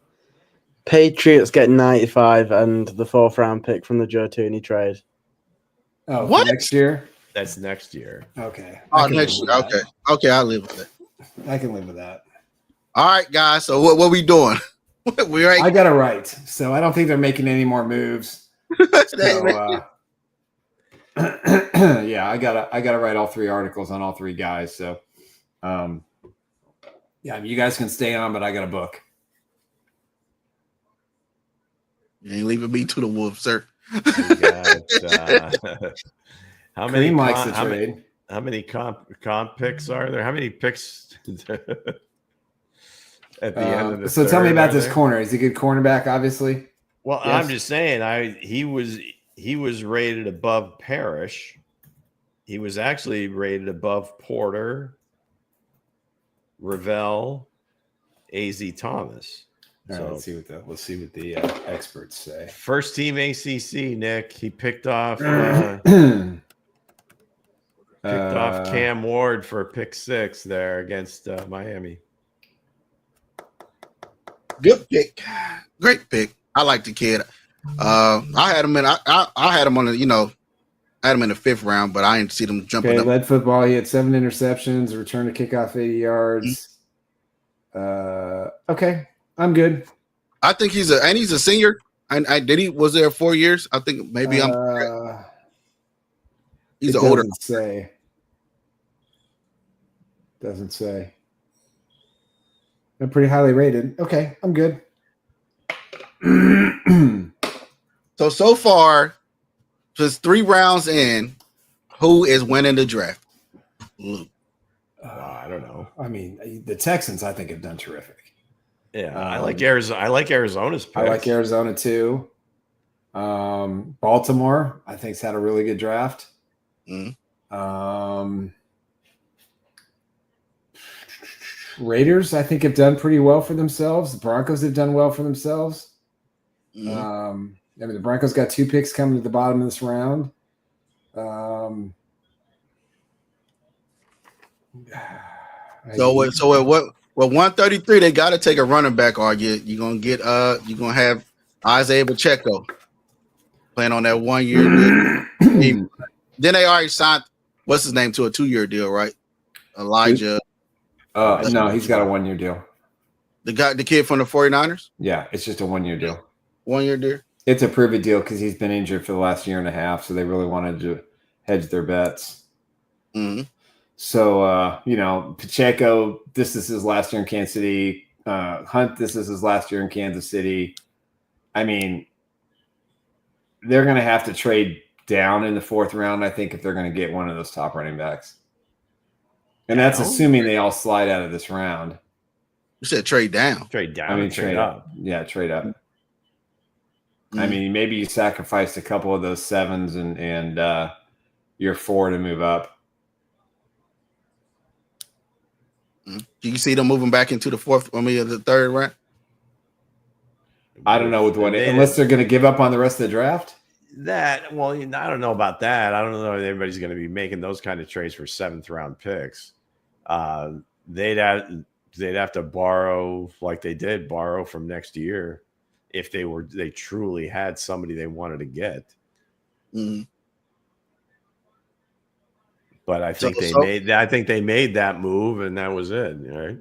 Speaker 7: Patriots get 95 and the 4th round pick from the Joe Tooney trade.
Speaker 5: Oh,
Speaker 4: what?
Speaker 5: Next year?
Speaker 6: That's next year.
Speaker 5: Okay.
Speaker 4: Oh, next year. Okay. Okay, I'll live with that.
Speaker 5: I can live with that.
Speaker 4: All right, guys. So what we doing?
Speaker 5: I got to write. So I don't think they're making any more moves. So, yeah, I gotta write all 3 articles on all 3 guys. So, yeah, you guys can stay on, but I got a book.
Speaker 4: You ain't leaving me to the wolves, sir.
Speaker 6: How many
Speaker 5: likes the trade?
Speaker 6: How many comp picks are there? How many picks at the end of the
Speaker 5: So tell me about this corner. Is he a good cornerback, obviously?
Speaker 6: Well, yes. I'm just saying he was rated above Parrish. He was actually rated above Porter, Ravel, A.Z. Thomas.
Speaker 5: All right, let's see what the experts say.
Speaker 6: First team ACC, Nick. He picked off Cam Ward for pick 6 there against Miami.
Speaker 4: Good pick, great pick. I like the kid. I had him in. I had him on the. I had him in the 5th round, but I didn't see them jumping up.
Speaker 5: Led football. He had 7 interceptions, return to kickoff 80 yards. Okay, I'm good.
Speaker 4: I think he's a senior. Was there 4 years? I think maybe he's older.
Speaker 5: Doesn't say. I'm pretty highly rated. Okay, I'm good.
Speaker 4: So far, just 3 rounds in, who is winning the draft? Lou.
Speaker 6: I don't know.
Speaker 5: I mean, the Texans, I think, have done terrific.
Speaker 6: Yeah, I like Arizona. I like Arizona's picks.
Speaker 5: I like Arizona too. Baltimore, I think, has had a really good draft. Raiders, I think, have done pretty well for themselves. The Broncos have done well for themselves. The Broncos got 2 picks coming to the bottom of this round.
Speaker 4: So at what 133, they got to take a running back. Or you're gonna get you're gonna have Isaiah Pacheco playing on that 1 year deal. Then they already signed what's his name to a 2-year deal, right? Elijah.
Speaker 5: No, he's got a 1-year deal.
Speaker 4: The kid from the 49ers?
Speaker 5: Yeah, it's just a 1-year deal.
Speaker 4: 1 year deal?
Speaker 5: It's a prove it deal because he's been injured for the last year and a half, so they really wanted to hedge their bets. So, Pacheco, this is his last year in Kansas City. Hunt, this is his last year in Kansas City. I mean, they're going to have to trade down in the 4th round, I think, if they're going to get one of those top running backs. And that's assuming they all slide out of this round.
Speaker 4: You said trade down.
Speaker 6: Trade down.
Speaker 5: I mean,
Speaker 6: trade up.
Speaker 5: Yeah, trade up. I mean, maybe you sacrificed a couple of those 7s and your 4 to move up.
Speaker 4: Do you see them moving back into the 4th? I mean, the 3rd round.
Speaker 5: I don't know unless they're going to give up on the rest of the draft.
Speaker 6: I don't know about that. I don't know if everybody's going to be making those kind of trades for 7th round picks. They'd have to borrow like they did borrow from next year if they truly had somebody they wanted to get.
Speaker 4: Mm-hmm.
Speaker 6: But I think they made that move, and that was it, right?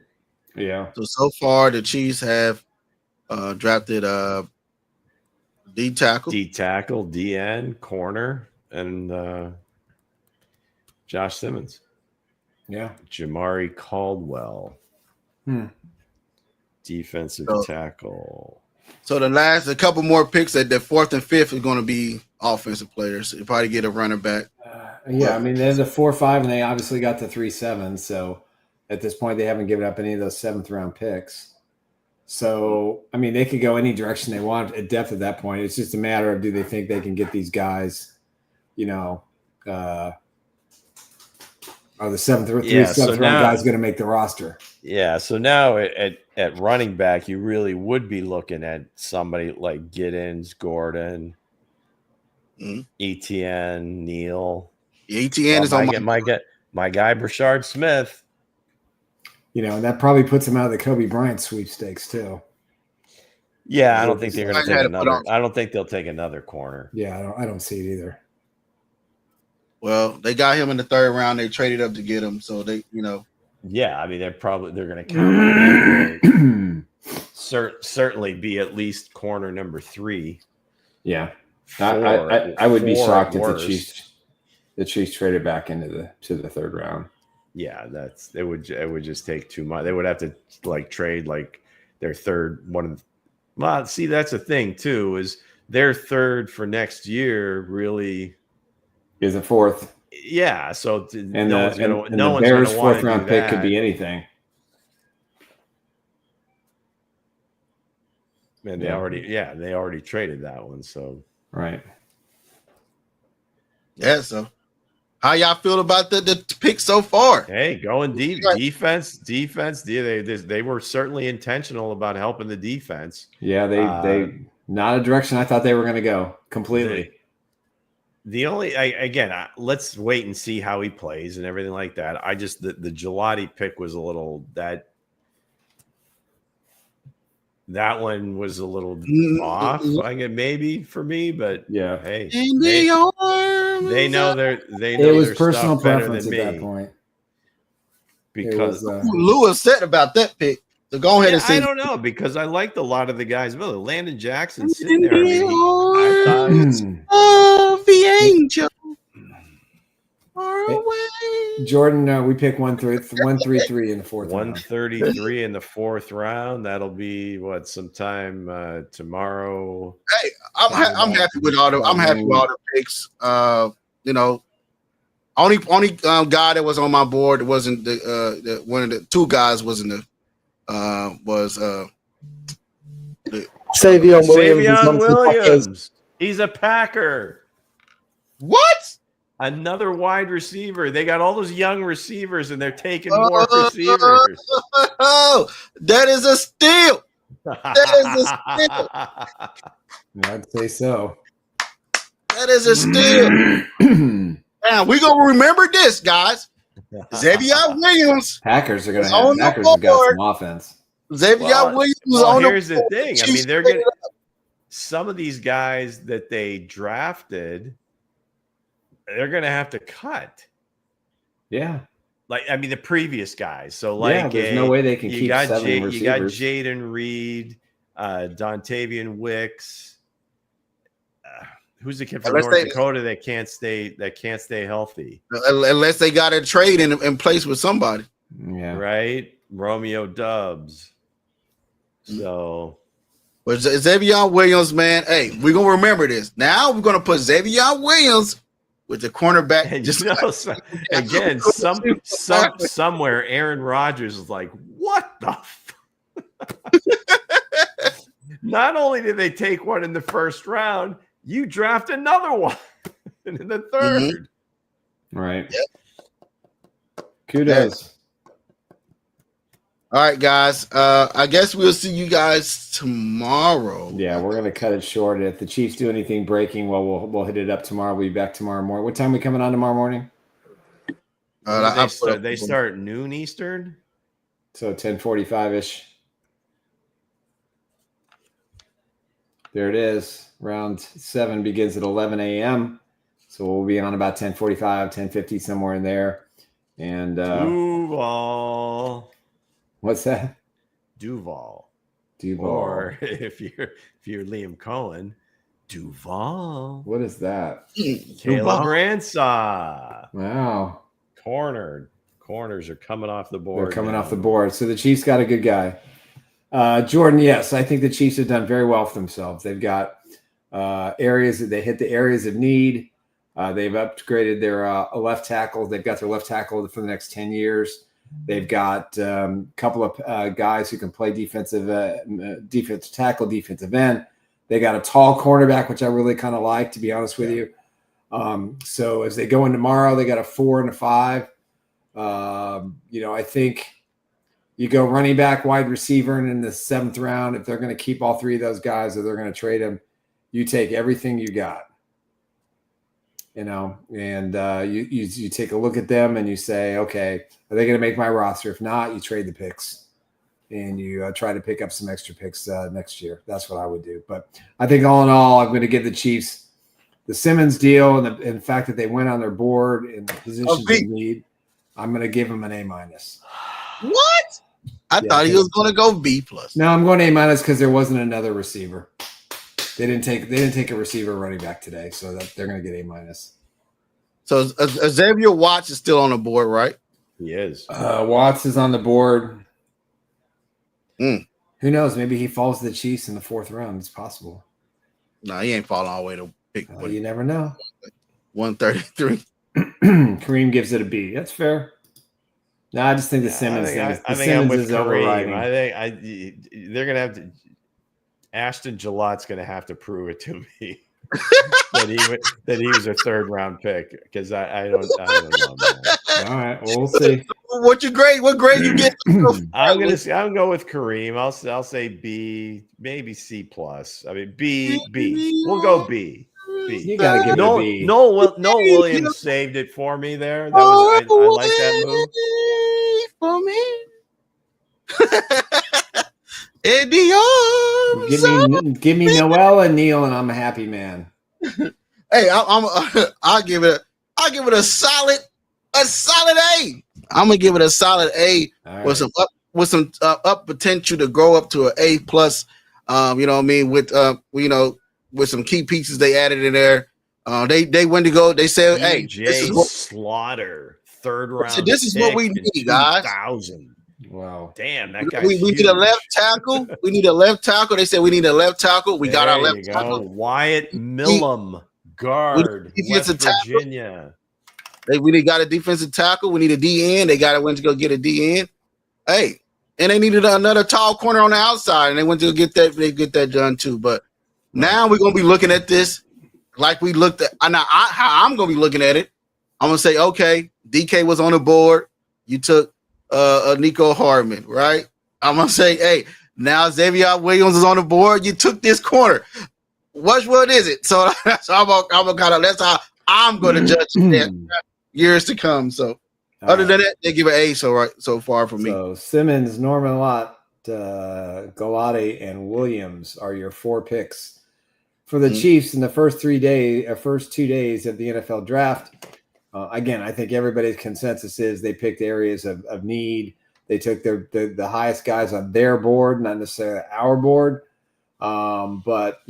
Speaker 5: Yeah.
Speaker 4: So far, the Chiefs have drafted D tackle,
Speaker 6: DN, corner, and Josh Simmons.
Speaker 5: Yeah.
Speaker 6: Jamari Caldwell. Defensive tackle.
Speaker 4: So a couple more picks at the 4th and 5th is going to be offensive players. You probably get a running back.
Speaker 5: I mean, there's a 4-5, and they obviously got the 3-7. So at this point, they haven't given up any of those 7th round picks. So, I mean, they could go any direction they want at depth at that point. It's just a matter of do they think they can get these guys, are the 7th round guys going to make the roster?
Speaker 6: Yeah, so now at running back, you really would be looking at somebody like Giddens, Gordon, Etienne, Neal.
Speaker 4: Etienne is on
Speaker 6: my guy, Brashard Smith.
Speaker 5: And that probably puts him out of the Kobe Bryant sweepstakes too.
Speaker 6: Yeah, I don't think they're going to take another. I don't think they'll take another corner.
Speaker 5: Yeah, I don't see it either.
Speaker 4: Well, they got him in the 3rd round. They traded up to get him, so they,
Speaker 6: Yeah, I mean, they're going to count. Certainly be at least corner number 3.
Speaker 5: Yeah, I would be shocked if the Chiefs traded back into the 3rd round.
Speaker 6: Yeah, it would just take too much. They would have to trade their 3rd one. Well, see, that's the thing too, is their 3rd for next year really
Speaker 5: is a 4th.
Speaker 6: Yeah, so
Speaker 5: the Bears' 4th round pick could be anything.
Speaker 6: And they already traded that one. So
Speaker 5: right.
Speaker 4: Yeah. So how y'all feel about the pick so far?
Speaker 6: Hey, going deep, defense. They were certainly intentional about helping the defense.
Speaker 5: Yeah, they not a direction I thought they were going to go completely.
Speaker 6: Let's wait and see how he plays and everything like that. The Gelati pick was a little that one was a little off. I guess maybe for me, but
Speaker 5: yeah.
Speaker 6: Hey, they know
Speaker 5: it was personal preference at that point.
Speaker 6: Because
Speaker 4: Lou upset about that pick. So go ahead and say
Speaker 6: I don't know, because I liked a lot of the guys. Well, Landon Jackson sitting there. The
Speaker 4: angel.
Speaker 5: Jordan, we pick 133 in the 4th.
Speaker 6: 133 in the 4th round. That'll be sometime tomorrow.
Speaker 4: Hey, I'm happy with all the picks. Only guy that was on my board wasn't the one of the 2 guys wasn't
Speaker 7: Savion
Speaker 6: Williams. He's a Packer.
Speaker 4: What?
Speaker 6: Another wide receiver. They got all those young receivers, and they're taking more receivers.
Speaker 4: Oh, that is a steal.
Speaker 5: I'd say so.
Speaker 4: That is a steal. Now we're gonna remember this, guys. Xavier Williams.
Speaker 5: Packers have got some offense.
Speaker 4: Xavier Williams on
Speaker 6: here's the thing. I mean, they're getting some of these guys that they drafted. They're going to have to cut.
Speaker 5: Yeah.
Speaker 6: The previous guys. So,
Speaker 5: there's no way they can keep 7 receivers.
Speaker 6: You got Jaden Reed, Dontavian Wicks. Who's the kid from North Dakota that can't stay healthy?
Speaker 4: Unless they got a trade in place with somebody.
Speaker 5: Yeah.
Speaker 6: Right? Romeo Doubs. So,
Speaker 4: But Xavier Williams, man, hey, we're gonna remember this. Now we're gonna put Xavier Williams with the cornerback.
Speaker 6: And
Speaker 4: Just
Speaker 6: you know, again, somewhere Aaron Rodgers is like, what the Not only did they take one in the first round, you draft another one in the third.
Speaker 5: Mm-hmm. Right.
Speaker 4: Yep.
Speaker 5: Kudos.
Speaker 4: All right, guys. I guess we'll see you guys tomorrow.
Speaker 5: Yeah, we're gonna cut it short. If the Chiefs do anything breaking, well, we'll hit it up tomorrow. We'll be back tomorrow morning. What time are we coming on tomorrow morning?
Speaker 6: They start noon Eastern,
Speaker 5: so 10:45-ish. There it is. Round 7 begins at 11 a.m. So we'll be on about 10:45, 10:50, somewhere in there. And
Speaker 6: Duval.
Speaker 5: What's that?
Speaker 6: Duval.
Speaker 5: Or
Speaker 6: if you're Liam Cohen, Duval.
Speaker 5: What is that?
Speaker 6: Caleb Ransaw.
Speaker 5: Wow.
Speaker 6: Corners are coming off the board.
Speaker 5: They're coming off the board. So the Chiefs got a good guy. Jordan, yes, I think the Chiefs have done very well for themselves. They've got areas that they hit the areas of need. They've upgraded their left tackle. They've got their left tackle for the next 10 years. They've got a couple of guys who can play defensive tackle, defensive end. They got a tall cornerback, which I really kind of like, to be honest with you. So as they go in tomorrow, they got a 4 and a 5. I think you go running back, wide receiver, and in the 7th round, if they're going to keep all 3 of those guys or they're going to trade them, you take everything you got. And you take a look at them and you say, okay, are they going to make my roster? If not, you trade the picks and you try to pick up some extra picks next year. That's what I would do. But I think all in all, I'm going to give the Chiefs the Simmons deal and the fact that they went on their board in the positions of need. I'm going to give them an A-.
Speaker 4: What? I thought he was going to go B+.
Speaker 5: No, I'm going A- because there wasn't another receiver. They didn't take a receiver running back today, so that they're going to get A-.
Speaker 4: So Xavier Watts is still on the board, right?
Speaker 6: He is.
Speaker 5: Watts is on the board.
Speaker 4: Mm.
Speaker 5: Who knows? Maybe he falls to the Chiefs in the 4th round. It's possible.
Speaker 4: No, he ain't falling all the way to pick.
Speaker 5: You never know.
Speaker 4: 133.
Speaker 5: Kareem gives it a B. That's fair. No, I just think the Simmons thing. I think I'm with Kareem.
Speaker 6: I think they're going to have to. Ashton Gillott's going to have to prove it to me that he was a 3rd round pick, because I don't know, man.
Speaker 5: All right, well, we'll see.
Speaker 4: What grade you get?
Speaker 6: I'm go with Kareem. I'll say B, maybe C+. I mean B. We'll go B.
Speaker 5: You gotta give it a B.
Speaker 6: Noel Williams saved it for me there. That was I like that move
Speaker 4: for me. Eddie,
Speaker 5: give me Noel and Neil, and I'm a happy man.
Speaker 4: Hey, I'll give it a solid A. I'm gonna give it a solid A with some up potential to grow up to an A+. You know what I mean? With some key pieces they added in there. They went to go. They said, "Hey,
Speaker 6: this is Slaughter, 3rd round.
Speaker 4: So this is what we need, guys."
Speaker 6: 2000.
Speaker 5: Wow,
Speaker 6: damn, that guy.
Speaker 4: We need a left tackle. We need a left tackle. They said we need a left tackle. We got our left tackle.
Speaker 6: Wyatt Millum, guard, West Virginia.
Speaker 4: We got a defensive tackle. We need a DN. They went to go get a DN. Hey, and they needed another tall corner on the outside, and they went to get that. They get that done too. But now we're gonna be looking at this like we looked at. How I'm gonna be looking at it. I'm gonna say, okay, DK was on the board. You took Nico Hardman, right? I'm gonna say, hey, now Xavier Williams is on the board. You took this corner. What is it? So that's how I'm gonna judge that years to come. So other than that, they give an A so far for me.
Speaker 5: So Simmons, Norman Lott, Galati, and Williams are your 4 picks for the Chiefs in the first 2 days of the NFL draft. Again, I think everybody's consensus is they picked areas of need. They took the highest guys on their board, not necessarily our board. But,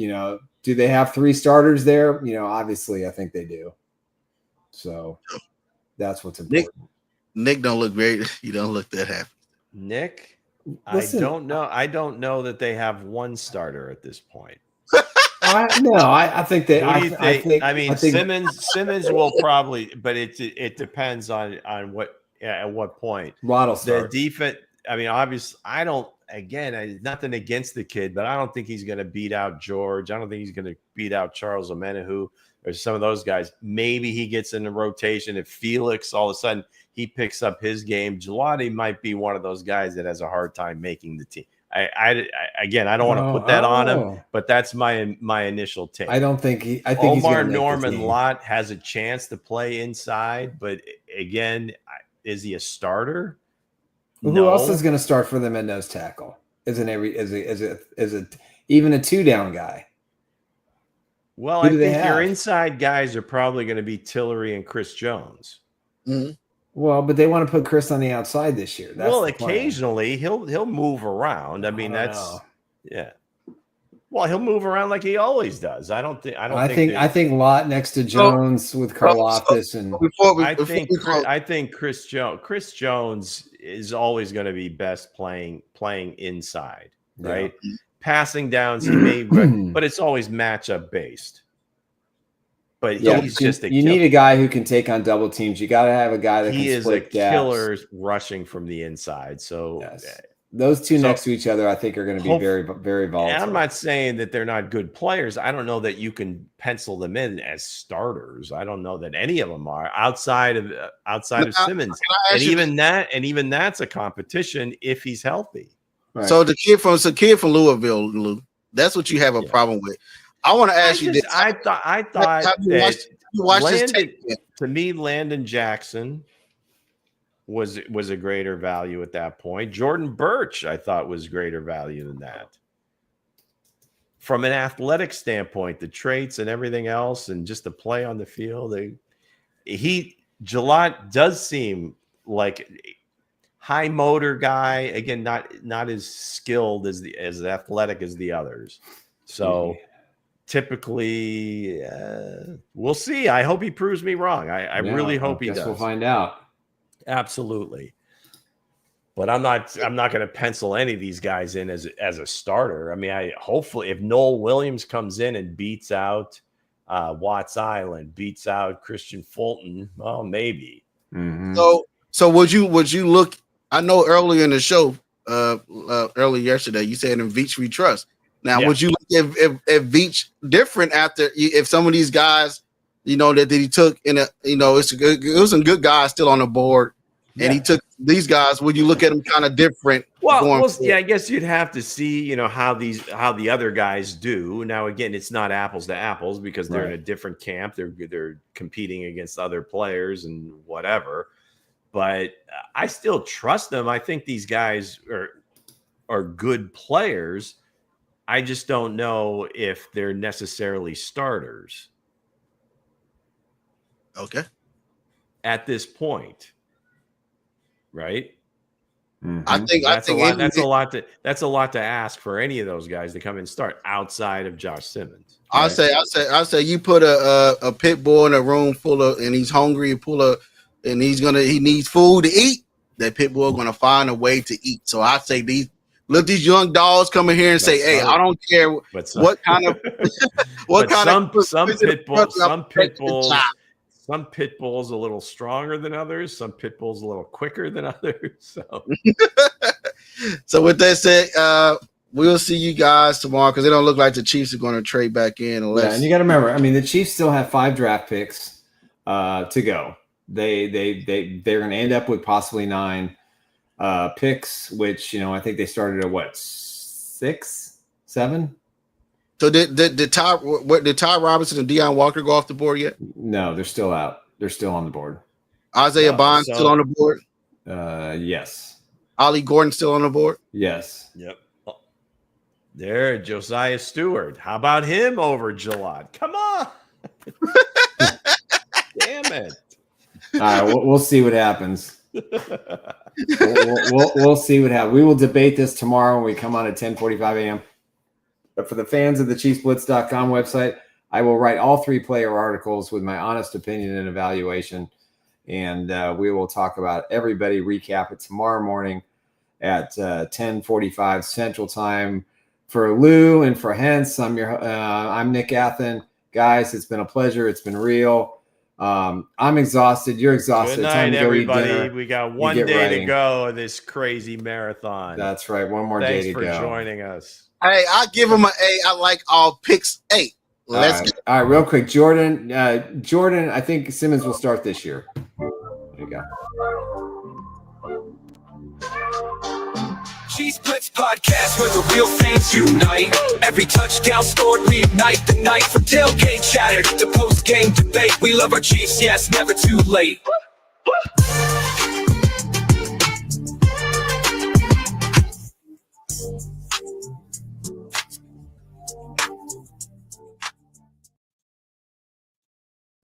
Speaker 5: do they have 3 starters there? Obviously, I think they do. So that's what's important.
Speaker 4: Nick don't look great. You don't look that happy.
Speaker 6: Nick?
Speaker 5: Listen,
Speaker 6: I don't know that they have one starter at this point.
Speaker 5: I think they.
Speaker 6: Who do you think? I mean,
Speaker 5: think
Speaker 6: Simmons will probably, but it depends on what at what point.
Speaker 5: Waddle
Speaker 6: The
Speaker 5: starts.
Speaker 6: defense. I mean, obviously, I don't. Again, nothing against the kid, but I don't think he's going to beat out George. I don't think he's going to beat out Charles Omenihu or some of those guys. Maybe he gets in the rotation if Felix all of a sudden he picks up his game. Gelati might be one of those guys that has a hard time making the team. Again, I don't want to put that on him, but that's my initial take.
Speaker 5: I don't think he. I
Speaker 6: Omar
Speaker 5: think he's gonna make the
Speaker 6: Norman
Speaker 5: team.
Speaker 6: Lott has a chance to play inside, but again, is he a starter?
Speaker 5: Who else is going to start for them at nose tackle? Is it even a 2-down guy?
Speaker 6: Well, I think your inside guys are probably going to be Tillery and Chris Jones.
Speaker 4: Mm-hmm.
Speaker 5: Well, but they want to put Chris on the outside this year. That's
Speaker 6: occasionally he'll move around. I mean, yeah. Well, he'll move around like he always does. I think
Speaker 5: Lott next to Jones with Karlaftis and
Speaker 6: I think Chris Jones is always going to be best playing inside, right? Yeah. Passing downs he may, but it's always matchup based. But he's just you
Speaker 5: need a guy who can take on double teams. You got to have a guy that can split gaps.
Speaker 6: Killer rushing from the inside. So. Yes.
Speaker 5: Those two next to each other, I think, are going to be very, very volatile.
Speaker 6: And I'm not saying that they're not good players. I don't know that you can pencil them in as starters. I don't know that any of them are outside of Simmons. And even that's a competition if he's healthy.
Speaker 4: Right. So the kid from Louisville, Lou, that's what you have a problem with. I want to ask you this.
Speaker 6: I thought that to me, Landon Jackson was a greater value at that point. Jordan Birch, I thought, was greater value than that. From an athletic standpoint, the traits and everything else, and just the play on the field, Gillott does seem like high motor guy. Again, not as skilled as athletic as the others. So typically, we'll see. I hope he proves me wrong. I really hope he does.
Speaker 5: We'll find out.
Speaker 6: Absolutely. But I'm not going to pencil any of these guys in as a starter. I mean, hopefully if Noel Williams comes in and beats out Watts Island, beats out Christian Fulton, well, maybe.
Speaker 5: Mm-hmm.
Speaker 4: So would you look? I know earlier in the show, earlier yesterday, you said in Veach we trust. Now, would you look if Veach different if some of these guys, that he took it was some good guys still on the board, and he took these guys. Would you look at them kind of different?
Speaker 6: Well, I guess you'd have to see, how the other guys do. Now, again, it's not apples to apples because they're in a different camp. They're competing against other players and whatever. But I still trust them. I think these guys are good players. I just don't know if they're necessarily starters.
Speaker 4: Okay.
Speaker 6: At this point, right?
Speaker 5: Mm-hmm.
Speaker 4: I think
Speaker 6: that's a lot to ask for any of those guys to come and start outside of Josh Simmons.
Speaker 4: Right? I say you put a pit bull in a room full of, and he's hungry, and he needs food to eat. That pit bull gonna find a way to eat. So I say these young dogs come in here and say, "Hey, I don't care what kind of
Speaker 6: Some pit bulls a little stronger than others. Some pit bulls a little quicker than others.
Speaker 4: So with that said, we'll see you guys tomorrow because it don't look like the Chiefs are going to trade back in.
Speaker 5: And you got to remember, I mean, the Chiefs still have 5 draft picks to go. They're going to end up with possibly 9 picks, which I think they started at 6, 7.
Speaker 4: So did Ty Robinson and Deion Walker go off the board yet?
Speaker 5: No, they're still out. They're still on the board.
Speaker 4: Isaiah Bond still on the board?
Speaker 5: Yes.
Speaker 4: Ollie Gordon still on the board?
Speaker 5: Yes.
Speaker 6: Yep. There, Josiah Stewart. How about him over Gillott? Come on. Damn it.
Speaker 5: All right, we'll see what happens. We'll see what happens. We will debate this tomorrow when we come on at 10:45 a.m. But for the fans of the ChiefsBlitz.com website, I will write all 3 player articles with my honest opinion and evaluation. And we will talk about everybody, recap it tomorrow morning at 10:45 Central Time. For Lou and for Hense, I'm Nick Athan. Guys, it's been a pleasure. It's been real. I'm exhausted. You're exhausted.
Speaker 6: Good
Speaker 5: Time
Speaker 6: night,
Speaker 5: to go eat
Speaker 6: everybody.
Speaker 5: dinner.
Speaker 6: We got
Speaker 5: You
Speaker 6: one
Speaker 5: get
Speaker 6: day
Speaker 5: ready.
Speaker 6: to go of this crazy marathon.
Speaker 5: That's right. One more day to go.
Speaker 6: Thanks for joining us.
Speaker 4: Hey, I'll give him an A. I like all picks 8. Let's
Speaker 5: all right, real quick. Jordan, I think Simmons will start this year. There you go.
Speaker 2: Chiefs Blitz podcast where the real fans unite. Every touchdown scored, we ignite the night. From tailgate chatter to post-game debate, we love our Chiefs, yes, never too late.